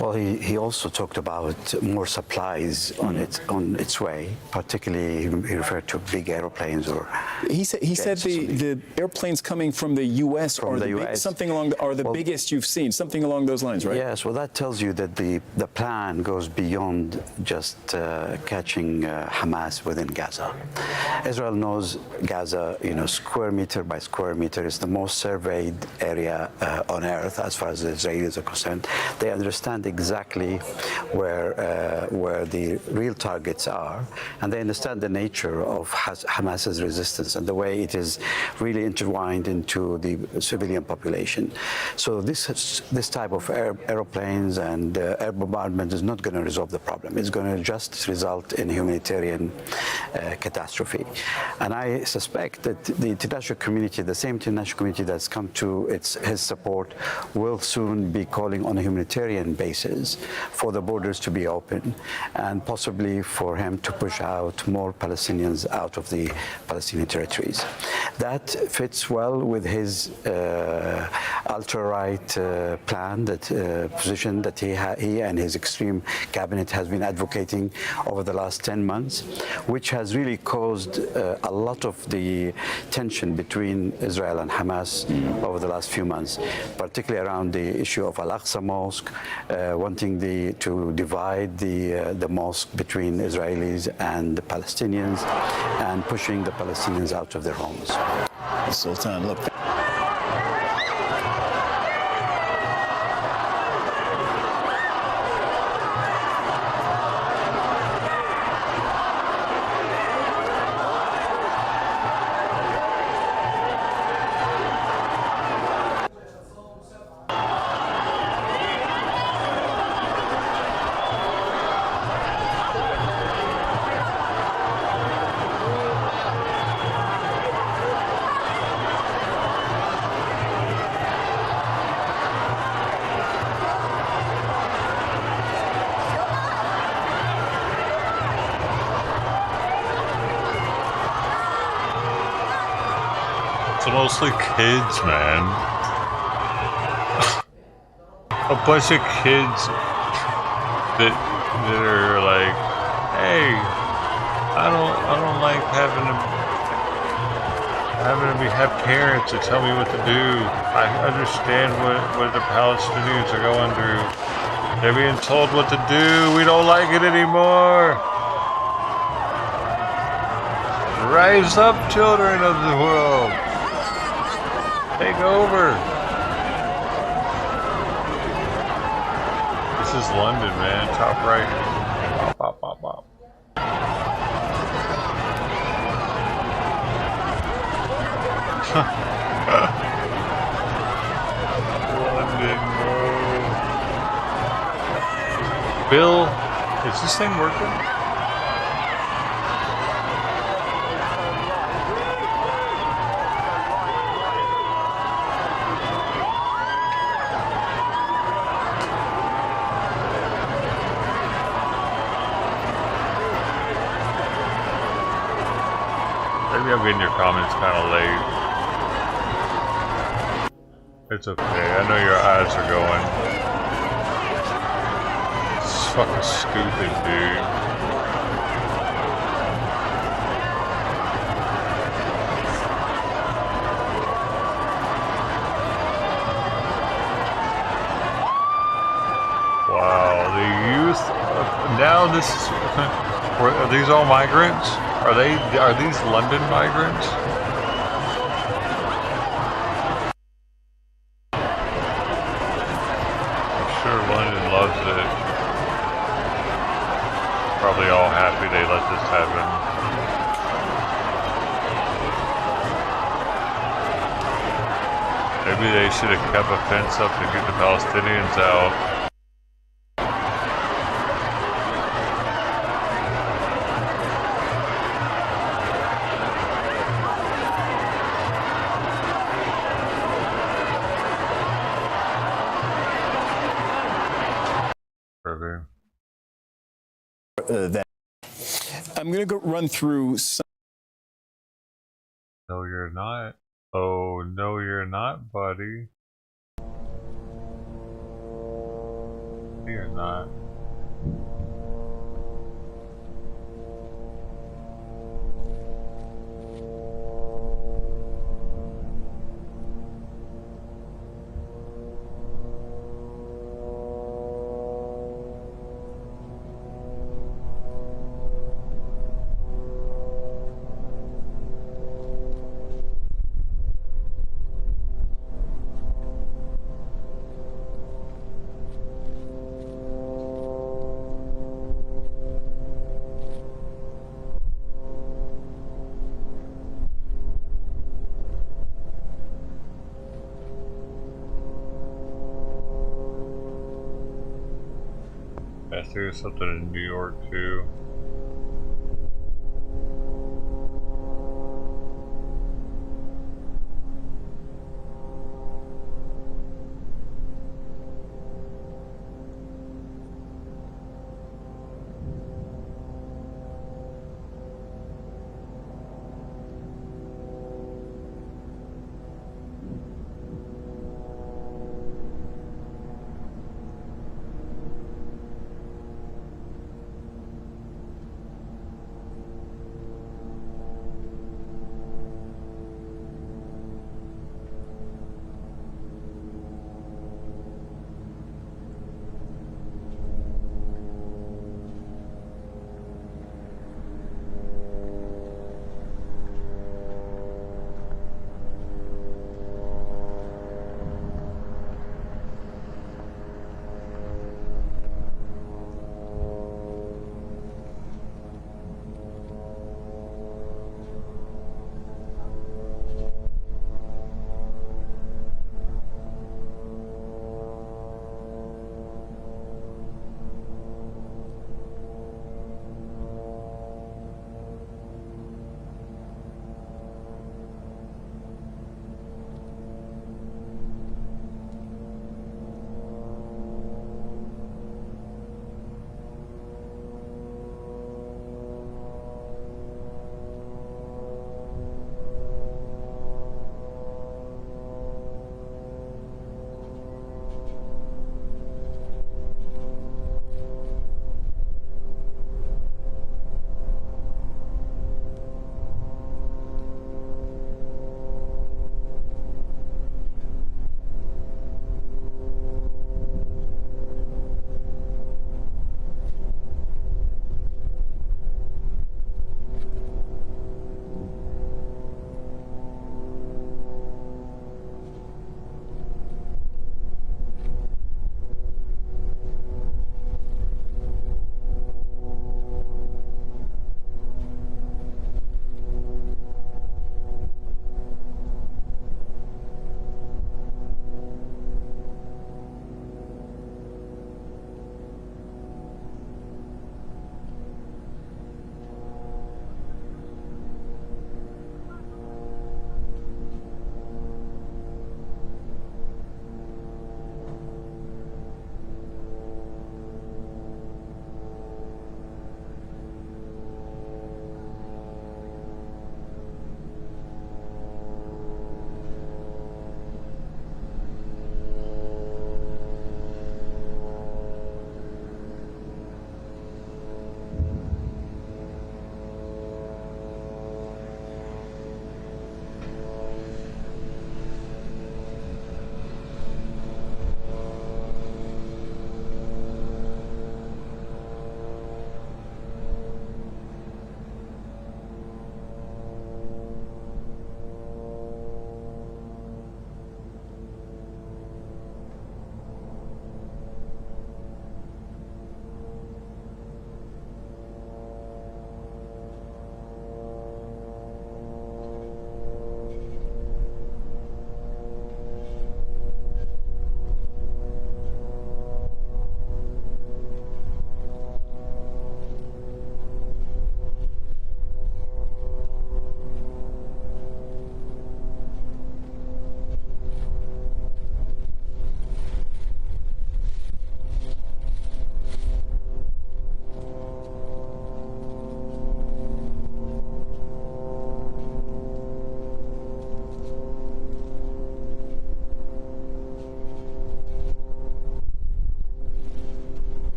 Well, he also talked about more supplies on its way. Particularly, he referred to big airplanes or. He said the airplanes coming from the U.S. are the biggest you've seen. Something along those lines, right? Yes. Well, that tells you that the plan goes beyond just catching Hamas within Gaza. Israel knows Gaza, square meter by square meter, is the most surveyed area on earth as far as the Israelis are concerned. They understand exactly where the real targets are, and they understand the nature of Hamas's resistance and the way it is really intertwined into the civilian population. So this type of aeroplanes and air bombardment is not going to resolve the problem. It's going to just result in humanitarian catastrophe. And I suspect that the international community, the same international community that's come to his support, will soon be calling on a humanitarian basis for the borders to be open, and possibly for him to push out more Palestinians out of the Palestinian territories. That fits well with his ultra-right plan, position that he and his extreme cabinet has been advocating over the last 10 months, which has really caused a lot of the tension between Israel and Hamas over the last few months, particularly around the issue of Al-Aqsa Mosque, wanting to divide the mosque between Israelis and the Palestinians, and pushing the Palestinians out of their homes. Sultan, look. mostly kids, man. A bunch of kids that are like, hey, I don't like having to have parents to tell me what to do. I understand what the Palestinians are going through. They're being told what to do. We don't like it anymore. Rise up, children of the world. Take over. This is London, man. Top right. Bop, bop, bop, bop. London, bro. Bill, is this thing working? Maybe I'm getting your comments kind of late. It's okay. I know your eyes are going. It's fucking stupid, dude. Wow, the youth. Now this is. Are these all migrants? Are these London migrants? I'm sure London loves it. Probably all happy they let this happen. Maybe they should have kept a fence up to keep the Palestinians out. That I'm going to run through some. No, you're not. Oh, no, you're not, buddy. You're not. I think there's something in New York too.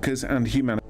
workers and humanitarian.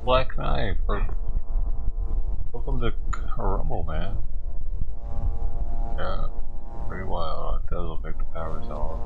Black Knight, welcome to Rumble, man. Yeah, pretty wild. It does look like the power's off.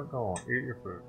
Go on, eat your food.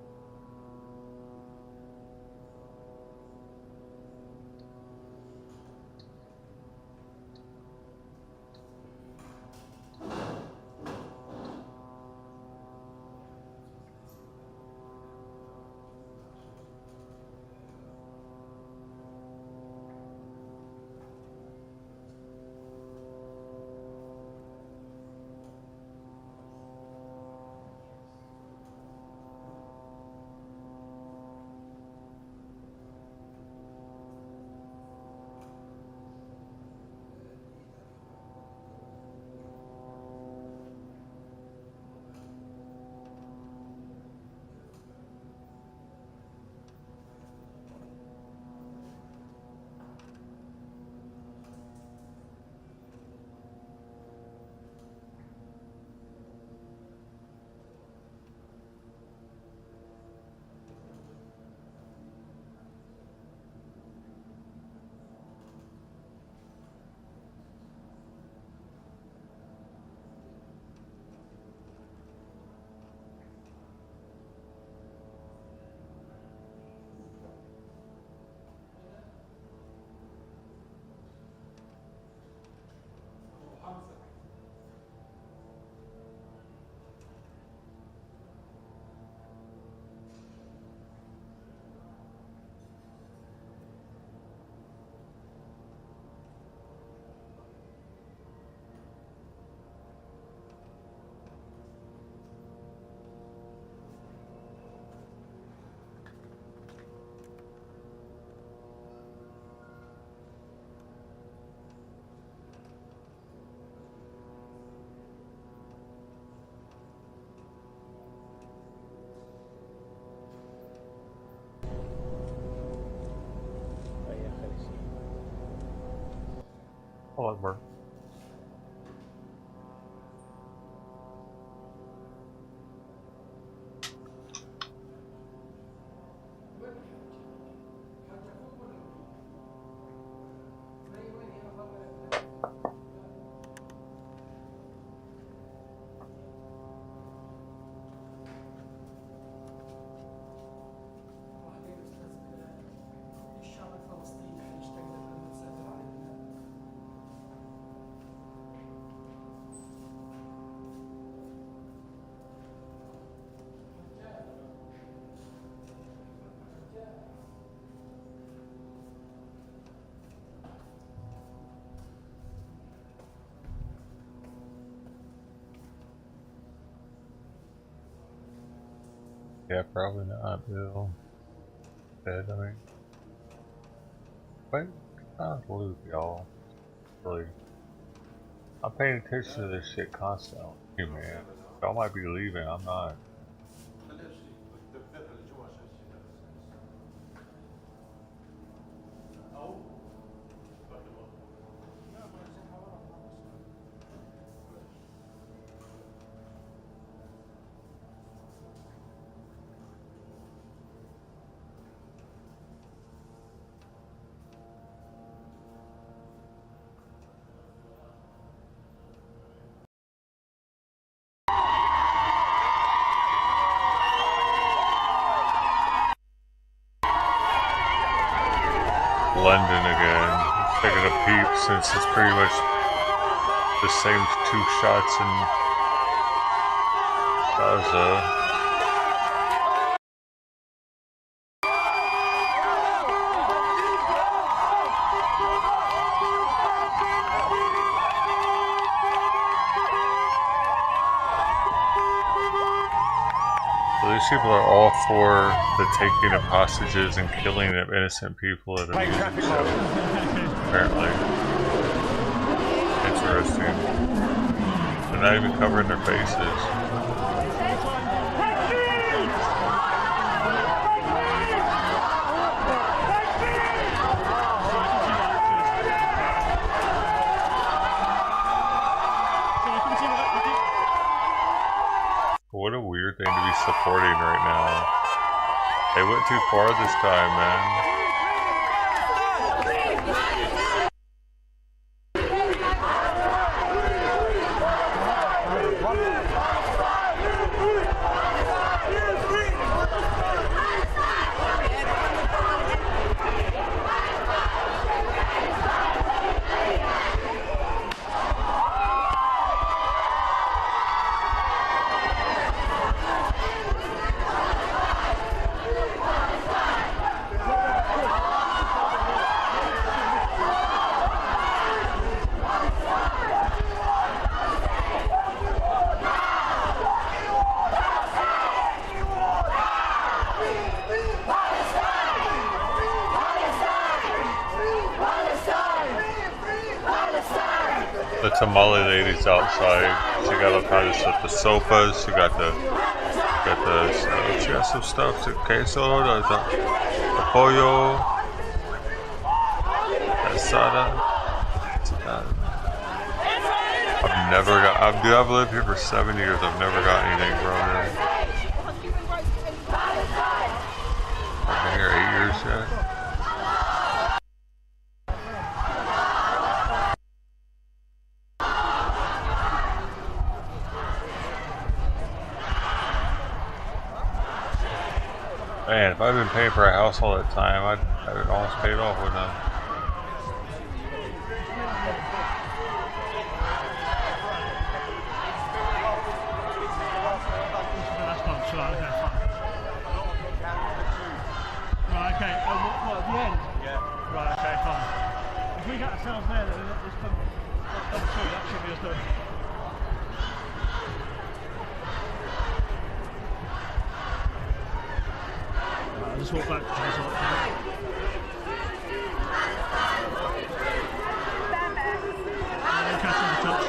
Hello, Bert. Yeah, probably not, Bill. Dead, I mean. But not loot, y'all. Really. I'm paying attention to this shit constantly, man. Y'all might be leaving, I'm not. London again. Taking a peep since it's pretty much the same two shots in Gaza. So these people are all for the taking of hostages and killing of innocent people at a music show. Apparently. Interesting. They're not even covering their faces. What a weird thing to be supporting right now. They went too far this time, man. The tamale lady's outside. She got all kinds of stuff. The sofas. She got she got some stuff. The queso, the pollo, the asada. I've lived here for 7 years. I've never got anything from here. I've been here 8 years yet. Man, if I'd been paying for a house all that time, I'd have it almost paid off with them. Right, okay, what, at the end? Yeah. Right, okay, fine. If we get ourselves there, then let's come through, that should be us done. Right, I'll just walk back to the catch on the touch.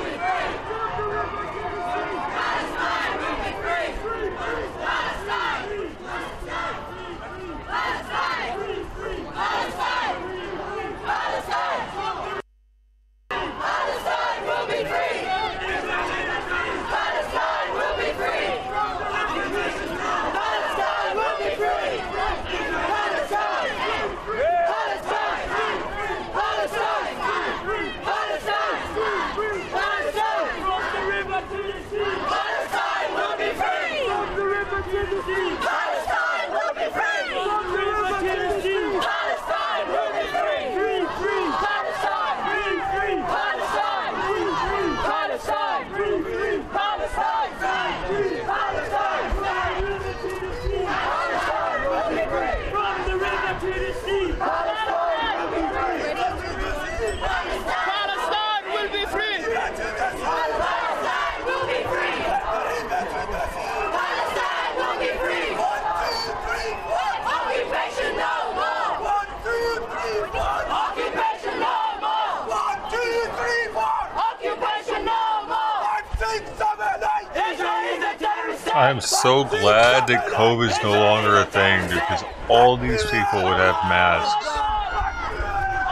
I am so glad that COVID is no longer a thing, dude, because all these people would have masks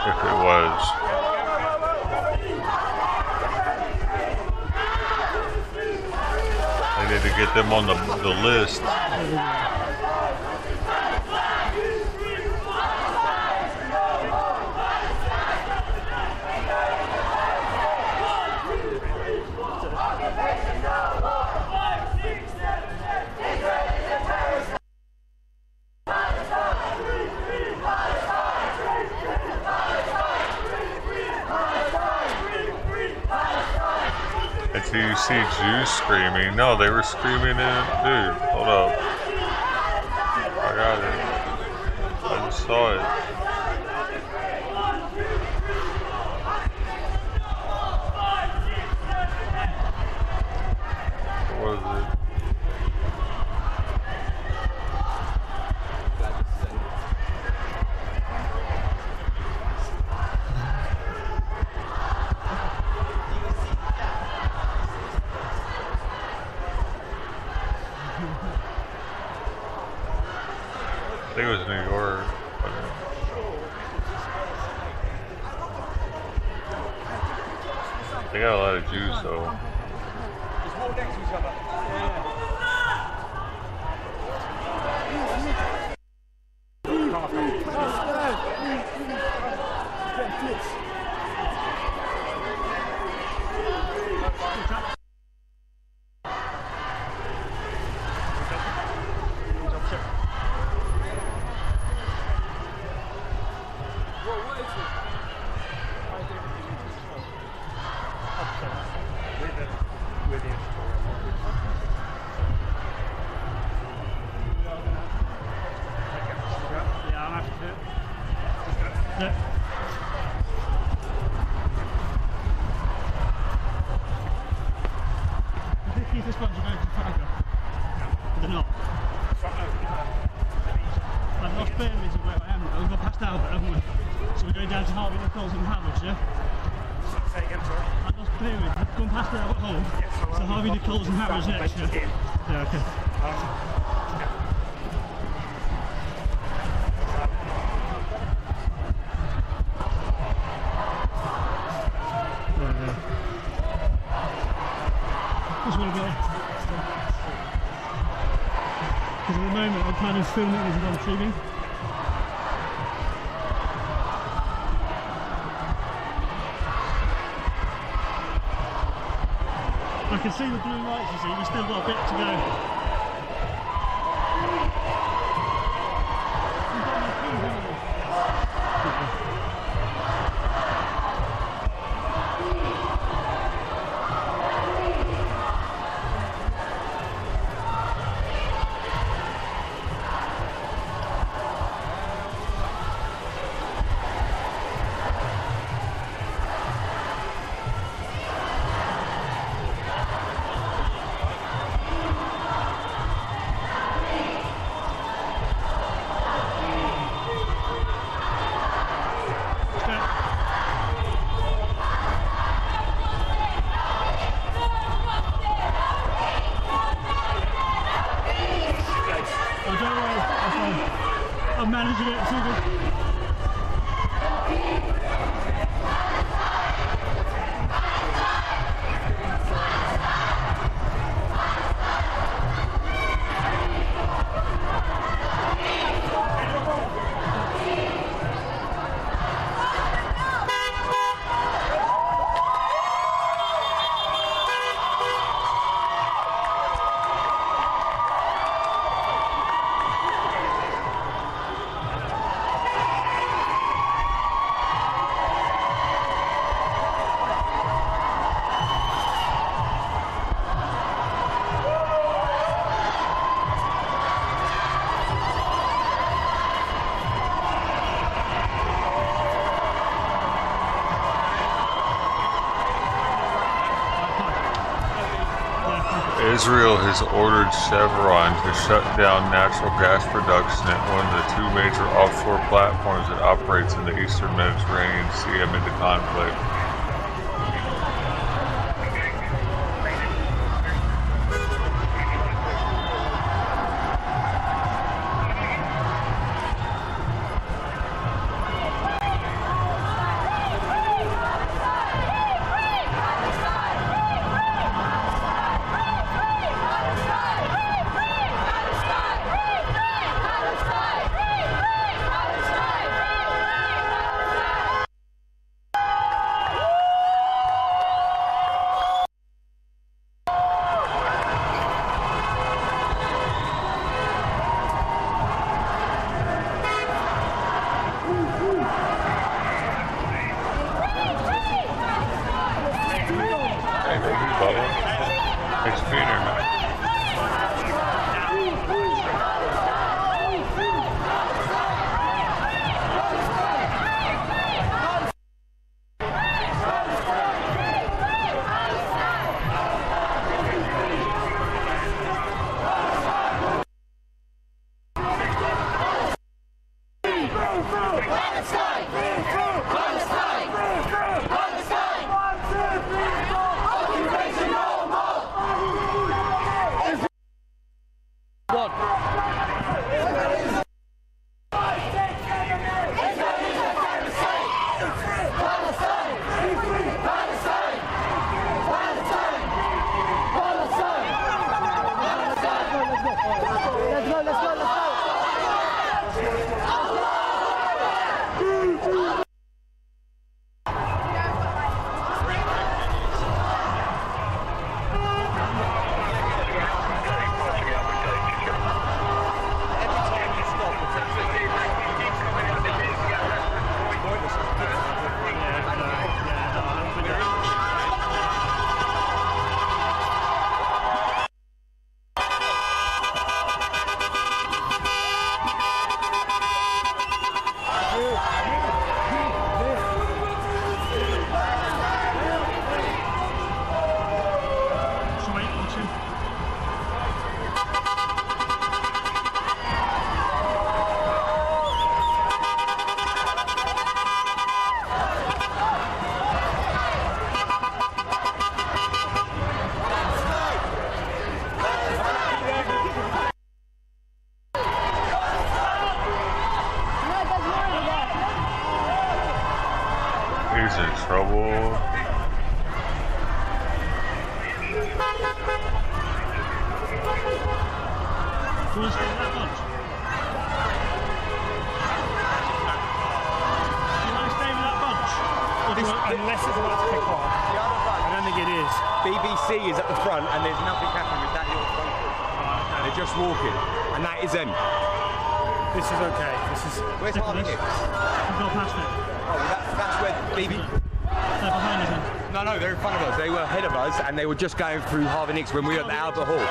if it was. They need to get them on the list. Do you see Jews screaming? No, they were screaming in. Dude, hold up. I got it. I just saw it. What was it? I think it was New York. They got a lot of Jews though. Just walk next to each other. That's clear with. Gone past the rabbit hole. So Harvey Nichols and Hammers next. Yeah, okay. Just want to go. Because at the moment I'm kind of filming as I'm streaming. I can see the blue lights, you see, we've still got a bit to go. I'm managing it, it's all good. Israel has ordered Chevron to shut down natural gas production at one of the two major offshore platforms that operates in the eastern Mediterranean Sea amid the conflict. Thanks for being here, man. He's in trouble. Do you want to stay with that bunch? Do you want to stay with that bunch? Unless it's about to kick off. I don't think it is. BBC is at the front and there's nothing happening with that little front. They're just walking. And that is them. This is okay. This is. Where's Harvey Nicks? We've got past it. Oh, well, that's where BBC. They're behind us then. No, they're in front of us. They were ahead of us and they were just going through Harvey Nicks when we were at the Albert Hall.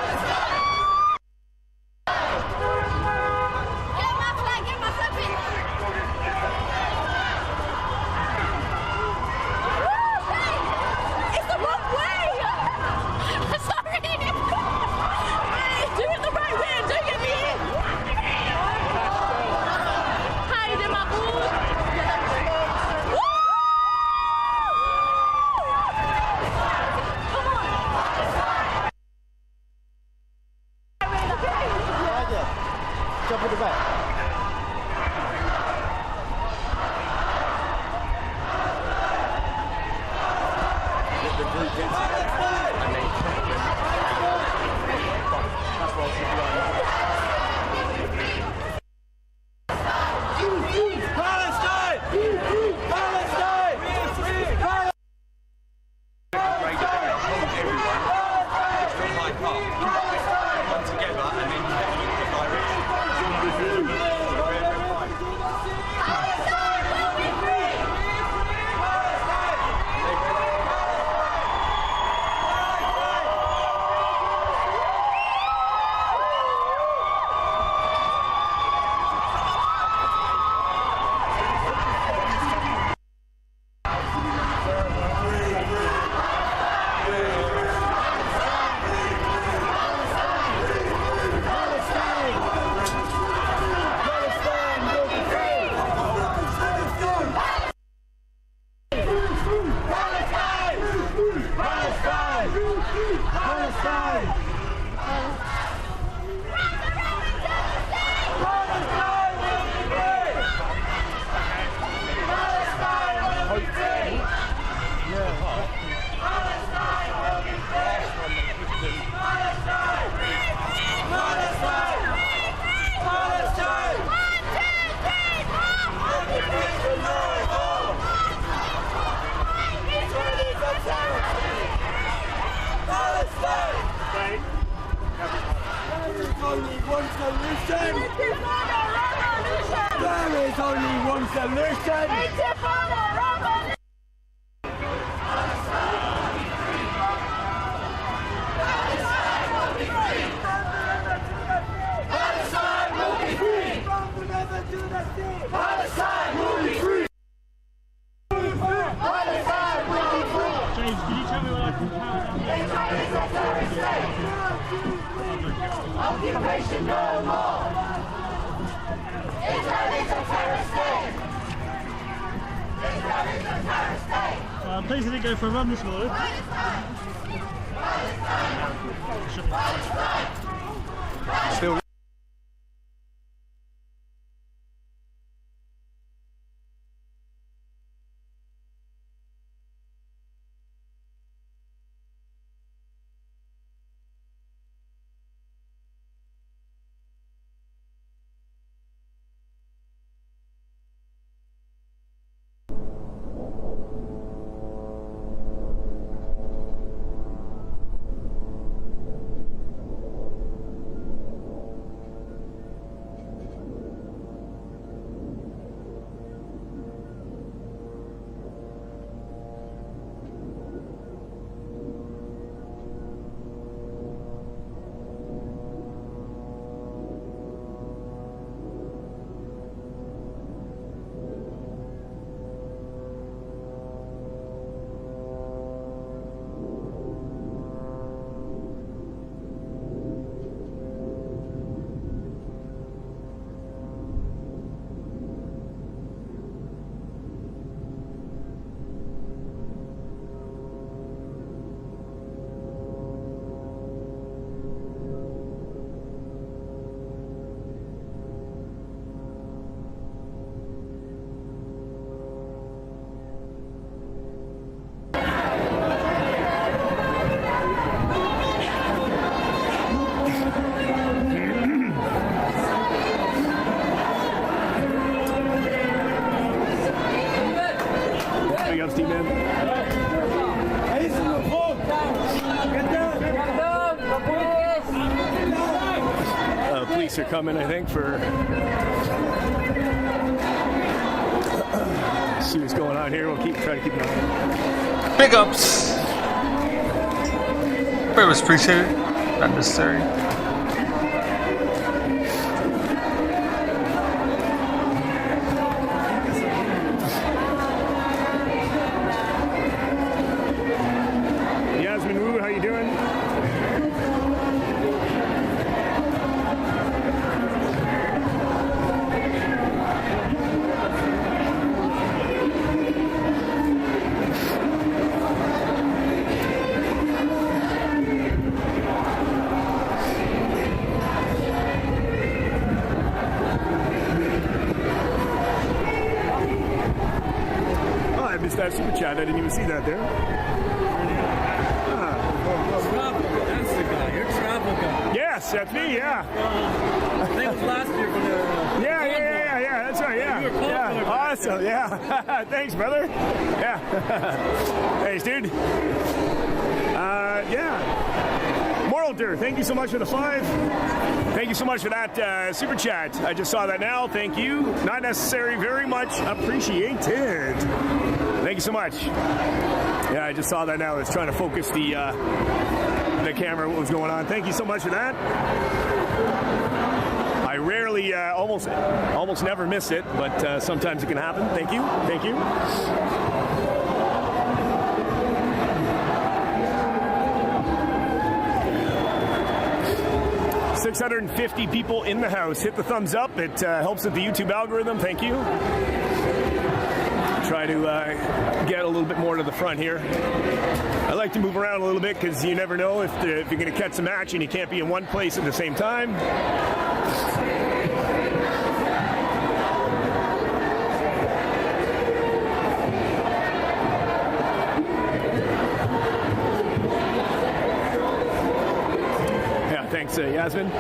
Jump in the back. The group hits and then that's what Palestine! Palestine! come together and then the direction. There is only one solution! Palestine will be free! From the river to the sea! Palestine will be free! Palestine will be free! James, can you tell me what I can count? Israel is a terrorist state! Occupation no more! Israel is a terrorist state! Israel is a terrorist state! I'm pleased I didn't go for a run this morning. Still. police are coming, I think, for... see what's going on here. We'll try to keep an eye on it. Big ups. Very much appreciated. Not necessary. Yasmin Wu, how you doing? That super chat, I didn't even see that there. That's the guy. You're travel guy. Yes, that's me. Yeah. I think it was last year for the. Yeah. That's right. Yeah. Awesome. Yeah. Thanks, brother. Yeah. Thanks, dude. Yeah. Moralder, thank you so much for the 5. Thank you so much for that super chat. I just saw that now. Thank you. Not necessary. Very much appreciated. Thank you so much. Yeah, I just saw that now. I was trying to focus the camera, what was going on. Thank you so much for that. I rarely, almost never miss it, but sometimes it can happen. Thank you. Thank you. 650 people in the house. Hit the thumbs up. It helps with the YouTube algorithm. Thank you. Try to get a little bit more to the front here. I like to move around a little bit because you never know if you're going to catch some action. You can't be in one place at the same time. Yeah, thanks, Yasmin.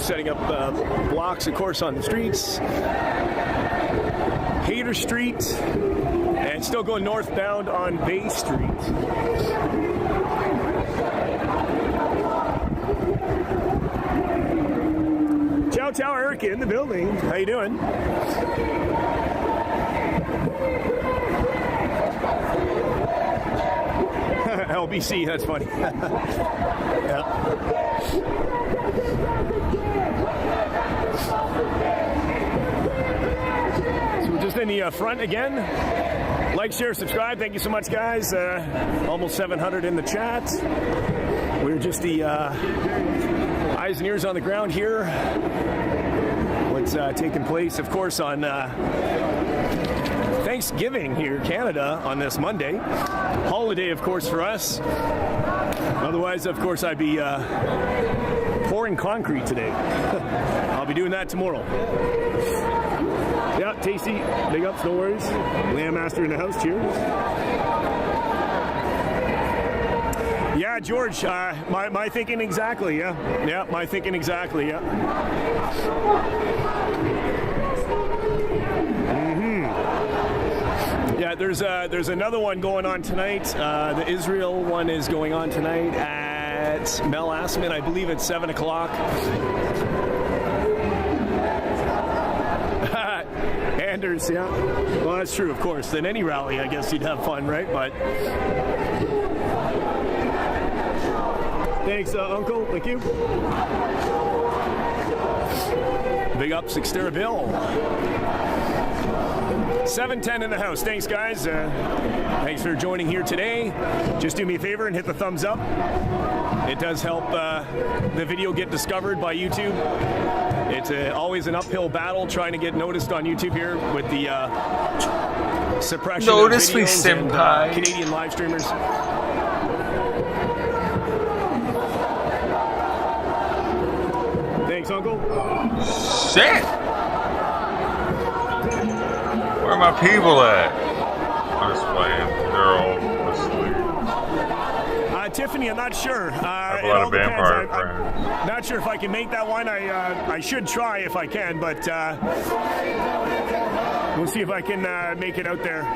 Setting up blocks, of course, on the streets. Hayter Street, and still going northbound on Bay Street. Chow Chow Erica in the building. How you doing? LBC, that's funny. Yeah. So we're just in the front again. Like, share, subscribe. Thank you so much, guys. Almost 700 in the chat. We're just the eyes and ears on the ground here. What's taking place, of course, on Thanksgiving here, Canada, on this Monday. Holiday, of course, for us. Otherwise, of course, I'd be pouring concrete today. I'll be doing that tomorrow. Yeah, tasty. Big ups, no worries. Lamb Master in the house, cheers. Yeah, George, my thinking exactly, yeah. Yeah, my thinking exactly, yeah. Yeah, there's another one going on tonight. The Israel one is going on tonight at Mel Asman, I believe at 7 o'clock. Anders, yeah. Well, that's true, of course. Than any rally, I guess you'd have fun, right? But thanks, Uncle. Thank you. Big ups, Xterra Bill. 710 in the house. Thanks, guys. Thanks for joining here today. Just do me a favor and hit the thumbs up. It does help the video get discovered by YouTube. It's always an uphill battle trying to get noticed on YouTube here with the suppression Notice of me, videos senpai. and Canadian live streamers. Thanks, Uncle. Shit! Where are my people at? I'm just playing. They're all asleep. Tiffany, I'm not sure. I have a lot of vampire friends. I'm not sure if I can make that one. I should try if I can, but we'll see if I can make it out there.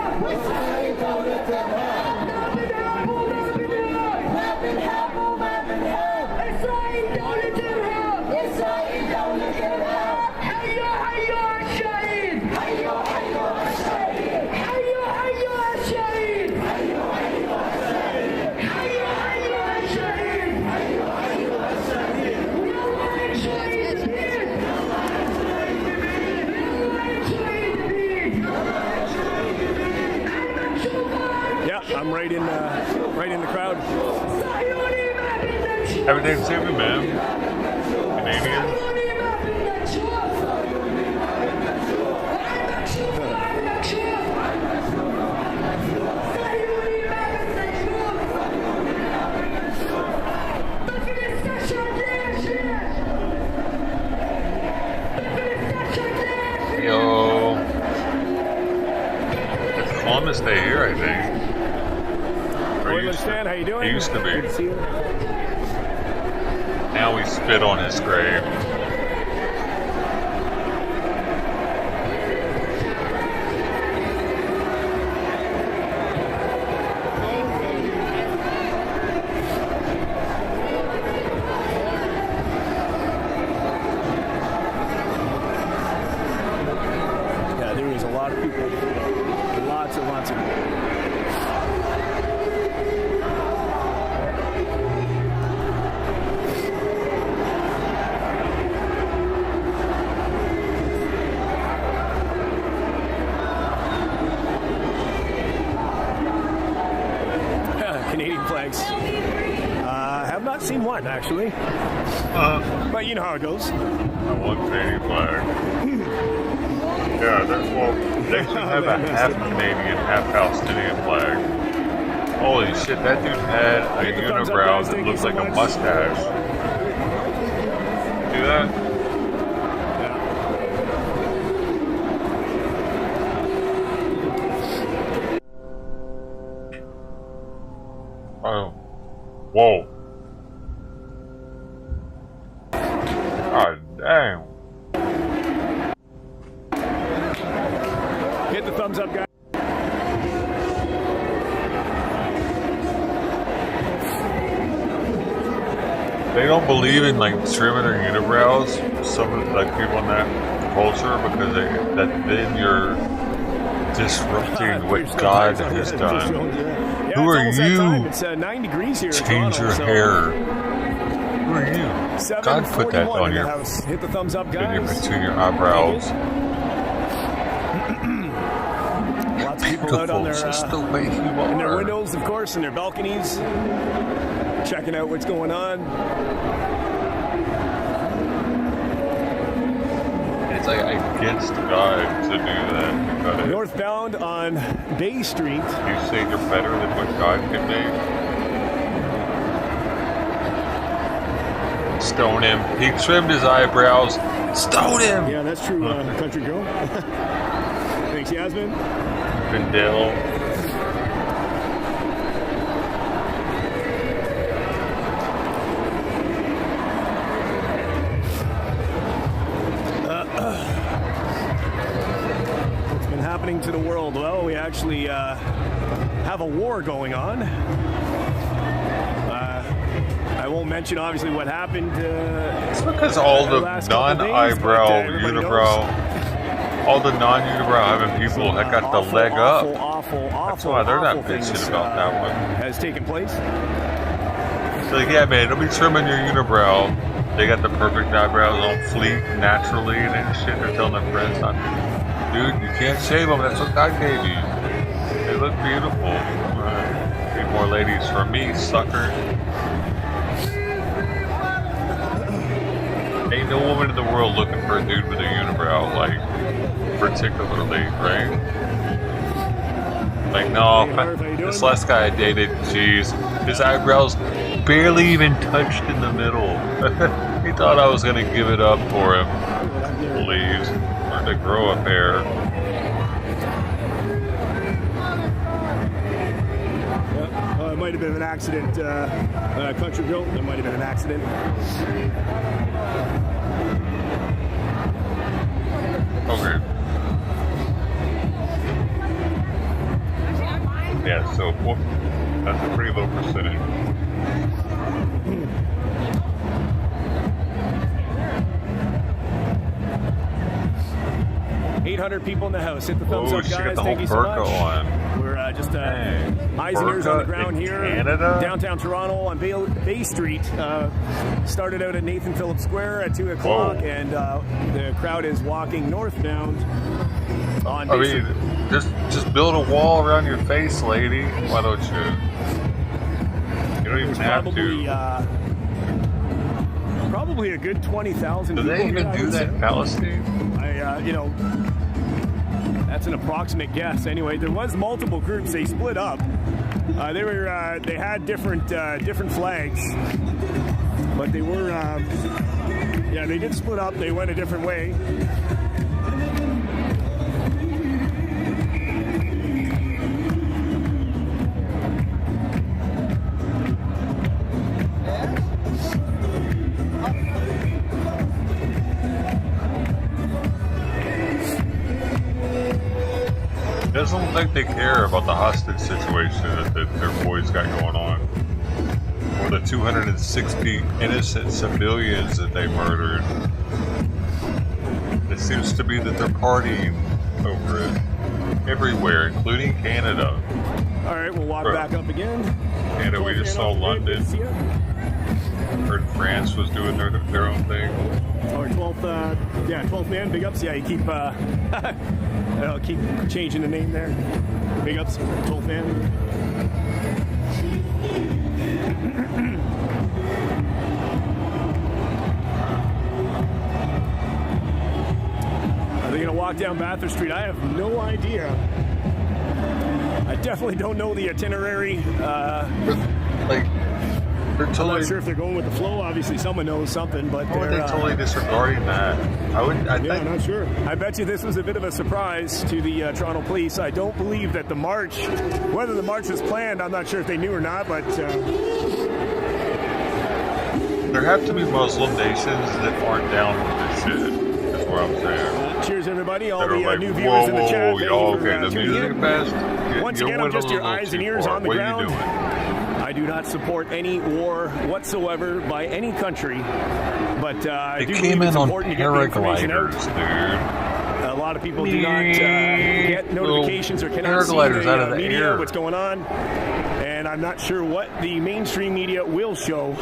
I'm right in the crowd. Happy Thanksgiving, man. Canadian. Yo. It's Columbus Day here, I think. Stan, how you doing? He used to be. Good to see you. Now we spit on his grave. Yeah, there was a lot of people. Lots and lots of people. Seen one actually, but you know how it goes. I want Canadian flag. Yeah, they should have a half Canadian, half Palestinian flag. Holy shit, that dude had a unibrow that looks like a mustache. See that? Oh, whoa. God damn. Hit the thumbs up, guys. They don't believe in like trimming their unibrows, some of like people in that culture, because then you're disrupting what God has done. Yeah, Who are you? It's 9 degrees here. Change your hair. Who are you? God put that on your hit the thumbs up, guys. Between your eyebrows. Lots of people out on their in their windows, of course, in their balconies, checking out what's going on. It's like against God to do that. Northbound on Bay Street. You say you're better than what God can make? Stone him. He trimmed his eyebrows. Stone him! Yeah, that's true, country girl. Thanks, Yasmin. Vindale. What's been happening to the world? Well, we actually have a war going on. I won't mention, obviously, what happened. It's because all the non-eyebrow, unibrow, all the non-unibrow having people that got the leg up. That's why they're not bitching about that one. Has taken place. It's like, yeah, man, don't be trimming your unibrow. They got the perfect eyebrows on fleek naturally and shit. They're telling their friends not to. Dude, you can't shave them. That's what God gave you. They look beautiful. Need more ladies for me, sucker. Ain't no woman in the world looking for a dude with a unibrow, like, particularly, right? Like, no, this last guy I dated, jeez, his eyebrows barely even touched in the middle. He thought I was gonna give it up for him. Please, learn to grow a pair. might have been an accident. Country built. There might have been an accident. Okay. Yeah, so that's a pretty low percentage. 800 people in the house. Hit the thumbs up, guys. Thank you so much. We're just eyes and ears on the ground here. Canada. Downtown Toronto on Bay Street. Started out at Nathan Phillips Square at 2 o'clock, and the crowd is walking northbound on Bay Street. Just build a wall around your face, lady. Why don't you? You don't even have to. Probably a good 20,000 Do people. they even do that in Palestine? That's an approximate guess. Anyway, there was multiple groups. They split up. They had different flags, but they were they did split up. They went a different way. It doesn't look like they care about the hostage situation that their boys got going on. Or the 260 innocent civilians that they murdered. It seems to be that they're partying over it. Everywhere, including Canada. All right, we'll walk back up again. Canada, we just saw London. Heard France was doing their own thing. Or 12th man, big ups. Yeah, you keep I'll keep changing the name there. Big ups, 12th man. Are they gonna walk down Bathurst Street? I have no idea. I definitely don't know the itinerary. They're totally, I'm not sure if they're going with the flow. Obviously, someone knows something, but they're totally disregarding that. I'm not sure. I bet you this was a bit of a surprise to the Toronto police. I don't believe that the march, whether the march was planned, I'm not sure if they knew or not, but... There have to be Muslim nations that aren't down with this shit, is what I'm saying. Cheers, everybody. All the new viewers in the chat. The music best. Once again, I'm just your eyes and ears on the ground. I do not support any war whatsoever by any country, but I do believe it's important to get the information out. A lot of people do not get notifications or cannot see the media, what's going on, and I'm not sure what the mainstream media will show.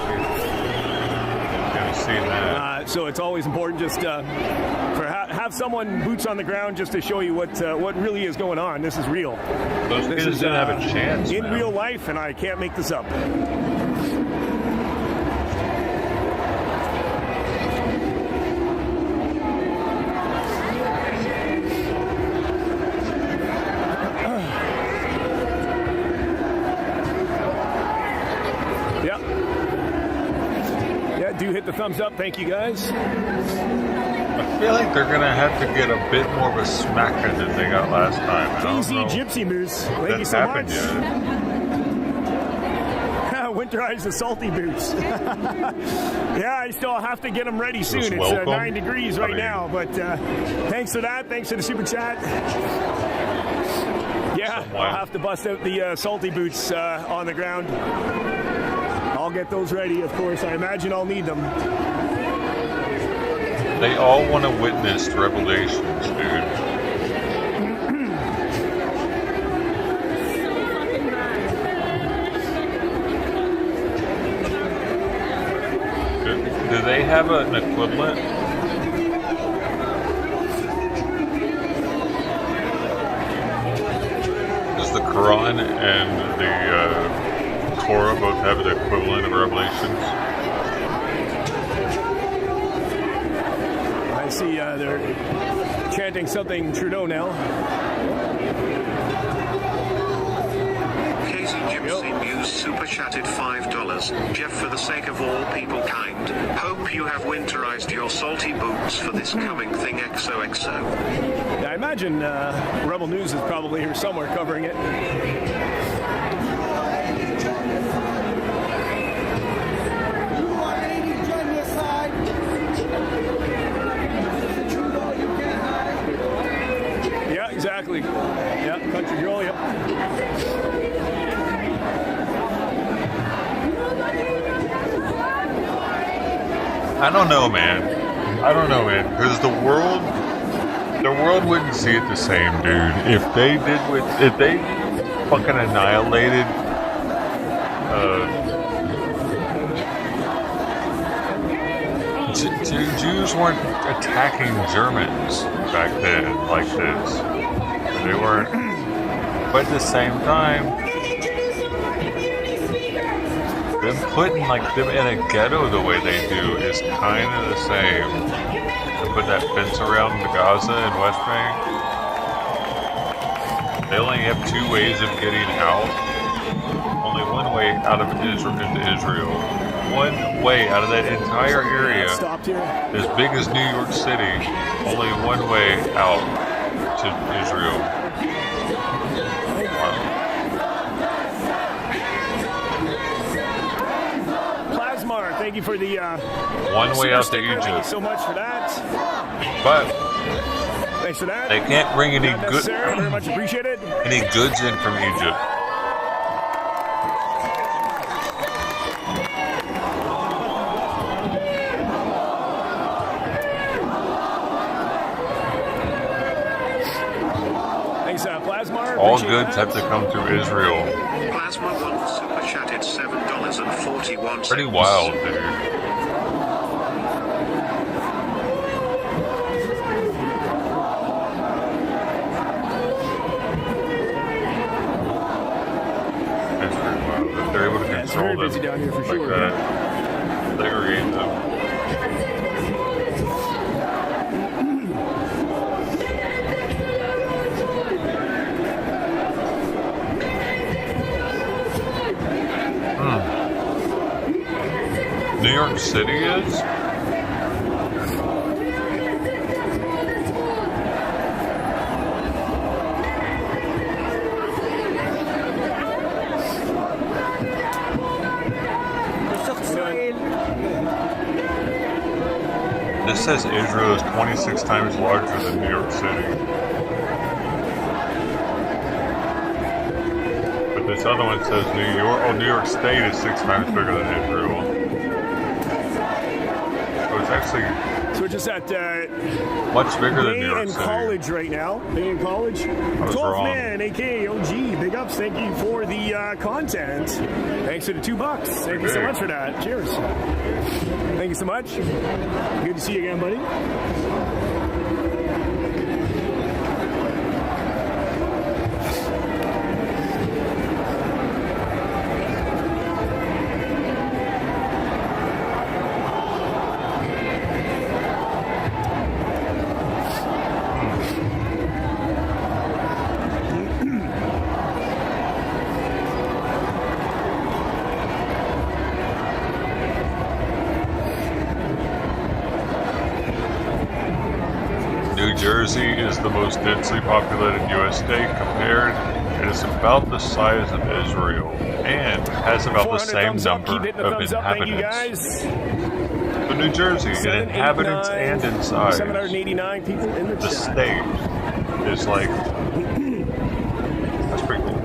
So it's always important just have someone boots on the ground just to show you what really is going on. This is real. Those kids didn't have a chance in real life, and I can't make this up. Do hit the thumbs up. Thank you, guys. I feel like they're going to have to get a bit more of a smacker than they got last time. Easy Gypsy Moose. Thank you so much. Winterize the salty boots. Yeah, I still have to get them ready soon. It's 9 degrees right now, but thanks for that. Thanks for the super chat. Yeah, I'll have to bust out the salty boots on the ground. I'll get those ready, of course. I imagine I'll need them. They all want to witness Revelations, dude. Do they have an equivalent? Does the Quran and the Torah both have the equivalent of Revelations? I see they're chanting something Trudeau now. Casey Gypsy Muse super chatted $5. Jeff, for the sake of all people kind, hope you have winterized your salty boots for this coming thing XOXO. Yeah, I imagine Rebel News is probably here somewhere covering it. I don't know, man. Because the world wouldn't see it the same, dude. If they fucking annihilated, Jews weren't attacking Germans back then like this. They weren't. But at the same time, them putting them in a ghetto the way they do is kind of the same. To put that fence around the Gaza and West Bank, they only have two ways of getting out. Only one way out of Israel. One way out of that entire area, as big as New York City, only one way out to Israel. Plasmar, thank you for the one way out to Egypt. Thank you so much for that. But thanks for that. They can't bring any goods. Very much appreciated. Any goods in from Egypt. All goods have to come through Israel. Plasma One super chatted $7.41. Pretty wild, dude. That's pretty wild. If they're able to control them busy down here for like sure. that, segregate them. New York City is? This says Israel is 26 times larger than New York City. But this other one says New York State is 6 times bigger than Israel. Actually, so we're just at much bigger than New York in City. college right now. Being in college. 12th man, aka OG. Big ups. Thank you for the content. Thanks for the $2. Thank you so much for that. Cheers. Thank you so much. Good to see you again, buddy. New Jersey is the most densely populated U.S. state compared. It is about the size of Israel and has about the same number of inhabitants. So New Jersey, in inhabitants and in size, 789 people in the chat. State is like, that's pretty cool.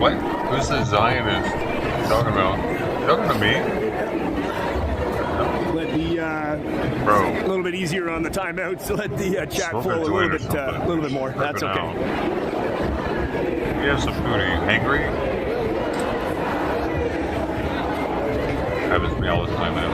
What? Who's the Zionist talking about? You talking to me? Let the bro, a little bit easier on the timeouts. So let the chat flow a little bit more. That's okay. You have some food. Are you hangry? Happens to me all the time now.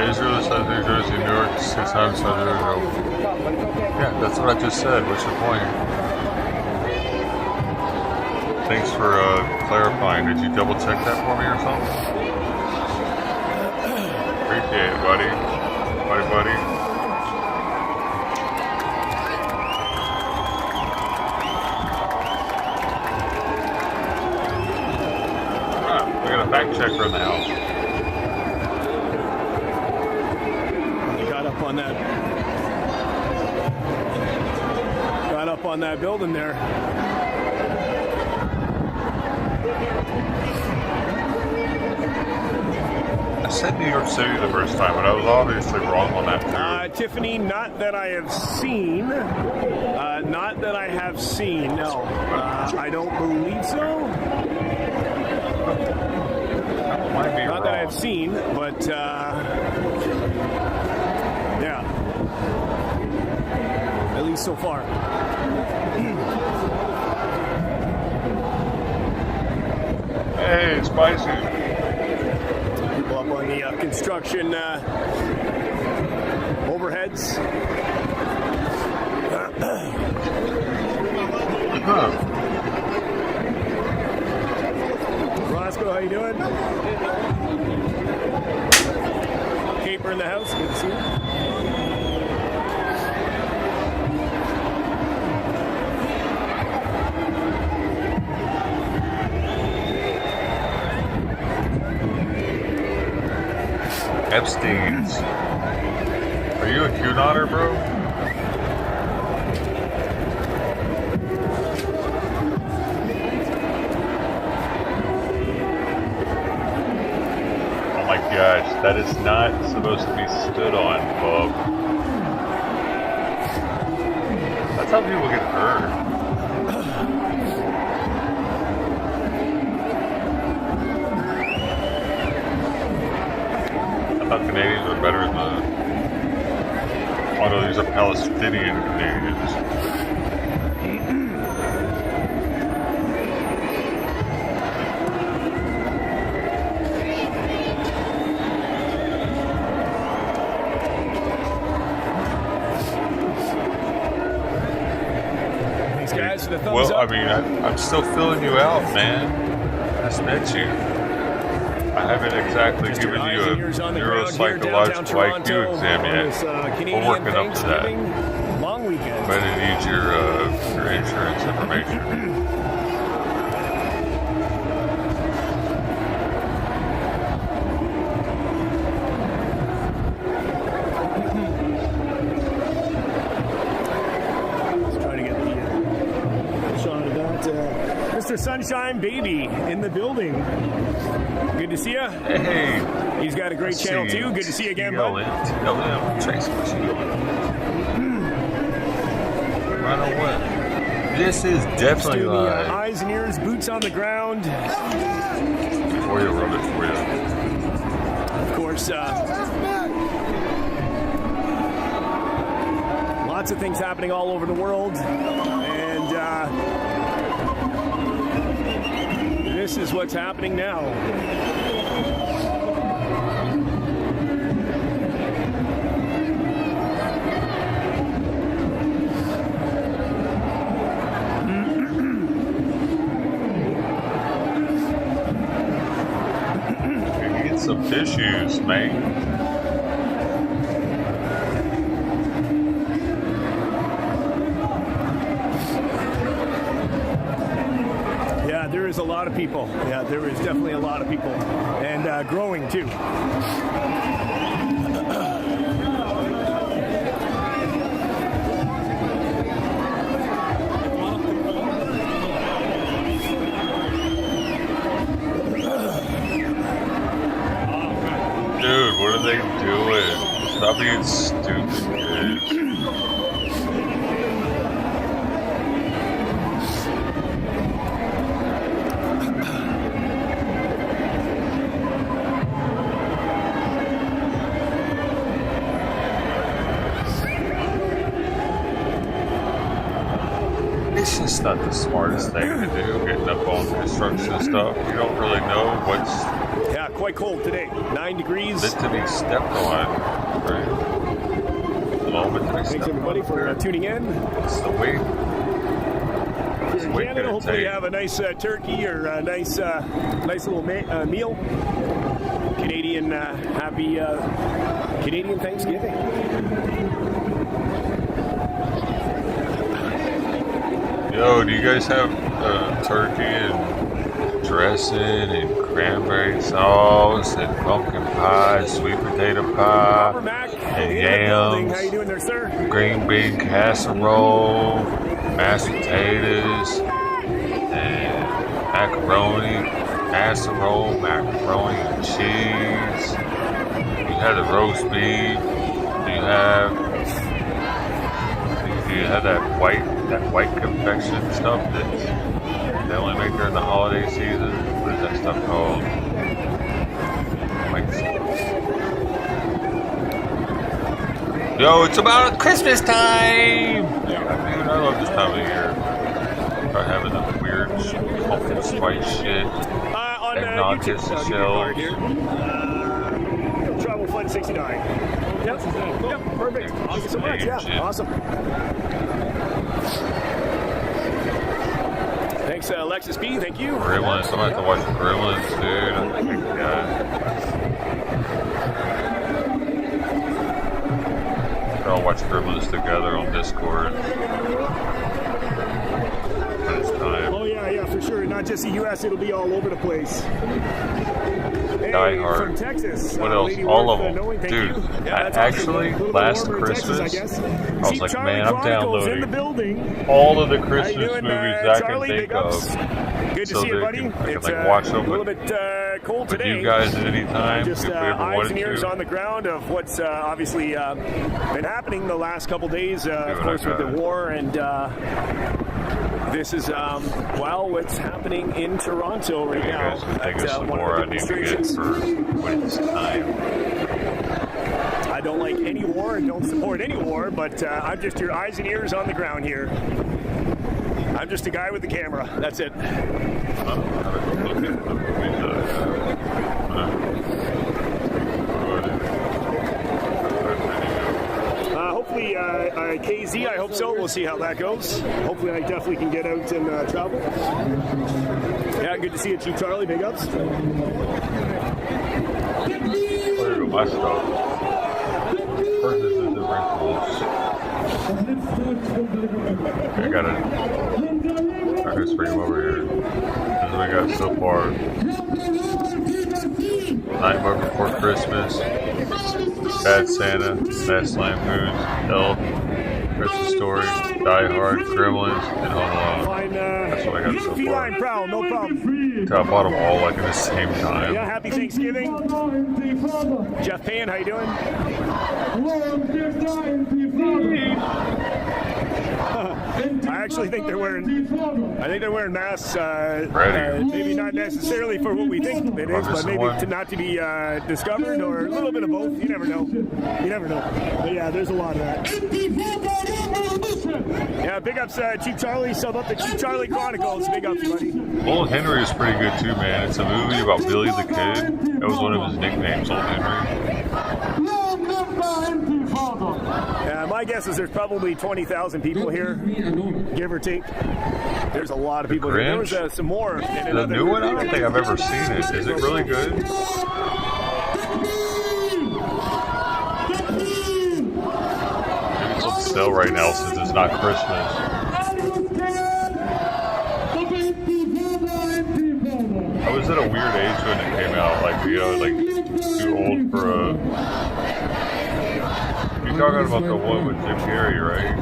Israel says New Jersey, New York, 6 times size of Israel. Yeah, that's what I just said. What's your point? Thanks for clarifying. Did you double check that for me or something? Appreciate it, buddy. Buddy. We got a fact checker in the house. They got up on that building there. I said New York City the first time, but I was obviously wrong on that too. Tiffany, not that I have seen. Not that I have seen. No, I don't believe so. Not that I have seen, but yeah. At least so far. Hey, spicy. People up on the construction overheads. Roscoe, how you doing? Caper in the house, good to see you. Epstein's. Are you a QAnotter, bro? Oh my gosh, that is not supposed to be stood on, Bob. That's how people get hurt. I thought Canadians were better than the... Oh no, these are Palestinian Canadians. Thanks, guys, for the thumbs Well, up. I mean, I'm still filling you out, man. I just met you. I haven't exactly given you a neuropsychological IQ exam yet. We're working up to that. Long weekend. But I need your insurance information. Let's try to get the shot of that. Mr. Sunshine Baby in the building. Good to see you. Hey. He's got a great channel too. Good to see you again, bud. Tracy, what you doing? Right on what? This is definitely live. Eyes and ears, boots on the ground. Or you'll rub it for you. Of course, lots of things happening all over the world. And this is what's happening now. Get some tissues, man. Yeah, there is a lot of people. Yeah, there is definitely a lot of people. And growing too. Dude, what are they doing? Stop being stupid, kids. It's just not the smartest thing to do, getting up on construction stuff. You don't really know what's... Yeah, quite cold today. 9 degrees. Meant to be stepped on, right? Thanks everybody for tuning in. It's the weight. Here in wicked Canada, hopefully you take. have a nice turkey or a nice little meal. Canadian, happy Canadian Thanksgiving. Yo, do you guys have turkey and dressing and cranberry sauce and pumpkin pie, sweet potato pie, and yams, How you doing there, sir? green bean casserole, mashed potatoes, and macaroni casserole, macaroni and cheese. You have the roast beef. Do you have that white confection stuff that they only make during the holiday season? What is that stuff called? Yo, it's about Christmas time! Yeah, I love this time of year. Start having the weird pumpkin spice shit. Eggnog hits the shelves. Travel Fund 69. Yep, perfect. Thank you so much. Yeah, awesome. Thanks, Alexis B. Thank you. Gremlins. I'm about to watch Gremlins, dude. We're all watch Gremlins together on Discord. When it's time. Oh yeah, for sure. Not just the U.S. It'll be all over the place. Die Hard. From Texas. What else? All of them. Dude, actually, last Christmas, I was like, man, I'm downloading all of the Christmas movies I can think of. Good to so see you, buddy. I can It's watch them a little bit cold with today. you guys at any time. Just if we ever eyes wanted and ears to. on the ground of what's obviously been happening the last couple days, of course, with the war. And this is, what's happening in Toronto right now. Think of some more I need to get for when it's time. I don't like any war and don't support any war, but I'm just your eyes and ears on the ground here. I'm just a guy with the camera. That's it. Hopefully, KZ, I hope so. We'll see how that goes. Hopefully, I definitely can get out and travel. Yeah, good to see you, Chief Charlie. Big ups. My stuff. Purchases and rentals. I gotta bring them over here. This is what we got so far. Nightmare Before Christmas, Bad Santa, Best Lampoons, Elf, Christmas Story, Die Hard, Gremlins, and Home Alone. That's what I got so far. Feline Prowl, no problem. I bought them all like at the same time. Yeah, happy Thanksgiving. Jeff Payne, how you doing? I actually think they're wearing masks. Maybe not necessarily for what we think it is, but maybe not to be discovered, or a little bit of both. You never know. But yeah, there's a lot of that. Yeah, big ups, Chief Charlie. Sub up the Chief Charlie Chronicles. Big ups, buddy. Old Henry is pretty good too, man. It's a movie about Billy the Kid. That was one of his nicknames, Old Henry. Yeah, my guess is there's probably 20,000 people here, give or take. There's a lot of people here. There was some more. The new one? I don't think I've ever seen it. Is it really good? Maybe it's on sale right now since it's not Christmas. I was at a weird age when it came out, like too old for a... You're talking about the one with Jim Carrey, right?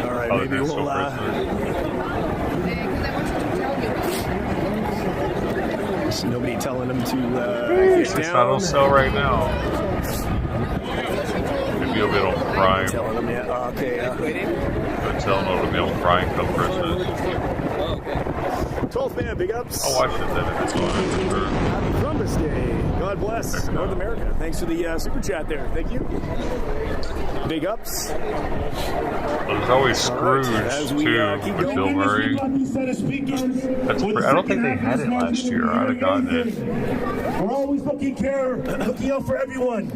All right, maybe we'll... There's nobody telling them to get down. It's not on sale right now. Maybe it'll be on Prime. Telling them yet? Okay. They're telling them it'll be on Prime come Christmas. 12th man, big ups. I'll watch it then if it's on. Happy Columbus Day. God bless North America. Thanks for the super chat there. Thank you. Big ups. There's always Scrooge too with Bill Murray. I don't think they had it last year. I'd have gotten it. We're always looking out for everyone.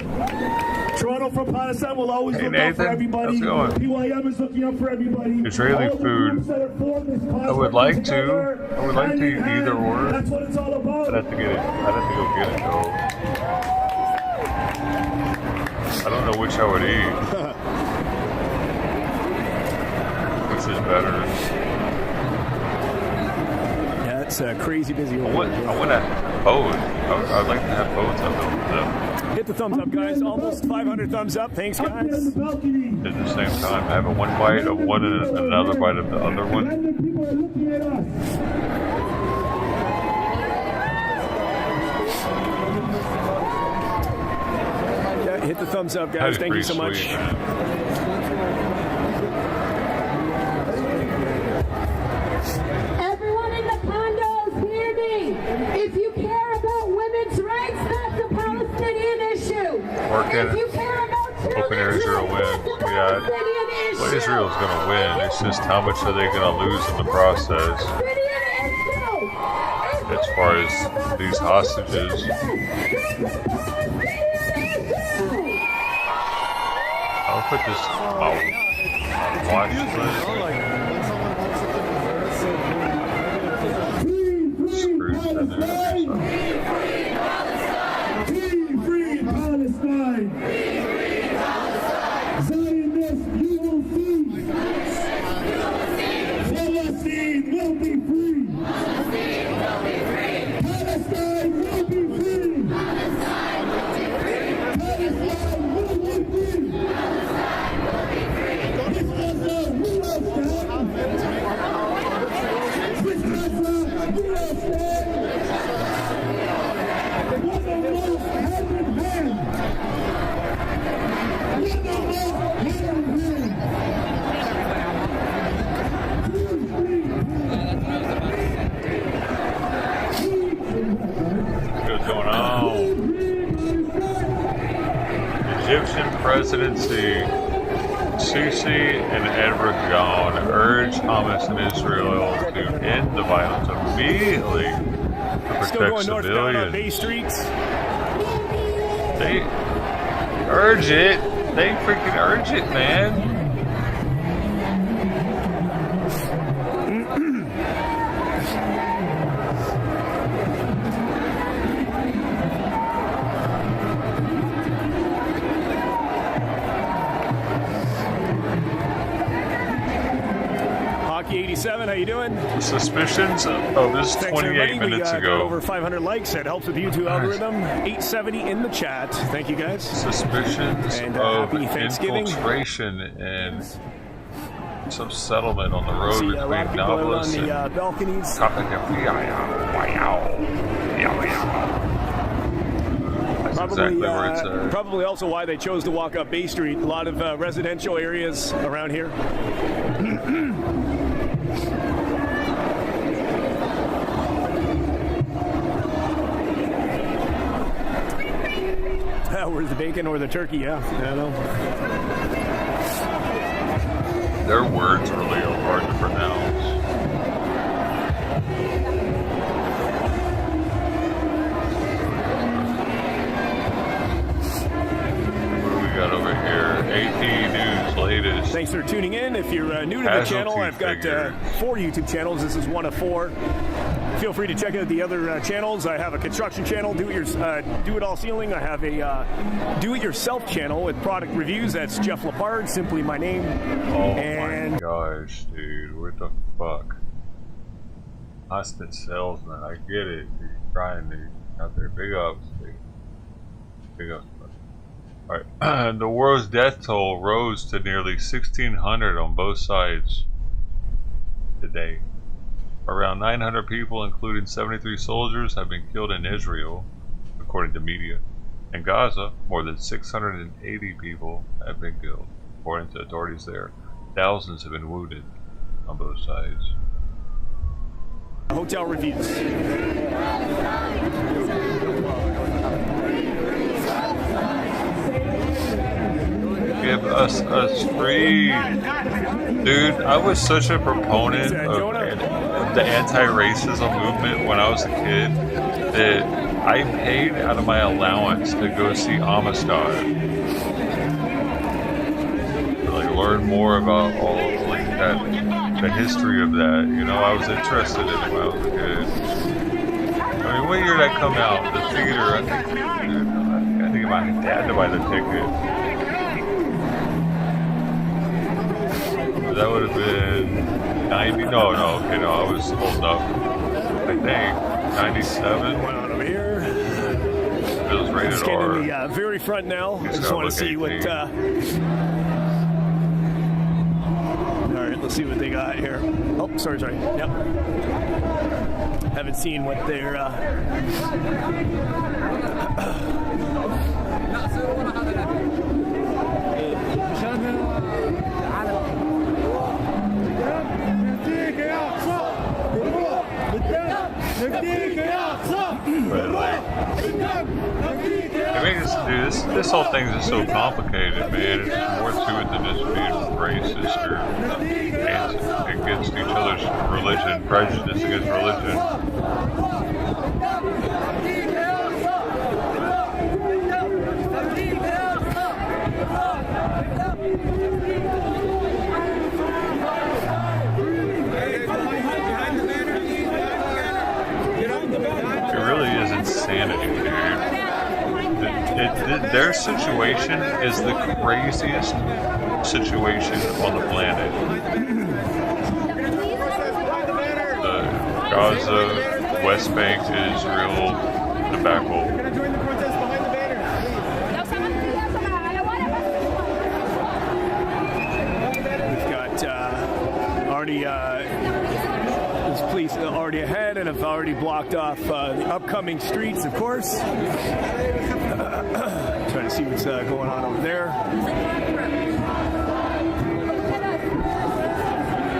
Toronto from Palestine will always look out for everybody. PYM is looking out for everybody. Israeli food. I would like to eat either or. That's what it's all about. I'd have to get it. I'd have to go get it though. I don't know which I would eat. Which is better? Yeah, it's crazy busy. I want to have both. I'd like to have both of them. Hit the thumbs up, guys. Almost 500 thumbs up. Thanks, guys. At the same time, having one bite of one and another bite of the other one. Hit the thumbs up, guys. Thank you so much. Everyone in the condos, hear me. If you care about women's rights, that's a Palestinian issue. If you care about children's Israel rights, win. that's a Palestinian issue. Well, Israel's going to win. It's just how much are they going to lose in the process? As far as these hostages. I'll put this on watch list. Scrooge in there. Free Palestine! Free Palestine! Zionists, you will see! Palestine will be free! Palestine will be free! Palestine will be free! Palestine will be free! Palestine will be free! What's going on? Egyptian presidency. Sisi and Erdogan urge Hamas and Israel to end the violence immediately to Still protect going northbound on Bay civilians. Street. They urge it. They freaking urge it, man. Hockey 87, how you doing? Suspicions? Oh, this is Thanks, 28 everybody. minutes We got ago. over 500 likes. That helps with the YouTube algorithm. 870 in the chat. Thank you, guys. Suspicions and, of happy Thanksgiving. infiltration and some settlement on the road See, a lot of between people out Nablus on the and balconies. That's Probably, exactly where it's at. probably also why they chose to walk up Bay Street. A lot of residential areas around here. Where's the bacon or the turkey? Yeah, I don't know. Their words really are hard to pronounce. What do we got over here? AP News latest. Thanks for tuning in. If you're new to the channel, I've got 4 YouTube channels. This is one of 4. Feel free to check out the other channels. I have a construction channel, do it all ceiling. I have a do it yourself channel with product reviews. That's Jeff Lepard, simply my name. Oh my gosh, dude, what the fuck? Hostage salesman, I get it. You're trying to out there. Big ups, dude. Big ups. Alright, the world's death toll rose to nearly 1,600 on both sides today. Around 900 people, including 73 soldiers, have been killed in Israel, according to media. In Gaza, more than 680 people have been killed, according to authorities there. Thousands have been wounded on both sides. Hotel reviews. Yeah, give us free. Dude, I was such a proponent of the anti-racism movement when I was a kid that I paid out of my allowance to go see Amistad. To, like, learn more about all of, like, the history of that. You know, I was interested in it when I was a kid. I mean, what year did that come out? The theater, I think my dad to buy the ticket. That would have been 90. No, okay, no, I was old enough. I think 97. One on over here. It was rated Just R. getting the very front now. I just want to see 18. what. All right, let's see what they got here. Oh, sorry. Yep. Haven't seen what they're. I mean, dude, this whole thing is so complicated, man. It's more to it than just being racist or against each other's religion, prejudice against religion. It really is insanity, dude. Their situation is the craziest situation on the planet. The Gaza, West Bank, Israel debacle. We've got already this police already ahead and have already blocked off the upcoming streets, of course. Trying to see what's going on over there.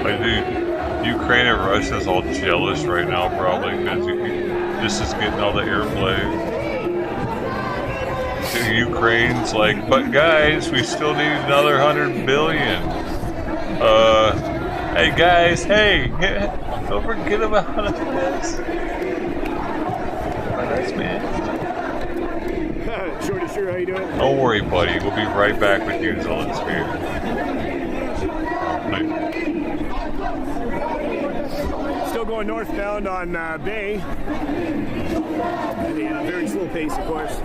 Like, dude, Ukraine and Russia is all jealous right now, probably, because this is getting all the airplay. Ukraine's like, but guys, we still need another 100 billion. Hey guys, hey, don't forget about this. Oh, nice, man. Shorty, sure, how you doing? Don't worry, buddy. We'll be right back with you, Zelensky. Still going northbound on Bay. At a very slow pace, of course.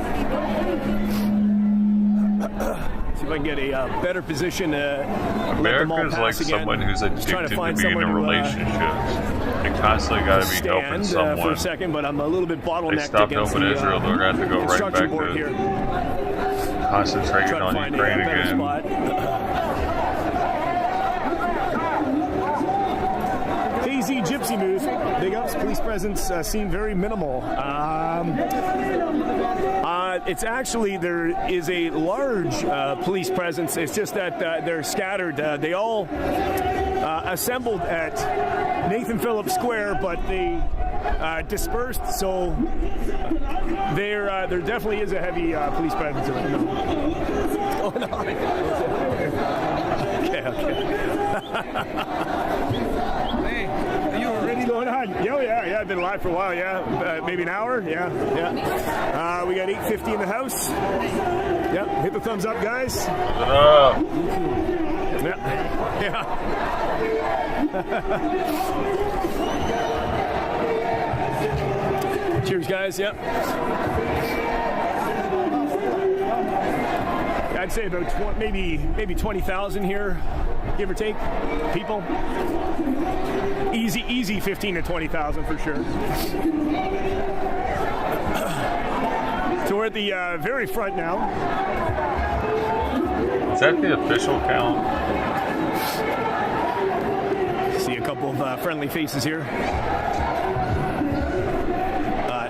See if I can get a better position. America's like someone who's addicted to being in relationships. They constantly got to be helping someone. For a second, but I'm a little bit bottlenecked. They stopped helping Israel. They're going to have to go right back to concentrating on Ukraine again. KZ Gypsy News. Big ups. Police presence seemed very minimal. It's actually, there is a large police presence. It's just that they're scattered. They all assembled at Nathan Phillips Square, but they dispersed. So there definitely is a heavy police presence. What's going on? Okay. What's going on? Yeah, I've been live for a while, maybe an hour, yeah. We got 850 in the house. Yep, hit the thumbs up, guys. Yeah. Cheers, guys, yep. I'd say about maybe 20,000 here, give or take, people. Easy 15 to 20,000 for sure. So we're at the very front now. Is that the official count? See a couple of friendly faces here.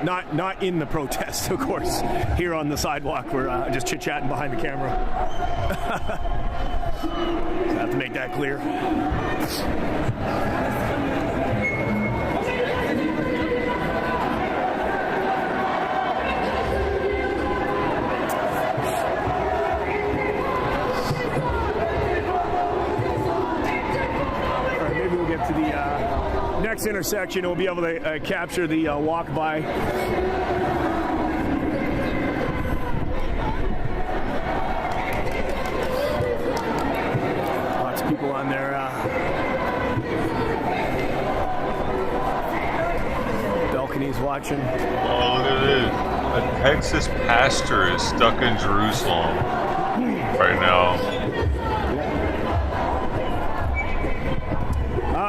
Not in the protest, of course. Here on the sidewalk, we're just chit-chatting behind the camera. So I have to make that clear. get to the next intersection, we'll be able to capture the walk by. Lots of people on their balconies watching. Oh, look at this. A Texas pastor is stuck in Jerusalem right now.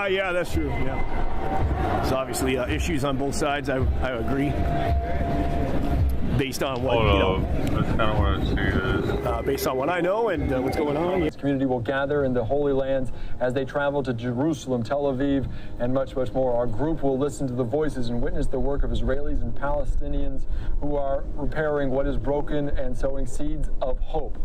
Yeah, that's true. Yeah. There's obviously issues on both sides. I agree. Based on what I kind of want to see this. Based on what I know and what's going on. This community will gather in the Holy Lands as they travel to Jerusalem, Tel Aviv, and much, much more. Our group will listen to the voices and witness the work of Israelis and Palestinians who are repairing what is broken and sowing seeds of hope.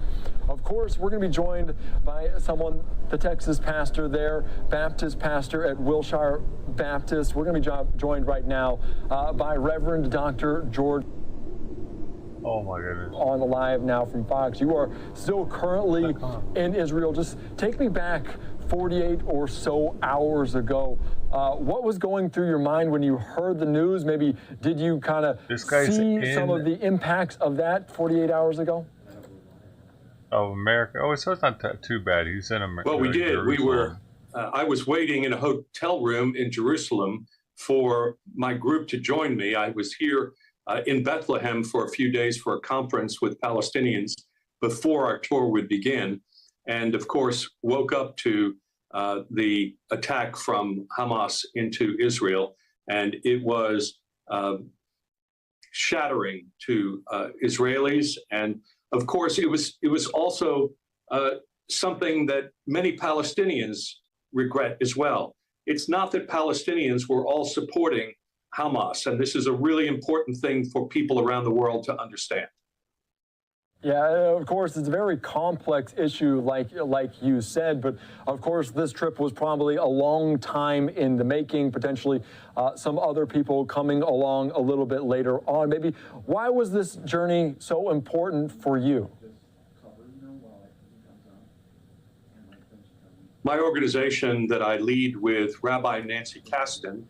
Of course, we're going to be joined by someone, the Texas pastor there, Baptist pastor at Wilshire Baptist. We're going to be joined right now by Reverend Dr. George. Oh my goodness. On the live now from Fox. You are still currently in Israel. Just take me back 48 or so hours ago. What was going through your mind when you heard the news? Maybe did you kind of see some of the impacts of that 48 hours ago? Of America. Oh, so it's not too bad. He's in America. Well, we did. We were. I was waiting in a hotel room in Jerusalem for my group to join me. I was here in Bethlehem for a few days for a conference with Palestinians before our tour would begin, and of course woke up to the attack from Hamas into Israel, and it was shattering to Israelis. And of course, it was also something that many Palestinians regret as well. It's not that Palestinians were all supporting Hamas, and this is a really important thing for people around the world to understand. Yeah, of course, it's a very complex issue, like you said, but of course, this trip was probably a long time in the making, potentially some other people coming along a little bit later on. Maybe why was this journey so important for you? My organization that I lead with Rabbi Nancy Kasten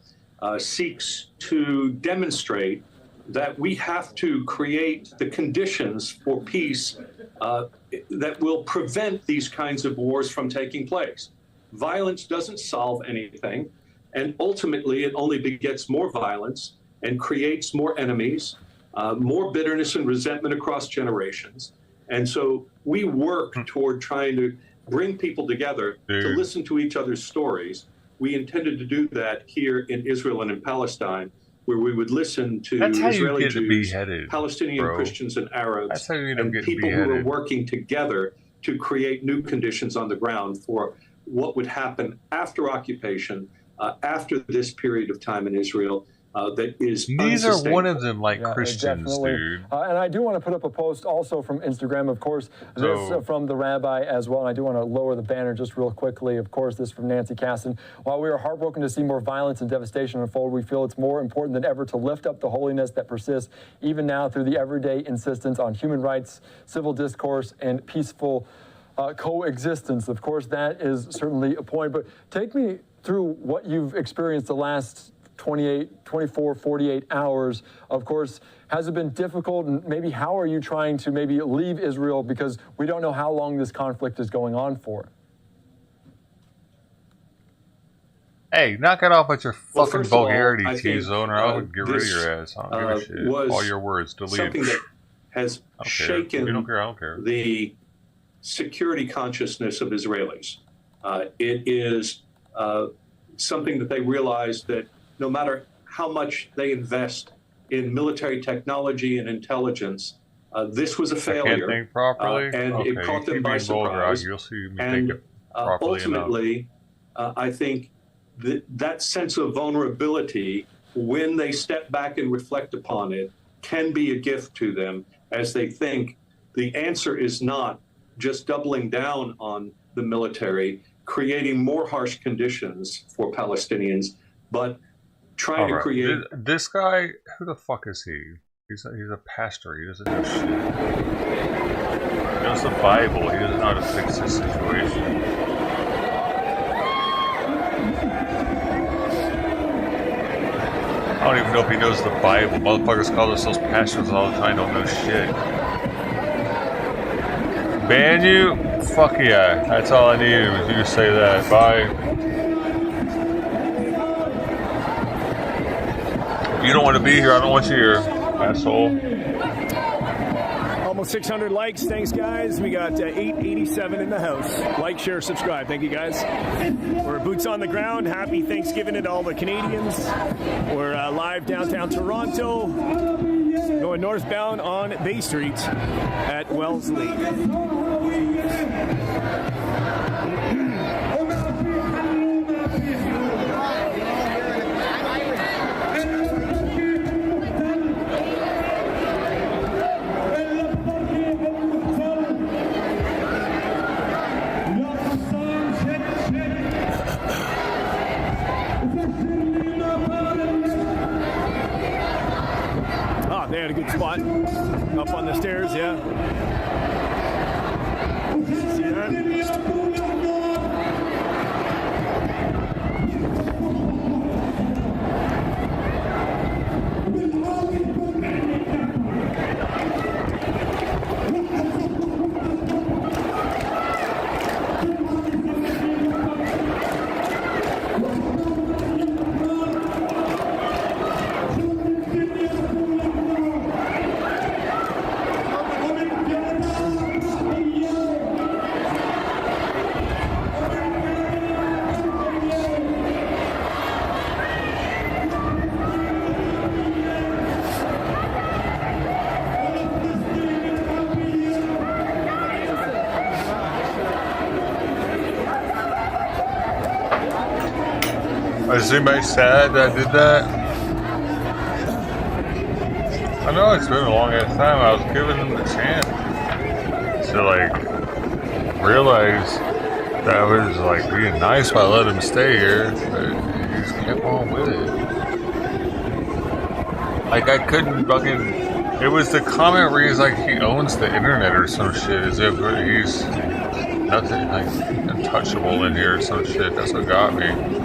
seeks to demonstrate that we have to create the conditions for peace that will prevent these kinds of wars from taking place. Violence doesn't solve anything, and ultimately it only begets more violence and creates more enemies, more bitterness and resentment across generations. And so we work toward trying to bring people together to listen to each other's stories. We intended to do that here in Israel and in Palestine, where we would listen to Israeli Jews, Palestinian Christians and Arabs, and people who are working together to create new conditions on the ground for what would happen after occupation, after this period of time in Israel. That is neither one of them like Christians, definitely. Dude. And I do want to put up a post also from Instagram, of course, this from the rabbi as well. And I do want to lower the banner just real quickly. Of course, this from Nancy Kasten. While we are heartbroken to see more violence and devastation unfold, we feel it's more important than ever to lift up the holiness that persists even now through the everyday insistence on human rights, civil discourse, and peaceful coexistence. Of course, that is certainly a point. But take me through what you've experienced the last 24, 48 hours. Of course, has it been difficult? And maybe how are you trying to maybe leave Israel, because we don't know how long this conflict is going on for? Hey, knock it off with your fucking vulgarity, T-Zone, or I'll get rid of your ass. I don't give a shit. All your words, delete. Something that has shaken the security consciousness of Israelis. It is something that they realize that no matter how much they invest in military technology and intelligence, this was a failure. I can't think properly. And it caught them by surprise. You'll see me and think properly ultimately, I think that sense of vulnerability, when they step back and reflect upon it, can be a gift to them, as they think the answer is not just doubling down on the military, creating more harsh conditions for Palestinians, but trying to create... This guy, who the fuck is he? He's a pastor. He doesn't know shit. He knows the Bible. He doesn't know how to fix this situation. don't even know if he knows the Bible. Motherfuckers call themselves pastors all the time, don't know shit. Ban you? Fuck yeah. That's all I needed was you to say that. Bye. If you don't want to be here, I don't want you here, asshole. Almost 600 likes. Thanks, guys. We got 887 in the house. Like, share, subscribe. Thank you, guys. We're boots on the ground. Happy Thanksgiving to all the Canadians. We're live downtown Toronto, going northbound on Bay Street at Wellesley. They had a good spot up on the stairs, yeah. See that? Is anybody sad that I did that? I know it's been a long ass time. I was giving them the chance to like realize that I was like being nice by letting him stay here, but he just kept on with it. Like I couldn't fucking. It was the comment where he's like he owns the internet or some shit, as if he's nothing like untouchable in here or some shit. That's what got me.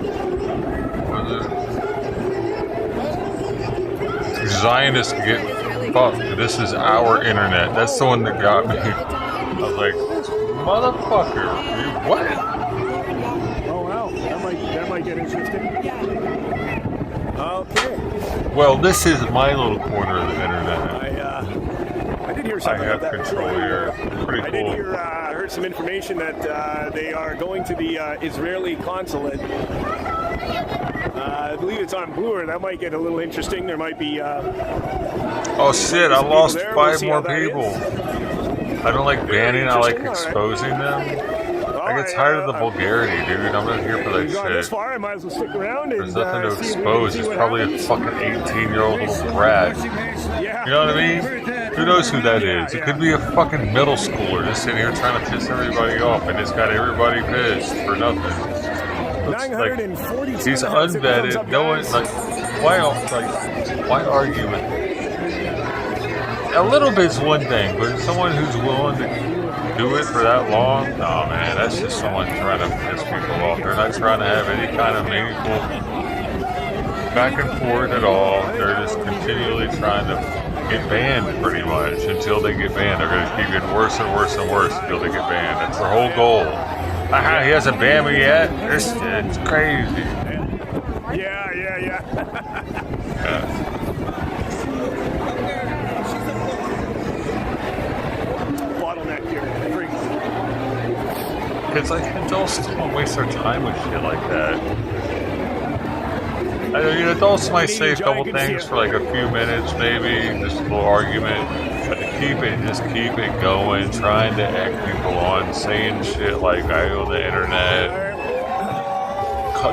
Zionists get fucked. This is our internet. That's the one that got me. I was like, motherfucker, what? Oh wow, that might get interesting. Okay. Well, this is my little corner of the internet. I did hear something. I have control here. Pretty cool. I did hear, heard some information that they are going to the Israeli consulate. I believe it's on Bloor. That might get a little interesting. There might be. Oh shit! I lost 5 more people. I don't like banning. I like exposing them. I get tired of the vulgarity, dude. I'm not here for that shit. This far, I might as well stick around. There's nothing to expose. It's probably a fucking 18-year-old little brat. You know what I mean? Who knows who that is? It could be a fucking middle schooler just sitting here trying to piss everybody off, and it's got everybody pissed for nothing. Like, he's unvetted. No one like. Why argue with him? A little bit's one thing, but someone who's willing to do it for that long, nah, man, that's just someone trying to piss people off. They're not trying to have any kind of meaningful back and forth at all. They're just continually trying to get banned, pretty much, until they get banned. They're going to keep getting worse and worse and worse until they get banned. That's their whole goal. Aha, he hasn't banned me yet? It's crazy. Yeah. Bottleneck here. Because like adults don't waste their time with shit like that. I mean, adults might say a couple things for like a few minutes, maybe, just a little argument, but to keep it going, trying to egg people on, saying shit like I own the internet,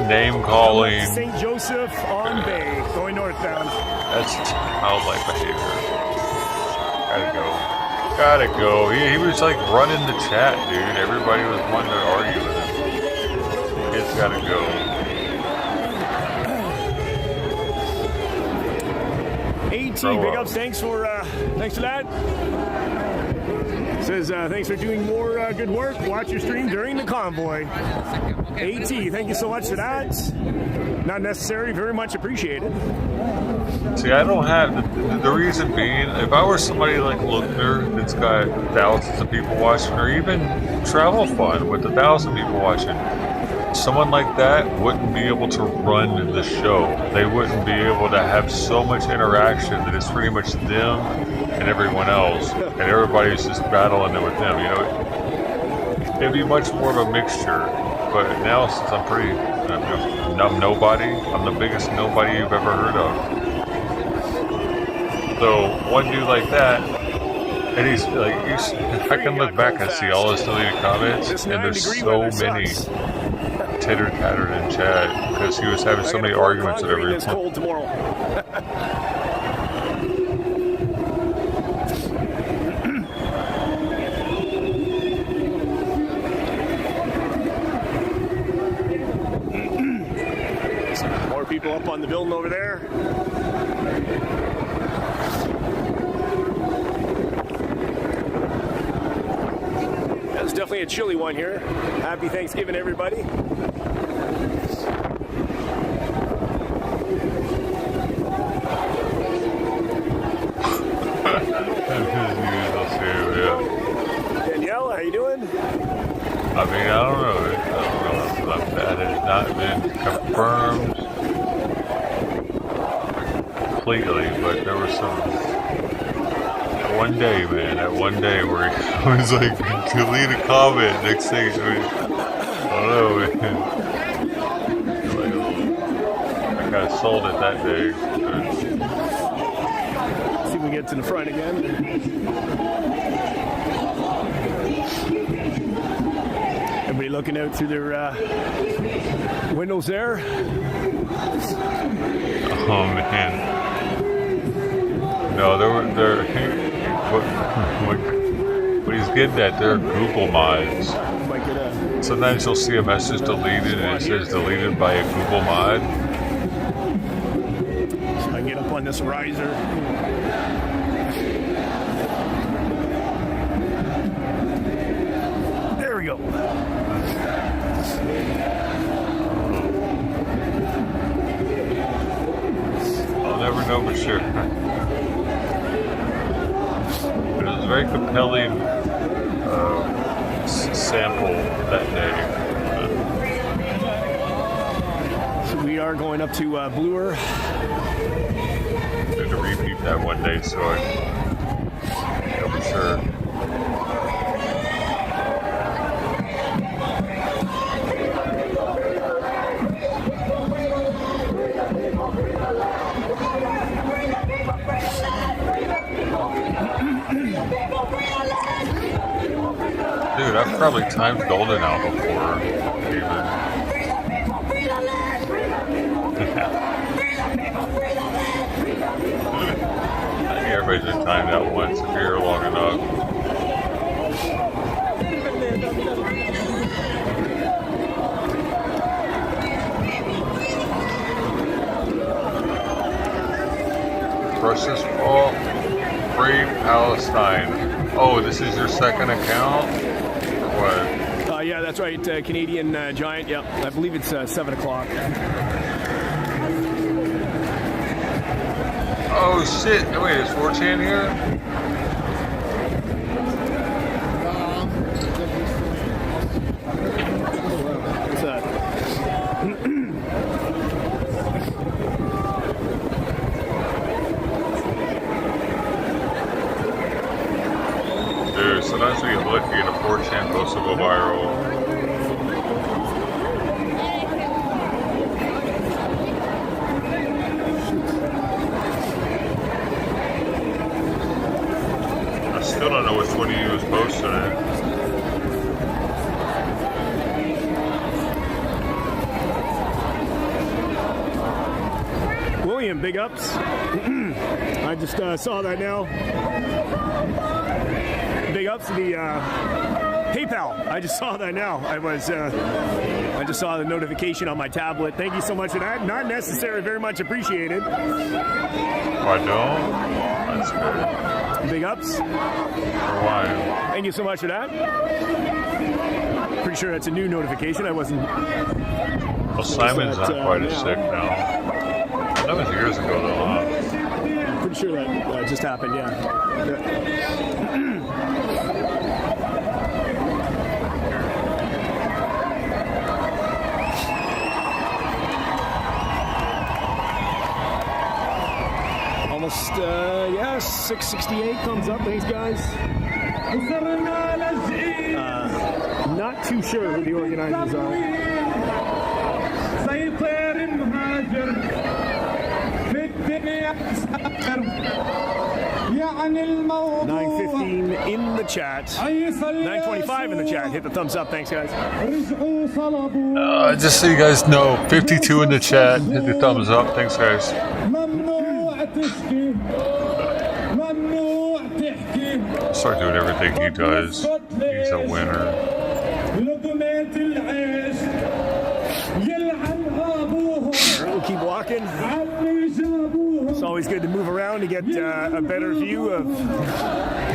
name calling. St. Joseph on Bay, going northbound. That's childlike behavior. Gotta go. He was like running the chat, dude. Everybody was wanting to argue with him. It's gotta go. AT, big ups. Thanks for that. Says thanks for doing more good work. Watch your stream during the convoy. AT, thank you so much for that. Not necessary. Very much appreciated. See, I don't have, the reason being, if I were somebody like Lookner that's got thousands of people watching, or even Travel Fun with 1,000 people watching, someone like that wouldn't be able to run the show. They wouldn't be able to have so much interaction that it's pretty much them and everyone else, and everybody's just battling it with them, you know? It'd be much more of a mixture, but now since I'm I'm nobody, I'm the biggest nobody you've ever heard of. So one dude like that, and he's like, I can look back and see all his deleted comments, and there's so many titter-tattered in chat because he was having so many arguments at every point. More people up on the building over there. That's definitely a chilly one here. Happy Thanksgiving, everybody. Danielle, how you doing? I mean, I don't know. That has not been confirmed completely, but there was some. That one day where he was like, delete a comment. Next thing, I don't know, man. I got sold it that day. See if we get to the front again. Everybody looking out through their windows there. Oh man. No, what he's getting at, they're Google mods. Sometimes you'll see a message deleted and it says deleted by a Google mod. So I get up on this riser. There we go. I'll never know for sure. It was a very compelling sample that day. So we are going up to Bloor. I had to repeat that one day so I know for sure. Dude, I've probably timed Golden out before, even. I think everybody's been timed out once if you're here long enough. Precious Paul, Free Palestine. Oh, this is your second account? Or what? Yeah, that's right. Canadian Giant. Yeah, I believe it's 7 o'clock. Oh shit! Wait, is 4chan here? What's that? Dude, sometimes we get lucky and a 4chan post will go viral. I still don't know which one of you was posting it. William, big ups. I just saw that now. Big ups to the PayPal. I just saw that now. I just saw the notification on my tablet. Thank you so much for that. Not necessary. Very much appreciated. I don't. That's good. Big ups. Why? Thank you so much for that. Pretty sure that's a new notification. I wasn't. Well, Simon's not quite as sick now. That was years ago, though, huh? sure that just happened, yeah. Almost, 668 thumbs up. Thanks, guys. Not too sure who the organizers are. 9:15 in the chat. 9:25 in the chat. Hit the thumbs up. Thanks, guys. Just so you guys know, 52 in the chat. Hit the thumbs up. Thanks, guys. Start doing everything he does. He's a winner. We'll keep walking. It's always good to move around to get a better view of,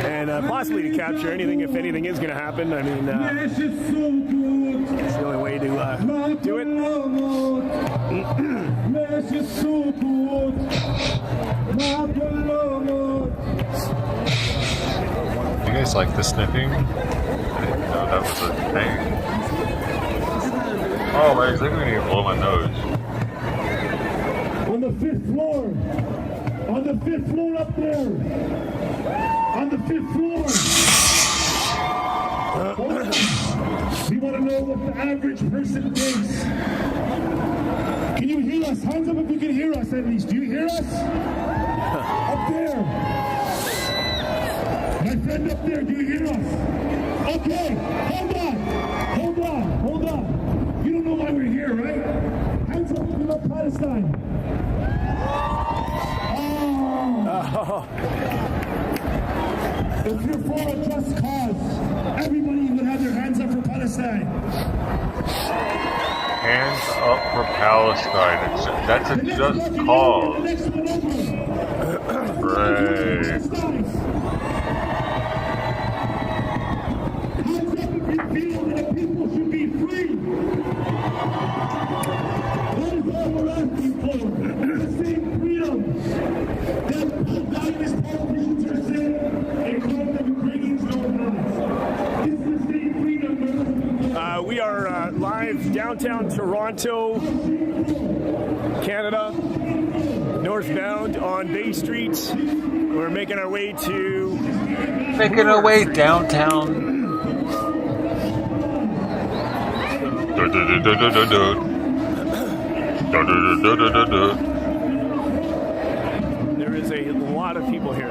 and possibly to capture anything if anything is going to happen. I mean, it's the only way to do it. You guys like the sniffing? I didn't know that was a thing. Oh, man, look at me blow my nose. On the 5th floor. On the 5th floor up there. On the 5th floor. We want to know what the average person thinks. Can you hear us? Hands up if you can hear us at least. Do you hear us? Up there. My friend up there, do you hear us? Okay, hold on. Hold on. Hold on. You don't know why we're here, right? Hands up if you love Palestine. If you're for a just cause, everybody would have their hands up for Palestine. Hands up for Palestine. That's a just cause. Right. Hands up if you feel that people should be free. That is all we're asking for. The same freedoms that Zionist politicians are saying and call them Ukrainians don't have. It's the same freedom we're looking for. We are live downtown Toronto, Canada, northbound on Bay Street. We're making our way downtown. There is a lot of people here.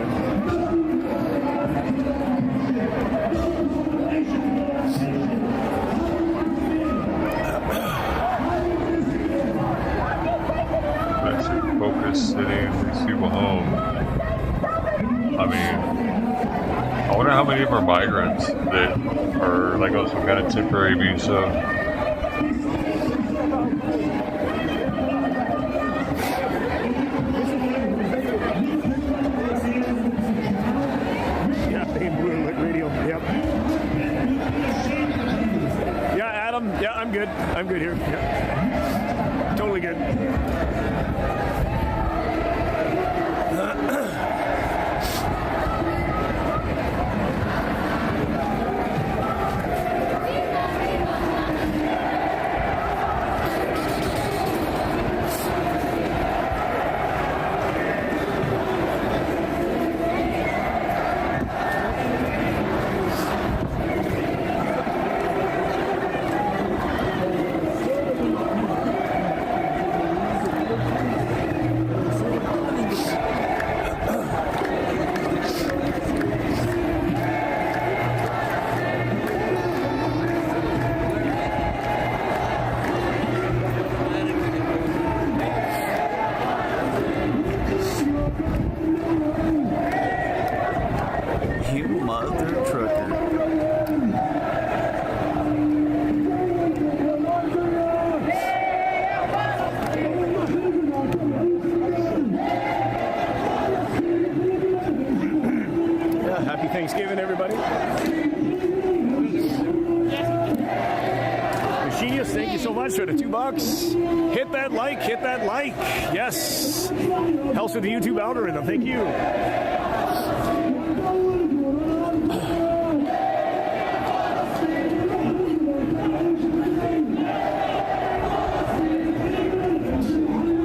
Focus sitting these people home. I mean, I wonder how many of them are migrants that are like on some kind of temporary visa. Yeah, radio. Yep. Yeah, Adam. Yeah, I'm good. I'm good here. Yeah. Totally good. Try to $2. Hit that like. Yes. Helps with the YouTube algorithm. Thank you.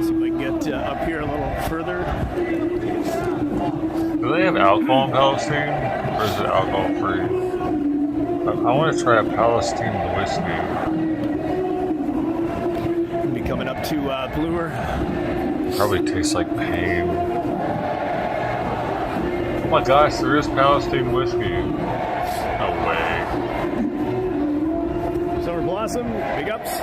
See if I can get up here a little further. Do they have alcohol in Palestine, or is it alcohol free? I want to try a Palestine whiskey. Be coming up to Bloor. Probably tastes like pain. Oh my gosh, there is Palestine whiskey. No way. Summer Blossom, big ups.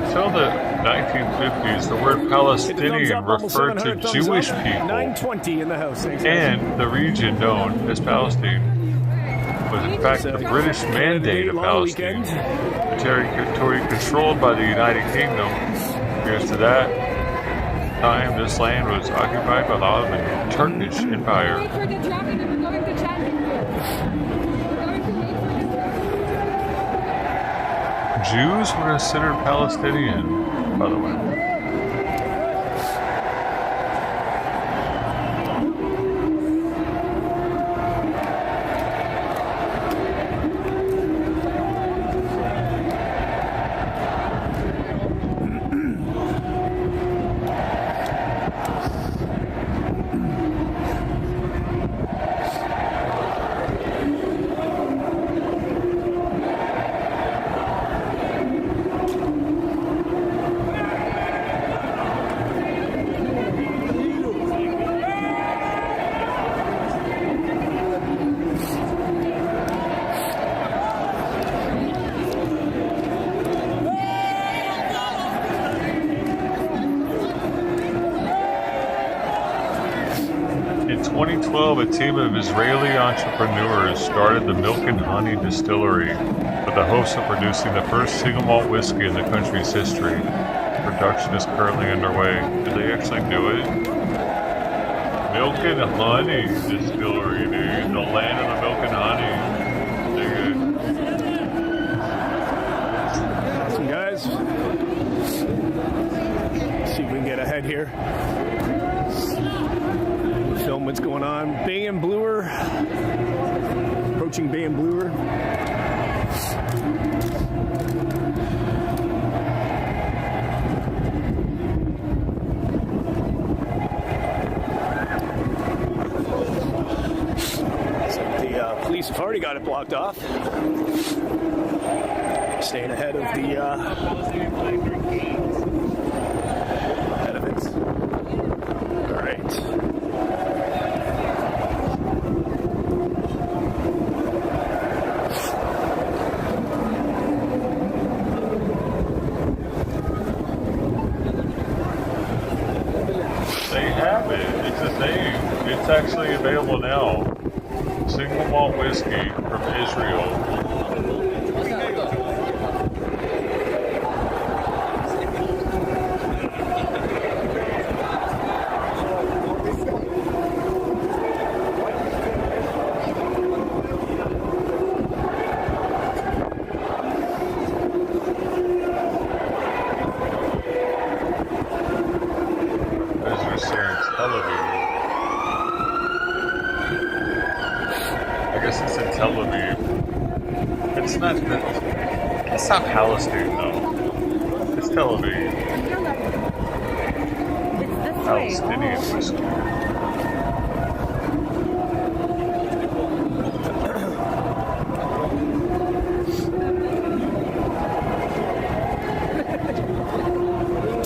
Until the 1950s, the word Palestinian referred to Jewish people. 920 in the house. Thanks, and the region known as Palestine was in fact the British Mandate of Palestine, a territory controlled by the United Kingdom. Here's to that time, this land was occupied by the Ottoman Turkish Empire. Jews were considered Palestinian, by the way. In 2012, a team of Israeli entrepreneurs started the Milk and Honey Distillery with the hopes of producing the first single malt whiskey in the country's history. Production is currently underway. Did they actually do it? Milk and Honey Distillery, dude. The land of the milk and honey. Dude. Awesome, guys. Let's see if we can get ahead here. Film what's going on. Bay and Bloor. Approaching Bay and Bloor. So the police have already got it blocked off. Staying ahead of the head of it. All right. It's actually available now. Single malt whiskey from Israel. It's not Palestine, though. It's Tel Aviv. Palestinian whiskey.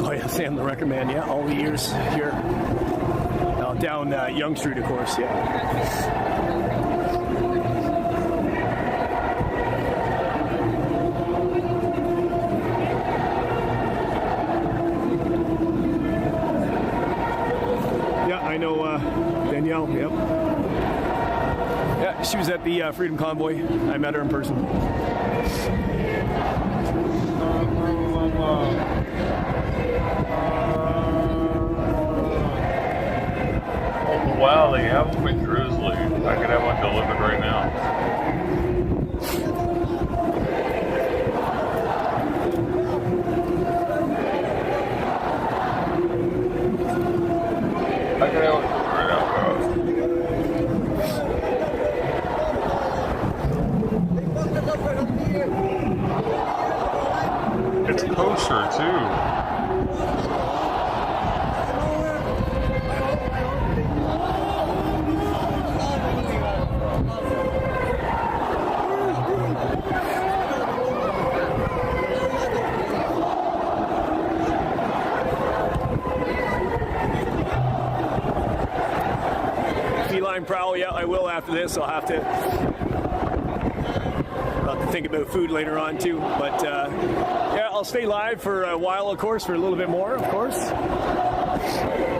Oh yeah, Sam the Record Man, yeah, all the years here. Down Young Street, of course, yeah. Danielle, yep. Yeah, she was at the Freedom Convoy. I met her in person. Oh, wow, they have them in Grizzly. I could have one delivered right now. It's kosher too. Feline prowl, yeah, I will after this. I'll have to think about food later on too. But yeah, I'll stay live for a while, of course, for a little bit more, of course.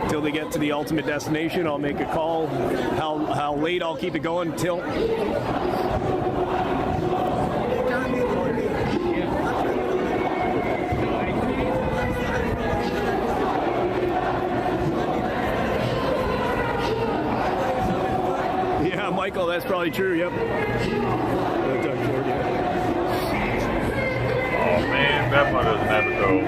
Until they get to the ultimate destination, I'll make a call. How late I'll keep it going till. Yeah, Michael, that's probably true, yep. Oh man, that one doesn't have to go.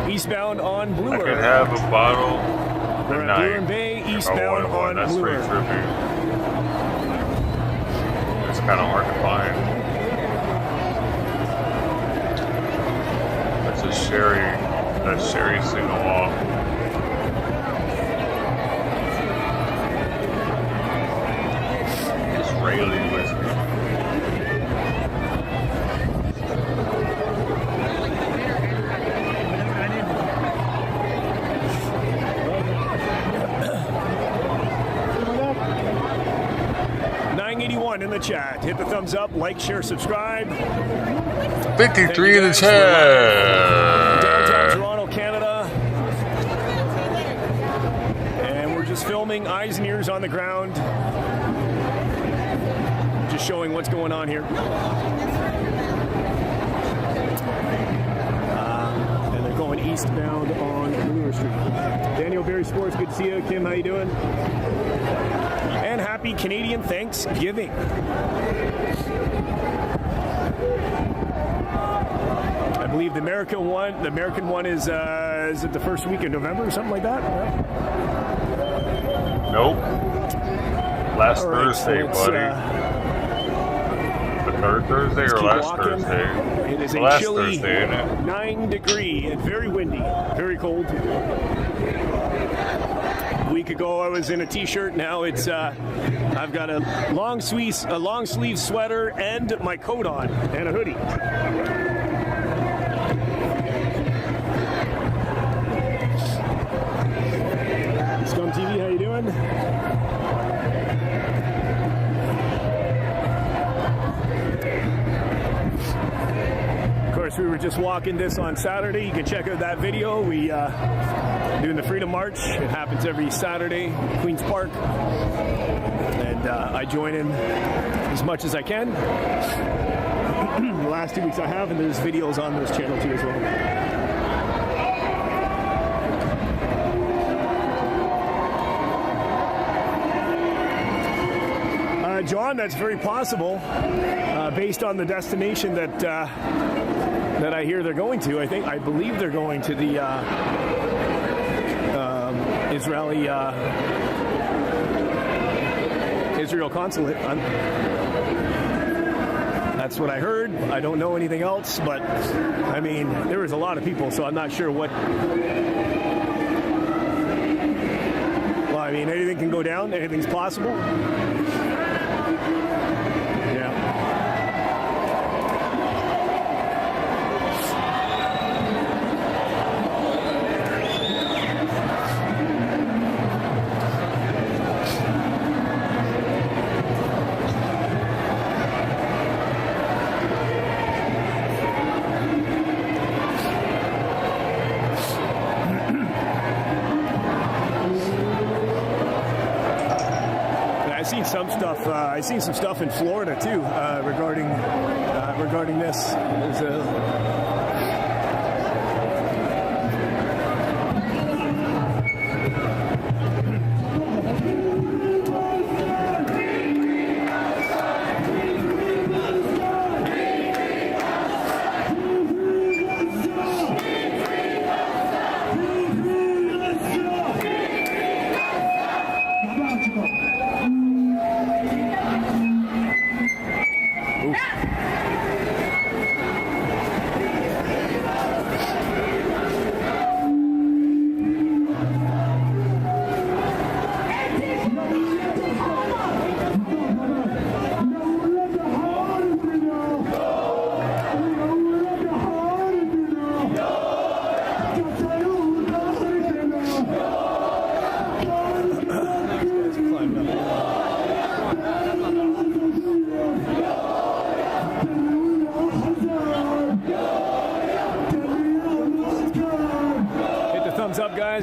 Eastbound on Bluer. I could have a bottle We're at Bluer and Bay, eastbound on That's Bluer. pretty trippy. It's kind of hard to find. That's a sherry single off. Israeli whiskey. In the chat, hit the thumbs up, like, share, subscribe. 53 in the chat. Downtown Toronto, Canada, and we're just filming eyes and ears on the ground, just showing what's going on here. And they're going eastbound on Bloor Street. Daniel Berry Sports, good to see you. Kim, how you doing? And happy Canadian Thanksgiving. I believe the American one is it the first week of November or something like that? Nope. Last All right, Thursday, so buddy. The third Thursday or last Thursday? It is the a last chilly Thursday, isn't it? 9-degree and very windy, very cold. A week ago I was in a t-shirt. Now it's I've got a long sleeve sweater and my coat on and a hoodie. Scum TV, how you doing? Of course, we were just walking this on Saturday. You can check out that video. We doing the Freedom March. It happens every Saturday in Queen's Park. And I join in as much as I can. The last 2 weeks I have, and there's videos on this channel too as well. John, that's very possible, based on the destination that I hear they're going to. I believe they're going to the Israeli Israel consulate. That's what I heard. I don't know anything else, but I mean, there was a lot of people, so I'm not sure what. Well, I mean, anything can go down. Anything's possible. I've seen some stuff in Florida too regarding this.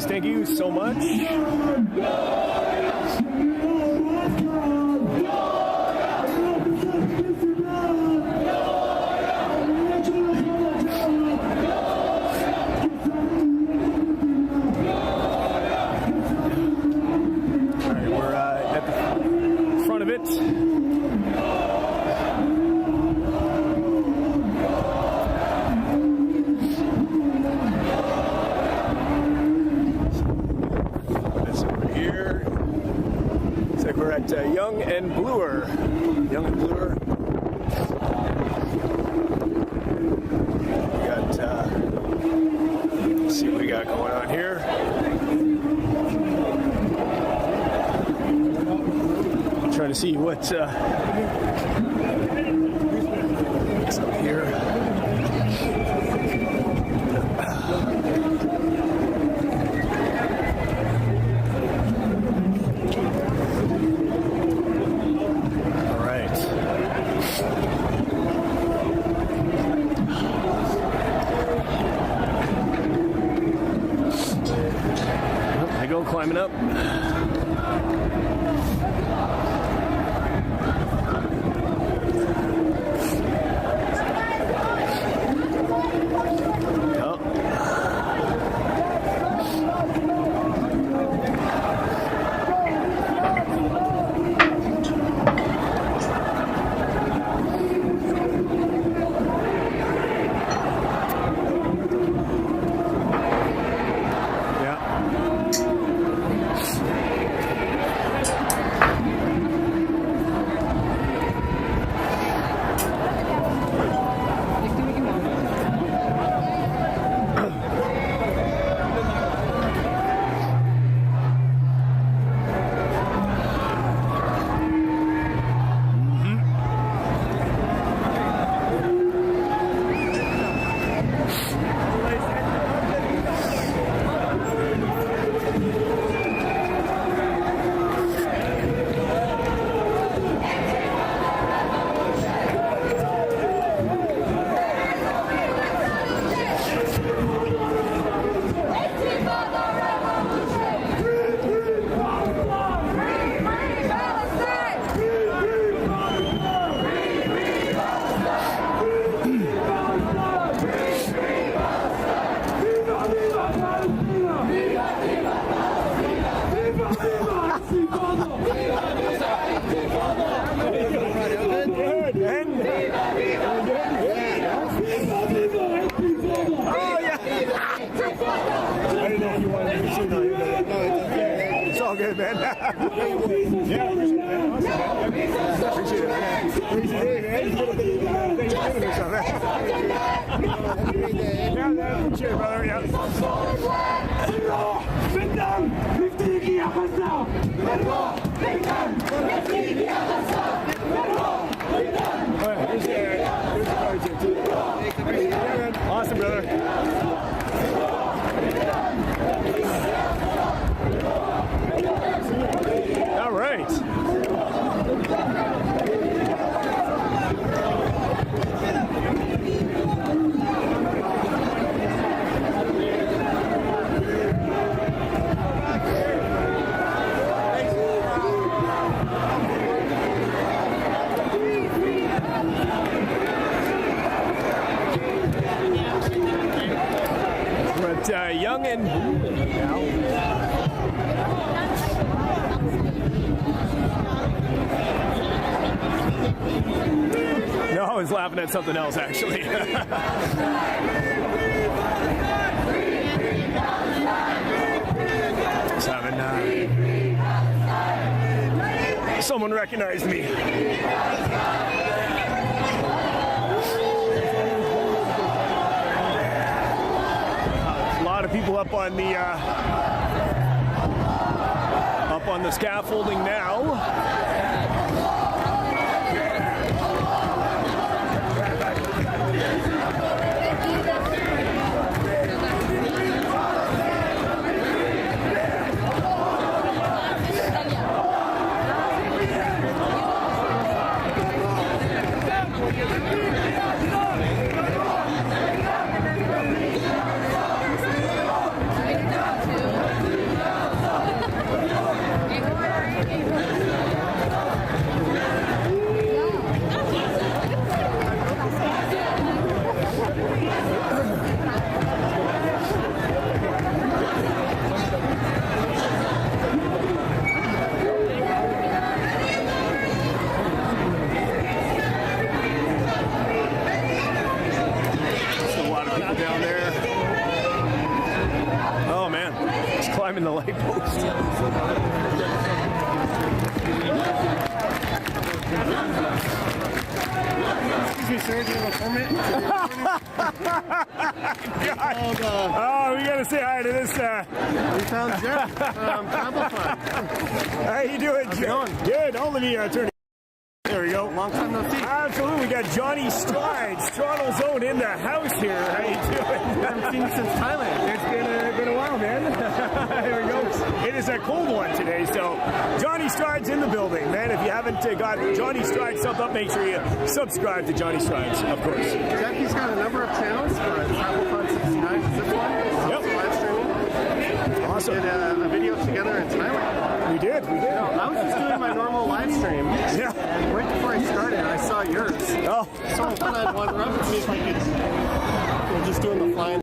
Thank you so much. We're at the front of it. We're at Young and Bluer. Young and Bluer. We got, let's see what we got going on here. I'm trying to see what's up here. Climbing up. it, man. Yeah, appreciate it, man. Appreciate it, man. Appreciate it, man. Yeah, appreciate it, brother. Yeah. Awesome, brother. All right. But young and now. No, I was laughing at something else, actually. Someone recognized me. A lot of people up on the scaffolding now. Climbing the light post. Excuse me, sir, do you have a permit? Oh, we gotta say hi to this. We found Jeff from Amplify. How you doing, Jeff? Good. Hold me, attorney. There we go. Long time no see. Absolutely. We got Johnny Strides, Toronto's own, in the house here. How you doing? I haven't seen you since Thailand. It's been a while, man. There we go. It is a cold one today, so Johnny Strides in the building, man. If you haven't got Johnny Strides subbed up, make sure you subscribe to Johnny Strides, of course. Jackie's got a number of channels for Travel Fun 69. Is this one? Yep. Live streaming. Awesome. We did a video together in Thailand. We did. No, I was just doing my normal live stream. Yeah. And right before I started, I saw yours. Oh. So I thought I'd wander up and see if I could. We're just doing the flying.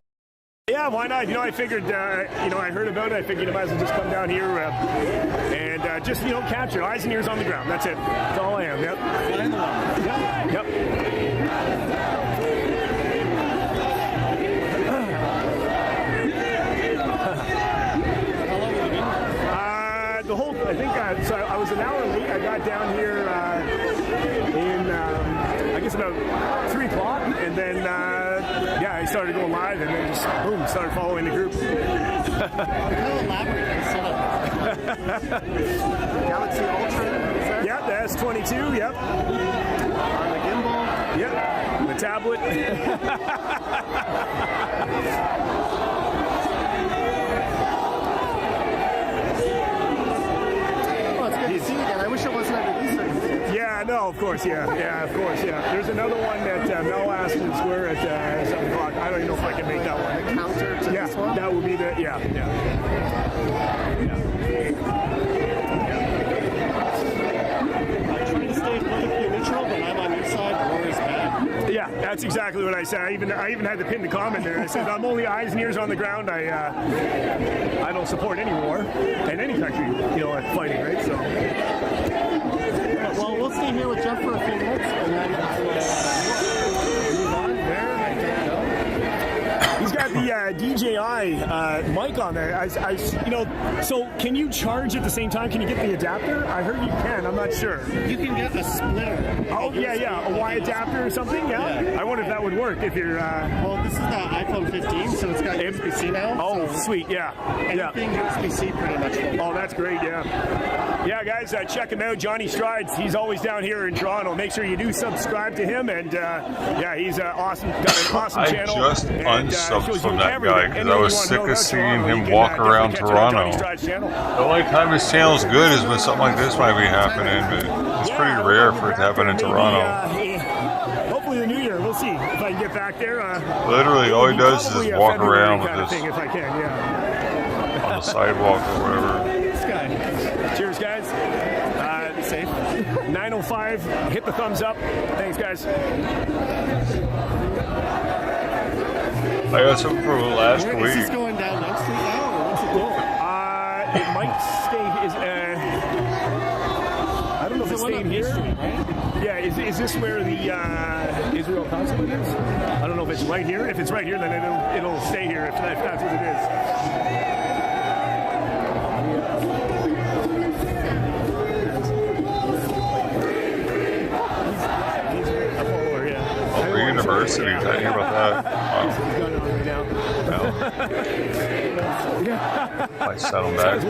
Yeah, why not? You know, I figured, I heard about it. I figured I might as well just come down here and just, capture eyes and ears on the ground. That's it. That's all I am. Yep. Flying the wall. Yep. The whole, I think, so I was an hour late. I got down here I guess about 3 o'clock, and then, I started going live, and then just, boom, started following the group. How elaborate is setup? Galaxy Ultra, is that? Yep, the S22, yep. On the gimbal. Yep, the tablet. I wish it wasn't under these circumstances. Yeah, no, of course, yeah, of course, yeah. There's another one that Mel asked us where at 7 o'clock. I don't even know if I can make that one. The counter to this one? That would be the, yeah. I try to stay politically neutral, but I'm on your side, war is bad. Yeah, that's exactly what I said. I even had to pin the comment there. I said, I'm only eyes and ears on the ground. I don't support any war in any country, fighting, right? So. Well, we'll stay here with Jeff for a few minutes, and then move on there. the DJI mic on there. You know, so can you charge at the same time? Can you get the adapter? I heard you can. I'm not sure. You can get a splitter. Oh yeah, a Y adapter or something. Yeah. I wonder if that would work if you're. Well, this is the iPhone 15, so it's got USB-C now. Oh, so sweet. Yeah. Anything USB-C pretty much. Oh, that's great. Yeah. Yeah, guys, check him out, Johnny Strides. He's always down here in Toronto. Make sure you do subscribe to him, and yeah, he's awesome. Got an awesome channel. I just unsubbed from that guy because I was sick of seeing him walk around Toronto. The only time his channel's good is when something like this might be happening, but it's pretty rare for it to happen in Toronto. Hopefully the new year, we'll see if I can get back there. Literally, all he does is just walk around with this if I can, on the sidewalk or whatever. This guy. Cheers, guys. Be safe. 9:05. Hit the thumbs up. Thanks, guys. I got something for last week. Is this going down next week now, or what's it doing? It might stay. I don't know if it's staying here. Street, right? Yeah, is this where the Israel consulate is? I don't know if it's right here. If it's right here, then it'll stay here if that's what it is. University, I hear about that. I set them back.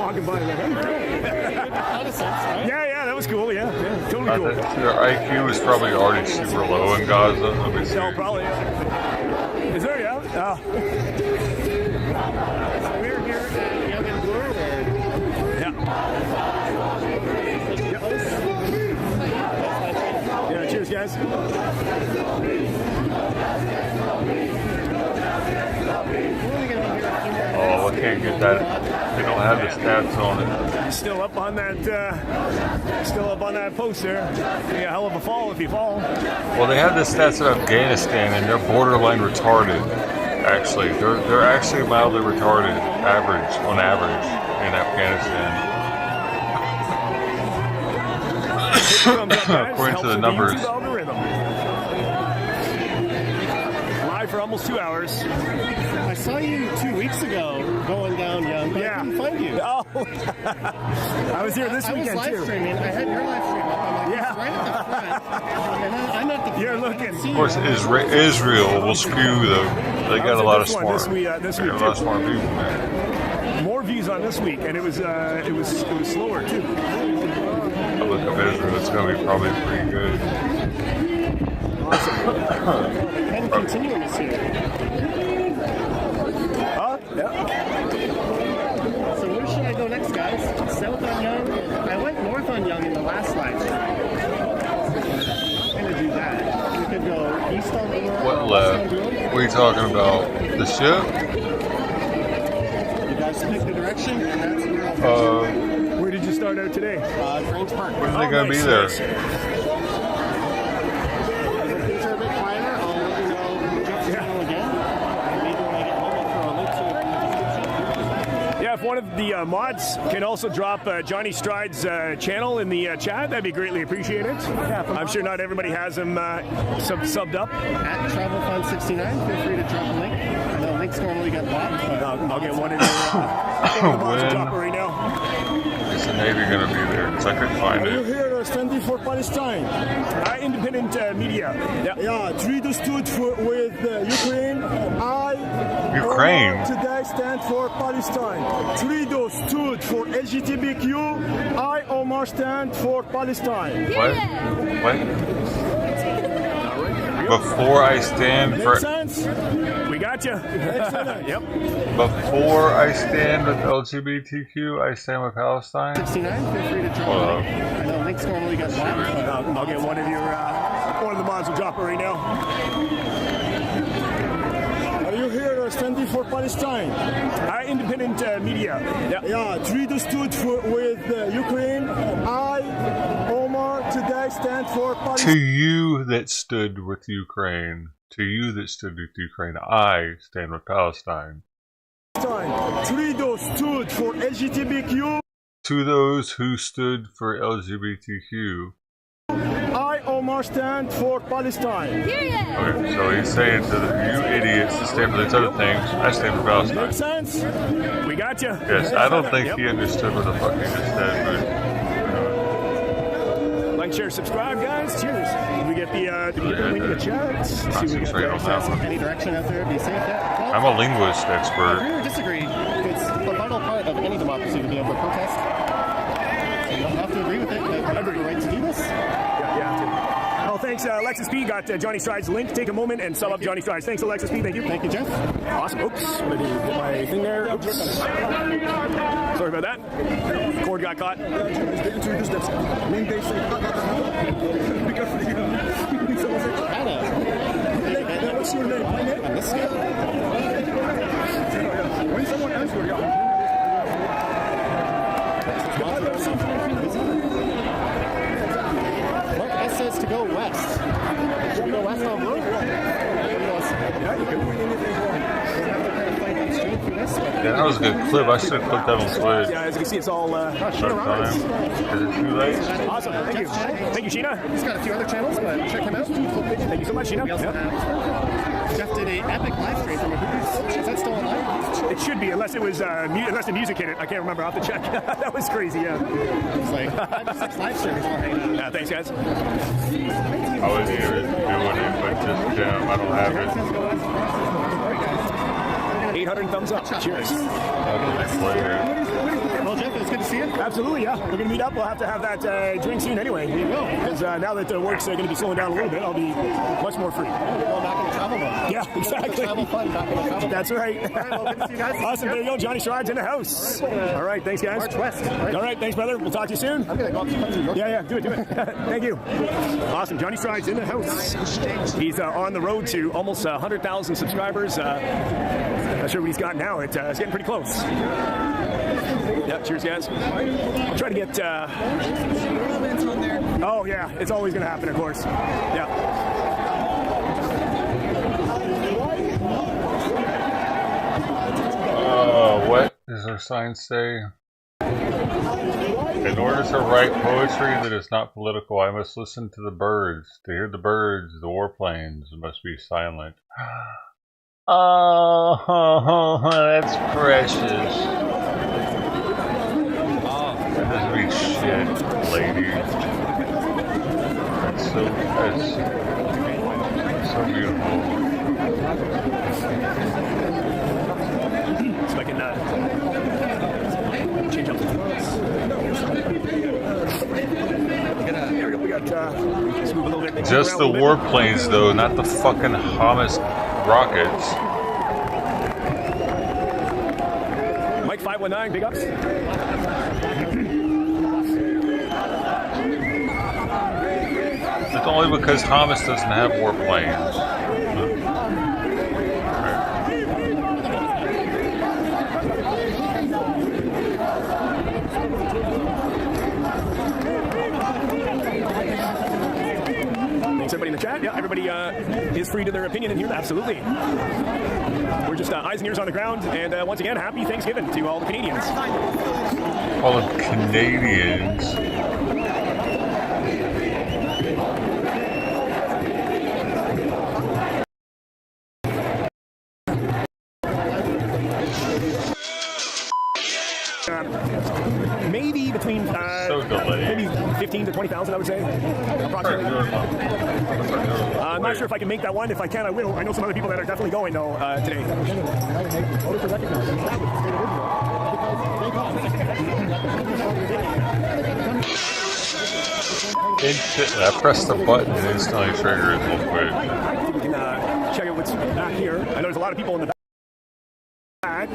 Yeah, that was cool. Yeah, totally cool. Their IQ is probably already super low in Gaza. Let me see. No, probably. Is there? Yeah. Oh. So we're here at Young and Bloor, Yeah, cheers, guys. Oh, I can't get that. They don't have the stats on it. Still up on that post there. Be a hell of a fall if you fall. Well, they have the stats of Afghanistan, and they're borderline retarded. Actually, they're actually mildly retarded, on average, in Afghanistan. According to the numbers. Live for almost 2 hours. I saw you 2 weeks ago going down Young, but I couldn't find you. Oh, I was here this weekend too. I was live streaming. I had your live stream up. I'm like, it's right at the front. And I'm at the front. You're looking. Of course, Israel will skew though. They got a lot of smart. They got a lot of smart people, man. More views on this week, and it was slower too. I look up Israel. It's going to be probably pretty good. And continuing this here. Yeah. So where should I go next, guys? South on Young? I went north on Young in the last live stream. I'm going to do that. We could go east on Bloor. What left? What are you talking about? The ship? You guys pick the direction, and that's where I'll where did you start out today? Grange Park. When are they going to be there? Things are a bit quieter. I'll let you know Jeff's channel again. Maybe when I get home, I'll throw a link to it in the description. Yeah, if one of the mods can also drop Johnny Stride's channel in the chat, that'd be greatly appreciated. I'm sure not everybody has him subbed up. At TravelFun69, feel free to drop a link. The links normally get blocked, but I'll get one in there. Drop it right now. Is the Navy going to be there? Because I couldn't find Are you it. here standing for Palestine? Independent media. Yeah, Trudeau stood with Ukraine. Ukraine? Omar today stand for Palestine. Trudeau stood for LGBTQ. I, Omar, stand for Palestine. What? Before I stand Make for... sense? We got you. Yep. Before I stand with LGBTQ, I stand with Palestine? 69, feel free to drop a link. The links normally get blocked. I'll get one of the mods will drop it right now. Are you here standing for Palestine? Independent media. Yeah, Trudeau stood with Ukraine. I, Omar, today stand for Palestine. To you that stood with Ukraine. To you that stood with Ukraine. I stand with Palestine. Trudeau stood for To those who stood for LGBTQ. I, Omar, Omar stand for Palestine. Okay, so he's saying to you idiots to stand for these other things, I stand for Palestine. Makes sense. We got you. Yes, I don't think he understood what the fuck he just said, but... Like, share, subscribe, guys. Cheers. Did we get the link in the chat? Concentrate on that one. Any direction out there? Be safe. Yeah. I'm a linguist expert. Agree or disagree? It's the vital part of any democracy to be able to protest. So you don't have to agree with it, but you have the right to do this. Yeah, you have to. Oh, thanks, Alexis P. Got Johnny Stride's link. Take a moment and sub up Johnny Strides. Thanks, Alexis P. Thank you. Thank you, Jeff. Awesome. Oops. What did I do? Get my thing there. Oops. Sorry about that. Cord got caught. What's your name? My name? When someone asks you, Mark S says to go west. Should we go west on blue? Yeah, that was a good clip. I should have clicked that on Twitch. Yeah, as you can see, it's all Sheena Roberts. Is it too late? Awesome. Thank you. Thank you, Sheena. He's got a few other channels, but check him out. Thank you so much, Sheena. We also have Jeff did an epic live stream from a Hooters. Is that still online? It should be, unless it was unless the music hit it. I can't remember. I'll have to check. That was crazy. Yeah. It's like 5 or 6 live streams while hanging out. Yeah, thanks, guys. I was here doing it, but just I don't have it. 800 thumbs up. Cheers. Well, Jeff, it was good to see you. Absolutely, yeah. We're going to meet up. We'll have to have that drink soon anyway. We will. Because now that the work's going to be slowing down a little bit, I'll be much more free. Going back in the travel mode. Yeah, exactly. Travel fun back in the travel mode. That's right. All right, well, good to see you guys. Awesome. There you go. Johnny Strides in the house. All right. Thanks, guys. March west. All right. Thanks, brother. We'll talk to you soon. I'm going to go up to the country. Yeah. Do it. Thank you. Awesome. Johnny Strides in the house. He's on the road to almost 100,000 subscribers. Not sure what he's got now. It's getting pretty close. Yeah, cheers, guys. I'll try to get... Oh, yeah. It's always going to happen, of course. Yeah. What does our sign say? In order to write poetry that is not political, I must listen to the birds. To hear the birds, the warplanes must be silent. Oh, that's precious. That doesn't mean shit, lady. That's so beautiful. So I can change up the we got let's move a little bit. Just the warplanes, though, not the fucking Hamas rockets. Mike 519, big ups. It's only because Hamas doesn't have warplanes. Thanks everybody in the chat. Yeah, everybody is free to their opinion in here. Absolutely. We're just eyes and ears on the ground. And once again, happy Thanksgiving to all the Canadians. All the Canadians. Maybe between maybe 15 to 20,000, I would say, approximately. I'm not sure if I can make that one. If I can, I will. I know some other people that are definitely going though today. I pressed the button and instantly triggered it real quick. We can check out what's back here. I know there's a lot of people in the back.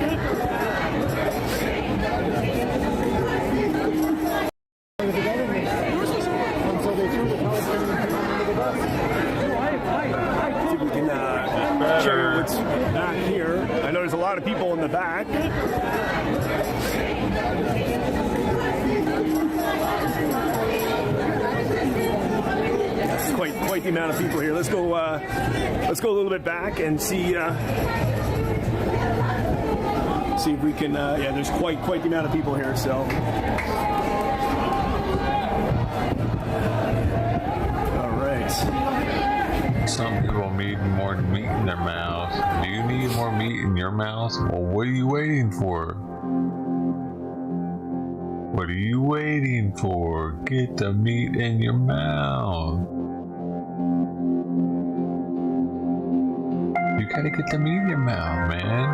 What's back here. I know there's a lot of people in the back. That's quite the amount of people here. Let's go a little bit back and see if we can. Yeah, there's quite the amount of people here. So. All right. some people need more meat in their mouths. Do you need more meat in your mouth? Well, what are you waiting for? What are you waiting for? Get the meat in your mouth. You gotta get the meat in your mouth, man.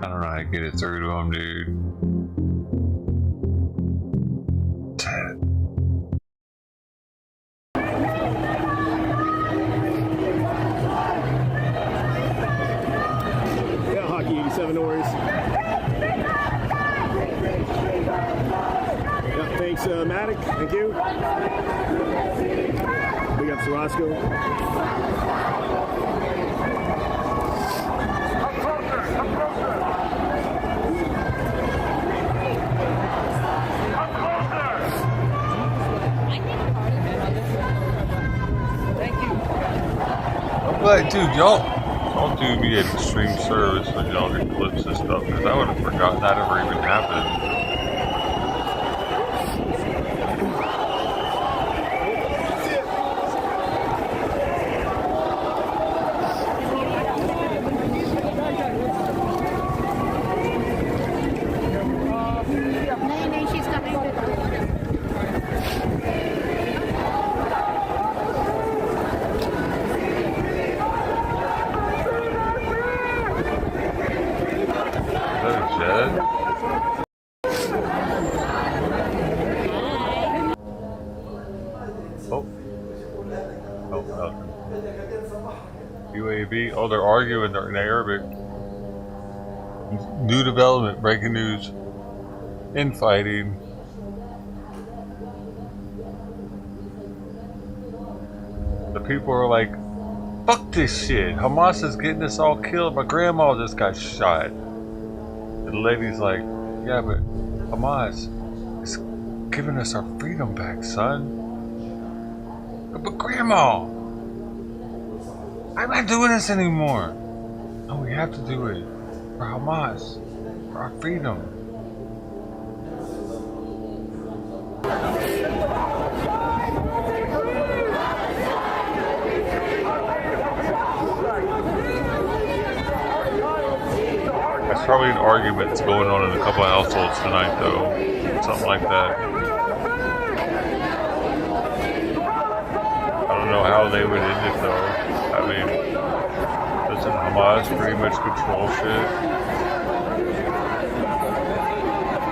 I don't know how to get it through to them, dude. Yeah, Hockey 87 Oars. Yeah, thanks, Matic. Thank you. Big up to Roscoe. I'm like, dude, y'all do me an extreme service when y'all get clips and stuff, because I would have forgotten that ever even happened. UAV. Oh, they're arguing. They're in Arabic. New development. Breaking news. Infighting. The people are like, fuck this shit. Hamas is getting us all killed. My grandma just got shot. And the lady's like, yeah, but Hamas is giving us our freedom back, son. But grandma, I'm not doing this anymore. No, we have to do it for Hamas, for our freedom. That's probably an argument that's going on in a couple of households tonight, though. Something like that. I don't know how they would end it, though. I mean, doesn't Hamas pretty much control shit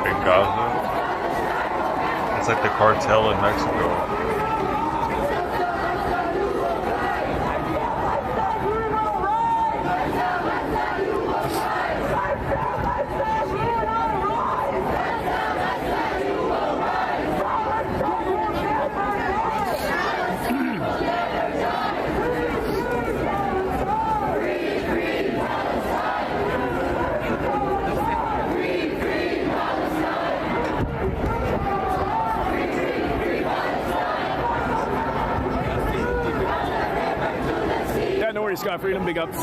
in Gaza? It's like the cartel in Mexico. Scott Freedom, big ups.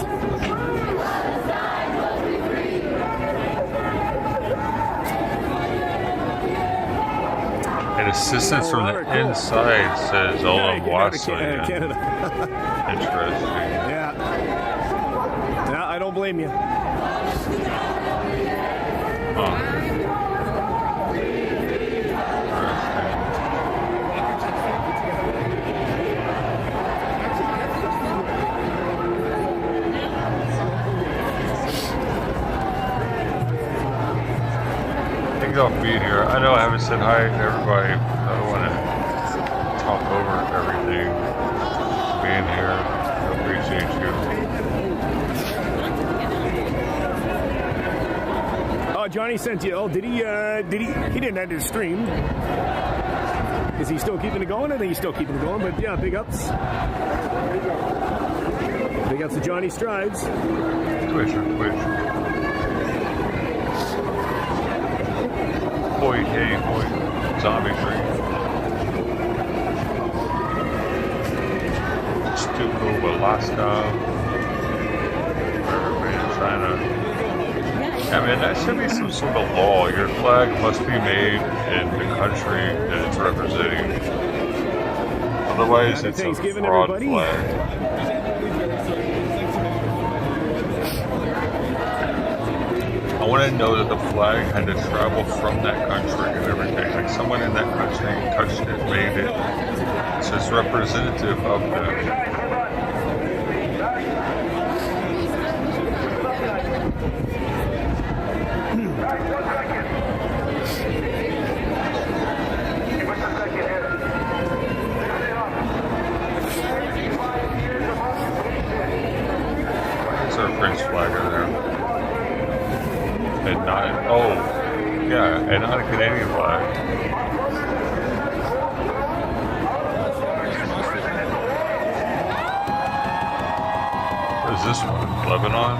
And assistance from the inside says Ola Wassily. Canada. Interesting. Yeah. Yeah, I don't blame you. Huh. Off beat here. I know I haven't said hi to everybody. I don't want to talk over everything. Being here, I appreciate you. Oh, Johnny sent you. Oh, did he? He didn't end his stream. Is he still keeping it going? I think he's still keeping it going. But yeah, big ups. Big ups to Johnny Strides. Twitch. Boy, zombie free. Stupid Alaska. Everybody's trying to. I mean, that should be some sort of law. Your flag must be made in the country that it's representing. Otherwise, it's a fraud flag. I want to know that the flag had to travel from that country and everything. Like someone in that country touched it, made it. So it's representative of them. Why is there a French flag over there? And not, oh, yeah, and not a Canadian flag. What is this one? Lebanon?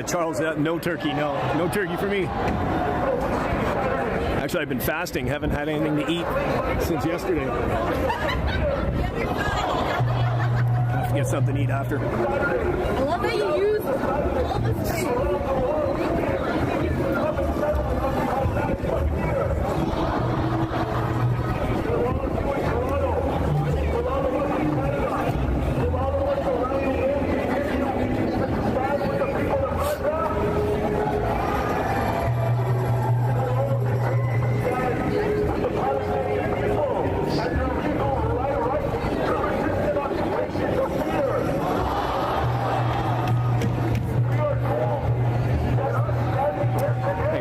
Charles, no turkey, no turkey for me. Actually, I've been fasting, haven't had anything to eat since yesterday. Have to get something to eat after. I love how you use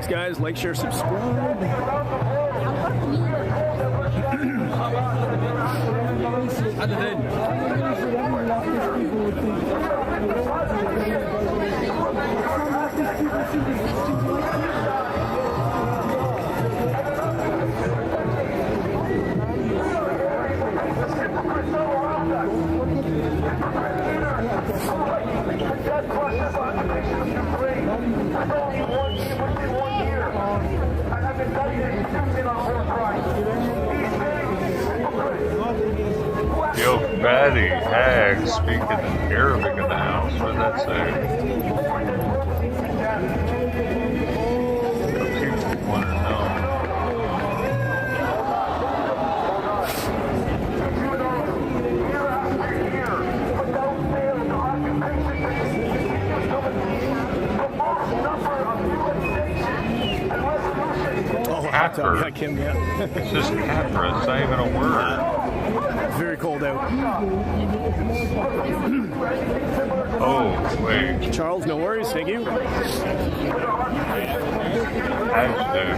Guys, like, share, subscribe. Yo, fatty hag speaking Arabic in the house. What did that say? People want to know. Capper. Yeah, Kim, yeah. It's just capper. It's not even a word. It's very cold out. Oh, wait. Charles, no worries. Thank you. Hashtag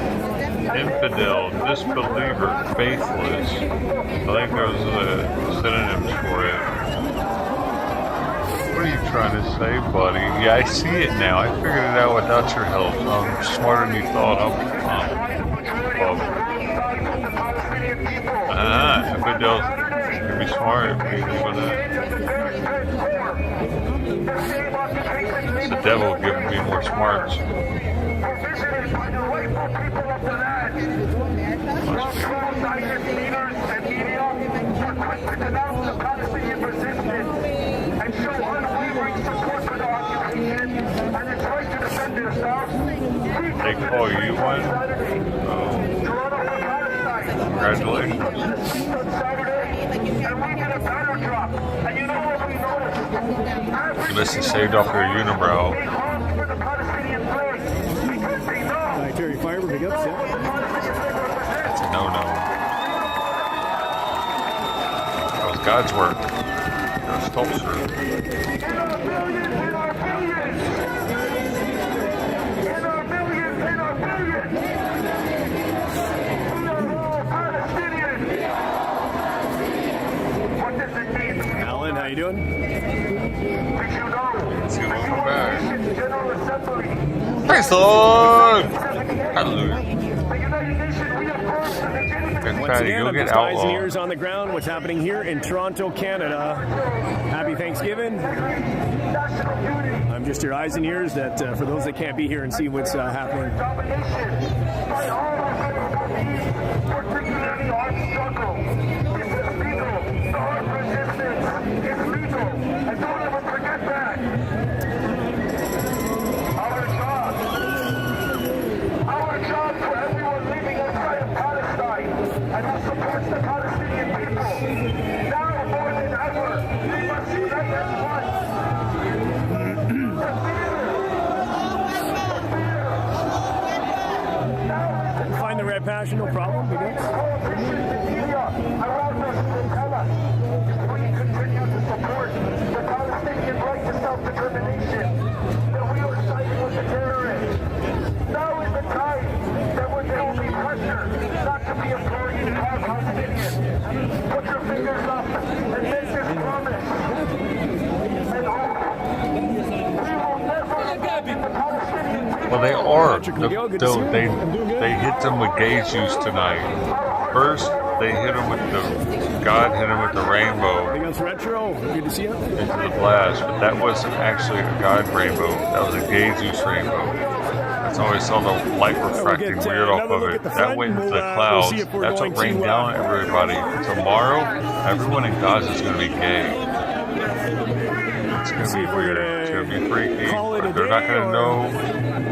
infidel, disbeliever, faithless. I think those are the synonyms for it. What are you trying to say, buddy? Yeah, I see it now. I figured it out without your help. I'm smarter than you thought. Infidel can be smart. It's the devil giving me more smarts. They call you one? Oh. Congratulations. Listen, saved off your unibrow. Dietary fiber, big ups, yeah. That's a no-no. That was God's work. That was Tulsa. Alan, how you doing? Let's see, welcome back. Praise the Lord! Hallelujah. fatty. again, Go I'm get just eyes and Outlaw. ears on the ground. What's happening here in Toronto, Canada? Happy Thanksgiving. I'm just your eyes and ears that for those that can't be here and see what's happening. Our job for everyone living outside of Palestine and who supports the Palestinian people. Now more than ever, we must unite as one. Find the red passion, no problem. We good? Around us will tell us if we continue to support the Palestinian right to self-determination, that we are siding with the terrorists. Now is the time that when there will be pressure not to be employed to have Palestinians. Put your fingers up and make this promise. And hope. We will never abandon the Palestinian people. Well, they are. They hit them with gay juice tonight. First, they hit them with God hit them with the rainbow. Against Retro, good to see you. Into the blast, but that wasn't actually a God rainbow. That was a gay juice rainbow. That's how I saw the light refracting weird off of it. That went into the clouds. That's what rained down on everybody. Tomorrow, everyone in Gaza is going to be gay. It's going to be weird. It's going to be freaky. They're not going to know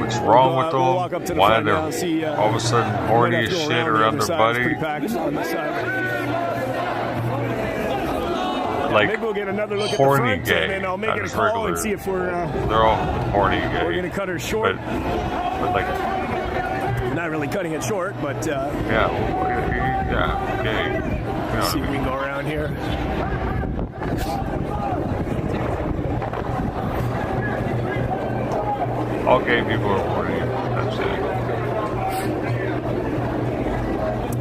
what's wrong with them, why they're all of a sudden horny as shit around their buddy. Like, maybe we'll get another look horny at the front, gay, and then I'll make not it a just call regular. and see if we're They're all horny gay. we're gonna cut her short. But like, not really cutting it short, but yeah, gay. You know see if what we I can go around here. mean? All gay people are horny. That's it.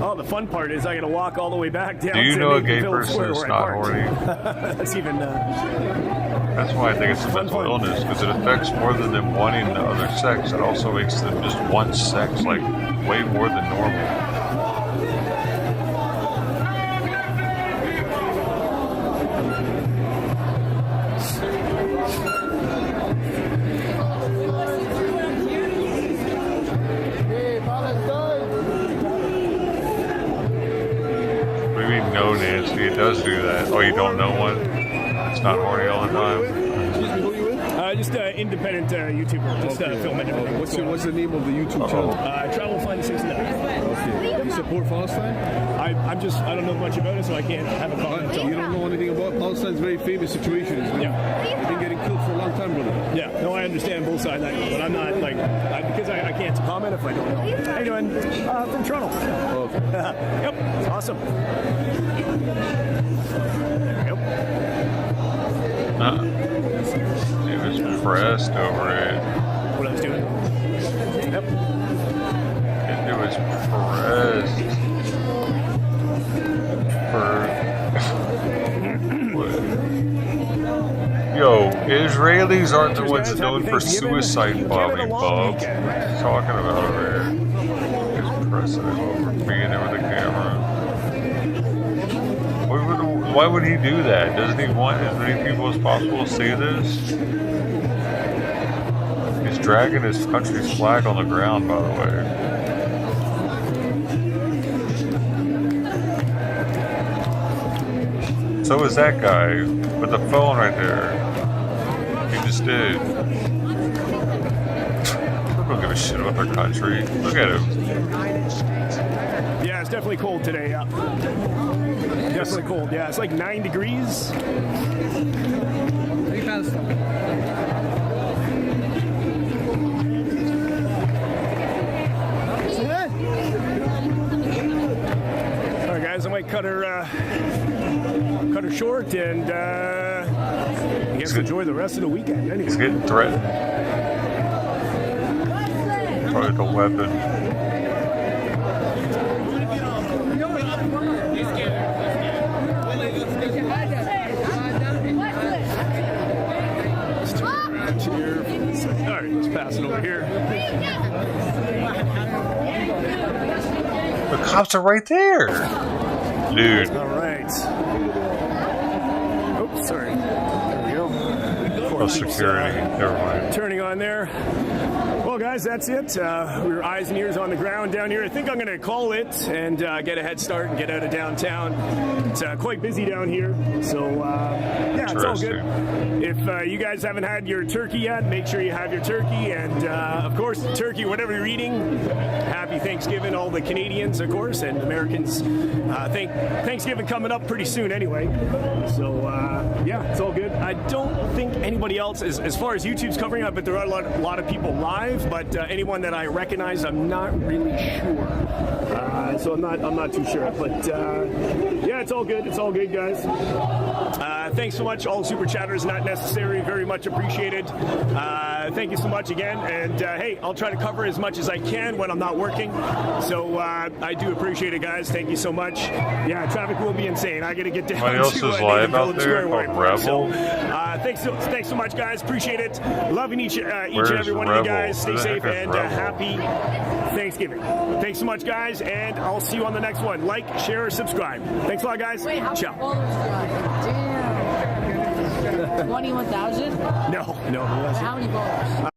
Oh, the fun part is I got to walk all the way back down. Do you to know a Nathan gay Phillips person Square that's where I not parked. horny? That's even. That's why I think it's a mental illness, because it affects more than them wanting the other sex. It also makes them just want sex, like, way more than normal. What do you mean, no, Nancy? It does do that. Oh, you don't know one? It's not horny all the time? Just an independent YouTuber, just filming everything. What's the name of the YouTube channel? Travel Fun 69. Okay. You support Palestine? I don't know much about it, so I can't have a comment. You don't know anything about Palestine's very famous situation. Yeah. They've been getting killed for a long time, brother. Yeah, no, I understand both sides, but I'm not like because I can't comment if I don't know. How you doing? From Toronto. Oh, okay. Yep, awesome. Yep. He was pressed over it. What I was doing. Yep. It was pressed for. Yo, Israelis aren't the ones known for suicide bombing, Bob. What are you talking about over here? He's pressing him over, being there with the camera. Why would he do that? Doesn't he want as many people as possible to see this? He's dragging his country's flag on the ground, by the way. So is that guy with the phone right there. He just did. They don't give a shit about their country. Look at him. Yeah, it's definitely cold today. Yeah, definitely cold. Yeah, it's like 9 degrees. All right, guys, I might cut her short, and I guess enjoy the rest of the weekend. Anyway. He's getting threatened. Probably the weapon. All right, let's pass it over here. The cops are right there. Dude. All right. Oops, sorry. There we go. Oh, security. Never mind. Turning on there. Well, guys, that's it. We were eyes and ears on the ground down here. I think I'm going to call it and get a head start and get out of downtown. It's quite busy down here, so yeah, it's all good. If you guys haven't had your turkey yet, make sure you have your turkey. And, of course, turkey, whatever you're eating, happy Thanksgiving, all the Canadians, of course, and Americans. Thanksgiving coming up pretty soon anyway. So, yeah, it's all good. I don't think anybody else, as far as YouTube's covering up, but there are a lot of people live, but anyone that I recognize, I'm not really sure. So I'm not too sure. But, yeah, it's all good. It's all good, guys. Thanks so much, all super chatters, not necessary, very much appreciated. Thank you so much again, and hey, I'll try to cover as much as I can when I'm not working, so I do appreciate it, guys. Thank you so much. Yeah, traffic will be insane. I gotta get down Somebody else is live out there called Rebel. Thanks so much, guys. Appreciate it. Loving each and every one of you guys. Stay safe and happy Thanksgiving. Thanks so much, guys, and I'll see you on the next one. Like, share, subscribe. Thanks a lot, guys. Wait, how ciao. Damn. 21,000? No. How many followers?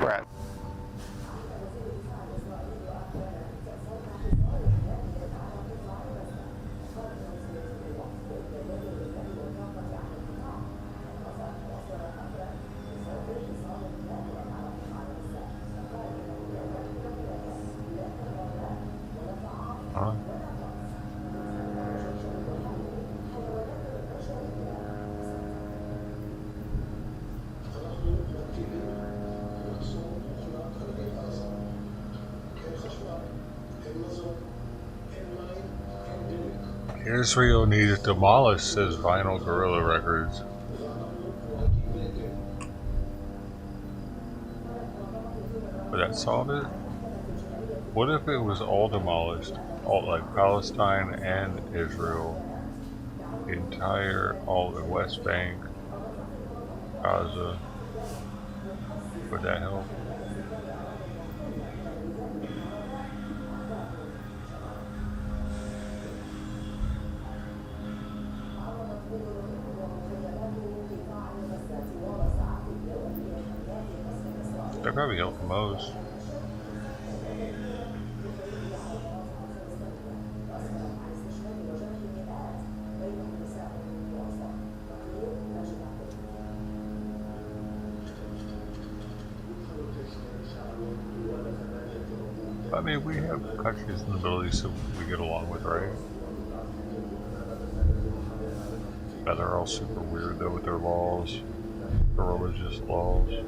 Brad. Israel needs to demolish, says Vinyl Gorilla Records. Would that solve it? What if it was all demolished? All like Palestine and Israel. All the West Bank, Gaza. Would that help? That probably help the most. I mean, we have countries in the Middle East that we get along with, right? But they're all super weird though with their laws, their religious laws.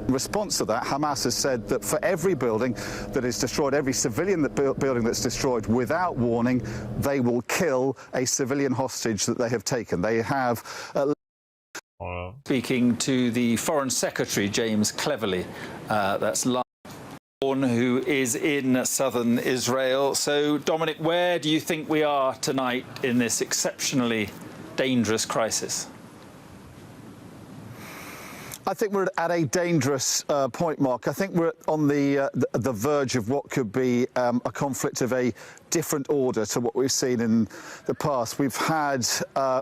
In response to that, Hamas has said that for every building that is destroyed, every civilian building that's destroyed without warning, they will kill a civilian hostage that they have taken. They have... Speaking to the Foreign Secretary, James Cleverly, that's live, who is in southern Israel. So, Dominic, where do you think we are tonight in this exceptionally dangerous crisis? I think we're at a dangerous point, Mark. I think we're on the verge of what could be a conflict of a different order to what we've seen in the past. We've had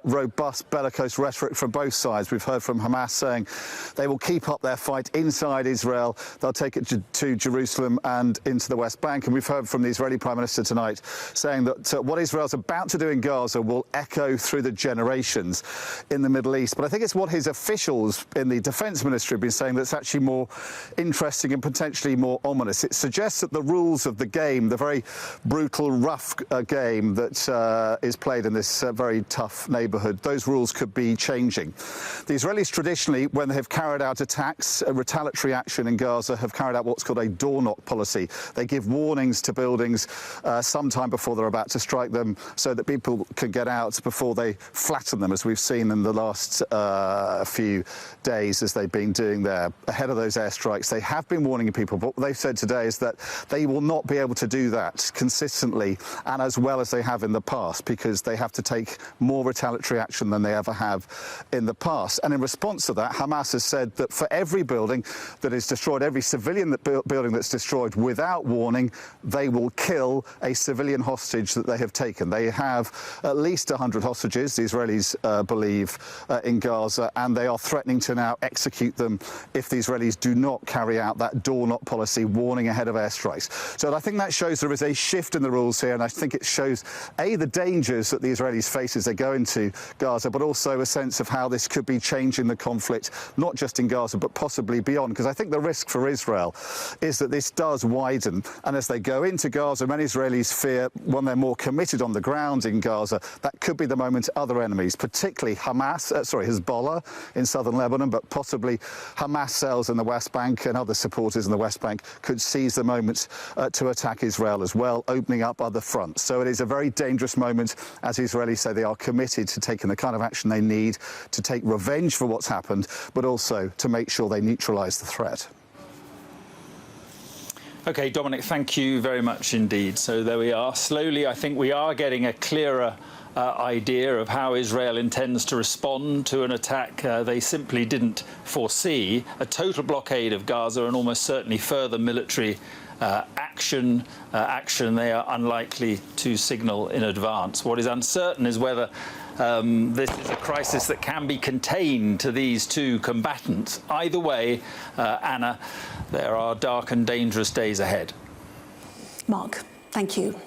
robust bellicose rhetoric from both sides. We've heard from Hamas saying they will keep up their fight inside Israel. They'll take it to Jerusalem and into the West Bank. And we've heard from the Israeli Prime Minister tonight saying that what Israel's about to do in Gaza will echo through the generations in the Middle East. But I think it's what his officials in the Defence Ministry have been saying that's actually more interesting and potentially more ominous. It suggests that the rules of the game, the very brutal, rough game that is played in this very tough neighbourhood, those rules could be changing. The Israelis traditionally, when they have carried out attacks, a retaliatory action in Gaza, have carried out what's called a door knock policy. They give warnings to buildings sometime before they're about to strike them so that people can get out before they flatten them, as we've seen in the last few days as they've been doing there. Ahead of those airstrikes, they have been warning people, but what they've said today is that they will not be able to do that consistently and as well as they have in the past, because they have to take more retaliatory action than they ever have in the past. And in response to that, Hamas has said that for every building that is destroyed, every civilian building that's destroyed without warning, they will kill a civilian hostage that they have taken. They have at least 100 hostages, the Israelis believe, in Gaza, and they are threatening to now execute them if the Israelis do not carry out that door knock policy, warning ahead of airstrikes. So I think that shows there is a shift in the rules here, and I think it shows, A, the dangers that the Israelis face as they go into Gaza, but also a sense of how this could be changing the conflict, not just in Gaza, but possibly beyond. Because I think the risk for Israel is that this does widen, and as they go into Gaza, many Israelis fear, when they're more committed on the ground in Gaza, that could be the moment other enemies, particularly Hezbollah in southern Lebanon, but possibly Hamas cells in the West Bank and other supporters in the West Bank could seize the moment to attack Israel as well, opening up other fronts. So it is a very dangerous moment. As Israelis say, they are committed to taking the kind of action they need to take revenge for what's happened, but also to make sure they neutralise the threat. OK, Dominic, thank you very much indeed. So there we are. Slowly, I think we are getting a clearer idea of how Israel intends to respond to an attack they simply didn't foresee, a total blockade of Gaza and almost certainly further military action they are unlikely to signal in advance. What is uncertain is whether this is a crisis that can be contained to these two combatants. Either way, Anna, there are dark and dangerous days ahead. Mark, thank you.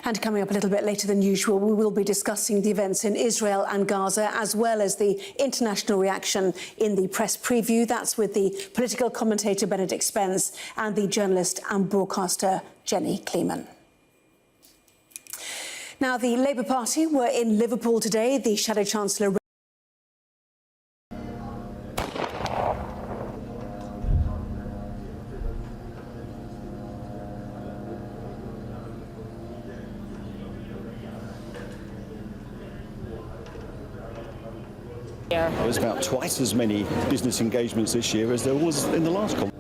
And coming up a little bit later than usual, we will be discussing the events in Israel and Gaza, as well as the international reaction in the press preview. That's with the political commentator Benedict Spence and the journalist and broadcaster Jenny Kleeman. Now, the Labour Party were in Liverpool today. The Shadow Chancellor There was about twice as many business engagements this year as there was in the last conference.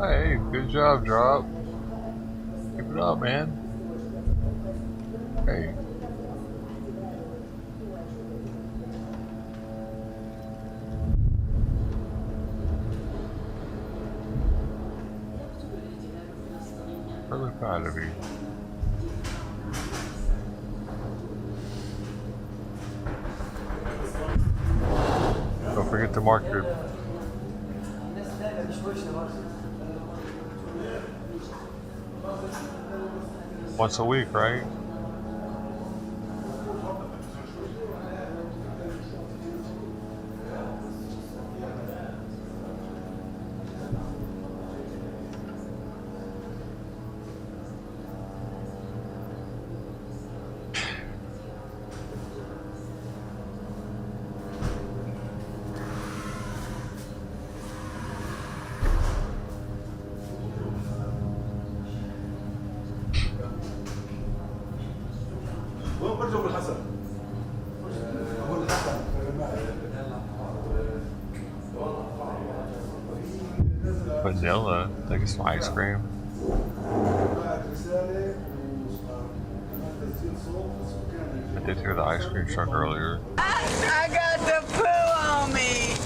Hey, good job, Drop. Keep it up, man. Hey. Really proud of you. Don't forget to mark your once a week, right? Vanilla. I think it's some ice cream. I did hear the ice cream truck earlier. I got the poo on me.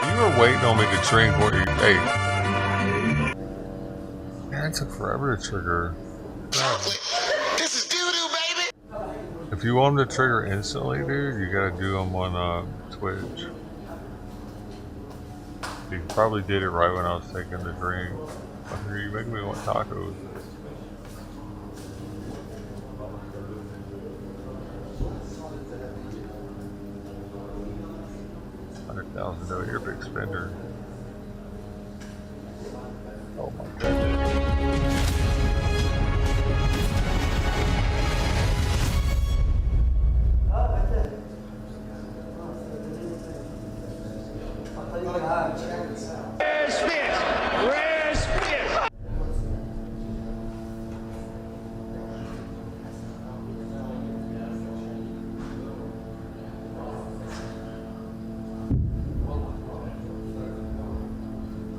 You were waiting on me to drink what you ate. Man, it took forever to trigger. This is doo-doo, baby. If you want them to trigger instantly, dude, you gotta do them on Twitch. You probably did it right when I was taking the drink. You make me want tacos. $100,000, you're a big spender. Oh my goodness.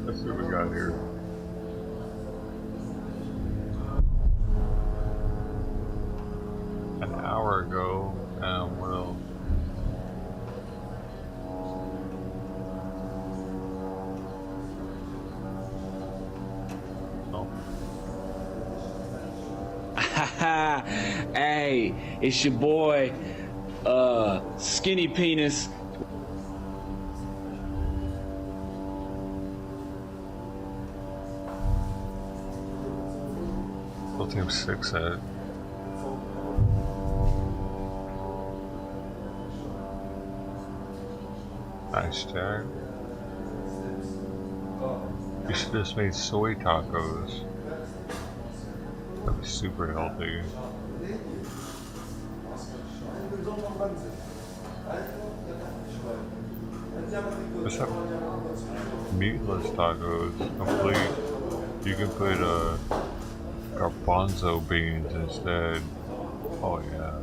Let's see what we got here. An hour ago, well. Hey, it's your boy, Skinny Penis. Full team 6 at. Nice, Jack. You should have just made soy tacos. That'd be super healthy. Let's have meatless tacos, complete. You can put garbanzo beans instead. Oh yeah.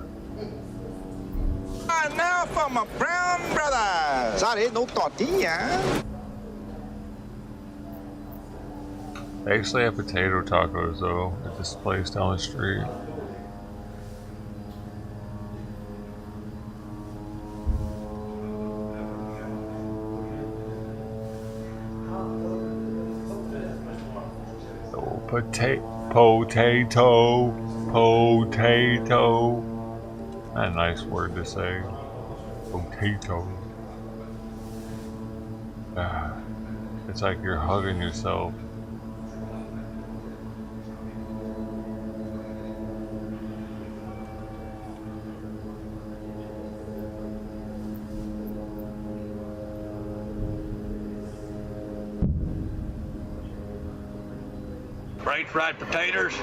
Now for my brown brothers. Sorry, no tortilla. They actually have potato tacos though at this place down the street. Oh, potato. A nice word to say. Potato. It's like you're hugging yourself. Bright fried potatoes.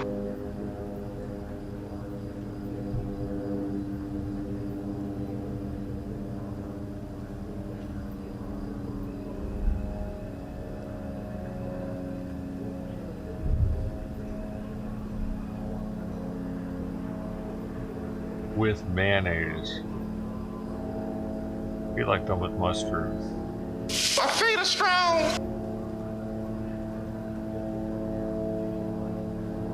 With mayonnaise. You like them with mustard. My feet are strong.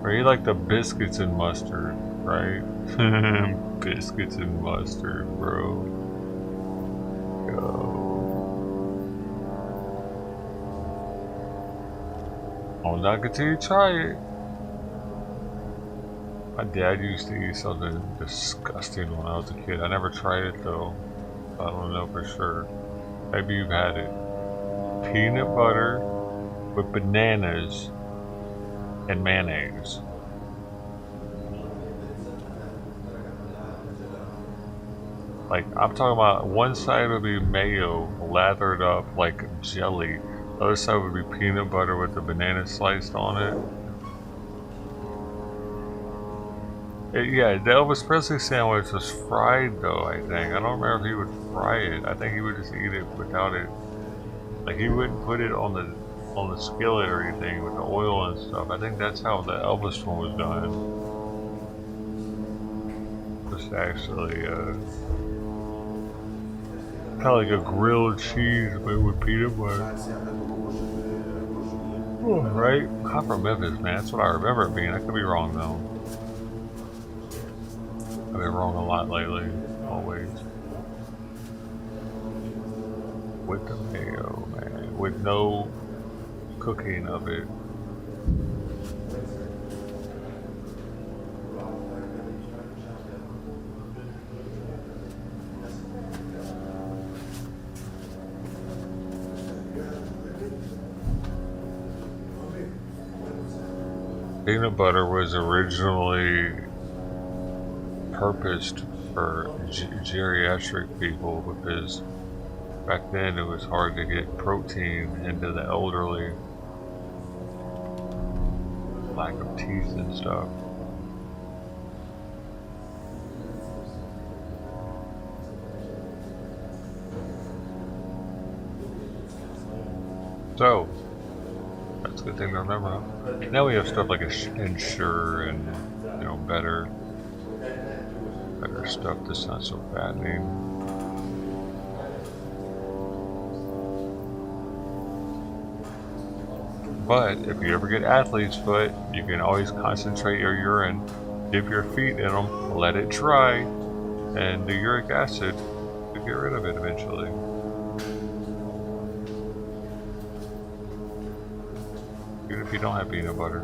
Or you like the biscuits and mustard, right? Biscuits and mustard, bro. Go. Oh, not until you try it. My dad used to eat something disgusting when I was a kid. I never tried it though. I don't know for sure. Maybe you've had it. Peanut butter with bananas and mayonnaise. Like, I'm talking about one side would be mayo lathered up like jelly. The other side would be peanut butter with the banana sliced on it. Yeah, the Elvis Presley sandwich was fried though, I think. I don't remember if he would fry it. I think he would just eat it without it. Like, he wouldn't put it on the skillet or anything with the oil and stuff. I think that's how the Elvis one was done. Just actually, kind of like a grilled cheese but with peanut butter. Oh, right? I'm from Memphis, man. That's what I remember it being. I could be wrong though. I've been wrong a lot lately. Always. With the mayo, man. With no cooking of it. Peanut butter was originally purposed for geriatric people because back then it was hard to get protein into the elderly. Lack of teeth and stuff. So, that's a good thing to remember. Now we have stuff like Ensure and, you know, better stuff that's not so fattening. But if you ever get athlete's foot, you can always concentrate your urine, dip your feet in them, let it dry, and the uric acid to get rid of it eventually. Even if you don't have peanut butter.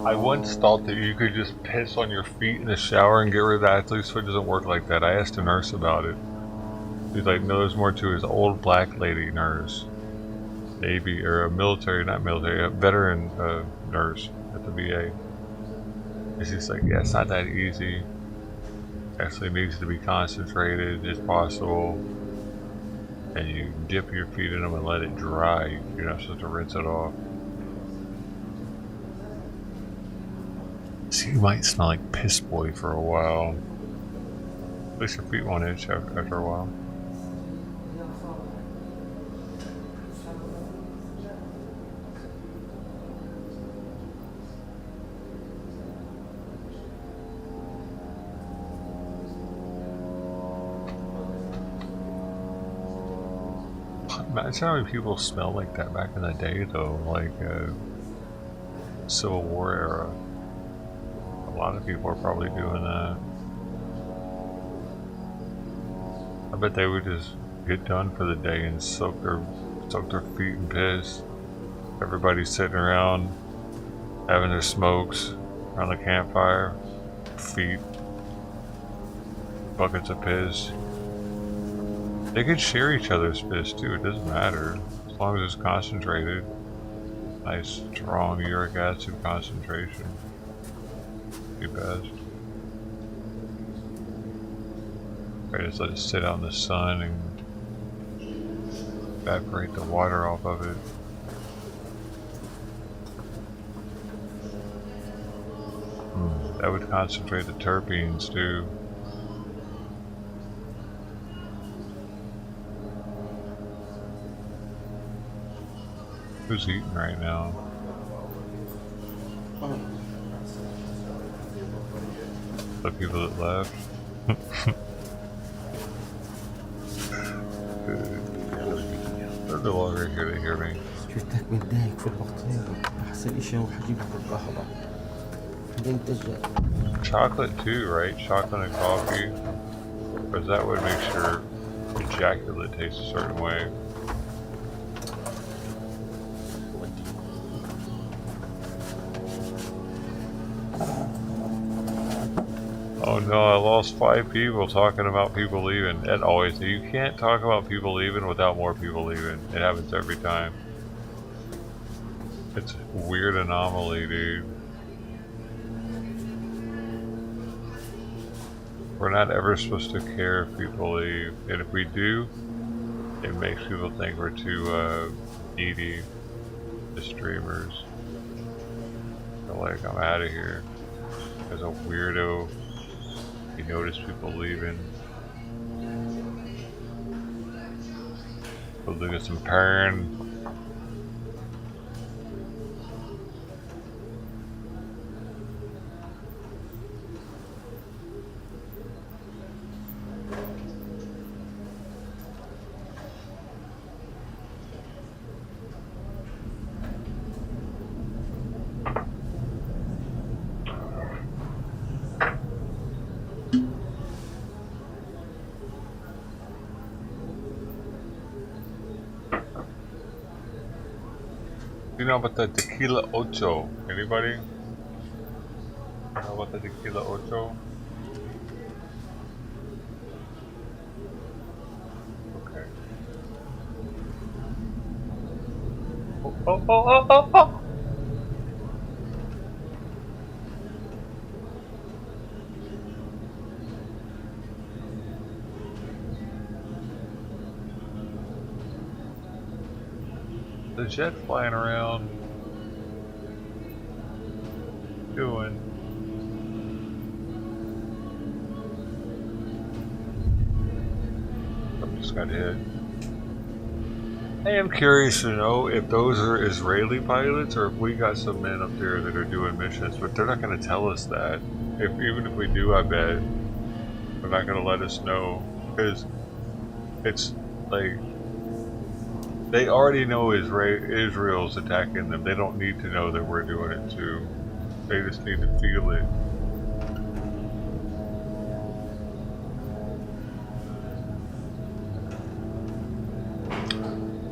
I once thought that you could just piss on your feet in the shower and get rid of the athlete's foot. It doesn't work like that. I asked a nurse about it. She's like, no, there's more to it. It's an old black lady nurse. Navy, or a military, not military, a veteran nurse at the VA. And she's like, yeah, it's not that easy. It actually needs to be concentrated as possible. And you dip your feet in them and let it dry. You're not supposed to rinse it off. So you might smell like piss boy for a while. At least your feet won't itch after a while. Imagine how many people smelled like that back in the day though, like Civil War era. A lot of people are probably doing that. I bet they would just get done for the day and soak their feet in piss. Everybody's sitting around having their smokes around the campfire. Feet, buckets of piss. They could share each other's piss too, it doesn't matter. As long as it's concentrated. Nice, strong uric acid concentration. Be best. Okay, just let it sit out in the sun and evaporate the water off of it. That would concentrate the terpenes too. Who's eating right now? The people that left. They're no longer here to hear me. شفتك متضايق في البطيخ أحسن إشي أروح أجيب لك القهوة بعدين ترجع. Chocolate too, right? Chocolate and coffee. Because that would make sure ejaculate tastes a certain way. Oh no, I lost 5 people talking about people leaving. That always, you can't talk about people leaving without more people leaving. It happens every time. It's a weird anomaly, dude. We're not ever supposed to care if people leave. And if we do, it makes people think we're too needy, the streamers. They're like, I'm out of here. As a weirdo, you notice people leaving. Go look at some porn. You know about the tequila ocho? Anybody? You know about the tequila ocho? Okay. Oh! The jet flying around doing. I just got hit. I am curious to know if those are Israeli pilots or if we got some men up there that are doing missions, but they're not going to tell us that. Even if we do, I bet they're not going to let us know, because it's like they already know Israel's attacking them. They don't need to know that we're doing it too. They just need to feel it.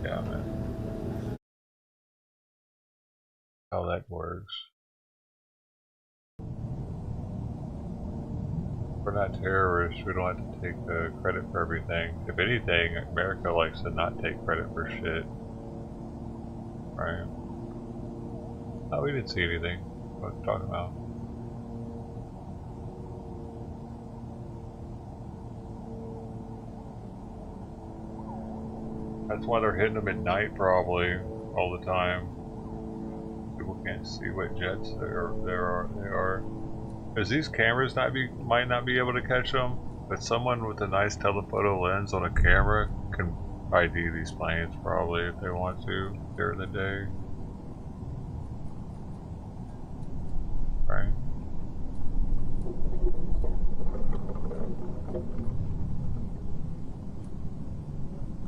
Yeah, man. How that works. We're not terrorists. We don't have to take credit for everything. If anything, America likes to not take credit for shit. Right? Oh, we didn't see anything. What are we talking about? That's why they're hitting them at night, probably, all the time. People can't see what jets there are. Because these cameras might not be able to catch them, but someone with a nice telephoto lens on a camera can ID these planes probably if they want to during the day. Right?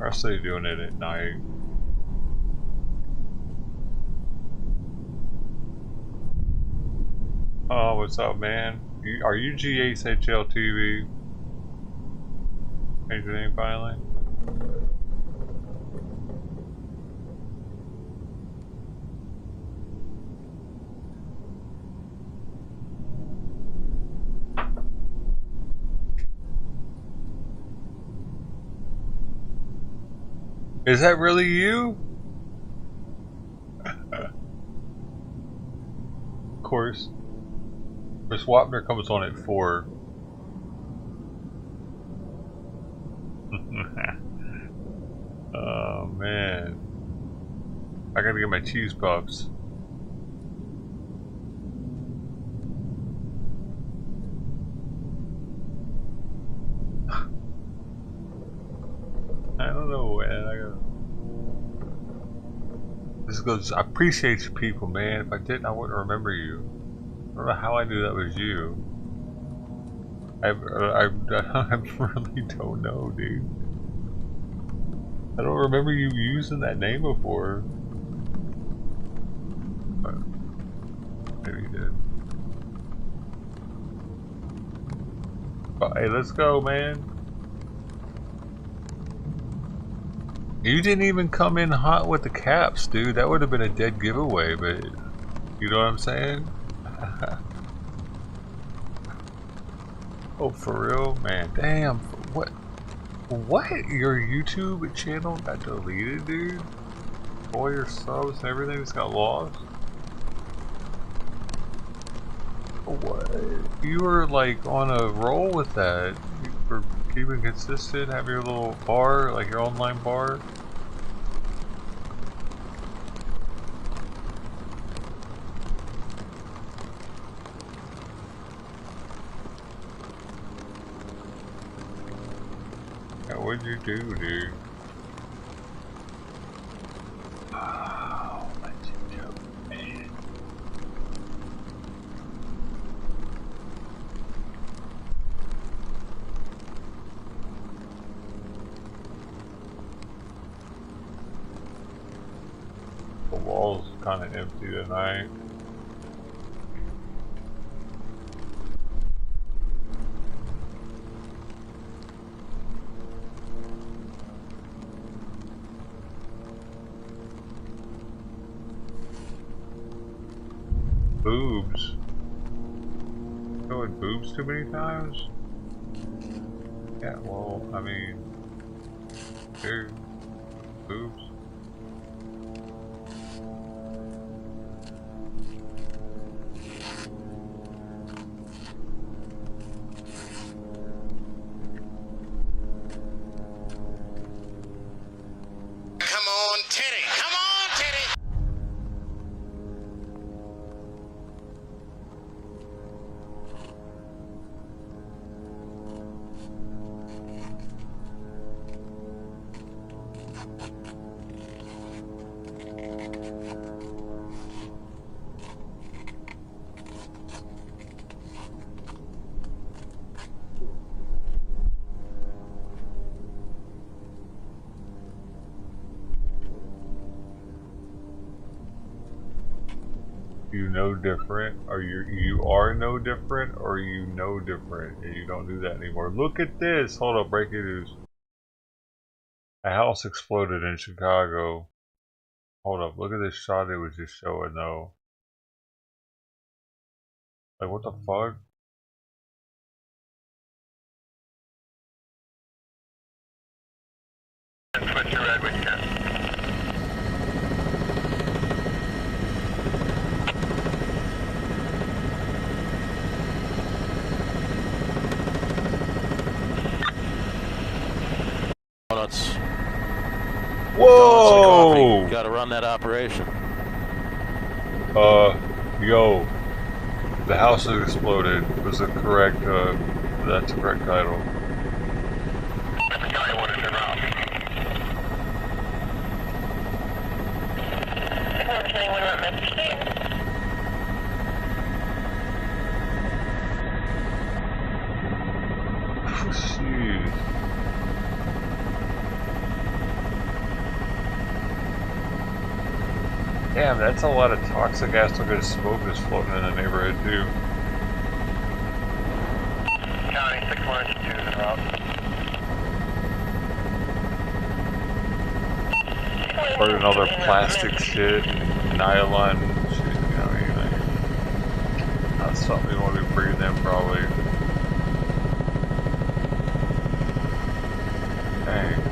Or else they're doing it at night. Oh, what's up, man? Are you GHL TV? Change your name finally? Is that really you? Of course. Chris Wapner comes on at 4. Oh man. I gotta get my cheese puffs. I don't know, man. This goes, I appreciate you people, man. If I didn't, I wouldn't remember you. I don't know how I knew that was you. I really don't know, dude. I don't remember you using that name before. But maybe you did. Oh, hey, let's go, man. You didn't even come in hot with the caps, dude. That would have been a dead giveaway, but you know what I'm saying? Oh, for real? Man, damn. What? Your YouTube channel got deleted, dude? All your subs and everything just got lost? What? You were like on a roll with that. You were keeping consistent, have your little bar, like your online bar. What'd you do, dude? Oh, what you do, man? The wall's kind of empty tonight. Boobs. Showing boobs too many times? Yeah, well, I mean, dude, boobs. Come on, Teddy! Come on, Teddy! You know different, or you are no different, or you know different, and you don't do that anymore. Look at this. Hold up, breaking news. A house exploded in Chicago. Hold up, look at this shot it was just showing though. Like, what the fuck? Switch to red with you. That's whoa! Got to run that operation. Yo, the house that exploded was the correct. That's the correct title. Jeez. Damn, that's a lot of toxic ass looking smoke that's floating in the neighborhood too. County 612 is out. Or another plastic shit, nylon shit, you know, anything. That's something you want to be breathing in probably. Dang.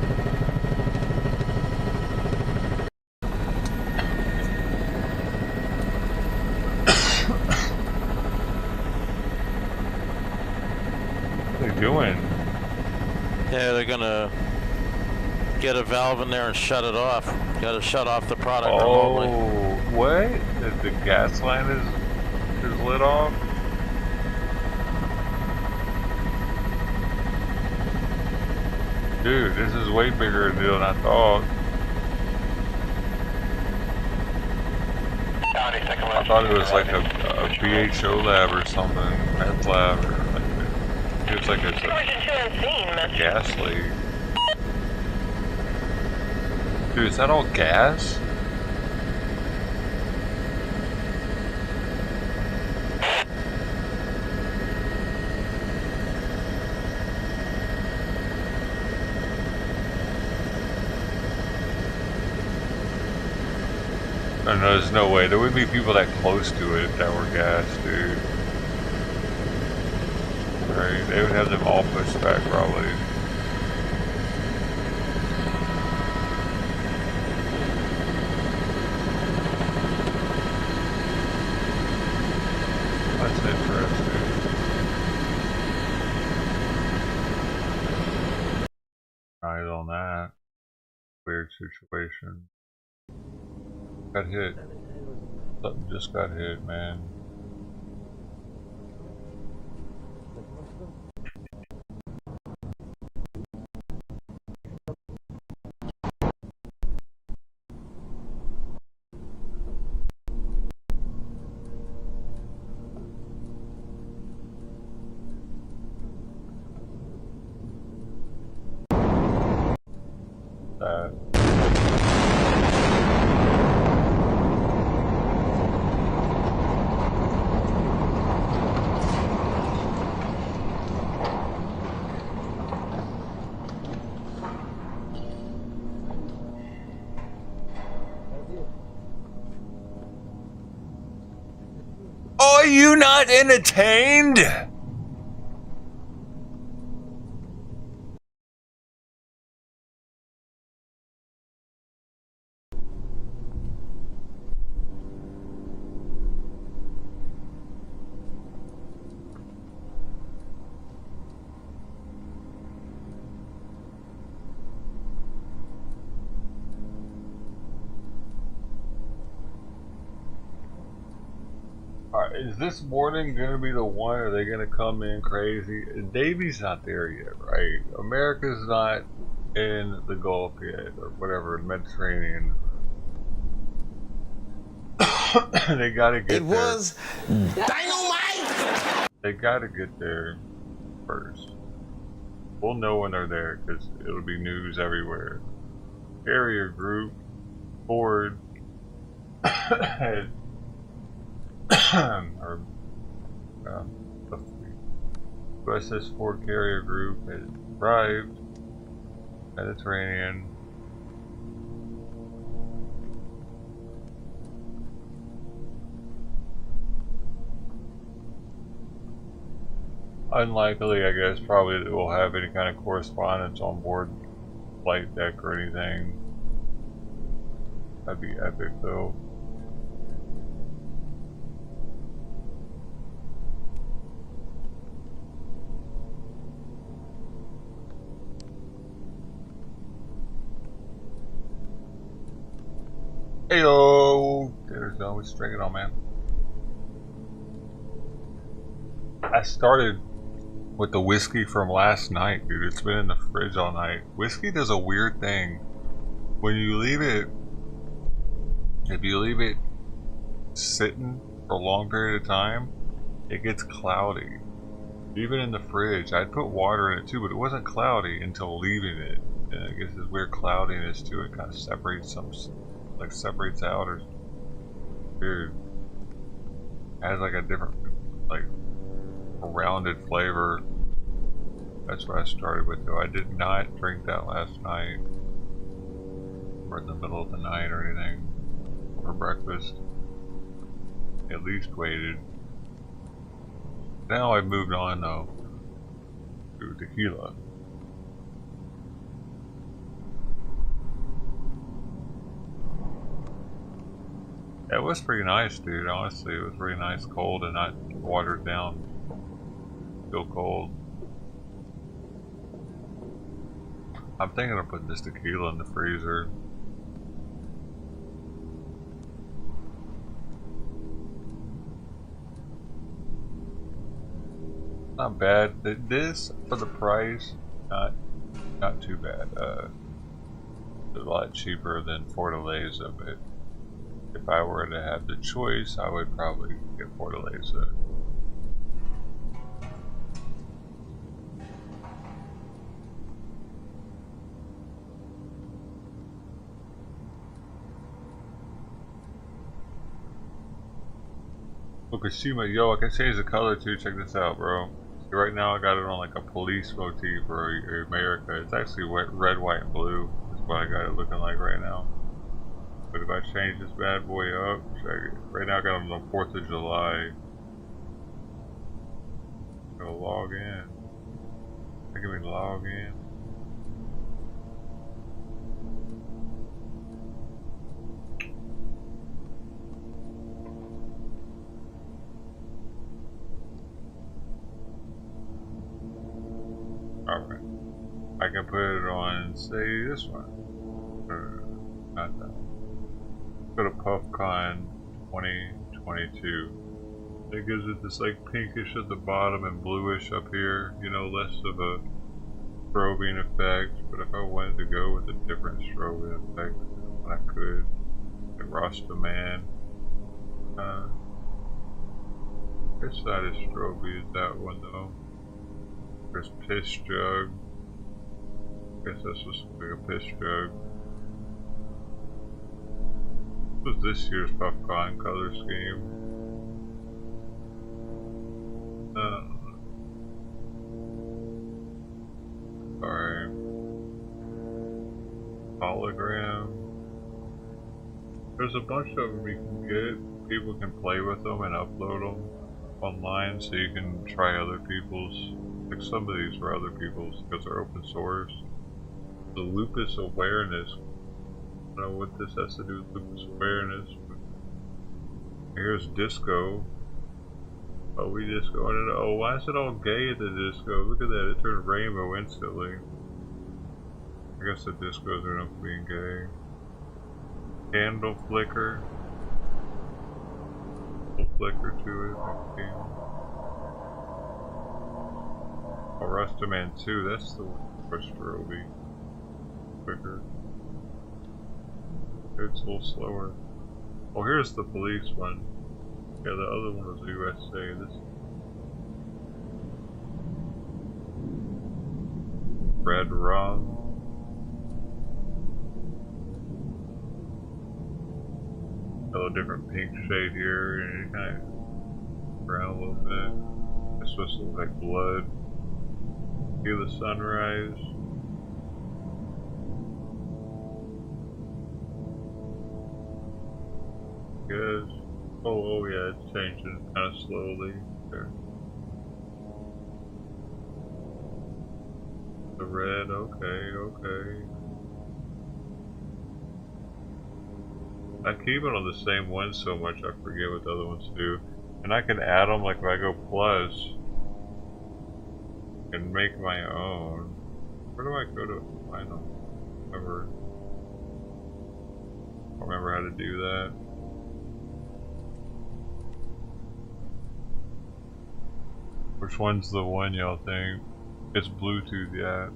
Doing? Yeah, they're gonna get a valve in there and shut it off. Got to shut off the product remotely. Oh, what? The gas line is lit off? Dude, this is way bigger a deal than I thought. I thought it was like a BHO lab or something, meth lab, or like it was like a gas leak. Dude, is that all gas? No, there's no way. There would be people that close to it that were gas, dude. Right? They would have them all pushed back, probably. That's interesting. Eyes on that. Weird situation. Got hit. Something just got hit, man. Are you not entertained? Is this morning gonna be the one? Are they gonna come in crazy? Davy's not there yet, right? America's not in the Gulf yet, or whatever, Mediterranean. They gotta get there. It was dynamite! They gotta get there first. We'll know when they're there, because it'll be news everywhere. Carrier group, Ford, or USS Ford carrier group has arrived. Mediterranean. Unlikely, I guess, probably that we'll have any kind of correspondence on board flight deck or anything. That'd be epic, though. Heyo! There's no stringing on, man. I started with the whiskey from last night, dude. It's been in the fridge all night. Whiskey does a weird thing. When you leave it, if you leave it sitting for a long period of time, it gets cloudy. Even in the fridge, I'd put water in it too, but it wasn't cloudy until leaving it. And I guess there's weird cloudiness to it, kind of separates some, like separates out or weird. It has like a different, like a rounded flavor. That's what I started with, though. I did not drink that last night or in the middle of the night or anything for breakfast. At least waited. Now I've moved on though to tequila. It was pretty nice, dude. Honestly, it was pretty nice, cold and not watered down. Still cold. I'm thinking of putting this tequila in the freezer. Not bad. This, for the price, not too bad. It's a lot cheaper than Fortaleza, but if I were to have the choice, I would probably get Fortaleza. Fukushima, yo, I can change the color too. Check this out, bro. See, right now I got it on like a police motif for America. It's actually red, white, and blue. That's what I got it looking like right now. But if I change this bad boy up, check it. Right now I got it on the 4th of July. I'm gonna log in. Give me log in. Alright. I can put it on, say, this one. Or not that one. Go to PuffCon 2022. It gives it this like pinkish at the bottom and bluish up here. You know, less of a strobing effect. But if I wanted to go with a different strobing effect, I could. Like Rasta Man. Which side is stroby? Is that one though? There's Piss Jug. I guess that's supposed to be a Piss Jug. This was this year's PuffCon color scheme. Sorry. Hologram. There's a bunch of them you can get. People can play with them and upload them online so you can try other people's. Like some of these are other people's because they're open source. The lupus awareness. I don't know what this has to do with lupus awareness. But here's disco. Oh, we just going in. Oh, why is it all gay at the disco? Look at that, it turned rainbow instantly. I guess the discos are enough being gay. Candle flicker. Little flicker to it. Okay. Oh, Rasta Man 2, that's the one for Stroby. Quicker. It's a little slower. Oh, here's the police one. Yeah, the other one was USA. This red rum. A little different pink shade here, and it kind of brown a little bit. It's supposed to look like blood. Feel the sunrise. Good. Oh yeah, it's changing kind of slowly. There. The red, okay. I keep it on the same one so much I forget what the other ones do. And I can add them, like if I go plus, and make my own. Where do I go to find them? I don't remember how to do that. Which one's the one y'all think? It's Bluetooth, yeah.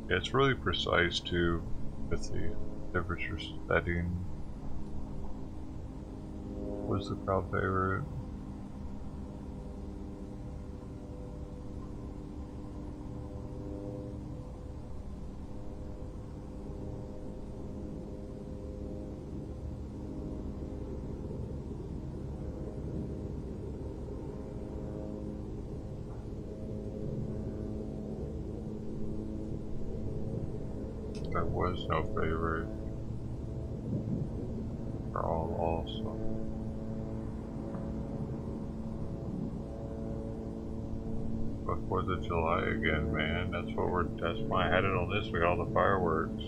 Yeah, it's really precise too with the temperature setting. What's the crowd favorite? There was no favorite. They're all awesome. But 4th of July again, man. That's why I had it on this. We got all the fireworks.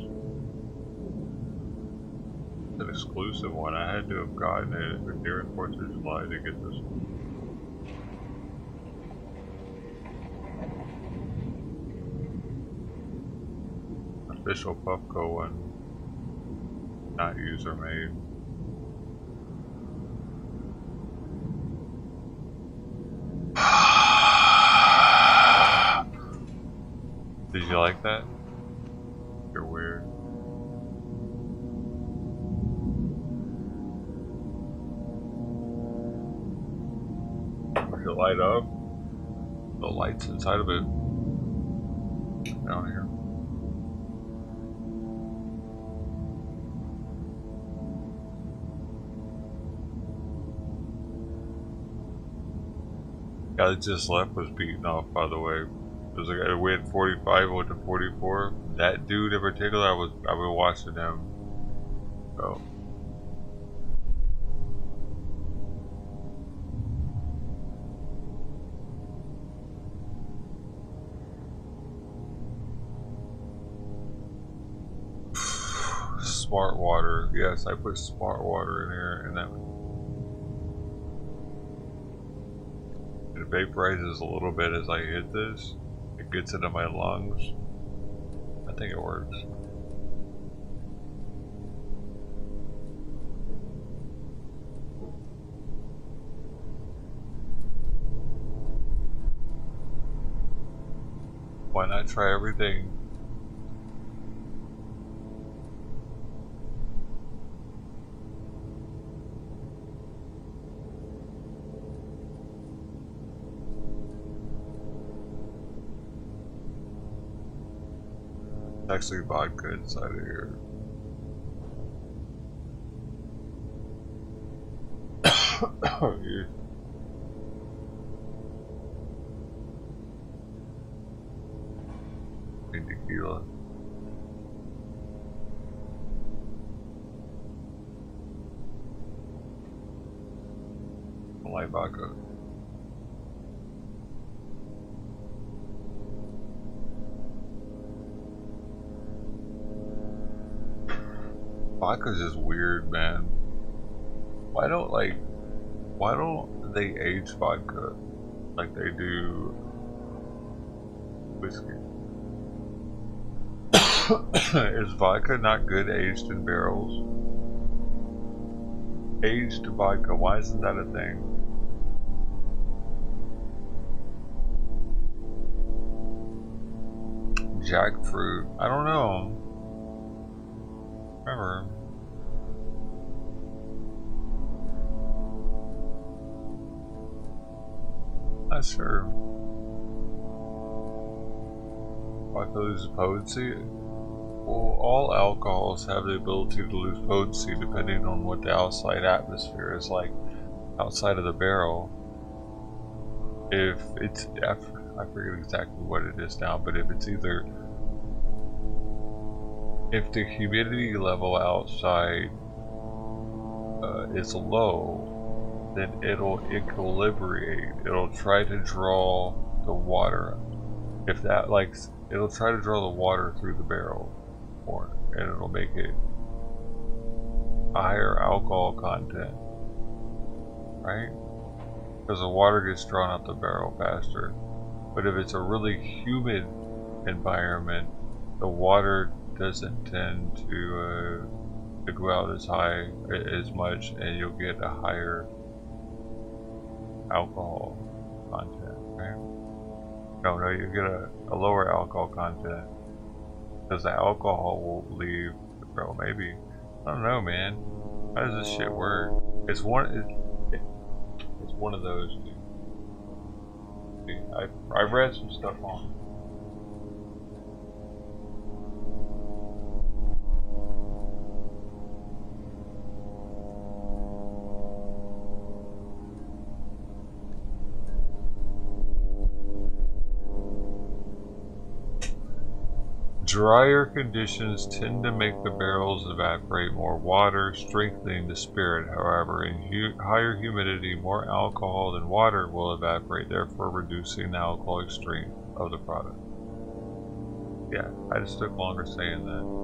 It's an exclusive one. I had to have gotten it during 4th of July to get this one. Official Puffco one, not user made. Did you like that? You're weird. Does it light up? The lights inside of it down here. Guy that just left was beaten off, by the way. There's a guy, we had 45, went to 44. That dude in particular, I've been watching him. So. Smart water. Yes, I put smart water in here, and that it vaporizes a little bit as I hit this. It gets into my lungs. I think it works. Why not try everything? Actually vodka inside of here. Tequila. I like vodka. Vodka's just weird, man. Why don't they age vodka like they do whiskey? Is vodka not good aged in barrels? Aged vodka, why isn't that a thing? Jackfruit, I don't know. Remember. Not sure. Vodka loses potency? Well, all alcohols have the ability to lose potency depending on what the outside atmosphere is like outside of the barrel. If it's, I forget exactly what it is now, but if it's either, if the humidity level outside is low, then it'll equilibrate. It'll try to draw the water. If that, like, it'll try to draw the water through the barrel more, and it'll make it a higher alcohol content, right? Because the water gets drawn out the barrel faster. But if it's a really humid environment, the water doesn't tend to go out as much, and you'll get a higher alcohol content, right? No, you get a lower alcohol content because the alcohol will leave the barrel. Maybe, I don't know, man. How does this shit work? It's one of those. I've read some stuff on it. Drier conditions tend to make the barrels evaporate more water, strengthening the spirit. However, in higher humidity, more alcohol than water will evaporate, therefore reducing the alcoholic strength of the product. Yeah, I just took longer saying that.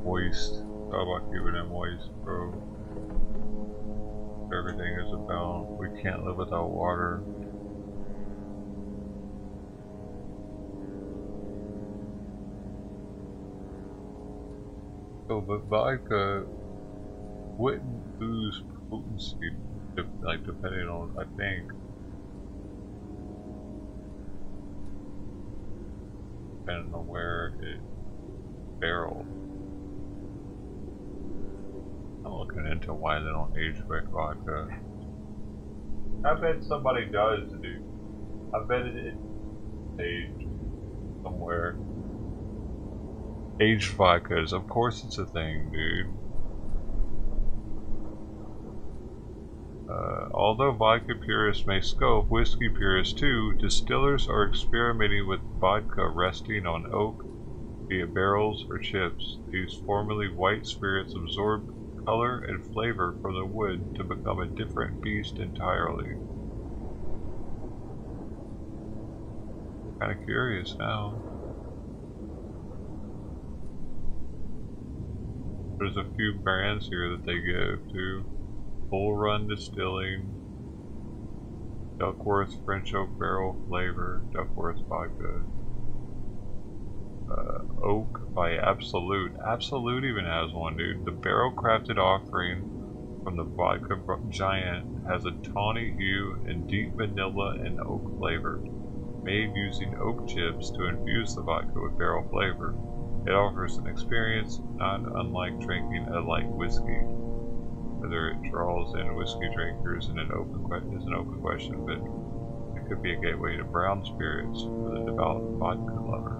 Moist. How about keeping it moist, bro? Everything is about, we can't live without water. So, but vodka wouldn't lose potency, like depending on, I think, depending on where it barreled. looking into why they don't age quick vodka. I bet somebody does, dude. I bet it aged somewhere. Aged vodkas, of course it's a thing, dude. Although vodka purists may scope, whiskey purists too, distillers are experimenting with vodka resting on oak via barrels or chips. These formerly white spirits absorb color and flavor from the wood to become a different beast entirely. Kind of curious now. There's a few brands here that they give to. Bull Run Distilling, Duckworth French Oak Barrel Flavor, Duckworth Vodka, Oak by Absolute. Absolute even has one, dude. The barrel crafted offering from the vodka giant has a tawny hue and deep vanilla and oak flavor, made using oak chips to infuse the vodka with barrel flavor. It offers an experience not unlike drinking a light whiskey. Whether it draws in whiskey drinkers is an open question, but it could be a gateway to brown spirits for the devout vodka lover.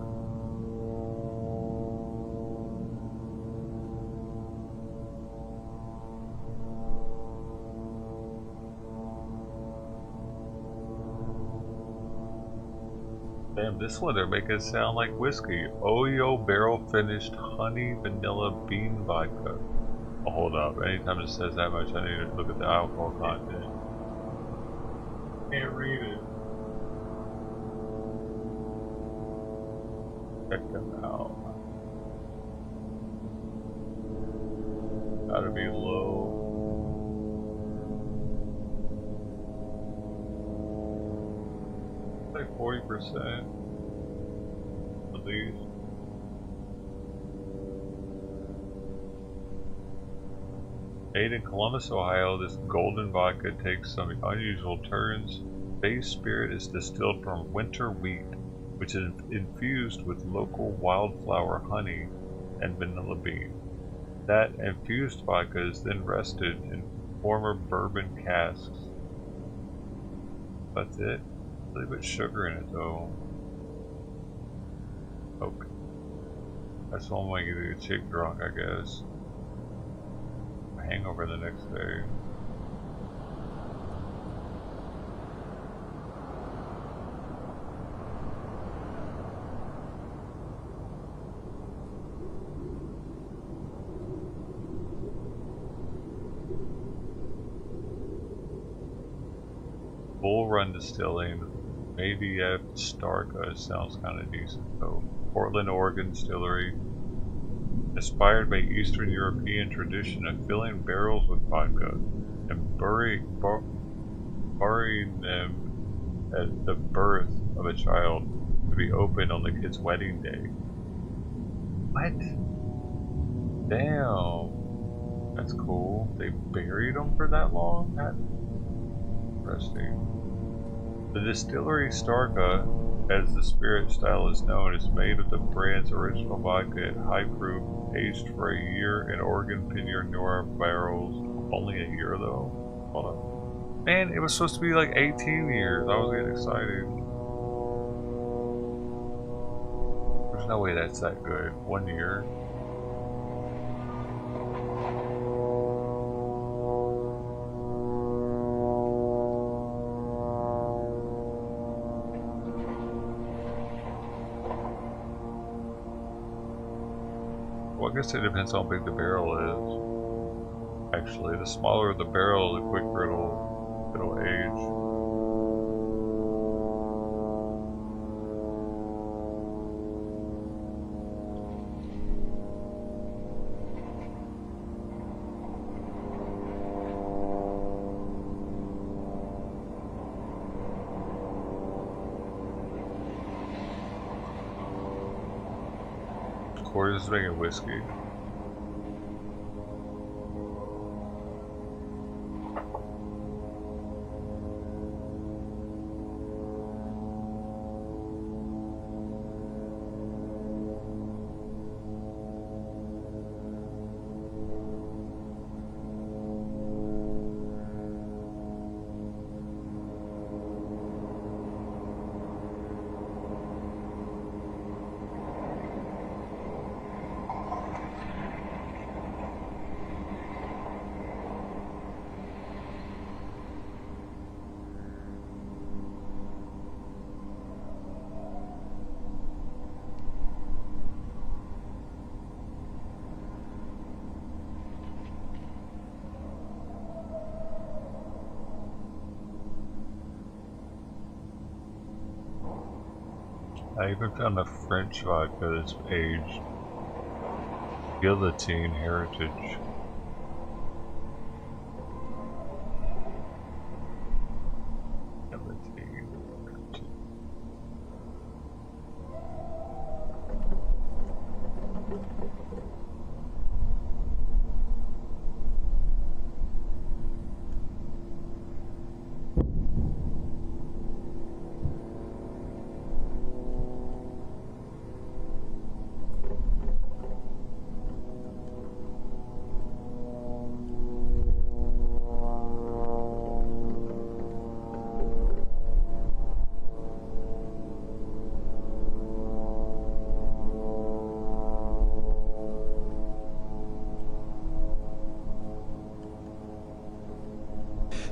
Damn, this one they're making it sound like whiskey. Oyo barrel finished honey vanilla bean vodka. Oh, hold up, anytime it says that much I need to look at the alcohol content. Can't read it. Check them out. Gotta be low. Like 40% at least. Made in Columbus, Ohio, this golden vodka takes some unusual turns. Base spirit is distilled from winter wheat, which is infused with local wildflower honey and vanilla bean. That infused vodka is then rested in former bourbon casks. That's it. A little bit of sugar in it though. Okay. That's one way you get a chick drunk, I guess. Hangover the next day. Bull Run Distilling, maybe at Starka sounds kind of decent though. Portland, Oregon Distillery. Inspired by Eastern European tradition of filling barrels with vodka and burying them at the birth of a child to be opened on the kid's wedding day. What? Damn. That's cool. They buried them for that long? That's interesting. The distillery Starka, as the spirit style is known, is made with the brand's original vodka at high proof, aged for a year in Oregon Pinot Noir barrels. Only a year though. Hold on. Man, it was supposed to be like 18 years. I was getting excited. There's no way that's that good. 1 year. Well, I guess it depends how big the barrel is. Actually, the smaller the barrel, the quicker it'll age. Or is making whiskey. I even found a French vodka that's aged. Guillotine Heritage.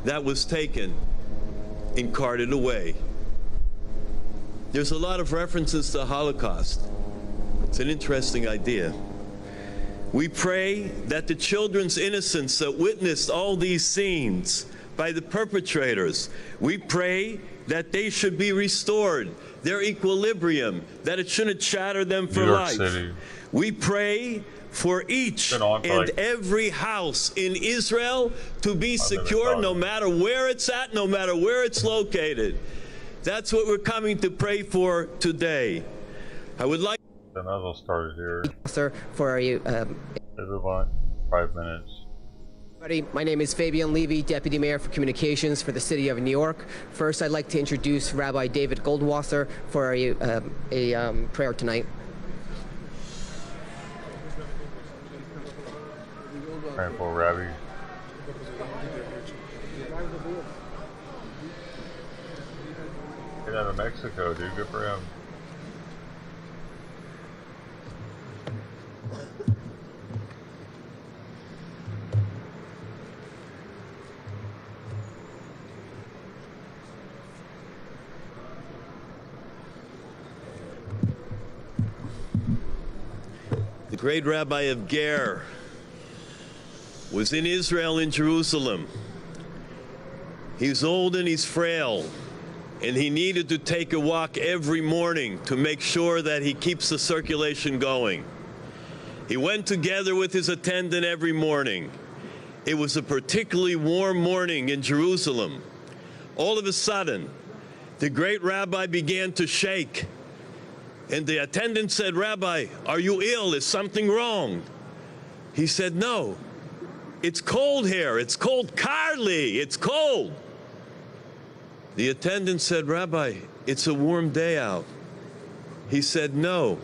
that was taken and carted away. There's a lot of references to the Holocaust. It's an interesting idea. We pray that the children's innocence that witnessed all these scenes by the perpetrators, we pray that they should be restored, their equilibrium, that it shouldn't shatter them for life. We pray for each and every house in Israel to be secure no matter where it's at, no matter where it's located. That's what we're coming to pray for today. I would like... The nozzle started here. Sir, for you... 5 minutes. My name is Fabian Levy, Deputy Mayor for Communications for the City of New York. First, I'd like to introduce Rabbi David Goldwasser for a prayer tonight. Praying for Rabbi. Get out of Mexico, dude. Good for him. The great Rabbi of Ger was in Israel, in Jerusalem. He's old and he's frail, and he needed to take a walk every morning to make sure that he keeps the circulation going. He went together with his attendant every morning. It was a particularly warm morning in Jerusalem. All of a sudden, the great rabbi began to shake. And the attendant said, "Rabbi, are you ill? Is something wrong?" He said, "No, it's cold here. It's cold. Karli, it's cold." The attendant said, "Rabbi, it's a warm day out." He said, "No,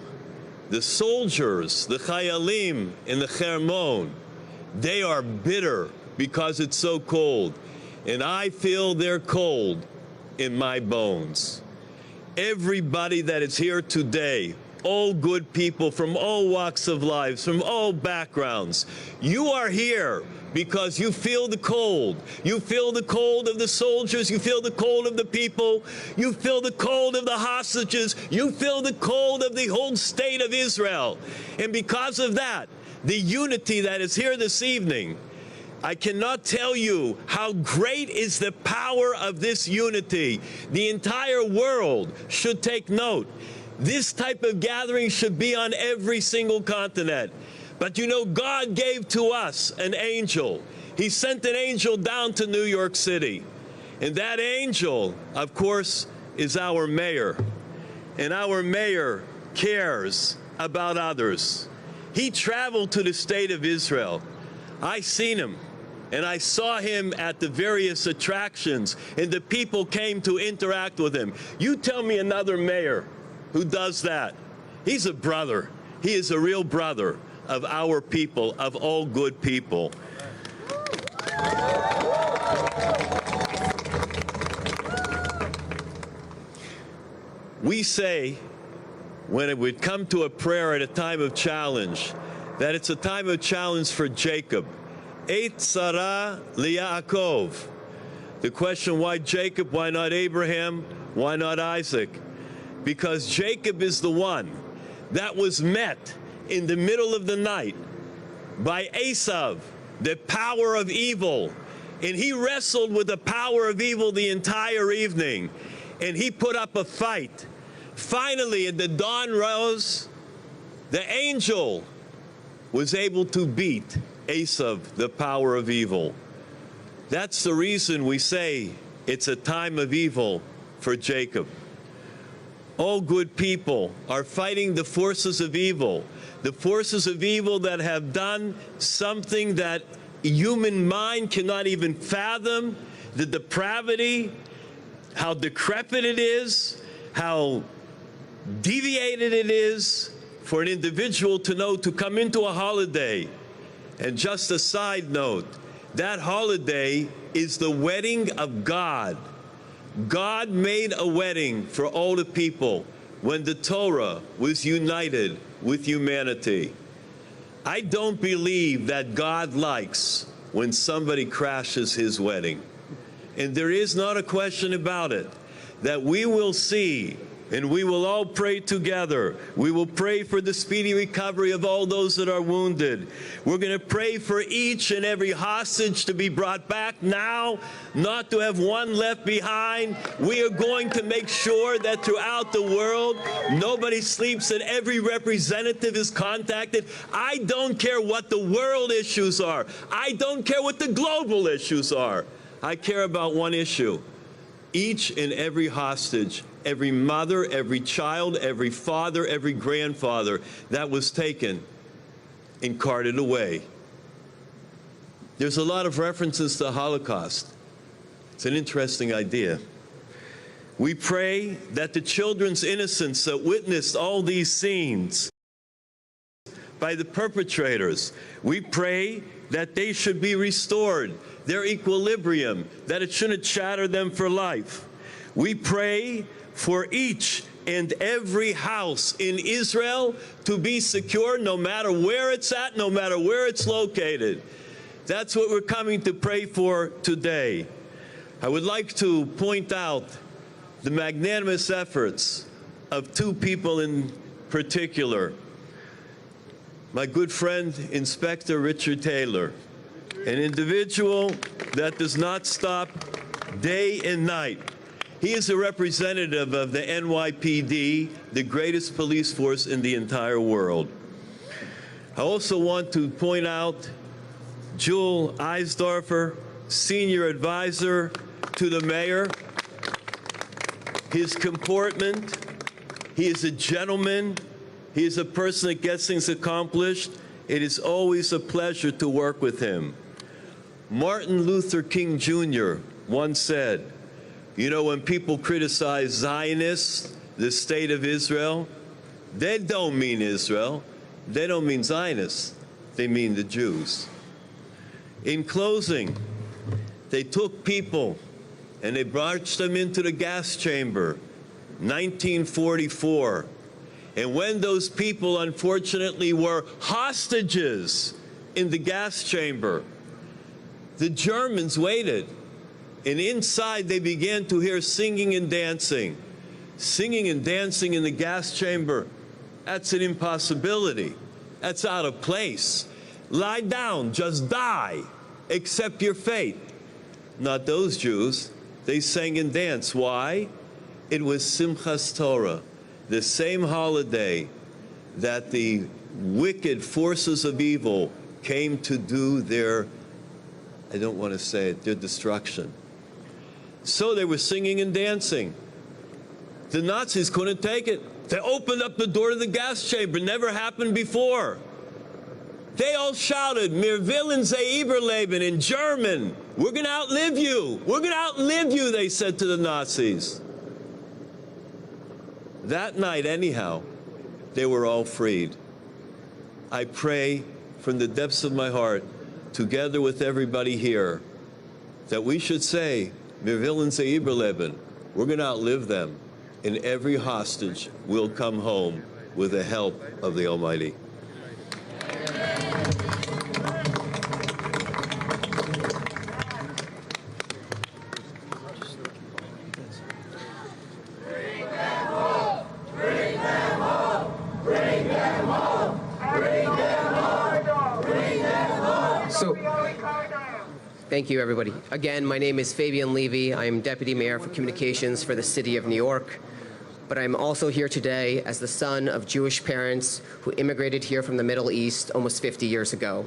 the soldiers, the Chayalim in the Hermon, they are bitter because it's so cold. And I feel their cold in my bones." Everybody that is here today, all good people from all walks of life, from all backgrounds, you are here because you feel the cold. You feel the cold of the soldiers. You feel the cold of the people. You feel the cold of the hostages. You feel the cold of the whole state of Israel. And because of that, the unity that is here this evening, I cannot tell you how great is the power of this unity. The entire world should take note. This type of gathering should be on every single continent. But you know, God gave to us an angel. He sent an angel down to New York City. And that angel, of course, is our mayor. And our mayor cares about others. He traveled to the state of Israel. I seen him. And I saw him at the various attractions, and the people came to interact with him. You tell me another mayor who does that. He's a brother. He is a real brother of our people, of all good people. We say, when it would come to a prayer at a time of challenge, that it's a time of challenge for Jacob. Eit Sarah liYaakov. The question, why Jacob? Why not Abraham? Why not Isaac? Because Jacob is the one that was met in the middle of the night by Esav, the power of evil. And he wrestled with the power of evil the entire evening. And he put up a fight finally, at the dawn rose, the angel was able to beat Esav, the power of evil. That's the reason we say it's a time of evil for Jacob. All good people are fighting the forces of evil that have done something that human mind cannot even fathom, the depravity, how decrepit it is, how deviated it is for an individual to know to come into a holiday. And just a side note, that holiday is the wedding of God. God made a wedding for all the people when the Torah was united with humanity. I don't believe that God likes when somebody crashes his wedding. And there is not a question about it, that we will see, and we will all pray together. We will pray for the speedy recovery of all those that are wounded. We're going to pray for each and every hostage to be brought back now, not to have one left behind. We are going to make sure that throughout the world, nobody sleeps and every representative is contacted. I don't care what the world issues are. I don't care what the global issues are. I care about one issue. Each and every hostage, every mother, every child, every father, every grandfather that was taken and carted away. There's a lot of references to the Holocaust. It's an interesting idea. We pray that the children's innocence that witnessed all these scenes by the perpetrators, we pray that they should be restored, their equilibrium, that it shouldn't shatter them for life. We pray for each and every house in Israel to be secure no matter where it's at, no matter where it's located. That's what we're coming to pray for today. I would like to point out the magnanimous efforts of two people in particular. My good friend, Inspector Richard Taylor, an individual that does not stop day and night. He is a representative of the NYPD, the greatest police force in the entire world. I also want to point out Jewel Eisdorfer, senior advisor to the mayor. His comportment, he is a gentleman. He is a person that gets things accomplished. It is always a pleasure to work with him. Martin Luther King Jr. once said, you know, when people criticize Zionists, the state of Israel, they don't mean Israel. They don't mean Zionists. They mean the Jews. In closing, they took people and they marched them into the gas chamber, 1944. And when those people, unfortunately, were hostages in the gas chamber, the Germans waited. And inside, they began to hear singing and dancing. Singing and dancing in the gas chamber, that's an impossibility. That's out of place. Lie down, just die, accept your fate. Not those Jews. They sang and danced. Why? It was Simchas Torah, the same holiday that the wicked forces of evil came to do their, I don't want to say it, their destruction. So they were singing and dancing. The Nazis couldn't take it. They opened up the door to the gas chamber. Never happened before. They all shouted, "Wir wollen sie überleben," in German. We're going to outlive you. We're going to outlive you, they said to the Nazis. That night, anyhow, they were all freed. I pray from the depths of my heart, together with everybody here, that we should say, "Wir wollen sie überleben." We're going to outlive them, and every hostage will come home with the help of the Almighty. Thank you, everybody. Again, my name is Fabian Levy. I am Deputy Mayor for Communications for the City of New York. but I'm also here today as the son of Jewish parents who immigrated here from the Middle East almost 50 years ago.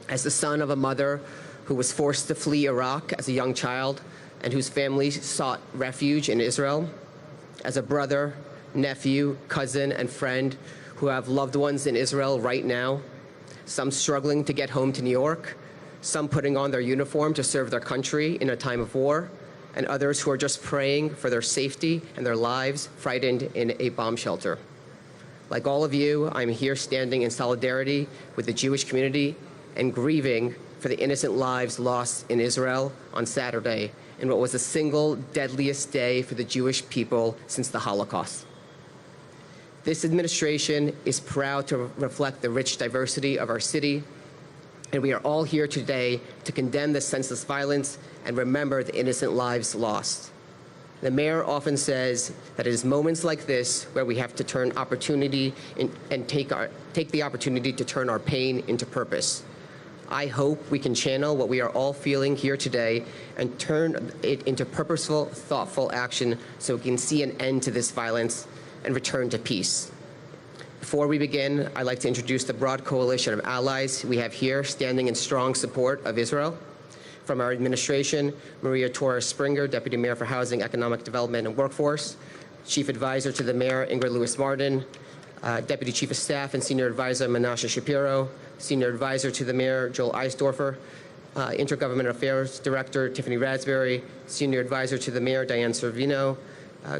As the son of a mother who was forced to flee Iraq as a young child and whose family sought refuge in Israel. As a brother, nephew, cousin, and friend who have loved ones in Israel right now, some struggling to get home to New York, some putting on their uniform to serve their country in a time of war, and others who are just praying for their safety and their lives frightened in a bomb shelter. Like all of you, I'm here standing in solidarity with the Jewish community and grieving for the innocent lives lost in Israel on Saturday in what was the single deadliest day for the Jewish people since the Holocaust. This administration is proud to reflect the rich diversity of our city, and we are all here today to condemn this senseless violence and remember the innocent lives lost. The mayor often says that it is moments like this where we have to turn opportunity and take the opportunity to turn our pain into purpose. I hope we can channel what we are all feeling here today and turn it into purposeful, thoughtful action so we can see an end to this violence and return to peace. Before we begin, I'd like to introduce the broad coalition of allies we have here standing in strong support of Israel. From our administration, Maria Torres Springer, Deputy Mayor for Housing, Economic Development and Workforce, Chief Advisor to the Mayor, Ingrid Lewis-Martin, Deputy Chief of Staff and Senior Advisor, Menashe Shapiro, Senior Advisor to the Mayor, Joel Eisdorfer, Intergovernmental Affairs Director, Tiffany Radsberry, Senior Advisor to the Mayor, Diane Servino,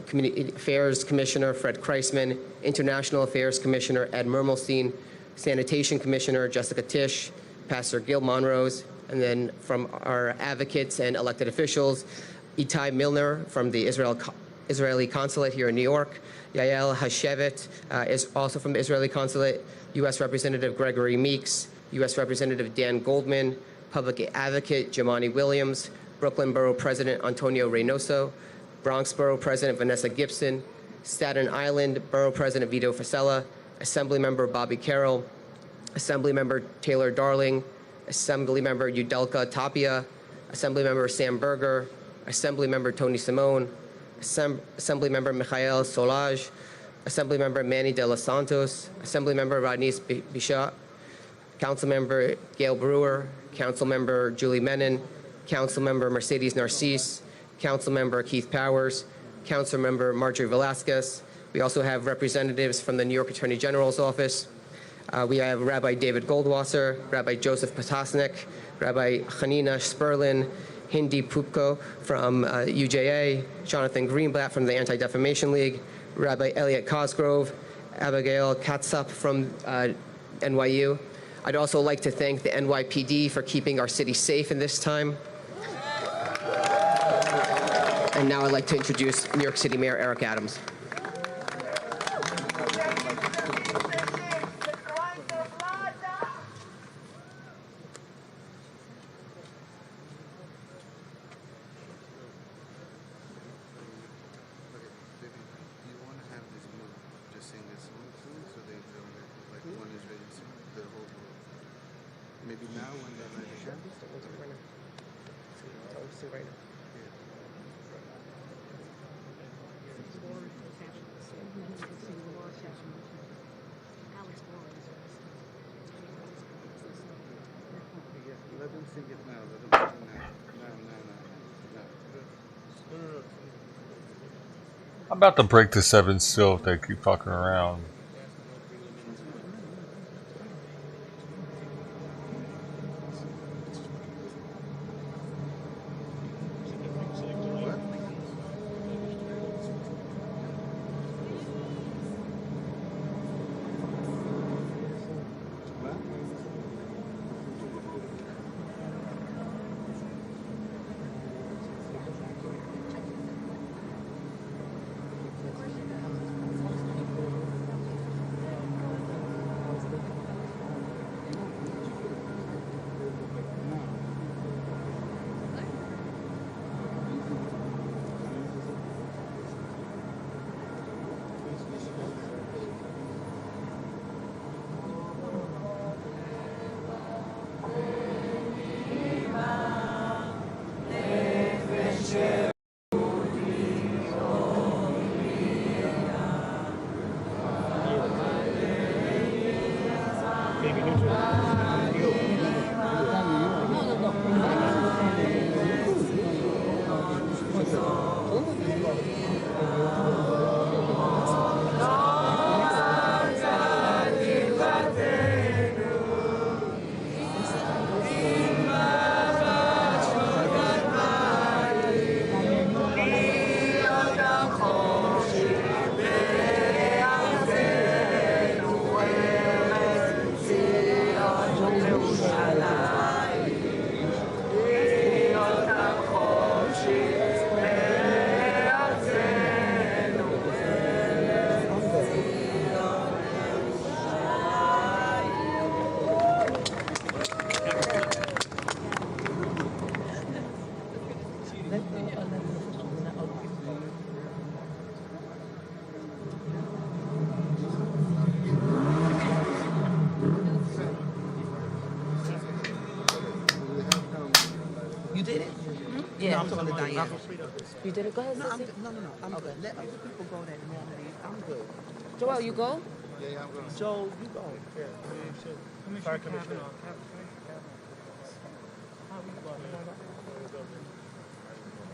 Community Affairs Commissioner, Fred Kreisman, International Affairs Commissioner, Ed Mermelstein, Sanitation Commissioner, Jessica Tisch, Pastor Gil Monrose, and then from our advocates and elected officials, Itai Milner from the Israeli Consulate here in New York, Yael Hashevet is also from the Israeli Consulate, U.S. Representative Gregory Meeks, U.S. Representative Dan Goldman, Public Advocate Jamani Williams, Brooklyn Borough President Antonio Reynoso, Bronx Borough President Vanessa Gibson, Staten Island Borough President Vito Fasella, Assemblymember Bobby Carroll, Assemblymember Taylor Darling, Assemblymember Udelka Tapia, Assemblymember Sam Berger, Assemblymember Tony Simone, Assemblymember Michael Solage, Assemblymember Manny De Los Santos, Assemblymember Rodney Bichat, Councilmember Gail Brewer, Councilmember Julie Menon, Councilmember Mercedes Narcisse, Councilmember Keith Powers, Councilmember Marjorie Velasquez. We also have representatives from the New York Attorney General's office. We have Rabbi David Goldwasser, Rabbi Joseph Potasnik, Rabbi Hanina Sperlin, Hindi Pupko from UJA, Jonathan Greenblatt from the Anti-Defamation League, Rabbi Elliot Cosgrove, Abigail Katsup from NYU. I'd also like to thank the NYPD for keeping our city safe in this time. And now I'd like to introduce New York City Mayor Eric Adams. Maybe now when they're ready. Let them sing it now. Let them sing now. No. I'm about to break the 7 still if they keep fucking around. You did it? Yeah. No, I'm talking to Diana. You did it? Go ahead, No, Sissy. I'm good. Let other people go that normally. I'm good. Joel, you go? Yeah, I'm good. Joe, you go. Yeah. Sorry, Commissioner.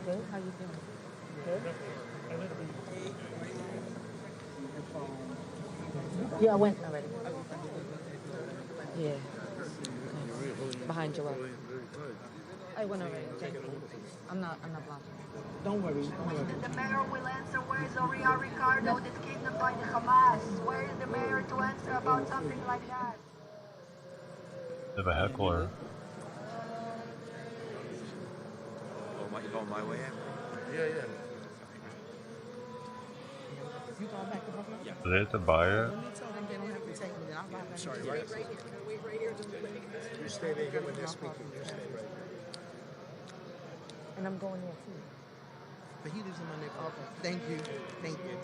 Good. How you doing? Good. Yeah, I went already. Yeah. Behind Joel. I went already. Thank you. I'm not blocking. Don't worry. The mayor will answer where is Oriya Ricardo that's kidnapped by the Hamas. Where is the mayor to answer about something like that? They have a heckler. On my way in? Yeah. You going back to Buffalo? Yeah. Do they have to buy it? Let me tell them they don't have to take me. I'll buy back. Sorry, right? Wait right here. You stay there here when they're speaking. You stay right there. And I'm going there too. But he lives in my neighborhood. Okay. Thank you. Thank you.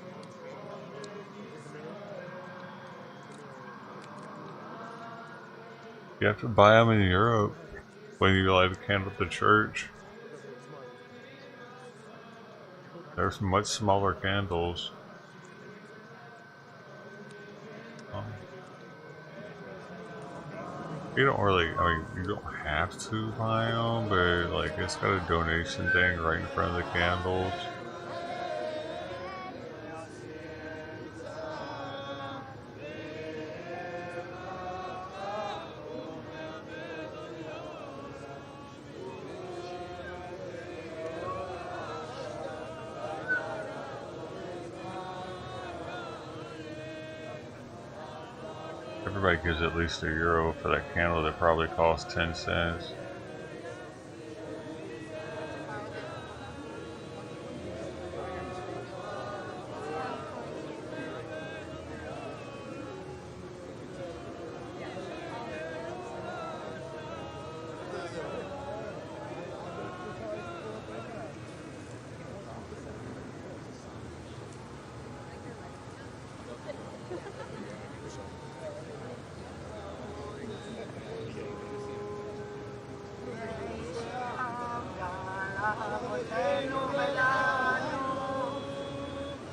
You have to buy them in Europe when you light a candle at the church. There's much smaller candles. You don't really, I mean, you don't have to buy them, but like it's got a donation thing right in front of the candles. Everybody gives at least €1 for that candle that probably costs 10 cents.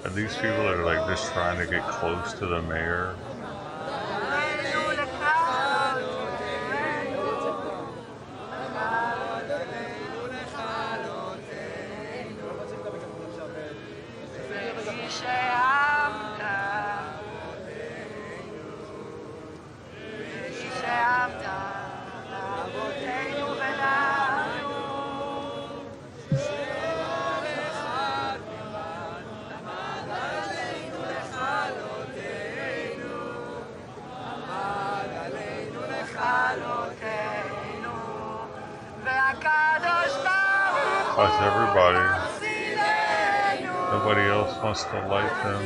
And these people are like just trying to get close to the mayor. That's everybody. Nobody else wants to light them.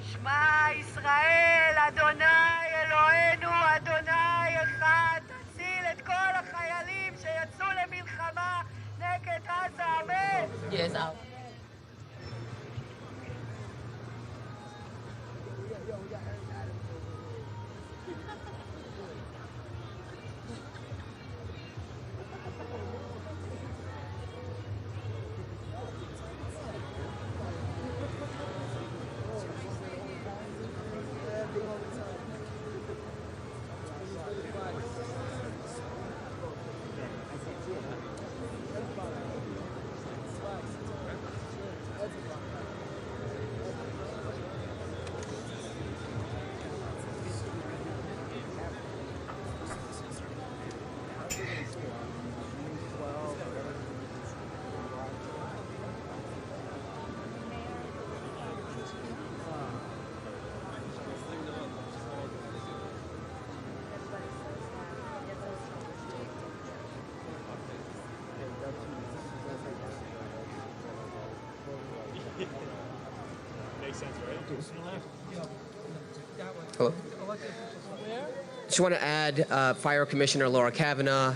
שמע ישראל, אדוני אלוהינו, אדוני אחד. תציל את כל החיילים שיצאו למלחמה נגד עזה, אמן. Yes, out. Hello. Just want to add Fire Commissioner Laura Kavanaugh,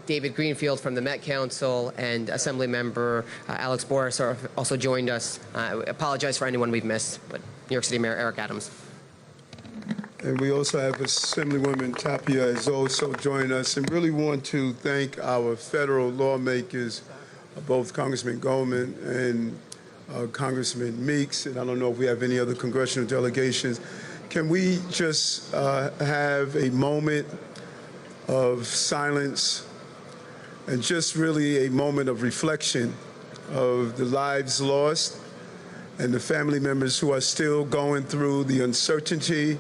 David Greenfield from the Met Council, and Assemblymember Alex Boris also joined us. I apologize for anyone we've missed, but New York City Mayor Eric Adams. And we also have Assemblywoman Tapia has also joined us, and really want to thank our federal lawmakers, both Congressman Goldman and Congressman Meeks, and I don't know if we have any other congressional delegations. Can we just have a moment of silence and just really a moment of reflection of the lives lost and the family members who are still going through the uncertainty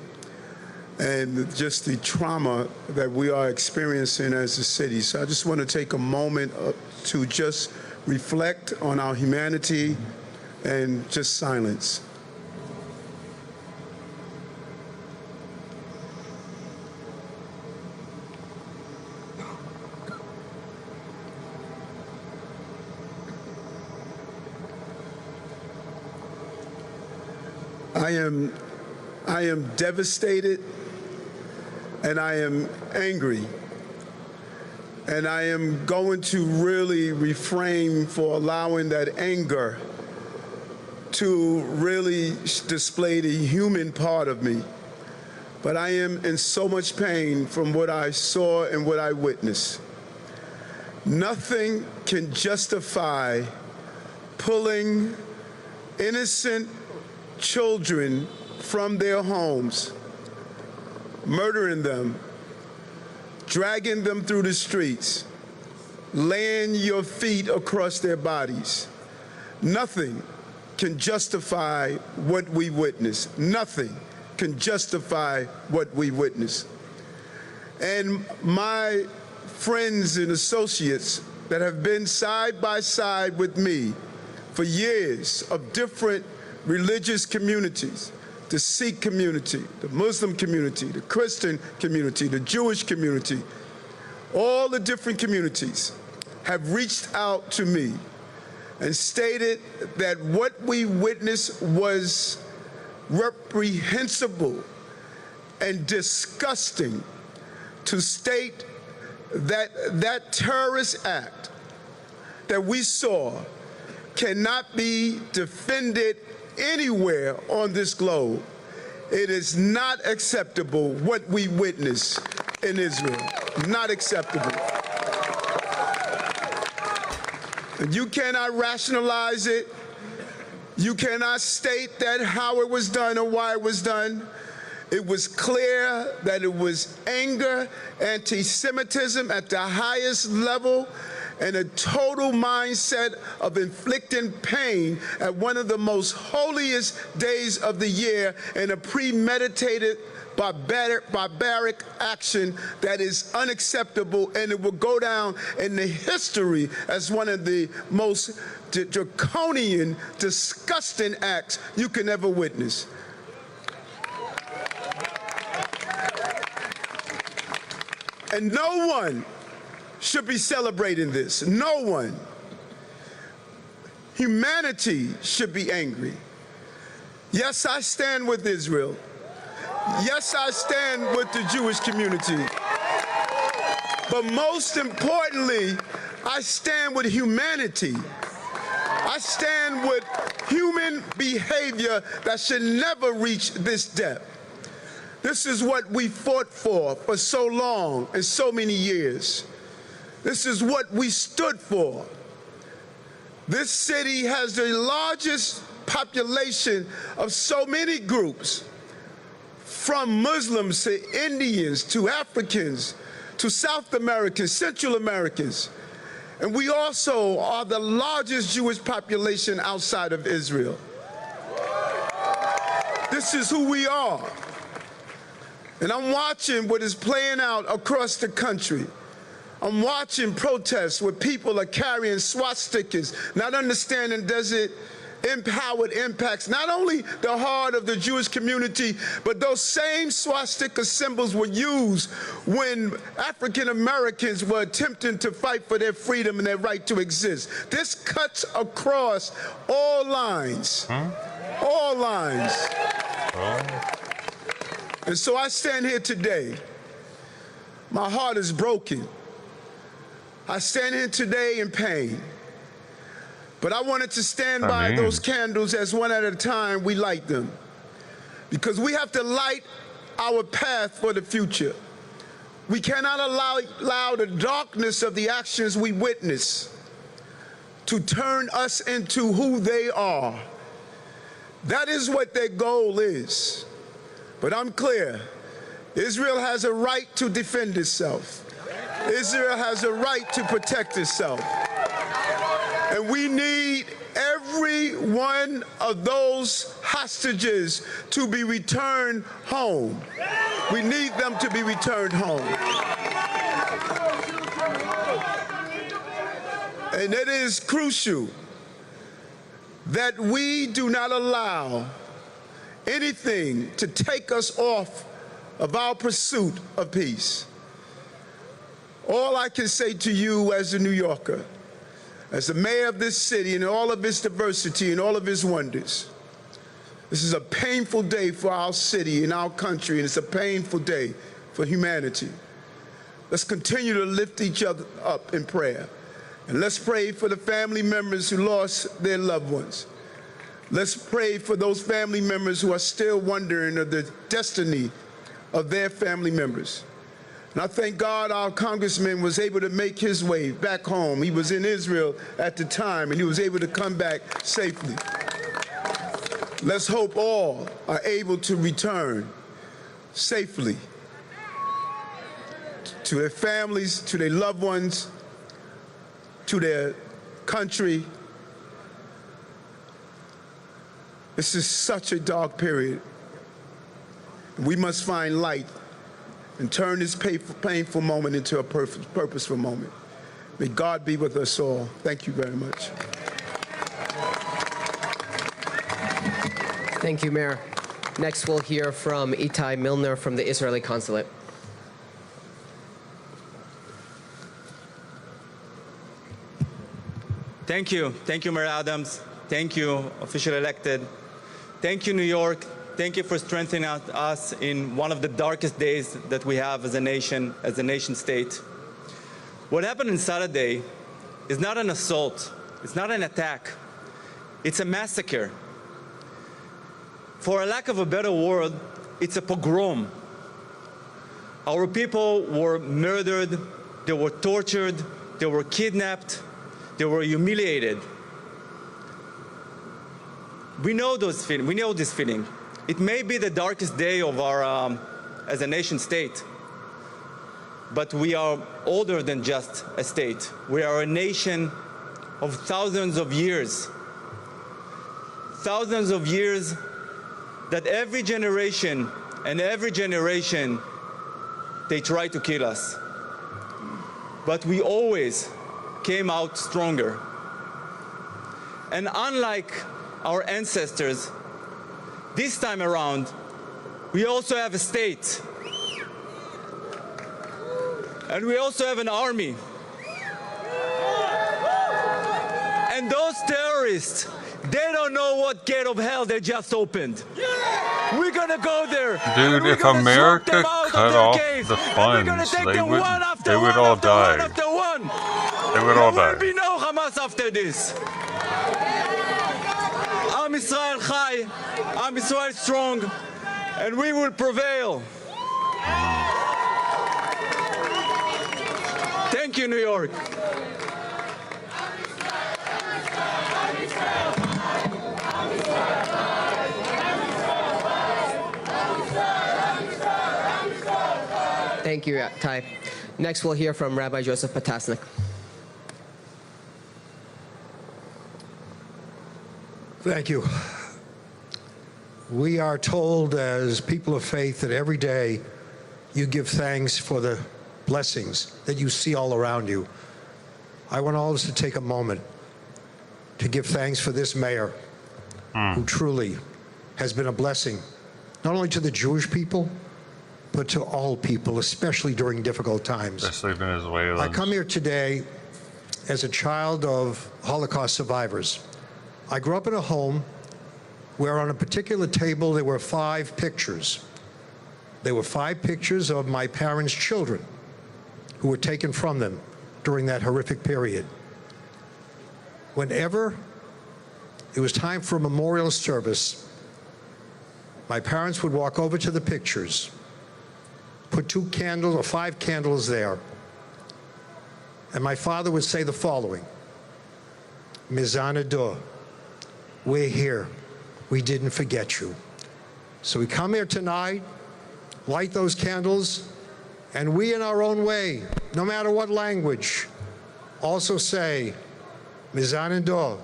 and just the trauma that we are experiencing as a city. So I just want to take a moment to just reflect on our humanity and just silence. I am devastated, and I am angry, and I am going to really refrain for allowing that anger to really display the human part of me. But I am in so much pain from what I saw and what I witnessed. Nothing can justify pulling innocent children from their homes, murdering them, dragging them through the streets, laying your feet across their bodies. Nothing can justify what we witnessed. Nothing can justify what we witnessed. And my friends and associates that have been side by side with me for years of different religious communities, the Sikh community, the Muslim community, the Christian community, the Jewish community, all the different communities have reached out to me and stated that what we witnessed was reprehensible and disgusting, to state that that terrorist act that we saw cannot be defended anywhere on this globe. It is not acceptable what we witnessed in Israel. Not acceptable. And you cannot rationalize it. You cannot state that how it was done or why it was done. It was clear that it was anger, anti-Semitism at the highest level, and a total mindset of inflicting pain at one of the most holiest days of the year in a premeditated barbaric action that is unacceptable, and it will go down in the history as one of the most draconian, disgusting acts you can ever witness. And no one should be celebrating this. No one. Humanity should be angry. Yes, I stand with Israel. Yes, I stand with the Jewish community. But most importantly, I stand with humanity. I stand with human behavior that should never reach this depth. This is what we fought for so long and so many years. This is what we stood for. This city has the largest population of so many groups, from Muslims to Indians to Africans to South Americans, Central Americans. And we also are the largest Jewish population outside of Israel. This is who we are. And I'm watching what is playing out across the country. I'm watching protests where people are carrying swastikas, not understanding how it impacts not only the heart of the Jewish community, but those same swastika symbols were used when African Americans were attempting to fight for their freedom and their right to exist. This cuts across all lines. All lines. Oh. And so I stand here today. My heart is broken. I stand here today in pain. But I wanted to stand by those candles as one at a time we light them. Because we have to light our path for the future. We cannot allow the darkness of the actions we witness to turn us into who they are. That is what their goal is. But I'm clear, Israel has a right to defend itself. Israel has a right to protect itself. And we need every one of those hostages to be returned home. We need them to be returned home. And it is crucial that we do not allow anything to take us off of our pursuit of peace. All I can say to you as a New Yorker, as the mayor of this city and all of its diversity and all of its wonders, this is a painful day for our city and our country, and it's a painful day for humanity. Let's continue to lift each other up in prayer. And let's pray for the family members who lost their loved ones. Let's pray for those family members who are still wondering of the destiny of their family members. And I thank God our congressman was able to make his way back home. He was in Israel at the time, and he was able to come back safely. Let's hope all are able to return safely to their families, to their loved ones, to their country. This is such a dark period. We must find light and turn this painful moment into a purposeful moment. May God be with us all. Thank you very much. Thank you, Mayor. Next, we'll hear from Itai Milner from the Israeli consulate. Thank you. Thank you, Mayor Adams. Thank you, officially elected. Thank you, New York. Thank you for strengthening us in one of the darkest days that we have as a nation state. What happened on Saturday is not an assault. It's not an attack. It's a massacre. For a lack of a better word, it's a pogrom. Our people were murdered, they were tortured, they were kidnapped, they were humiliated. We know those feelings. We know this feeling. It may be the darkest day of our, as a nation state, but we are older than just a state. We are a nation of thousands of years that every generation they try to kill us. But we always came out stronger. And unlike our ancestors, this time around, we also have a state. And we also have an army. And those terrorists, they don't know what gate of hell they just opened. We're gonna go there. Dude, if America cut off the funds, they would all die. They would all die. There will be no Hamas after this. Am Israel Chai, Am Israel strong, and we will prevail. Thank you, New York. Thank you, Ty. Next, we'll hear from Rabbi Joseph Potasnik. Thank you. We are told as people of faith that every day you give thanks for the blessings that you see all around you. I want all of us to take a moment to give thanks for this mayor who truly has been a blessing, not only to the Jewish people, but to all people, especially during difficult times. Especially Venezuelans. I come here today as a child of Holocaust survivors. I grew up in a home where on a particular table there were 5 pictures. There were 5 pictures of my parents' children who were taken from them during that horrific period. Whenever it was time for a memorial service, my parents would walk over to the pictures, put 2 candles or 5 candles there, and my father would say the following: Mizana do, we're here. We didn't forget you. So we come here tonight, light those candles, and we in our own way, no matter what language, also say, Mizana do,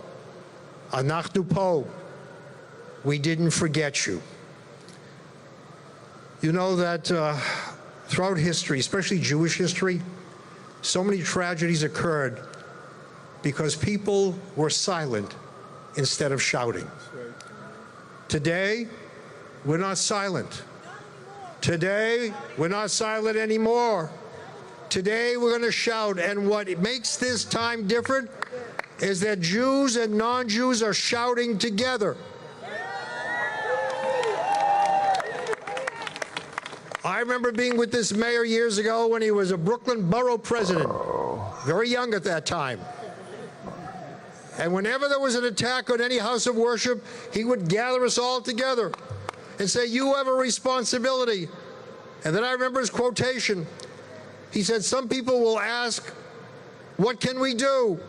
anachnu po, we didn't forget you. You know that throughout history, especially Jewish history, so many tragedies occurred because people were silent instead of shouting. Today, we're not silent. Today, we're not silent anymore. Today, we're going to shout. And what makes this time different is that Jews and non-Jews are shouting together. I remember being with this mayor years ago when he was a Brooklyn borough president, very young at that time. And whenever there was an attack on any house of worship, he would gather us all together and say, you have a responsibility. And then I remember his quotation. He said, some people will ask, what can we do?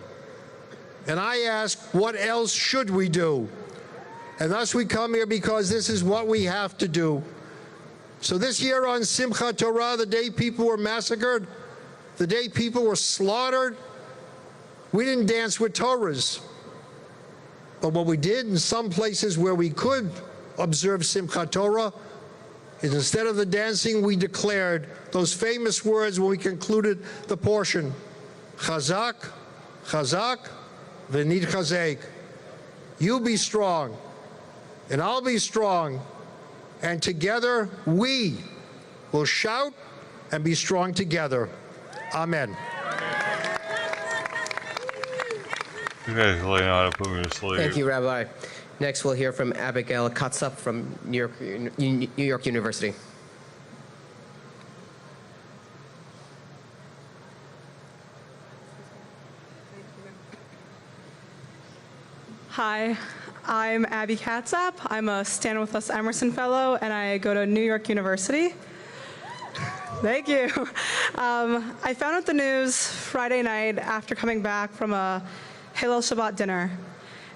And I ask, what else should we do? And thus we come here because this is what we have to do. So this year on Simchat Torah, the day people were massacred, the day people were slaughtered, we didn't dance with Torahs. But what we did in some places where we could observe Simchat Torah is instead of the dancing, we declared those famous words when we concluded the portion, Chazak, Chazak, v'nid chazek. You be strong, and I'll be strong, and together we will shout and be strong together. Amen. You guys lay out and put me to sleep. Thank you, Rabbi. Next, we'll hear from Abigail Katzap from New York University. Hi, I'm Abby Katzap. I'm a Stand With Us Emerson Fellow, and I go to New York University. Thank you. I found out the news Friday night after coming back from a Hillel Shabbat dinner.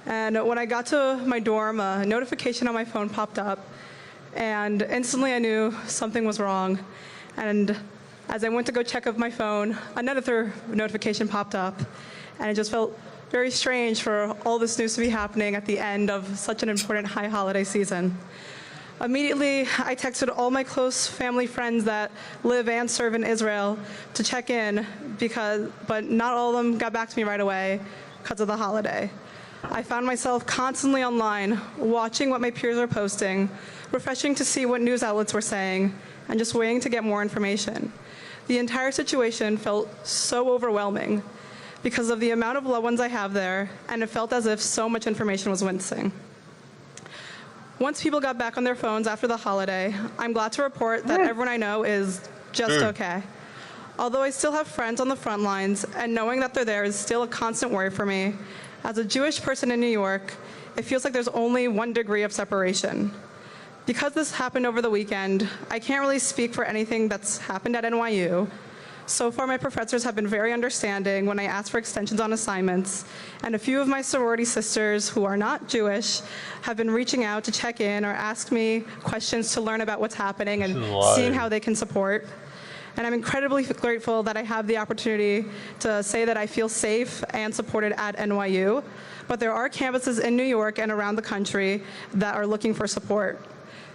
And when I got to my dorm, a notification on my phone popped up, and instantly I knew something was wrong. And as I went to go check up my phone, another notification popped up, and it just felt very strange for all this news to be happening at the end of such an important high holiday season. Immediately, I texted all my close family friends that live and serve in Israel to check in, but not all of them got back to me right away because of the holiday. I found myself constantly online, watching what my peers were posting, refreshing to see what news outlets were saying, and just waiting to get more information. The entire situation felt so overwhelming because of the amount of loved ones I have there, and it felt as if so much information was missing. Once people got back on their phones after the holiday, I'm glad to report that everyone I know is just okay. Although I still have friends on the front lines, and knowing that they're there is still a constant worry for me, as a Jewish person in New York, it feels like there's only 1 degree of separation. Because this happened over the weekend, I can't really speak for anything that's happened at NYU. So far, my professors have been very understanding when I ask for extensions on assignments, and a few of my sorority sisters who are not Jewish have been reaching out to check in or ask me questions to learn about what's happening and seeing how they can support. And I'm incredibly grateful that I have the opportunity to say that I feel safe and supported at NYU, but there are campuses in New York and around the country that are looking for support.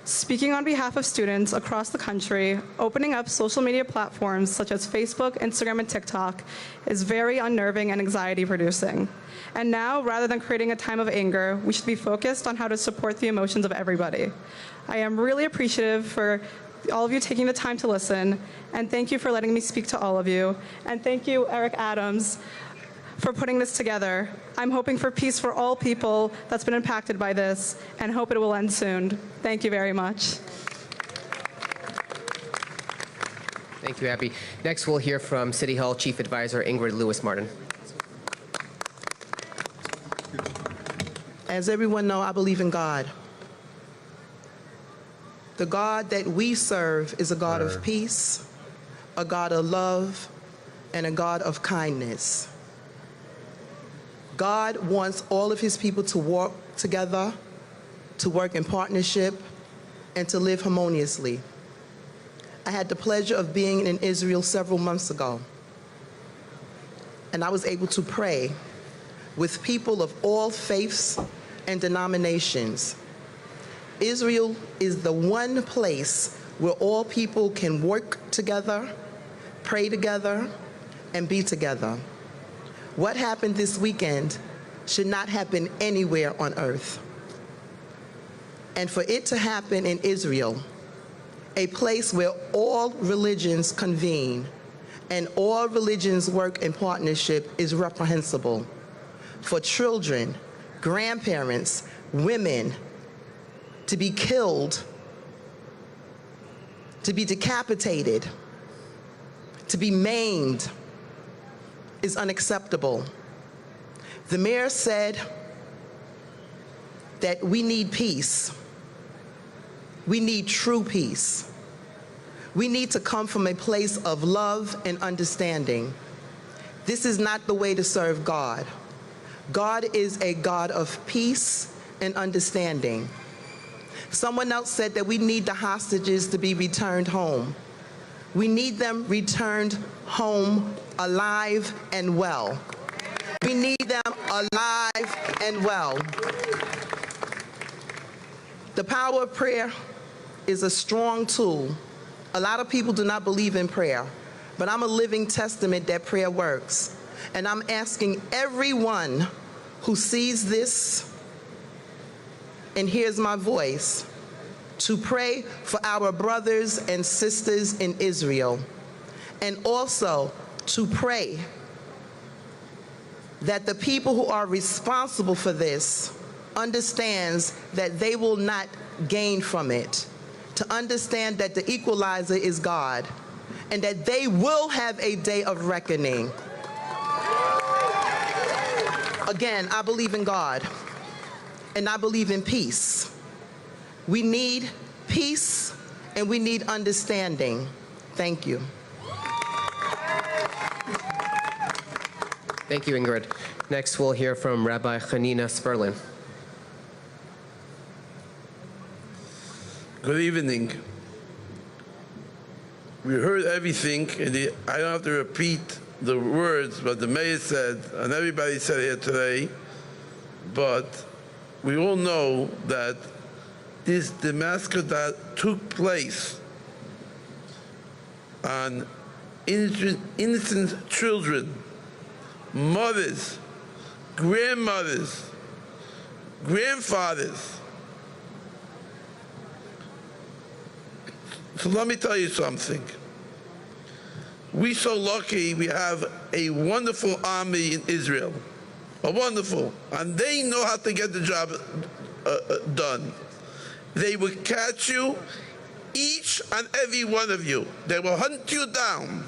Speaking on behalf of students across the country, opening up social media platforms such as Facebook, Instagram, and TikTok is very unnerving and anxiety-producing. And now, rather than creating a time of anger, we should be focused on how to support the emotions of everybody. I am really appreciative for all of you taking the time to listen, and thank you for letting me speak to all of you. And thank you, Eric Adams, for putting this together. I'm hoping for peace for all people that's been impacted by this, and hope it will end soon. Thank you very much. Thank you, Abby. Next, we'll hear from City Hall Chief Advisor Ingrid Lewis-Martin. As everyone knows, I believe in God. The God that we serve is a God of peace, a God of love, and a God of kindness. God wants all of his people to work together, to work in partnership, and to live harmoniously. I had the pleasure of being in Israel several months ago, and I was able to pray with people of all faiths and denominations. Israel is the one place where all people can work together, pray together, and be together. What happened this weekend should not happen anywhere on earth. And for it to happen in Israel, a place where all religions convene and all religions work in partnership, is reprehensible. For children, grandparents, women to be killed, to be decapitated, to be maimed is unacceptable. The mayor said that we need peace. We need true peace. We need to come from a place of love and understanding. This is not the way to serve God. God is a God of peace and understanding. Someone else said that we need the hostages to be returned home. We need them returned home alive and well. We need them alive and well. The power of prayer is a strong tool. A lot of people do not believe in prayer, but I'm a living testament that prayer works. And I'm asking everyone who sees this and hears my voice to pray for our brothers and sisters in Israel, and also to pray that the people who are responsible for this understands that they will not gain from it, to understand that the equalizer is God, and that they will have a day of reckoning. Again, I believe in God, and I believe in peace. We need peace, and we need understanding. Thank you. Thank you, Ingrid. Next, we'll hear from Rabbi Hanina Sperlin. Good evening. We heard everything, and I don't have to repeat the words what the mayor said, and everybody said here today, but we all know that the massacre that took place on innocent children, mothers, grandmothers, grandfathers. So let me tell you something. We're so lucky we have a wonderful army in Israel, wonderful, and they know how to get the job done. They will catch you, each and every one of you. They will hunt you down.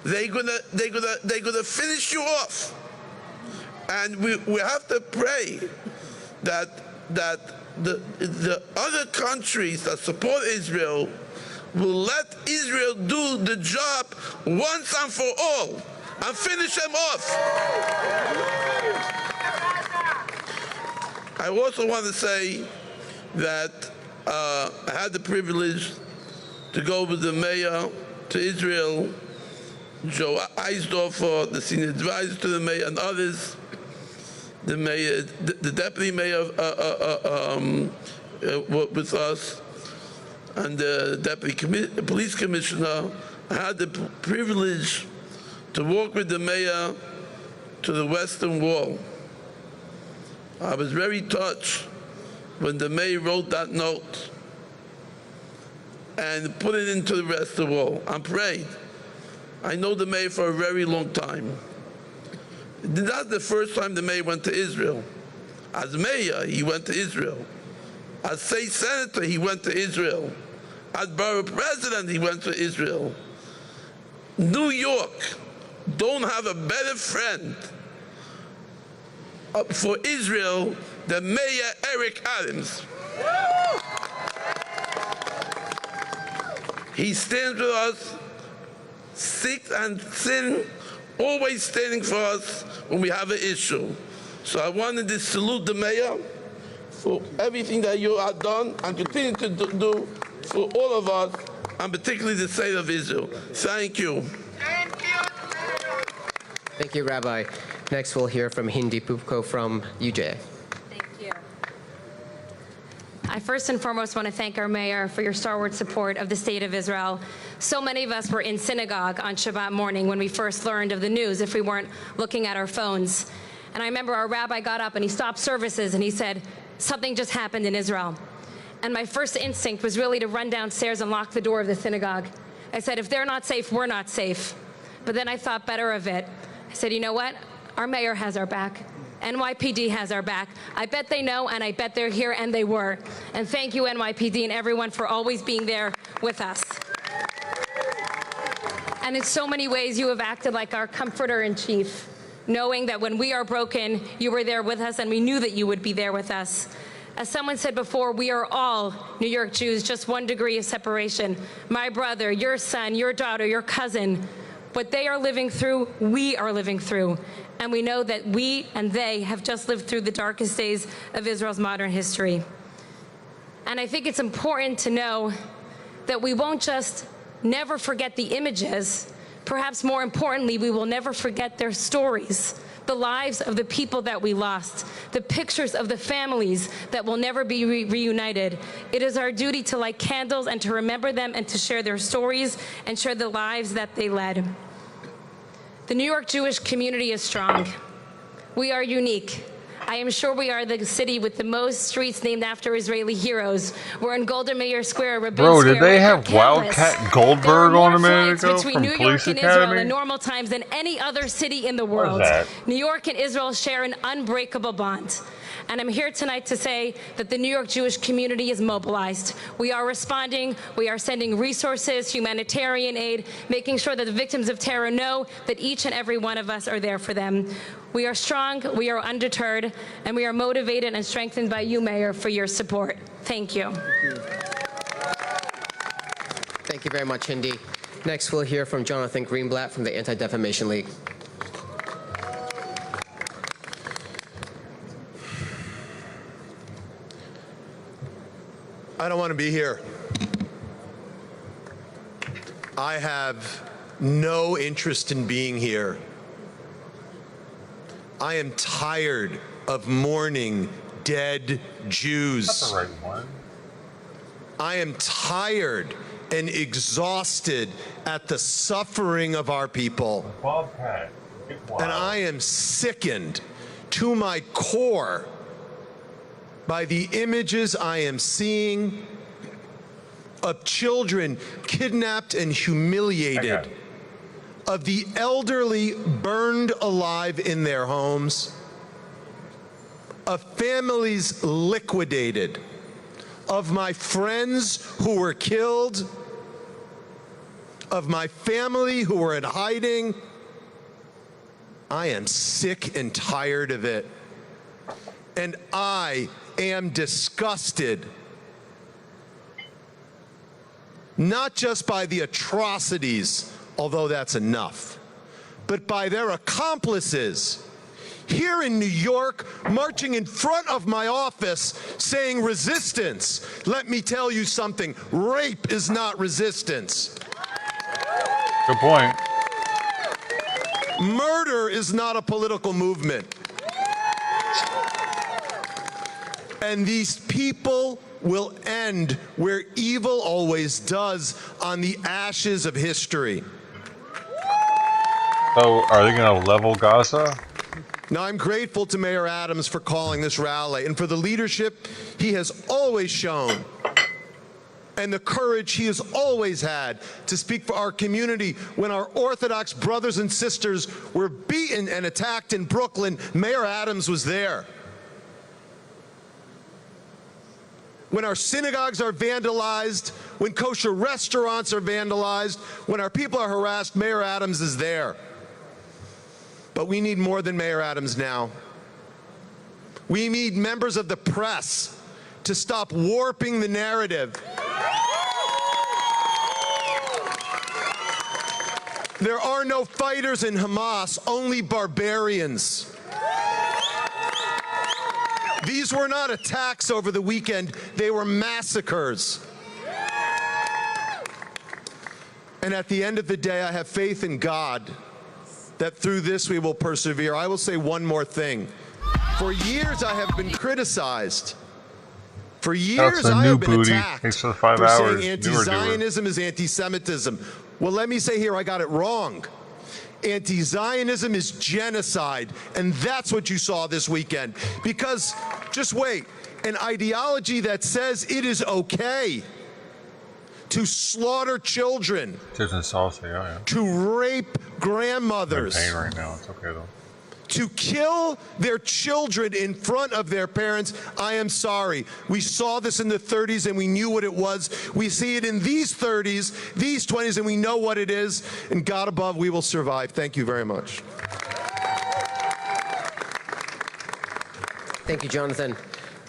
They're gonna finish you off. And we have to pray that the other countries that support Israel will let Israel do the job once and for all and finish them off. I also want to say that I had the privilege to go with the mayor to Israel, Joe Eisdorfer, the senior advisor to the mayor, and others. The mayor, the deputy mayor with us, and the deputy police commissioner. I had the privilege to walk with the mayor to the Western Wall. I was very touched when the mayor wrote that note and put it into the Western Wall and prayed. I know the mayor for a very long time. That's the first time the mayor went to Israel. As mayor, he went to Israel. As state senator, he went to Israel. As borough president, he went to Israel. New York don't have a better friend for Israel than Mayor Eric Adams. He stands with us, thick and thin, always standing for us when we have an issue. So I wanted to salute the mayor for everything that you have done and continue to do for all of us, and particularly the state of Israel. Thank you. Thank you, Rabbi. Next, we'll hear from Hindi Pupko from UJ. Thank you. I first and foremost want to thank our mayor for your stalwart support of the state of Israel. So many of us were in synagogue on Shabbat morning when we first learned of the news if we weren't looking at our phones. And I remember our rabbi got up and he stopped services and he said, something just happened in Israel. And my first instinct was really to run downstairs and lock the door of the synagogue. I said, if they're not safe, we're not safe. But then I thought better of it. I said, you know what? Our mayor has our back. NYPD has our back. I bet they know, and I bet they're here, and they were. And thank you, NYPD, and everyone for always being there with us. And in so many ways, you have acted like our comforter-in-chief, knowing that when we are broken, you were there with us, and we knew that you would be there with us. As someone said before, we are all New York Jews, just 1 degree of separation. My brother, your son, your daughter, your cousin. What they are living through, we are living through. And we know that we and they have just lived through the darkest days of Israel's modern history. And I think it's important to know that we won't just never forget the images. Perhaps more importantly, we will never forget their stories, the lives of the people that we lost, the pictures of the families that will never be reunited. It is our duty to light candles and to remember them and to share their stories and share the lives that they led. The New York Jewish community is strong. We are unique. I am sure we are the city with the most streets named after Israeli heroes. We're in Golda Meir Square, Rabin Bro, Square. did they have Wildcat Goldberg on a minute ago between from New Police York and Israel Academy? in normal times than any other city in the world. that? New York and Israel share an unbreakable bond. And I'm here tonight to say that the New York Jewish community is mobilized. We are responding. We are sending resources, humanitarian aid, making sure that the victims of terror know that each and every one of us are there for them. We are strong, we are undeterred, and we are motivated and strengthened by you, Mayor, for your support. Thank you. Thank you very much, Hindi. Next, we'll hear from Jonathan Greenblatt from the Anti-Defamation League. I don't want to be here. I have no interest in being here. I am tired of mourning dead Jews. That's the right one. I am tired and exhausted at the suffering of our people. Bobcat. And I am sickened to my core by the images I am seeing of children kidnapped and humiliated, of the elderly burned alive in their homes, of families liquidated, of my friends who were killed, of my family who were in hiding. I am sick and tired of it. And I am disgusted, not just by the atrocities, although that's enough, but by their accomplices here in New York, marching in front of my office saying resistance. Let me tell you something, rape is not resistance. Good point. Murder is not a political movement. And these people will end where evil always does, on the ashes of history. So, are they going to level Gaza? Now, I'm grateful to Mayor Adams for calling this rally and for the leadership he has always shown and the courage he has always had to speak for our community. When our Orthodox brothers and sisters were beaten and attacked in Brooklyn, Mayor Adams was there. When our synagogues are vandalized, when kosher restaurants are vandalized, when our people are harassed, Mayor Adams is there. But we need more than Mayor Adams now. We need members of the press to stop warping the narrative. There are no fighters in Hamas, only barbarians. These were not attacks over the weekend, they were massacres. And at the end of the day, I have faith in God that through this we will persevere. I will say one more thing. For years I have been criticized. For years I have been attacked for saying anti-Zionism is anti-Semitism. Well, let me say here, I got it wrong. Anti-Zionism is genocide, and that's what you saw this weekend. Because, just wait, an ideology that says it is okay to slaughter children, to rape grandmothers, I'm in pain right now. It's okay though. To kill their children in front of their parents, I am sorry. We saw this in the 30s and we knew what it was. We see it in these 30s, these 20s, and we know what it is. And God above, we will survive. Thank you very much. Thank you, Jonathan.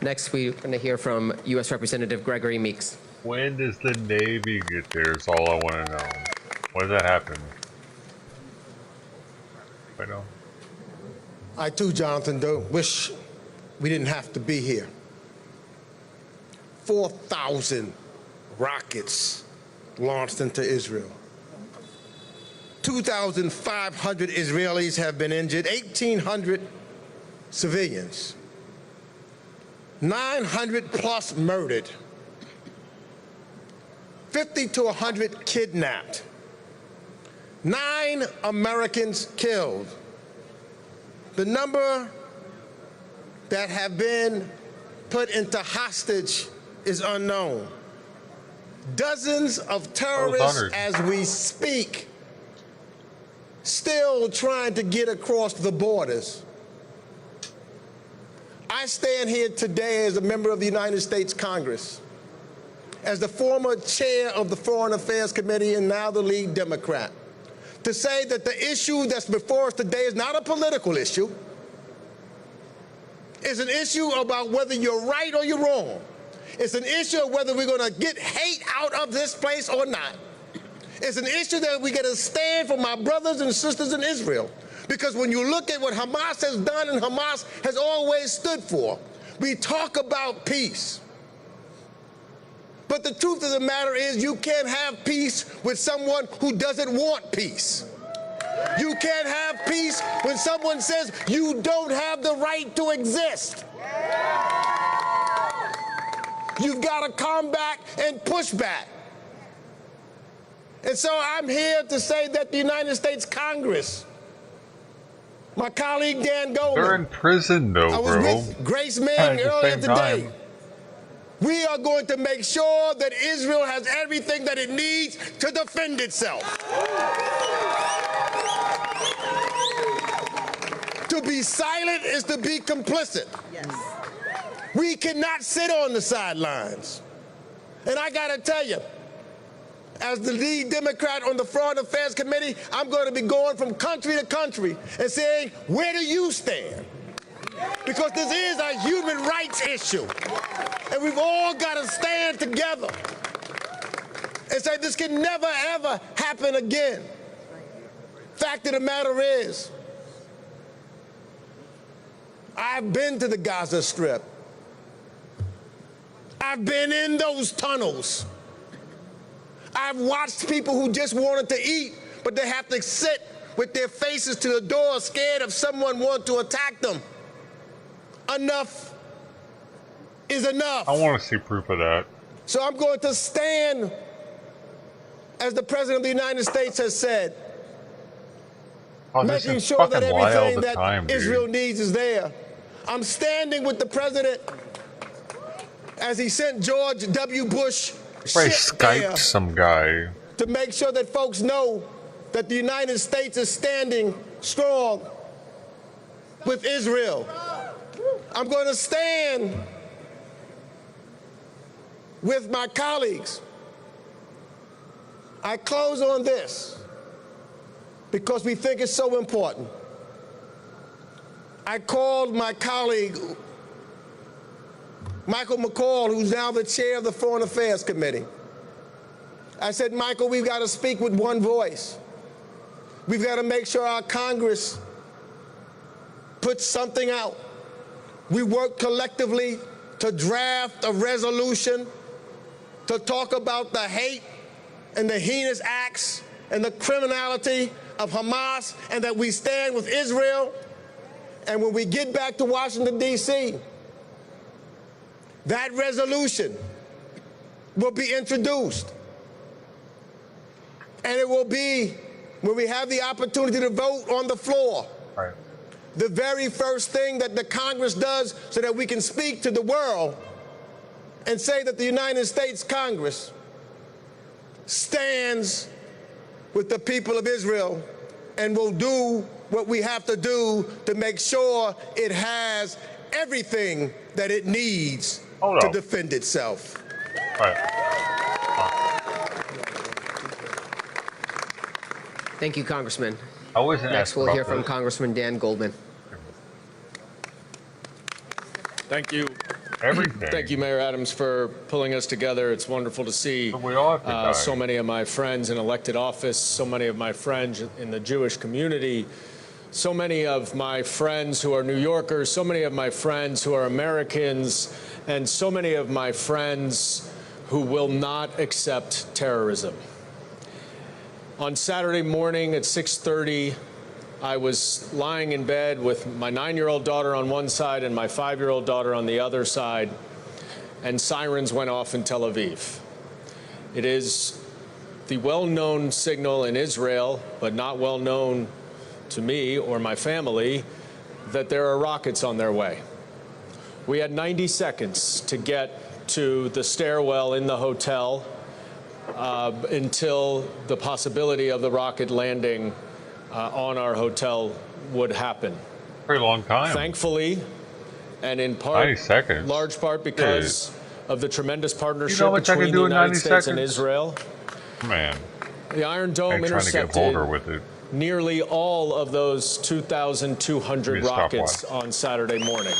Next, we're going to hear from U.S. Representative Gregory Meeks. When does the Navy get there is all I want to know. When does that happen? I know. I too, Jonathan, don't wish we didn't have to be here. 4,000 rockets launched into Israel. 2,500 Israelis have been injured, 1,800 civilians. 900 plus murdered. 50 to 100 kidnapped. 9 Americans killed. The number that have been put into hostage is unknown. Dozens of terrorists, as we speak, still trying to get across the borders. I stand here today as a member of the United States Congress, as the former chair of the Foreign Affairs Committee and now the lead Democrat, to say that the issue that's before us today is not a political issue. It's an issue about whether you're right or you're wrong. It's an issue of whether we're going to get hate out of this place or not. It's an issue that we got to stand for my brothers and sisters in Israel. Because when you look at what Hamas has done and Hamas has always stood for, we talk about peace. But the truth of the matter is you can't have peace with someone who doesn't want peace. You can't have peace when someone says you don't have the right to exist. You've got to combat and push back. And so I'm here to say that the United States Congress, my colleague Dan Goldman, they're in prison though, I was with Grace Ming earlier today. We are going to make sure that Israel has everything that it needs to defend itself. To be silent is to be complicit. Yes. We cannot sit on the sidelines. And I got to tell you, as the lead Democrat on the Foreign Affairs Committee, I'm going to be going from country to country and saying, where do you stand? Because this is a human rights issue. And we've all got to stand together and say this can never, ever happen again. Fact of the matter is, I've been to the Gaza Strip. I've been in those tunnels. I've watched people who just wanted to eat, but they have to sit with their faces to the door, scared of someone wanting to attack them. Enough is enough. I want to see proof of that. So I'm going to stand, as the President of the United States has said, making sure that everything that Israel needs is there. I'm standing with the President as he sent George W. Bush Probably Skyped some guy. to make sure that folks know that the United States is standing strong with Israel. I'm going to stand with my colleagues. I close on this because we think it's so important. I called my colleague, Michael McCall, who's now the chair of the Foreign Affairs Committee. I said, Michael, we've got to speak with one voice. We've got to make sure our Congress puts something out. We work collectively to draft a resolution to talk about the hate and the heinous acts and the criminality of Hamas, and that we stand with Israel. And when we get back to Washington, D.C., that resolution will be introduced. And it will be, when we have the opportunity to vote on the floor, right, the very first thing that the Congress does so that we can speak to the world and say that the United States Congress stands with the people of Israel and will do what we have to do to make sure it has everything that it needs to defend itself. Thank you, Congressman. Next, we'll hear from Congressman Dan Goldman. Thank you. Everything. Thank you, Mayor Adams, for pulling us together. It's wonderful to see so many of my friends in elected office, so many of my friends in the Jewish community, so many of my friends who are New Yorkers, so many of my friends who are Americans, and so many of my friends who will not accept terrorism. On Saturday morning at 6:30, I was lying in bed with my 9-year-old daughter on one side and my 5-year-old daughter on the other side, and sirens went off in Tel Aviv. It is the well-known signal in Israel, but not well known to me or my family, that there are rockets on their way. We had 90 seconds to get to the stairwell in the hotel until the possibility of the rocket landing on our hotel would happen. Very long time. Thankfully, and in 90 seconds. large part because of the tremendous partnership You know what I between can do the in United 90 States and seconds? Israel. Man, The Iron Dome I'm trying to get bolder intercepted with it. nearly all of those 2,200 Give me a rockets stopwatch. on Saturday morning.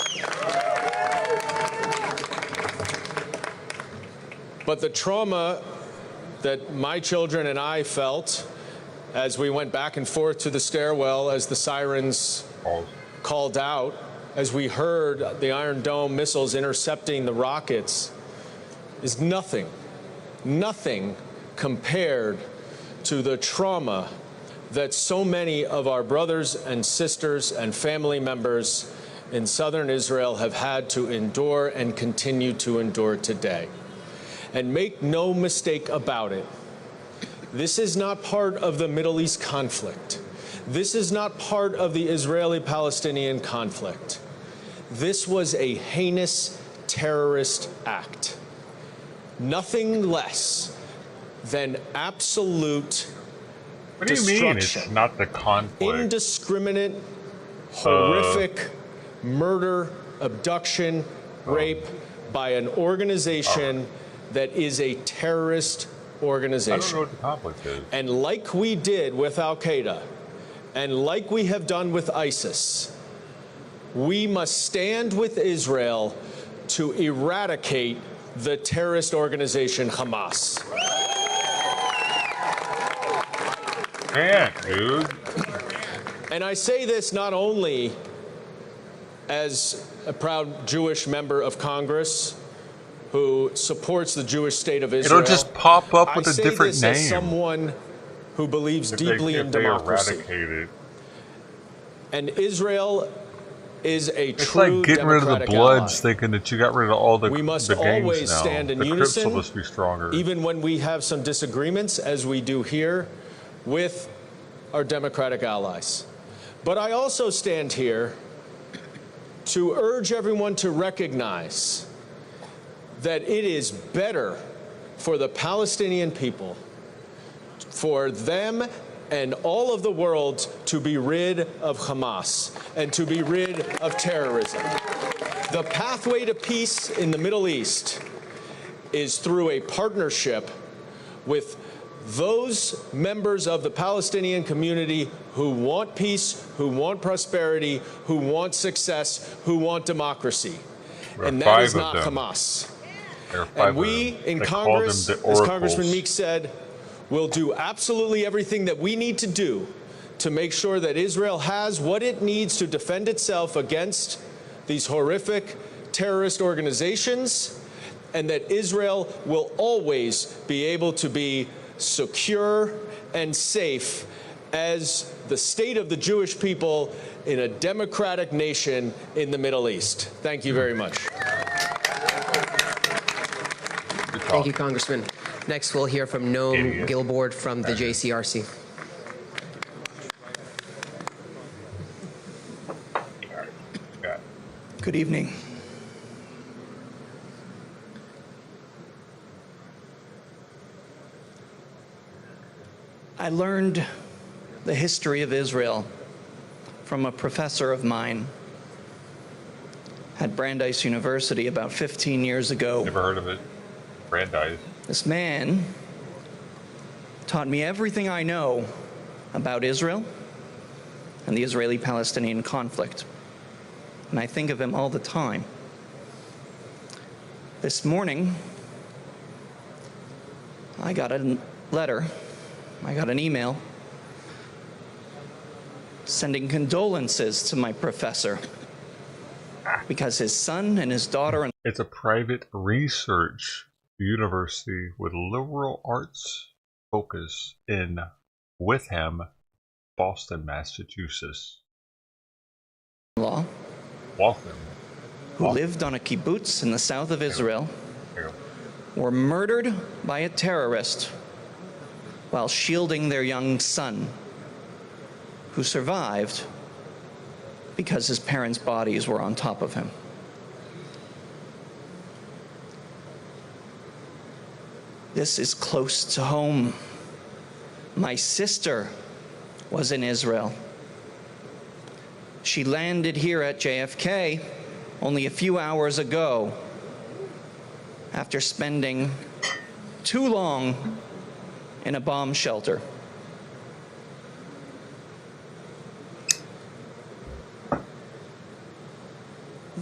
But the trauma that my children and I felt as we went back and forth to the stairwell as the sirens called out, as we heard the Iron Dome missiles intercepting the rockets, is nothing compared to the trauma that so many of our brothers and sisters and family members in southern Israel have had to endure and continue to endure today. And make no mistake about it, this is not part of the Middle East conflict. This is not part of the Israeli-Palestinian conflict. This was a heinous terrorist act. Nothing less than absolute What do you mean it's not the conflict? indiscriminate, horrific murder, abduction, rape by an organization that is a terrorist organization. I don't know what the conflict is. And like we did with Al-Qaeda, and like we have done with ISIS, we must stand with Israel to eradicate the terrorist organization Hamas. Can't, dude. And I say this not only as a proud Jewish member of Congress who supports the Jewish state of Israel. It'll just pop up with a different I say this name. as someone who believes deeply in if they democracy. eradicate it. And Israel is a It's true like getting rid of the democratic Bloods, ally. thinking that you got rid of all the We must the gangs always now. stand in the unison, Crips will just be stronger. even when we have some disagreements, as we do here, with our democratic allies. But I also stand here to urge everyone to recognize that it is better for the Palestinian people, for them and all of the world to be rid of Hamas and to be rid of terrorism. The pathway to peace in the Middle East is through a partnership with those members of the Palestinian community who want peace, who want prosperity, who want success, who want democracy. And that is not Hamas. And we in Congress, as Congressman Meek said, will do absolutely everything that we need to do to make sure that Israel has what it needs to defend itself against these horrific terrorist organizations, and that Israel will always be able to be secure and safe as the state of the Jewish people in a democratic nation in the Middle East. Thank you very much. Thank you, Congressman. Next, we'll hear from Noam Gilboard from the JCRC. Good evening. I learned the history of Israel from a professor of mine at Brandeis University about 15 years ago. Never heard of it. Brandeis. This man taught me everything I know about Israel and the Israeli-Palestinian conflict. And I think of him all the time. This morning, I got a letter, I got an email sending condolences to my professor because his son and his daughter... It's a private research university with liberal arts focus in Witham, Boston, Massachusetts. Law. Waltham. Who lived on a kibbutz in the south of Israel, were murdered by a terrorist while shielding their young son, who survived because his parents' bodies were on top of him. This is close to home. My sister was in Israel. She landed here at JFK only a few hours ago after spending too long in a bomb shelter.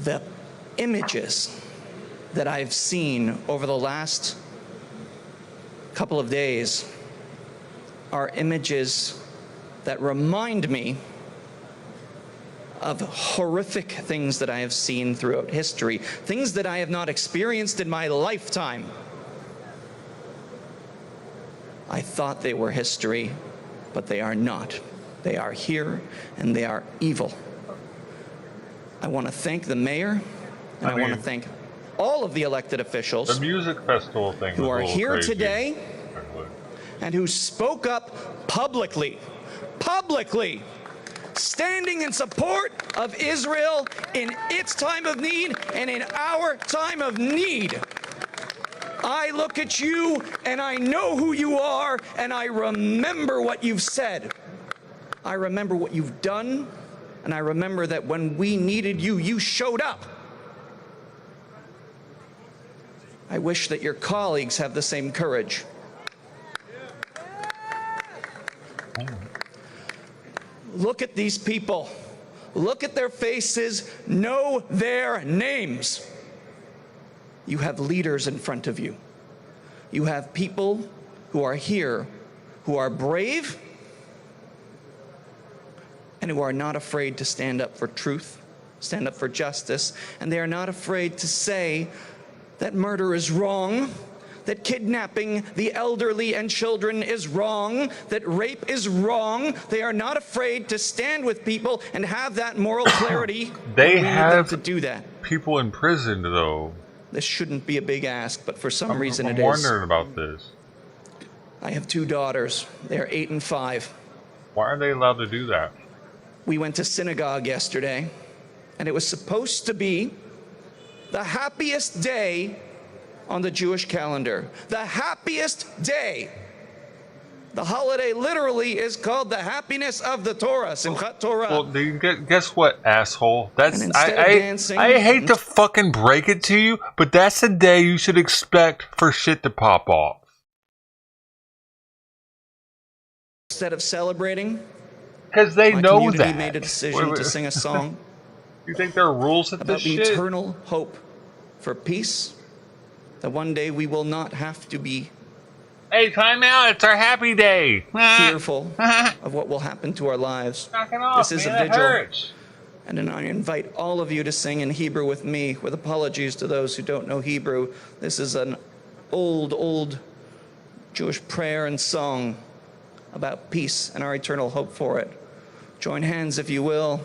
The images that I've seen over the last couple of days are images that remind me of horrific things that I have seen throughout history, things that I have not experienced in my lifetime. I thought they were history, but they are not. They are here, and they are evil. I want to thank the mayor, and I want to thank all of the elected officials the music festival thing who are here crazy. Today and who spoke up publicly, standing in support of Israel in its time of need and in our time of need. I look at you and I know who you are, and I remember what you've said. I remember what you've done, and I remember that when we needed you, you showed up. I wish that your colleagues have the same courage. Look at these people. Look at their faces. Know their names. You have leaders in front of you. You have people who are here, who are brave, and who are not afraid to stand up for truth, stand up for justice, and they are not afraid to say that murder is wrong, that kidnapping the elderly and children is wrong, that rape is wrong. They are not afraid to stand with people and have that moral clarity. They when we have need them to do that. People in prison, though. This shouldn't be a big ask, but for some reason it is. I'm wondering about this. I have two daughters. They're 8 and 5. Why are they allowed to do that? We went to synagogue yesterday, and it was supposed to be the happiest day on the Jewish calendar. The happiest day. The holiday literally is called the happiness of the Torah, Simchat Torah. Well, guess what, asshole? That's I hate to fucking break it to you, but that's the day you should expect for shit to pop off. Instead of celebrating, because they know community that made a decision to sing a song. You think there are rules at about this the shit? Eternal hope for peace, that one day we will not have to be hey, time out, it's our happy day. Fearful of what will happen to our lives. This is a vigil. And I invite all of you to sing in Hebrew with me, with apologies to those who don't know Hebrew. This is an old Jewish prayer and song about peace and our eternal hope for it. Join hands, if you will.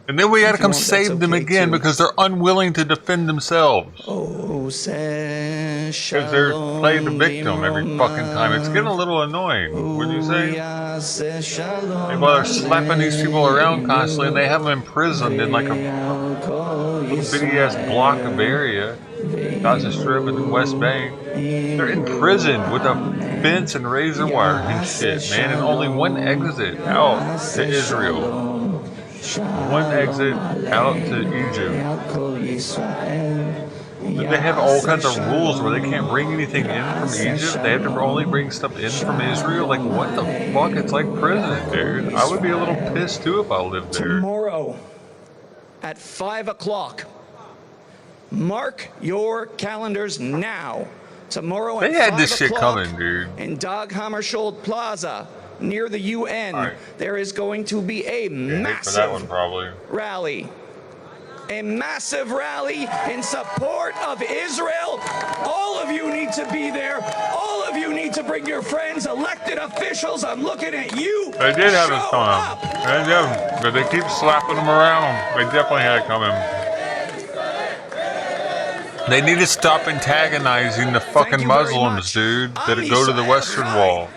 And then we had to come save them again because they're unwilling to defend themselves. Oh, say because they're playing the victim every fucking time. It's getting a little annoying. What do you say? Well, they're slapping these people around constantly, and they have them imprisoned in like a bitty ass block of area, Gaza Strip and the West Bank. They're imprisoned with a fence and razor wire and shit, man. And only one exit out to Israel. One exit out to Egypt. They have all kinds of rules where they can't bring anything in from Egypt. They have to only bring stuff in from Israel. Like, what the fuck? It's like prison, dude. I would be a little pissed too if I lived there. Tomorrow at 5 o'clock. Mark your calendars now. Tomorrow at 5 o'clock. They had this shit coming, dude. In Dag Hammarskjöld Plaza, near the UN, there is going to be a massive rally. A massive rally in support of Israel. All of you need to be there. All of you need to bring your friends, elected officials. I'm looking at you. They did have it coming. They did, but they keep slapping them around. They definitely had it coming. They need to stop antagonizing the fucking Muslims, dude, that go to the Western Wall.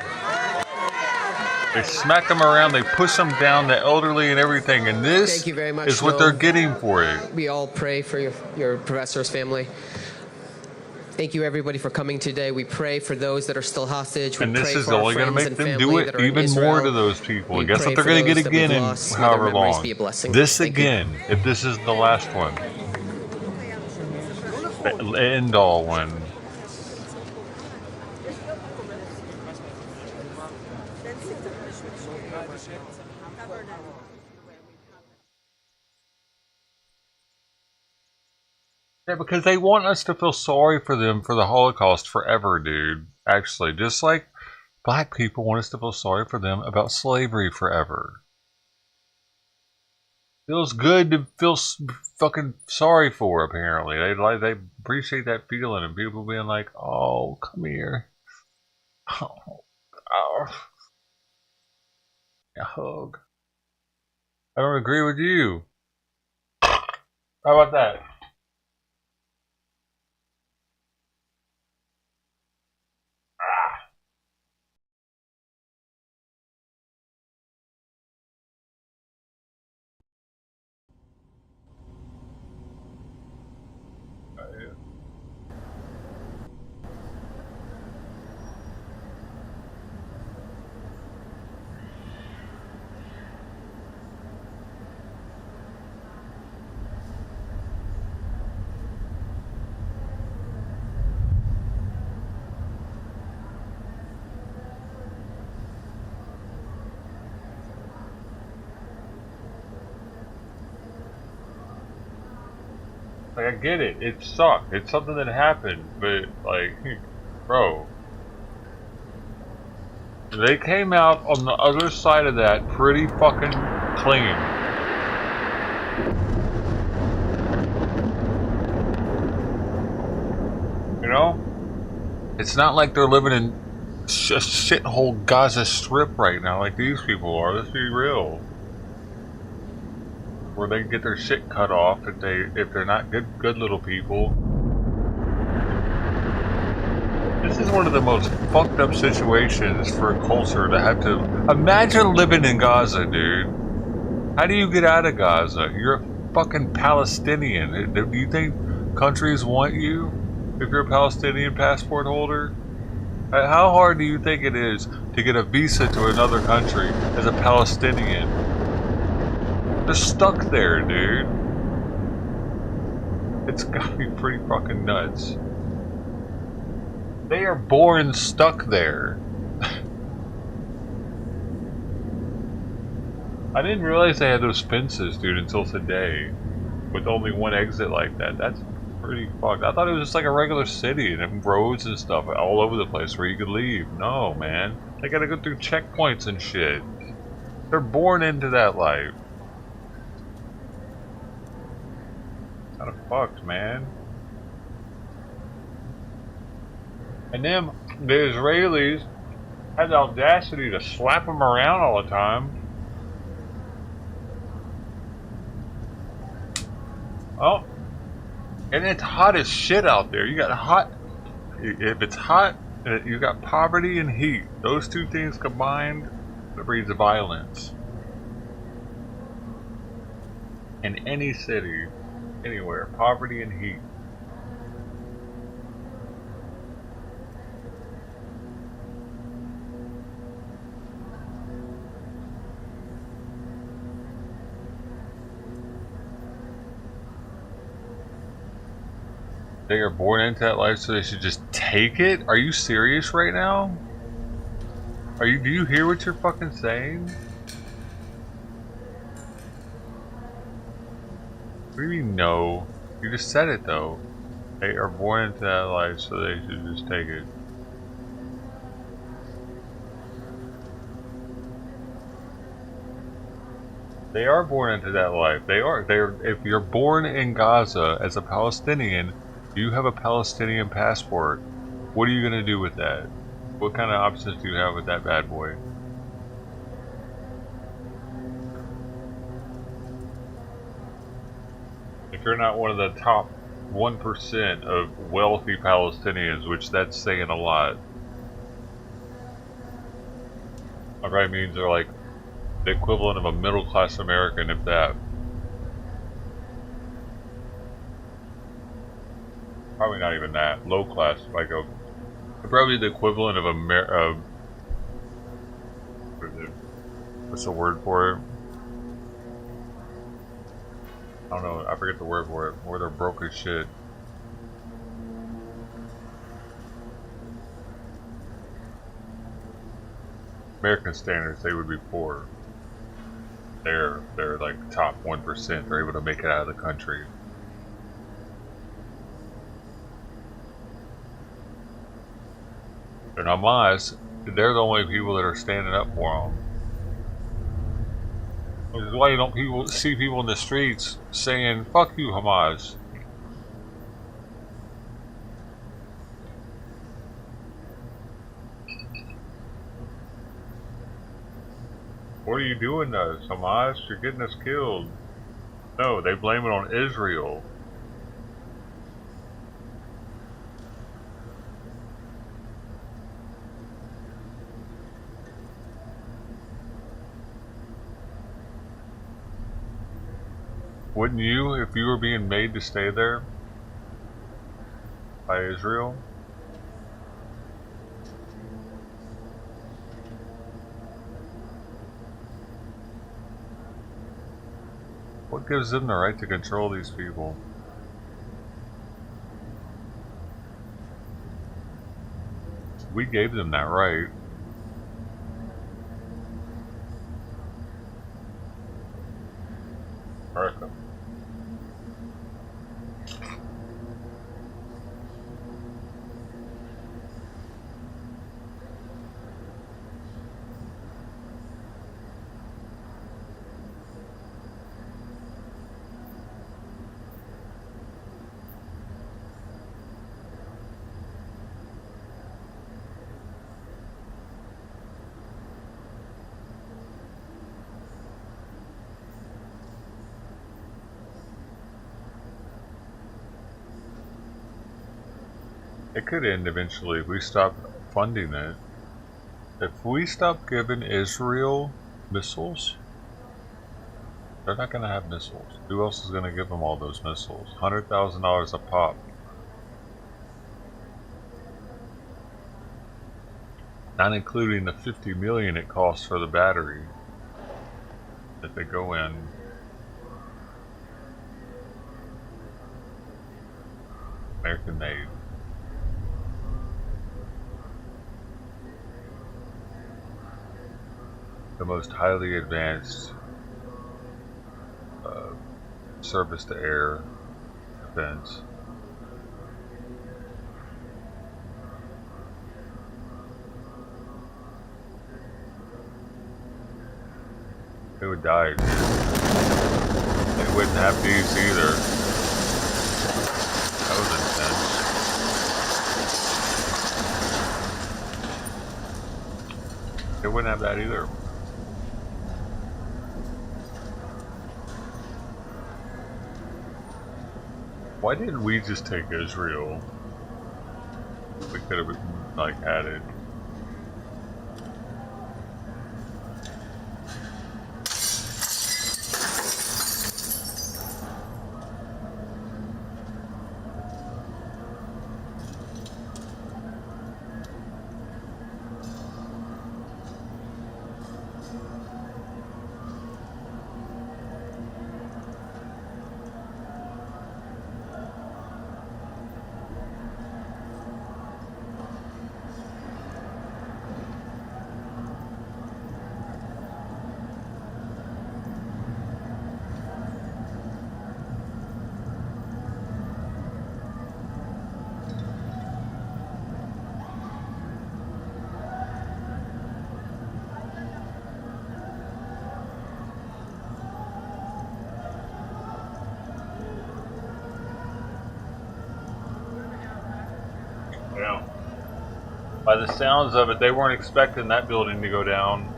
They smack them around, they push them down, the elderly and everything, and this is what they're getting for it. We all pray for your professor's family. Thank you, everybody, for coming today. We pray for those that are still hostage. And this is only going to make them do it even more to those people. Guess what they're going to get again in however long. This again, if this is the last one. The end all one. Yeah, because they want us to feel sorry for them for the Holocaust forever, dude. Actually, just like black people want us to feel sorry for them about slavery forever. Feels good to feel fucking sorry for, apparently. They appreciate that feeling, and people being like, oh, come here. Oh. A hug. I don't agree with you. How about that? Like, I get it. It sucked. It's something that happened, but, like, bro. They came out on the other side of that pretty fucking clean. You know? It's not like they're living in a shithole Gaza Strip right now like these people are. Let's be real. Where they get their shit cut off if they're not good little people. This is one of the most fucked up situations for a culture to have to imagine living in Gaza, dude. How do you get out of Gaza? You're a fucking Palestinian. Do you think countries want you? if you're a Palestinian passport holder? How hard do you think it is to get a visa to another country as a Palestinian? They're stuck there, dude. It's gotta be pretty fucking nuts. They are born stuck there. I didn't realize they had those fences, dude, until today. With only one exit like that. That's pretty fucked. I thought it was just like a regular city and roads and stuff all over the place where you could leave. No, man. They gotta go through checkpoints and shit. They're born into that life. Kinda fucked, man. And then the Israelis had the audacity to slap them around all the time. Oh, and it's hot as shit out there. You got hot. If it's hot, you got poverty and heat. Those two things combined, it breeds violence. In any city, anywhere, poverty and heat. They are born into that life, so they should just take it? Are you serious right now? Do you hear what you're fucking saying? What do you mean no? You just said it though. They are born into that life, so they should just take it. They are born into that life. If you're born in Gaza as a Palestinian, you have a Palestinian passport. What are you going to do with that? What kind of options do you have with that bad boy? If you're not one of the top 1% of wealthy Palestinians, which that's saying a lot. That probably means they're like the equivalent of a middle-class American, if that. Probably not even that. Low class, like probably the equivalent of what's the word for it? I don't know. I forget the word for it. Where they're broke as shit. American standards, they would be poor. They're like top 1%. They're able to make it out of the country. And Hamas, they're the only people that are standing up for them. Which is why you don't see people in the streets saying, "Fuck you, Hamas." What are you doing to us, Hamas? You're getting us killed. No, they blame it on Israel. Wouldn't you, if you were being made to stay there by Israel? What gives them the right to control these people? We gave them that right. America. It could end eventually if we stop funding it. If we stop giving Israel missiles, they're not going to have missiles. Who else is going to give them all those missiles? $100,000 a pop. Not including the $50 million it costs for the battery that they go in. American made. The most highly advanced surface-to-air defense. They would die. They wouldn't have these either. That was intense. They wouldn't have that either. Why didn't we just take Israel? We could have like had it. Yeah. By the sounds of it, they weren't expecting that building to go down.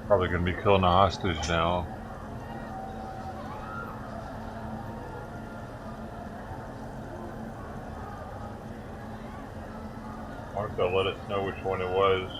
Probably gonna be killing a hostage now. Martha, let us know which one it was.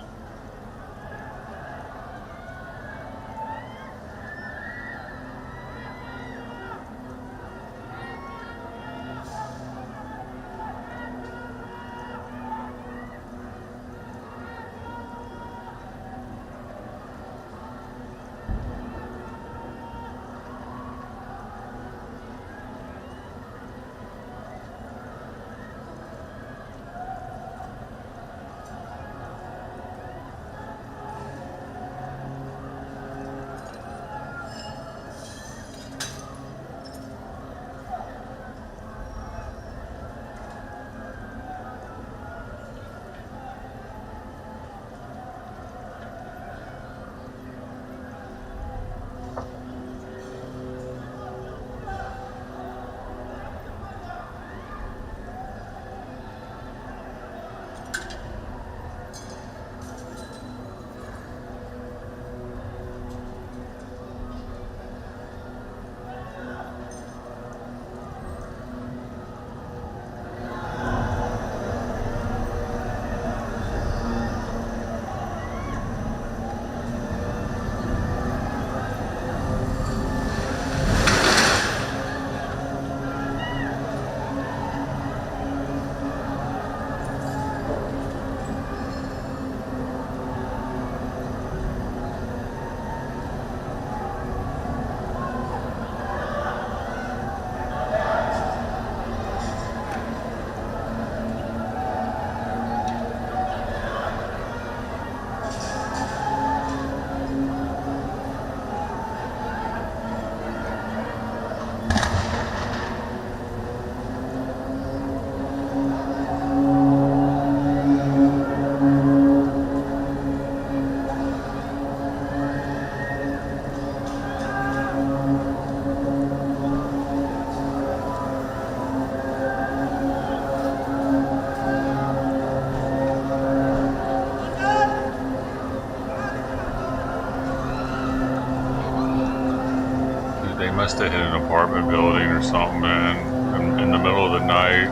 must have hit an apartment building or something, man, in the middle of the night.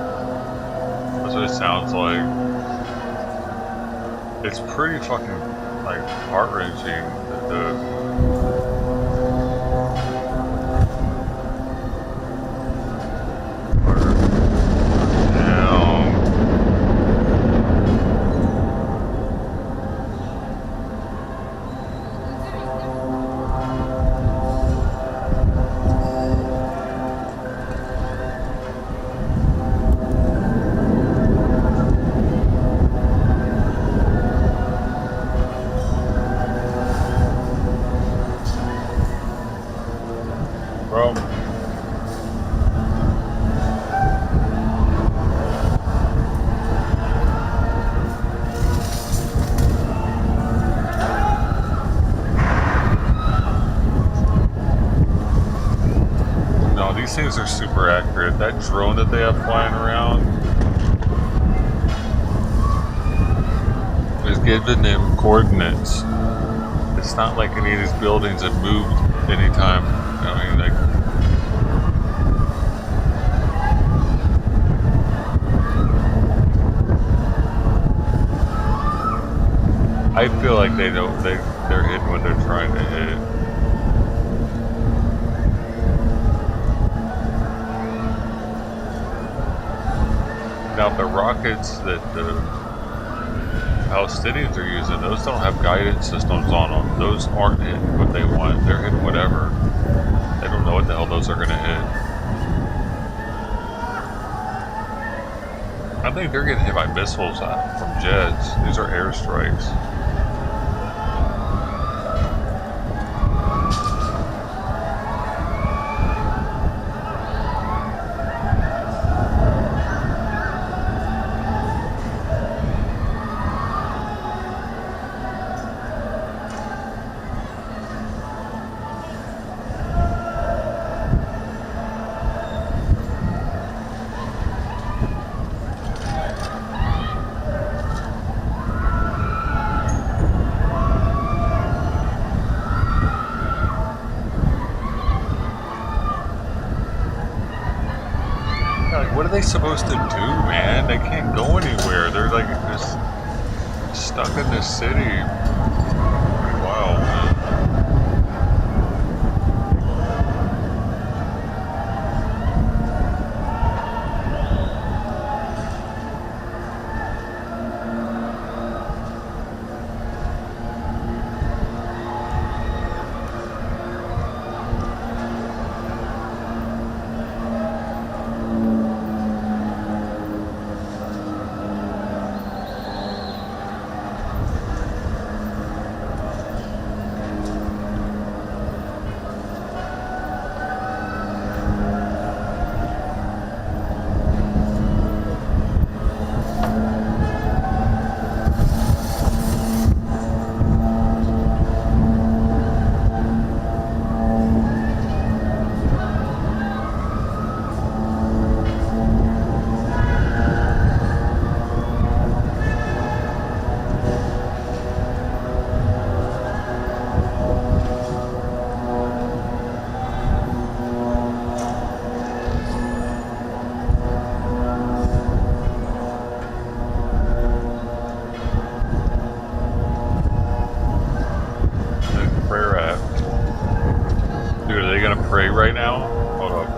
That's what it sounds like. It's pretty fucking, like, heart-wrenching. These things are super accurate. That drone that they have flying around is giving them coordinates. It's not like any of these buildings have moved anytime. I mean, like, I feel like they don't. They're hitting what they're trying to hit. Now, the rockets that the Palestinians are using, those don't have guidance systems on them. Those aren't hitting what they want. They're hitting whatever. They don't know what the hell those are going to hit. I think they're getting hit by missiles from jets. These are airstrikes. What are they supposed to do, man? They can't go anywhere. They're like just stuck in this city. Pretty wild, man. Pray right now? Hold up.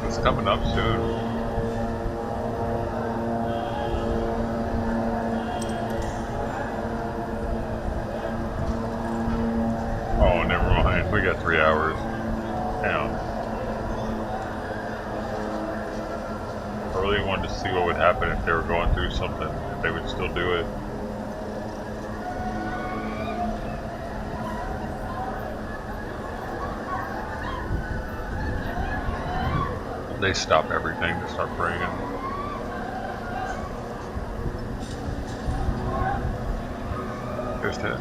It's coming up soon. Oh, never mind. We got 3 hours. Damn. I really wanted to see what would happen if they were going through something, if they would still do it. They stop everything to start praying. Just hit.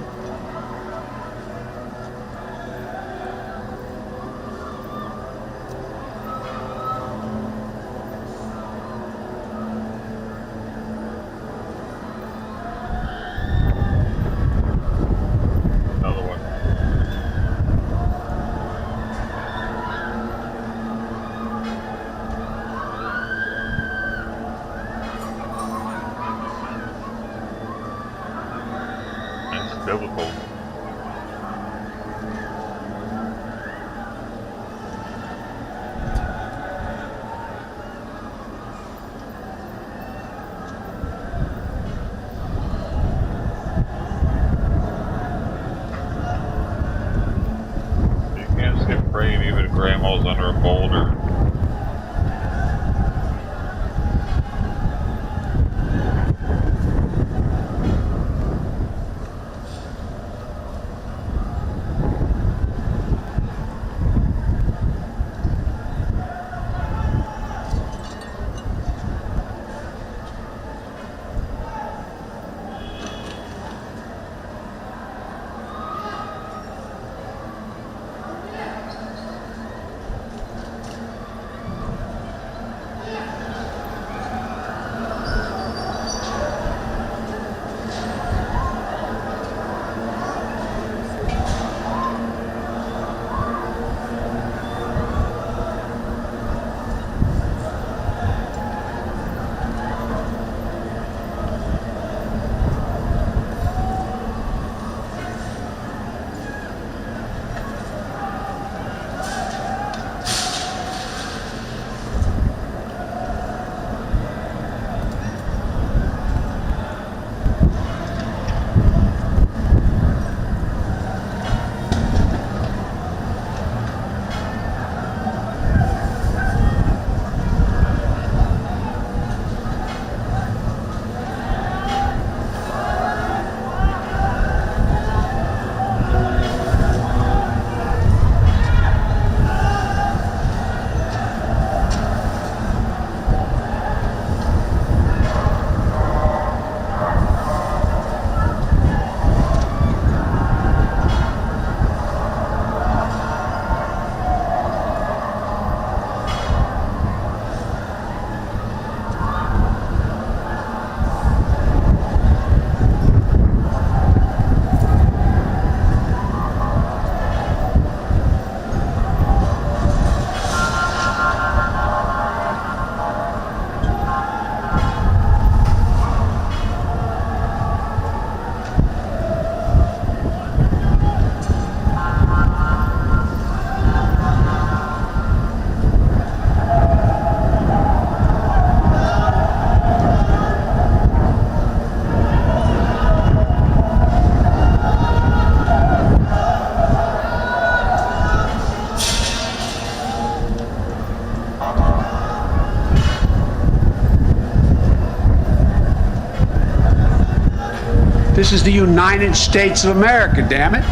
Another one. biblical. You can't skip praying even if grandma's under a boulder. This is the United States of America, damn it.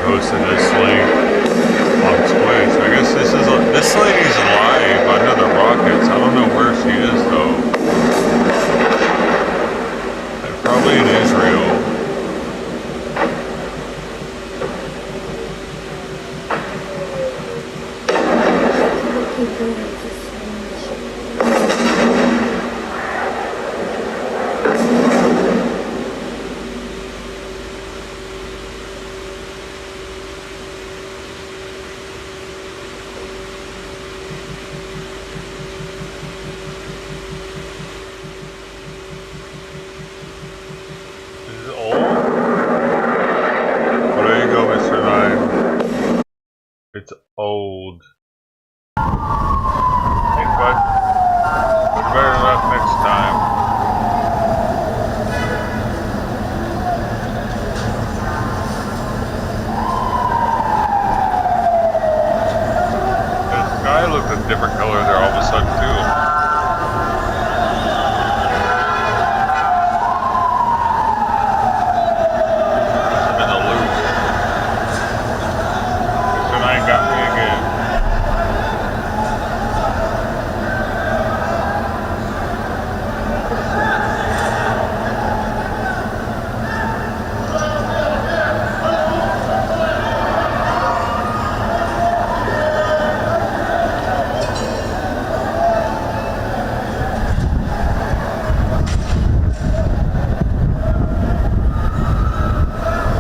posted this link on Twitch. I guess this lady's alive under the rockets. I don't know where she is though. Probably in Israel. It's old. Thanks, bud. Better luck next time. The sky looked a different color there all of a sudden, too. Got me again.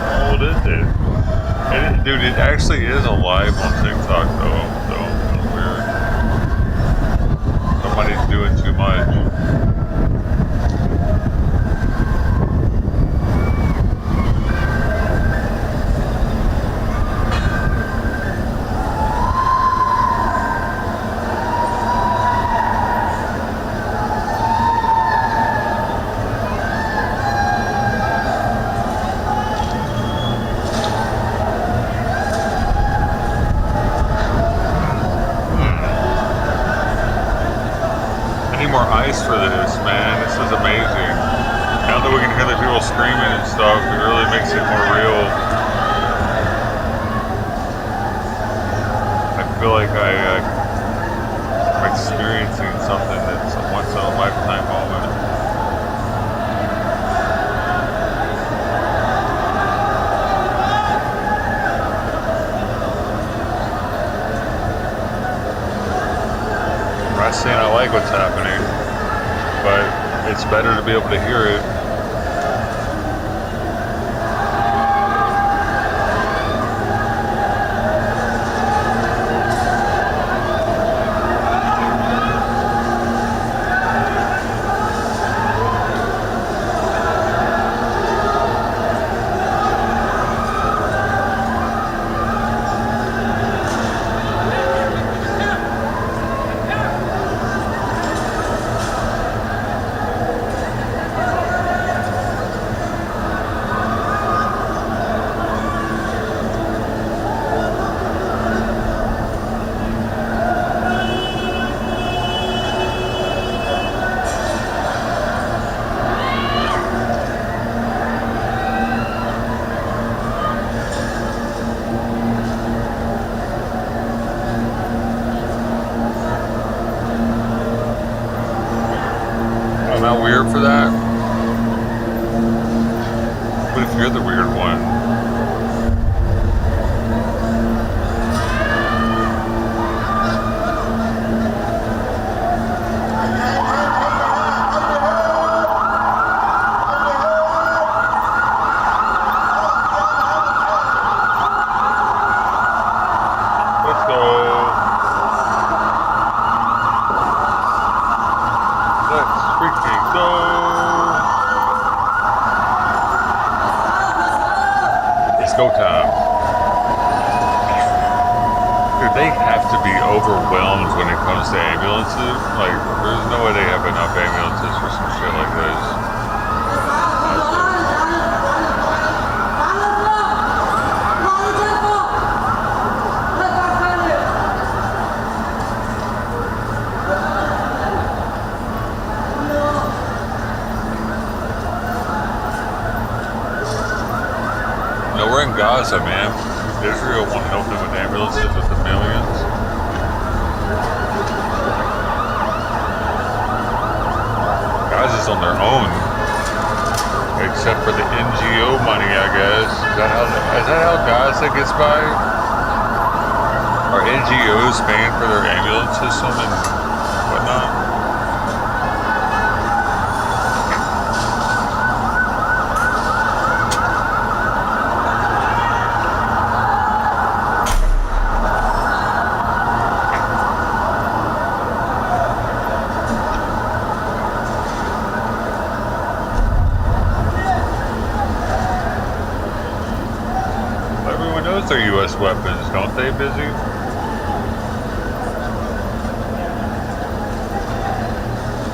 How old is it? Dude, it actually is alive on TikTok though, so it's weird. Somebody's doing too much. More ice for this, man. This is amazing. Now that we can hear the people screaming and stuff, it really makes it more real. I feel like I'm experiencing something that's a once-in-a-lifetime moment. I'm not saying I like what's happening, but it's better to be able to hear it. Am I weird for that? What if you're the weird one? Let's go. Let's freaking go. It's go time. Dude, they have to be overwhelmed when it comes to ambulances. Like, there's no way they have enough ambulances for some shit like this. No, we're in Gaza, man. Israel want to help them with ambulances with the millions. Gaza's on their own, except for the NGO money, I guess. Is that how Gaza gets by? Are NGOs paying for their ambulance system and whatnot? They're U.S. weapons, don't they, Busy?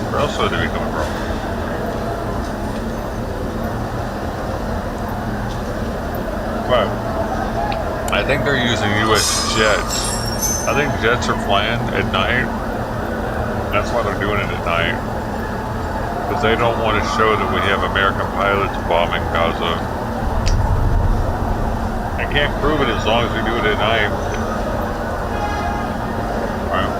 Where else would they be coming from? But I think they're using U.S. jets. I think jets are flying at night. That's why they're doing it at night. Because they don't want to show that we have American pilots bombing Gaza. I can't prove it as long as we do it at night. Right.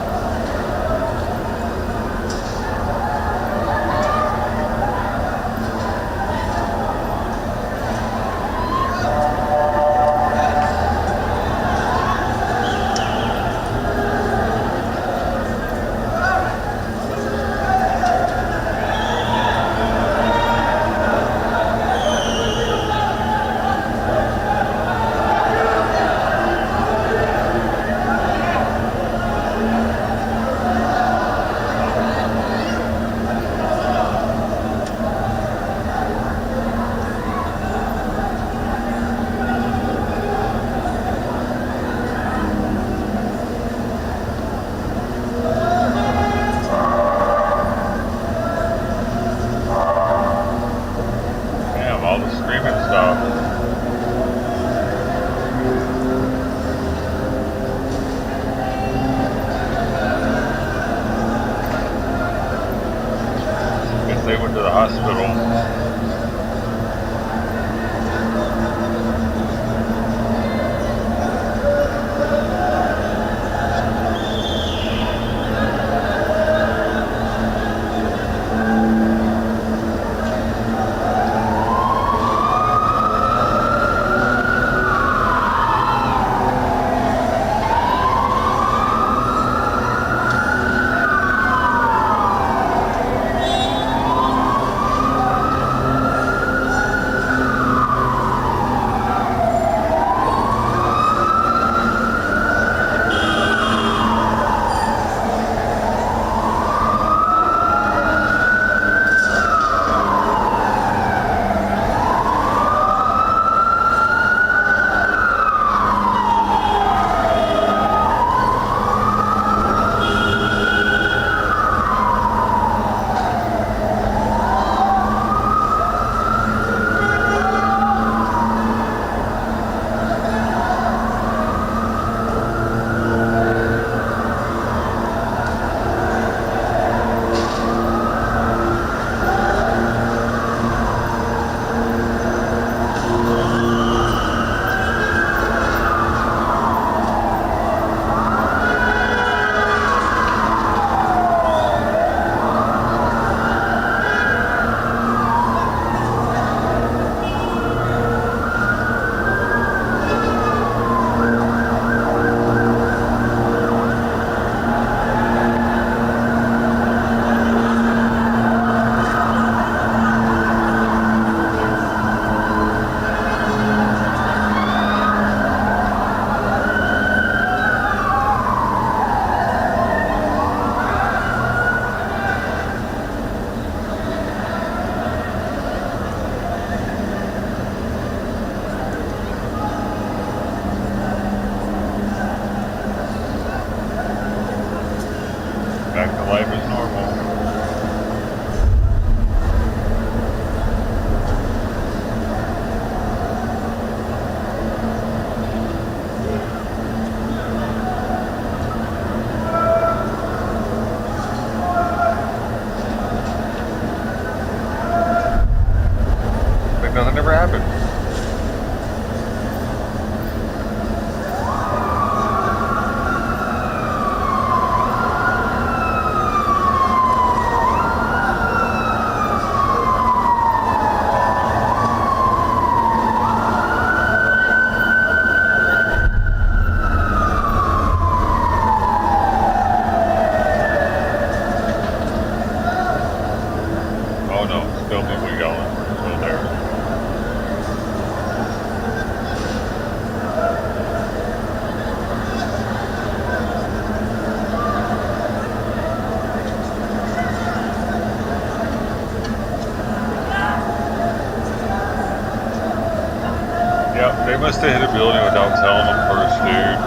telling them first, dude.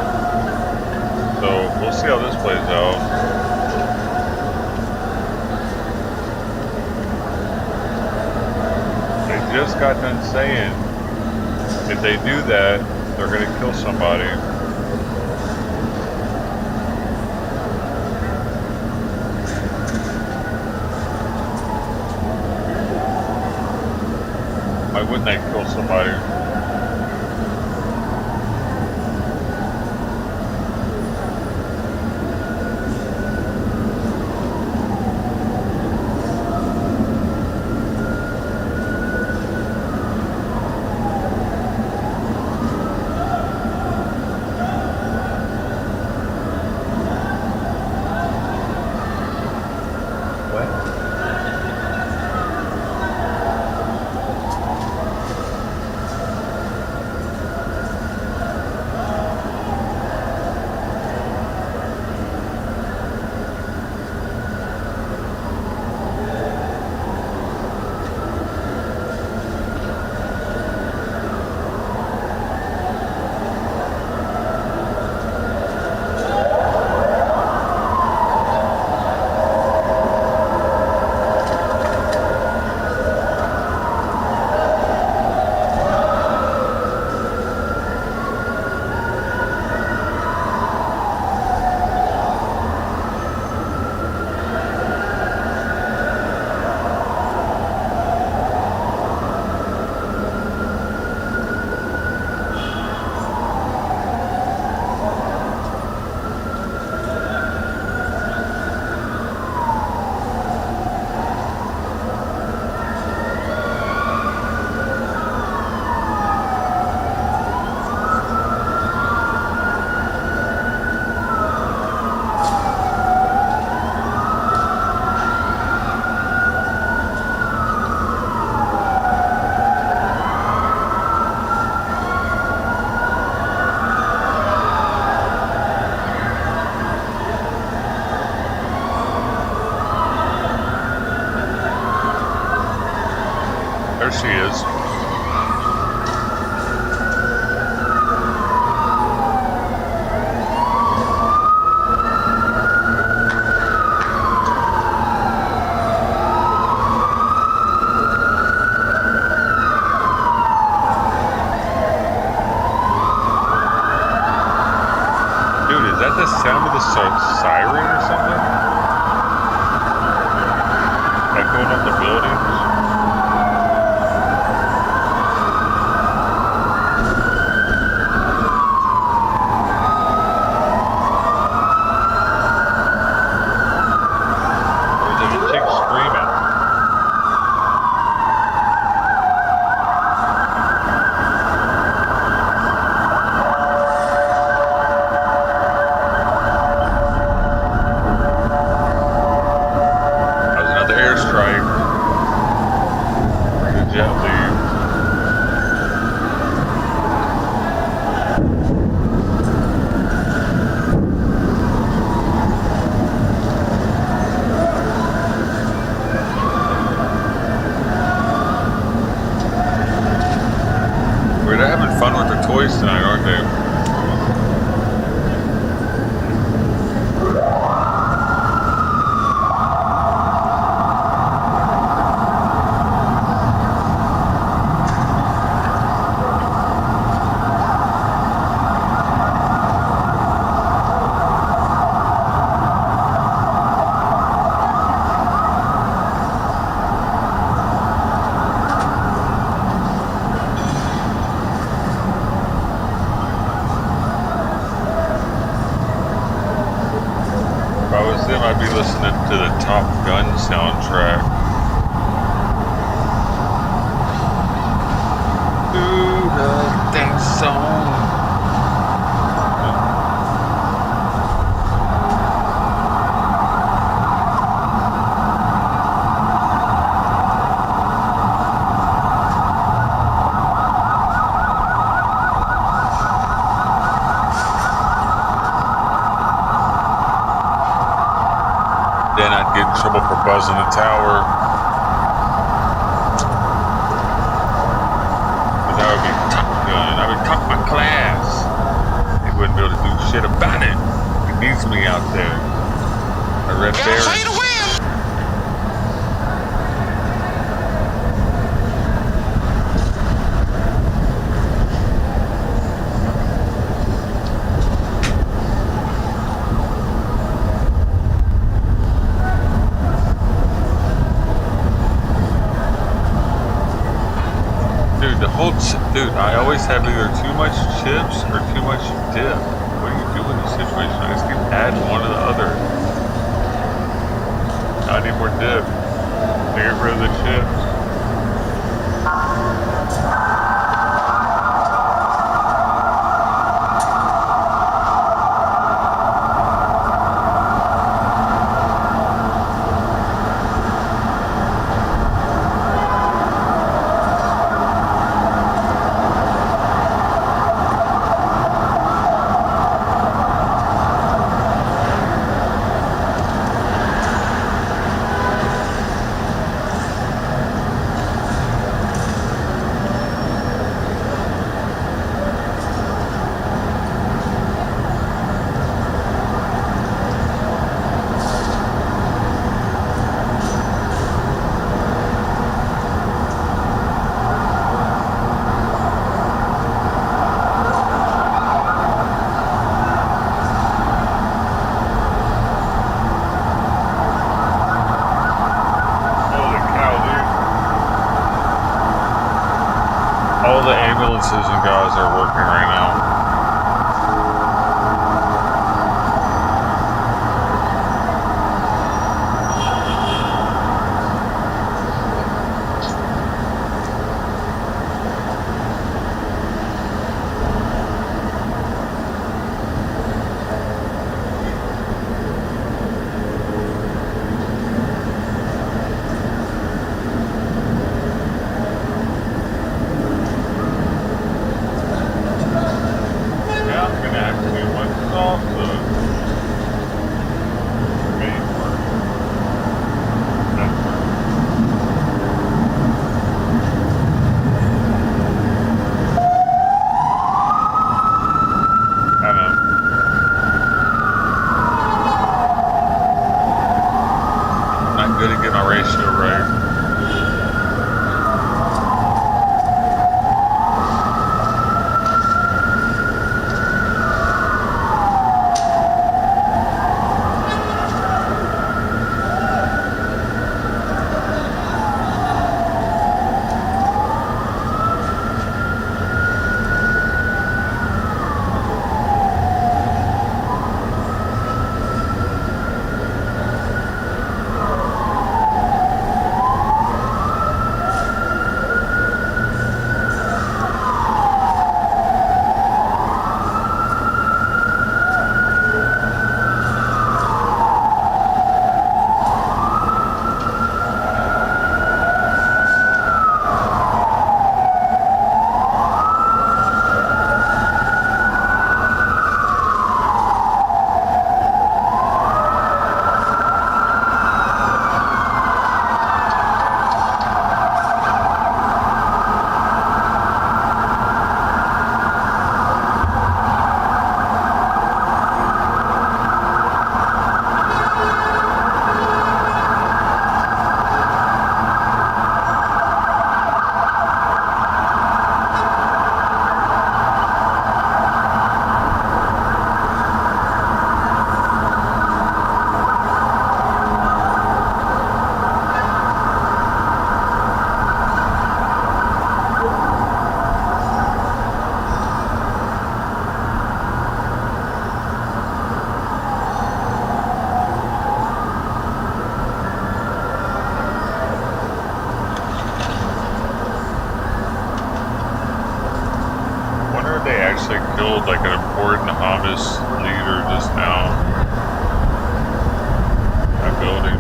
So we'll see how this plays out. They just got done saying if they do that, they're going to kill somebody. Why wouldn't they kill somebody? There she is. Dude, is that the sound of the siren or something? Echoing up the buildings? They're having fun with their toys tonight, aren't they? If I was them, I'd be listening to the Top Gun soundtrack. Do the theme song. Then I'd get in trouble for buzzing the tower. Because I would be Top Gun. I would top my class. needs me out there. A red Baron. Dude, I always have either too much chips or too much dip. What do you do in this situation? I just keep adding one or the other. I need more dip to get rid of the chips. All the ambulances in Gaza are working right now. Actually killed like an important Hamas leader just now. That building.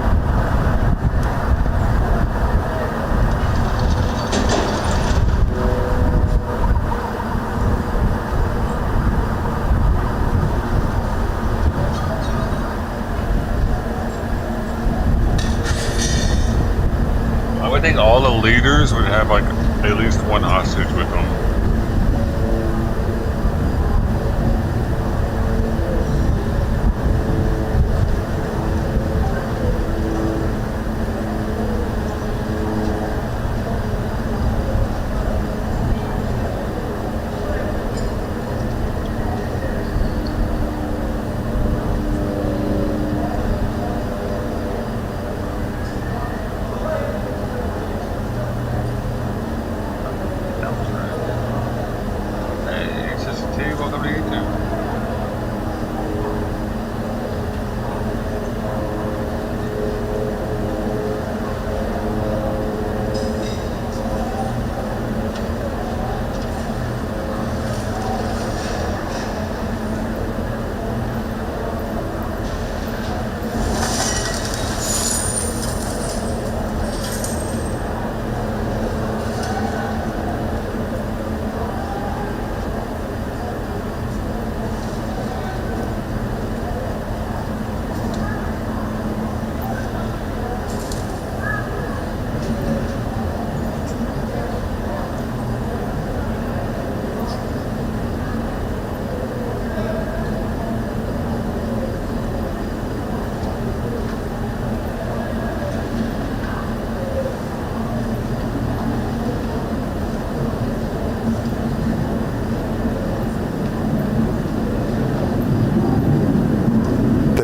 I would think all the leaders would have like at least one hostage with them. too.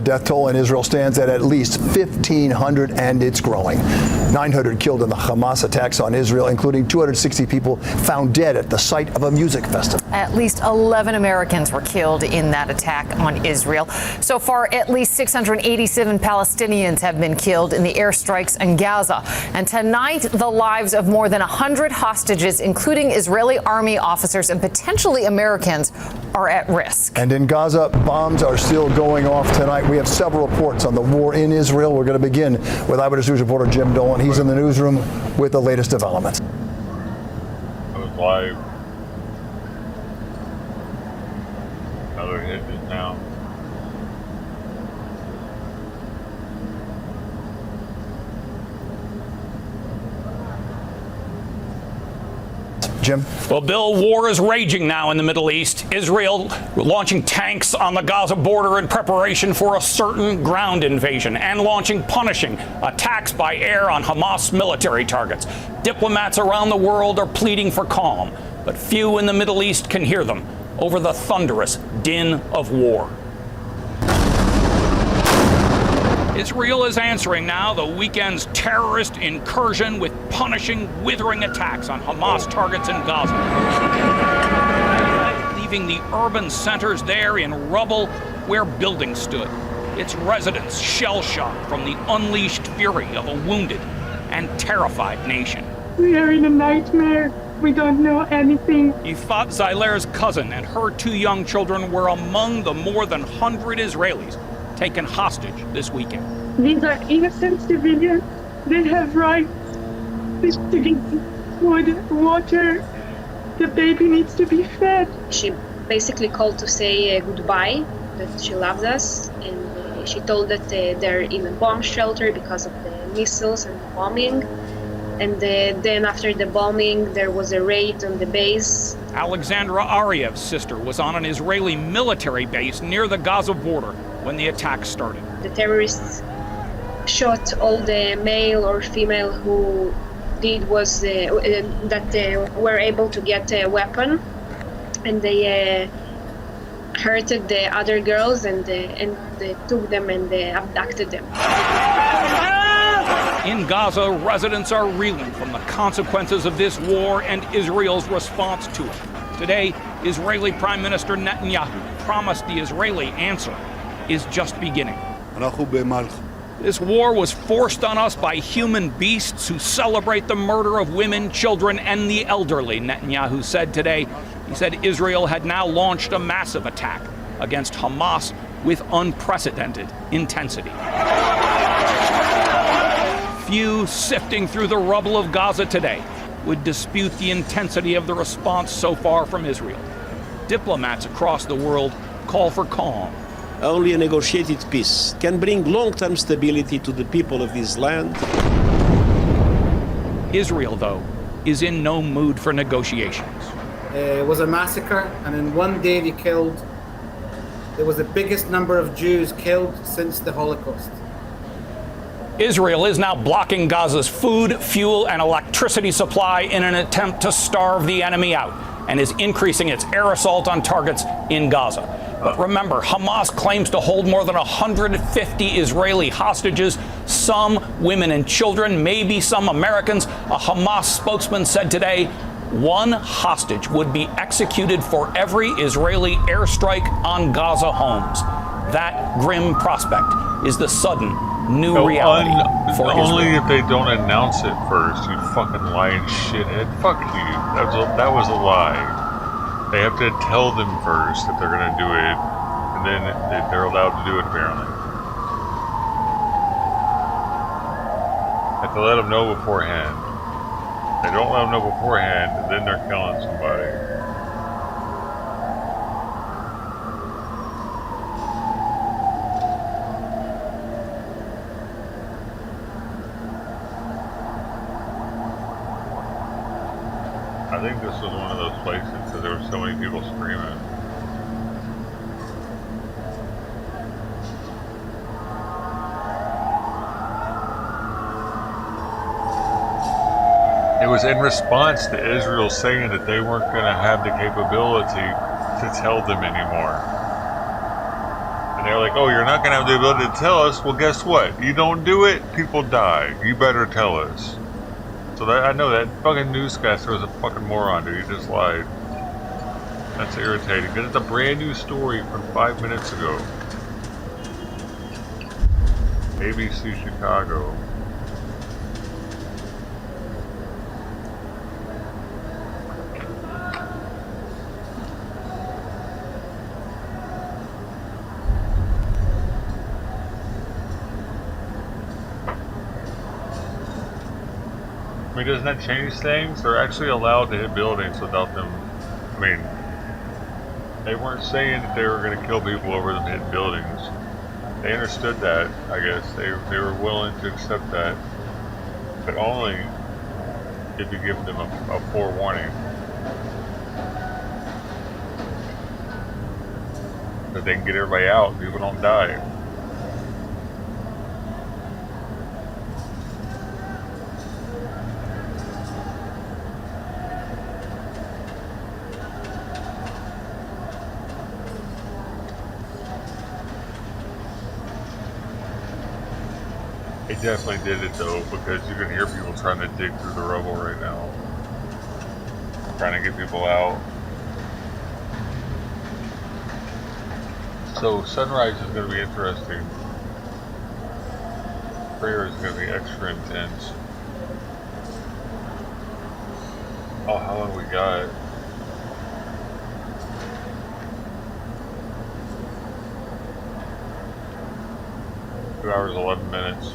Death toll in Israel stands at least 1,500, and it's growing. 900 killed in the Hamas attacks on Israel, including 260 people found dead at the site of a music festival. At least 11 Americans were killed in that attack on Israel. So far, at least 687 Palestinians have been killed in the airstrikes in Gaza. And tonight, the lives of more than 100 hostages, including Israeli army officers and potentially Americans, are at risk. And in Gaza, bombs are still going off tonight. We have several reports on the war in Israel. We're going to begin with Eyewitness News reporter Jim Dolan. He's in the newsroom with the latest developments. I was live. Another hit is now. Jim? Well, Bill, war is raging now in the Middle East. Israel launching tanks on the Gaza border in preparation for a certain ground invasion and launching punishing attacks by air on Hamas military targets. Diplomats around the world are pleading for calm, but few in the Middle East can hear them over the thunderous din of war. Israel is answering now the weekend's terrorist incursion with punishing, withering attacks on Hamas targets in Gaza, leaving the urban centers there in rubble where buildings stood, its residents shell-shocked from the unleashed fury of a wounded and terrified nation. We are in a nightmare. We don't know anything. Yifat Zailer's cousin and her 2 young children were among the more than 100 Israelis taken hostage this weekend. These are innocent civilians. They have rights to get food, water. The baby needs to be fed. She basically called to say goodbye, that she loves us, and she told that they're in a bomb shelter because of the missiles and the bombing. And then after the bombing, there was a raid on the base. Alexandra Aryev's sister was on an Israeli military base near the Gaza border when the attack started. The terrorists shot all the male or female who did was that were able to get a weapon, and they hurted the other girls and they took them and they abducted them. In Gaza, residents are reeling from the consequences of this war and Israel's response to it. Today, Israeli Prime Minister Netanyahu promised the Israeli answer is just beginning. This war was forced on us by human beasts who celebrate the murder of women, children, and the elderly, Netanyahu said today. He said Israel had now launched a massive attack against Hamas with unprecedented intensity. Few sifting through the rubble of Gaza today would dispute the intensity of the response so far from Israel. Diplomats across the world call for calm. Only a negotiated peace can bring long-term stability to the people of this land. Israel, though, is in no mood for negotiations. It was a massacre, and in one day there was the biggest number of Jews killed since the Holocaust. Israel is now blocking Gaza's food, fuel, and electricity supply in an attempt to starve the enemy out, and is increasing its air assault on targets in Gaza. But remember, Hamas claims to hold more than 150 Israeli hostages, some women and children, maybe some Americans. A Hamas spokesman said today, one hostage would be executed for every Israeli airstrike on Gaza homes. That grim prospect is the sudden new reality for only Israel. if they don't announce it first, you fucking lying shithead. Fuck you. That was a lie. They have to tell them first that they're going to do it, and then they're allowed to do it, apparently. Have to let them know beforehand. They don't let them know beforehand, then they're killing somebody. I think this was one of those places because there were so many people screaming. It was in response to Israel saying that they weren't going to have the capability to tell them anymore. And they were like, oh, you're not going to have the ability to tell us? Well, guess what? You don't do it, people die. You better tell us. So that, I know that fucking newscaster was a fucking moron, dude. He just lied. That's irritating, because it's a brand new story from 5 minutes ago. ABC Chicago. I mean, doesn't that change things? They're actually allowed to hit buildings without them. I mean, they weren't saying that they were going to kill people over them hitting buildings. They understood that, I guess. They were willing to accept that. But only if you give them a forewarning. So they can get everybody out, people don't die. They definitely did it though, because you can hear people trying to dig through the rubble right now. Trying to get people out. So sunrise is going to be interesting. Prayer is going to be extra intense. Oh, how long we got? Two hours, 11 minutes.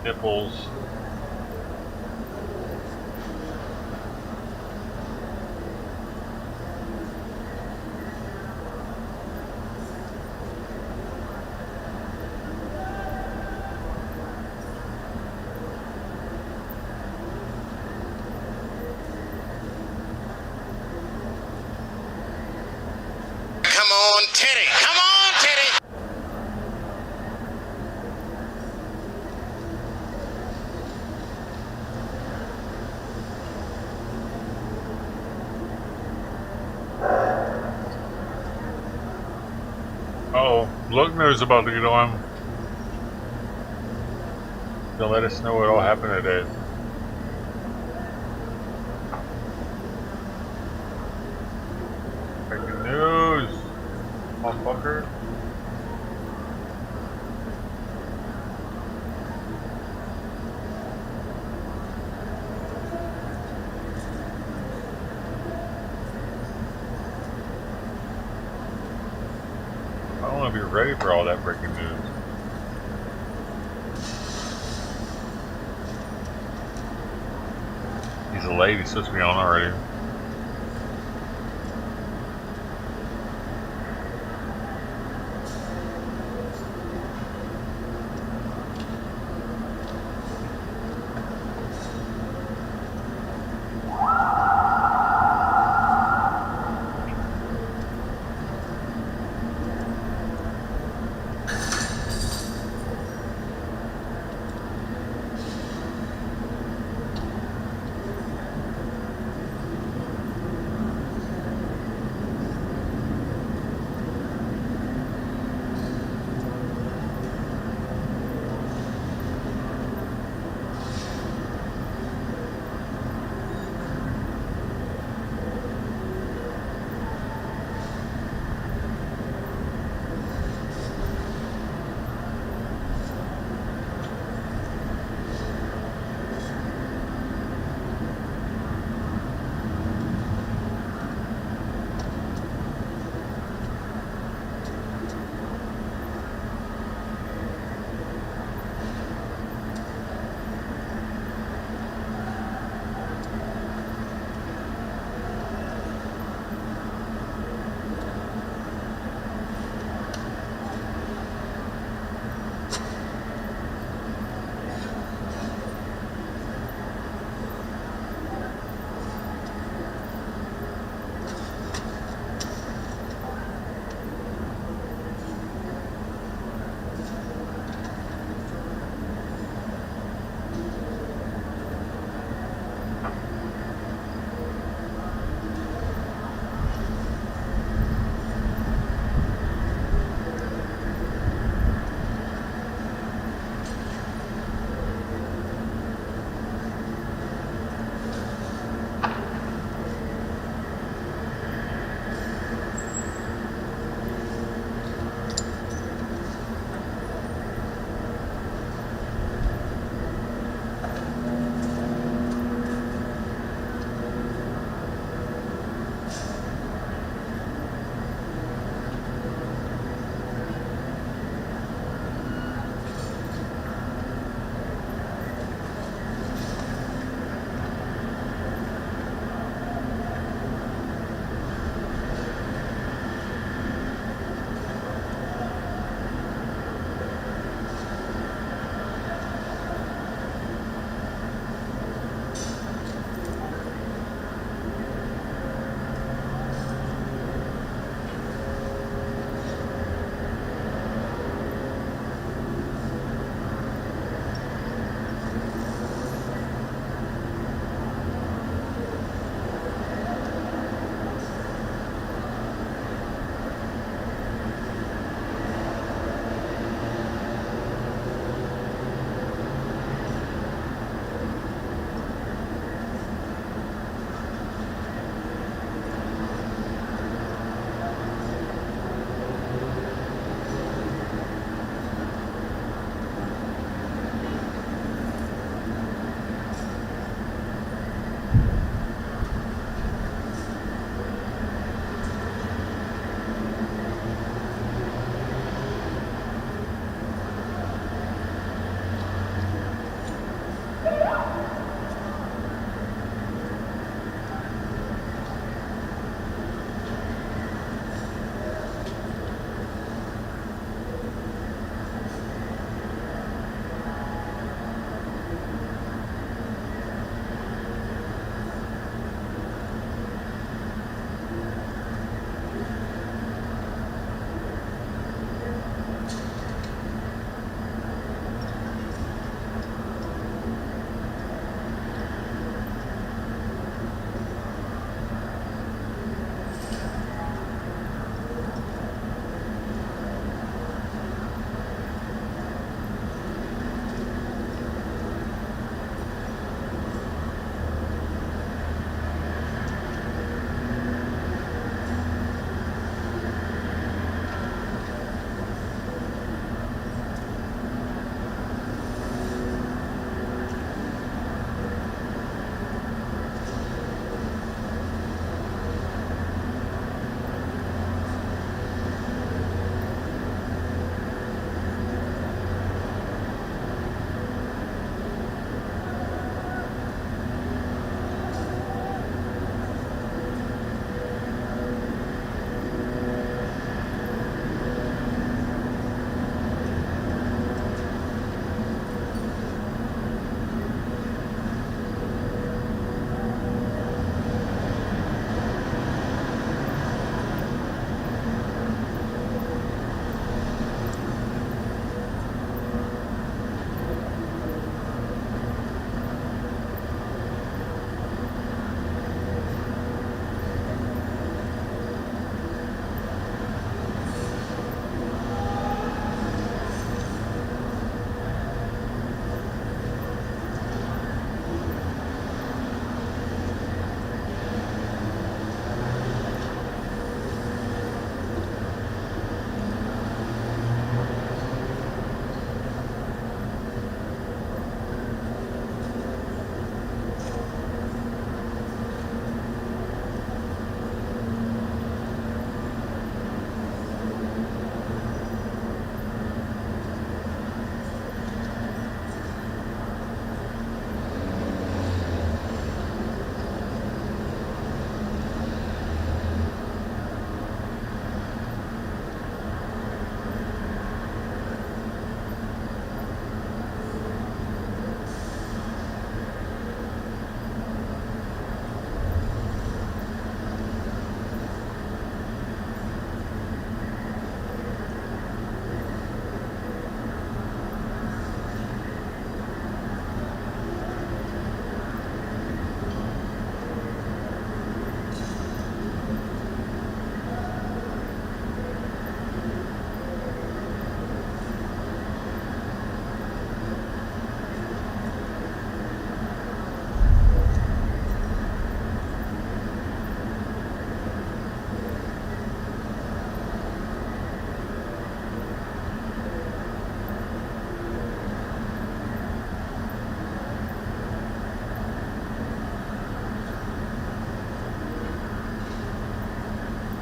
nipples. Come on, Teddy. Come on, Teddy. Oh, Lookner's about to get on. They'll let us know what all happened today. Breaking news, motherfucker. I don't know if you're ready for all that breaking news. He's a lady, he's supposed to be on already.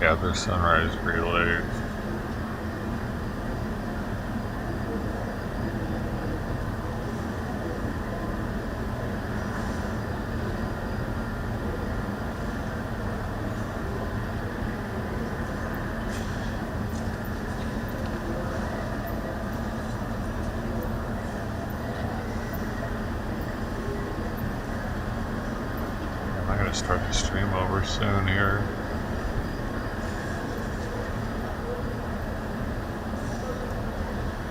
Gather sunrise relays. I'm gonna start the stream over soon here.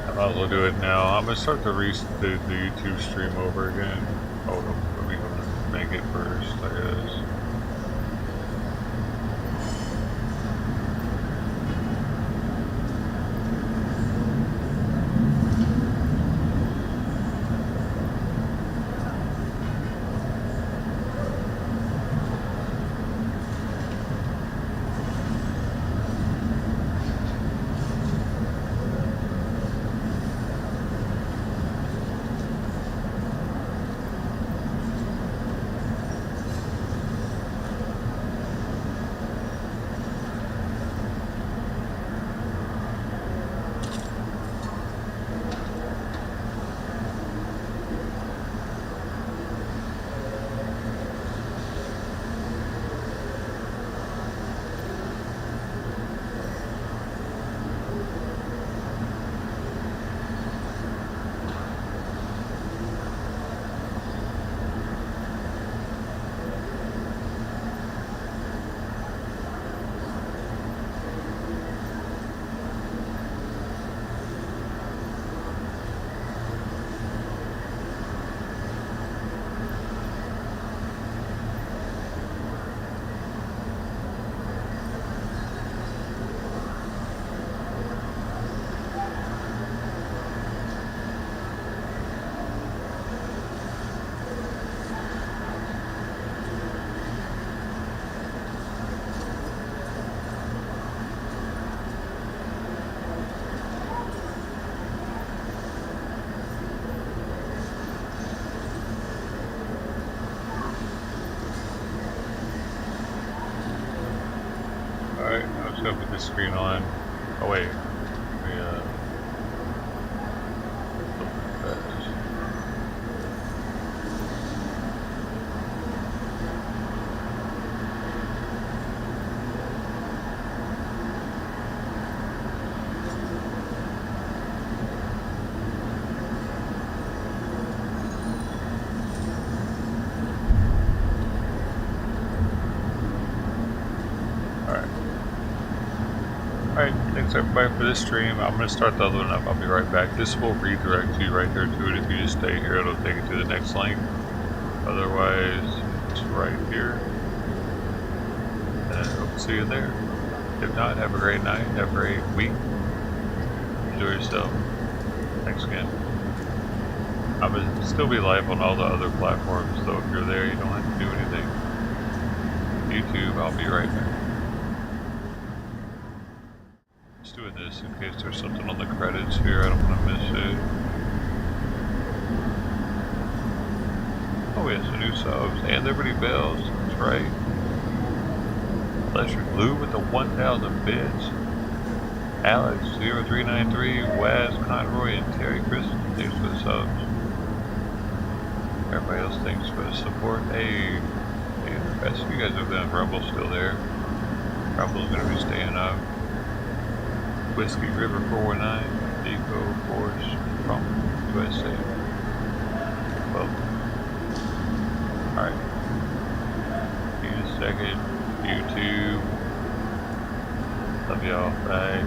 I might as well do it now. I'm gonna start the YouTube stream over again. Oh, let me make it first, I guess. Alright, let's go put this screen on. Oh wait, Alright, thanks everybody for this stream. I'm going to start the other one up. I'll be right back. This will redirect you right there to it. If you just stay here, it'll take you to the next link. Otherwise, it's right here. And I hope to see you there. If not, have a great night. Have a great week. Enjoy yourself. Thanks again. I will still be live on all the other platforms, so if you're there, you don't have to do anything. YouTube, I'll be right back. Doing this in case there's something on the credits here. I don't want to miss it. Oh, yes, the new subs and Liberty Bells. That's right. Electric Blue with the 1,000 bits. Alex 0393, Waz, Conroy, and Terry Chris. Thanks for the subs. Everybody else, thanks for the support. Hey, the rest of you guys over there on Rumble's still there. Rumble's gonna be staying up. Whiskey River 419, Depot Force from USA. Well, alright. See you in a second. YouTube. Love y'all. Bye.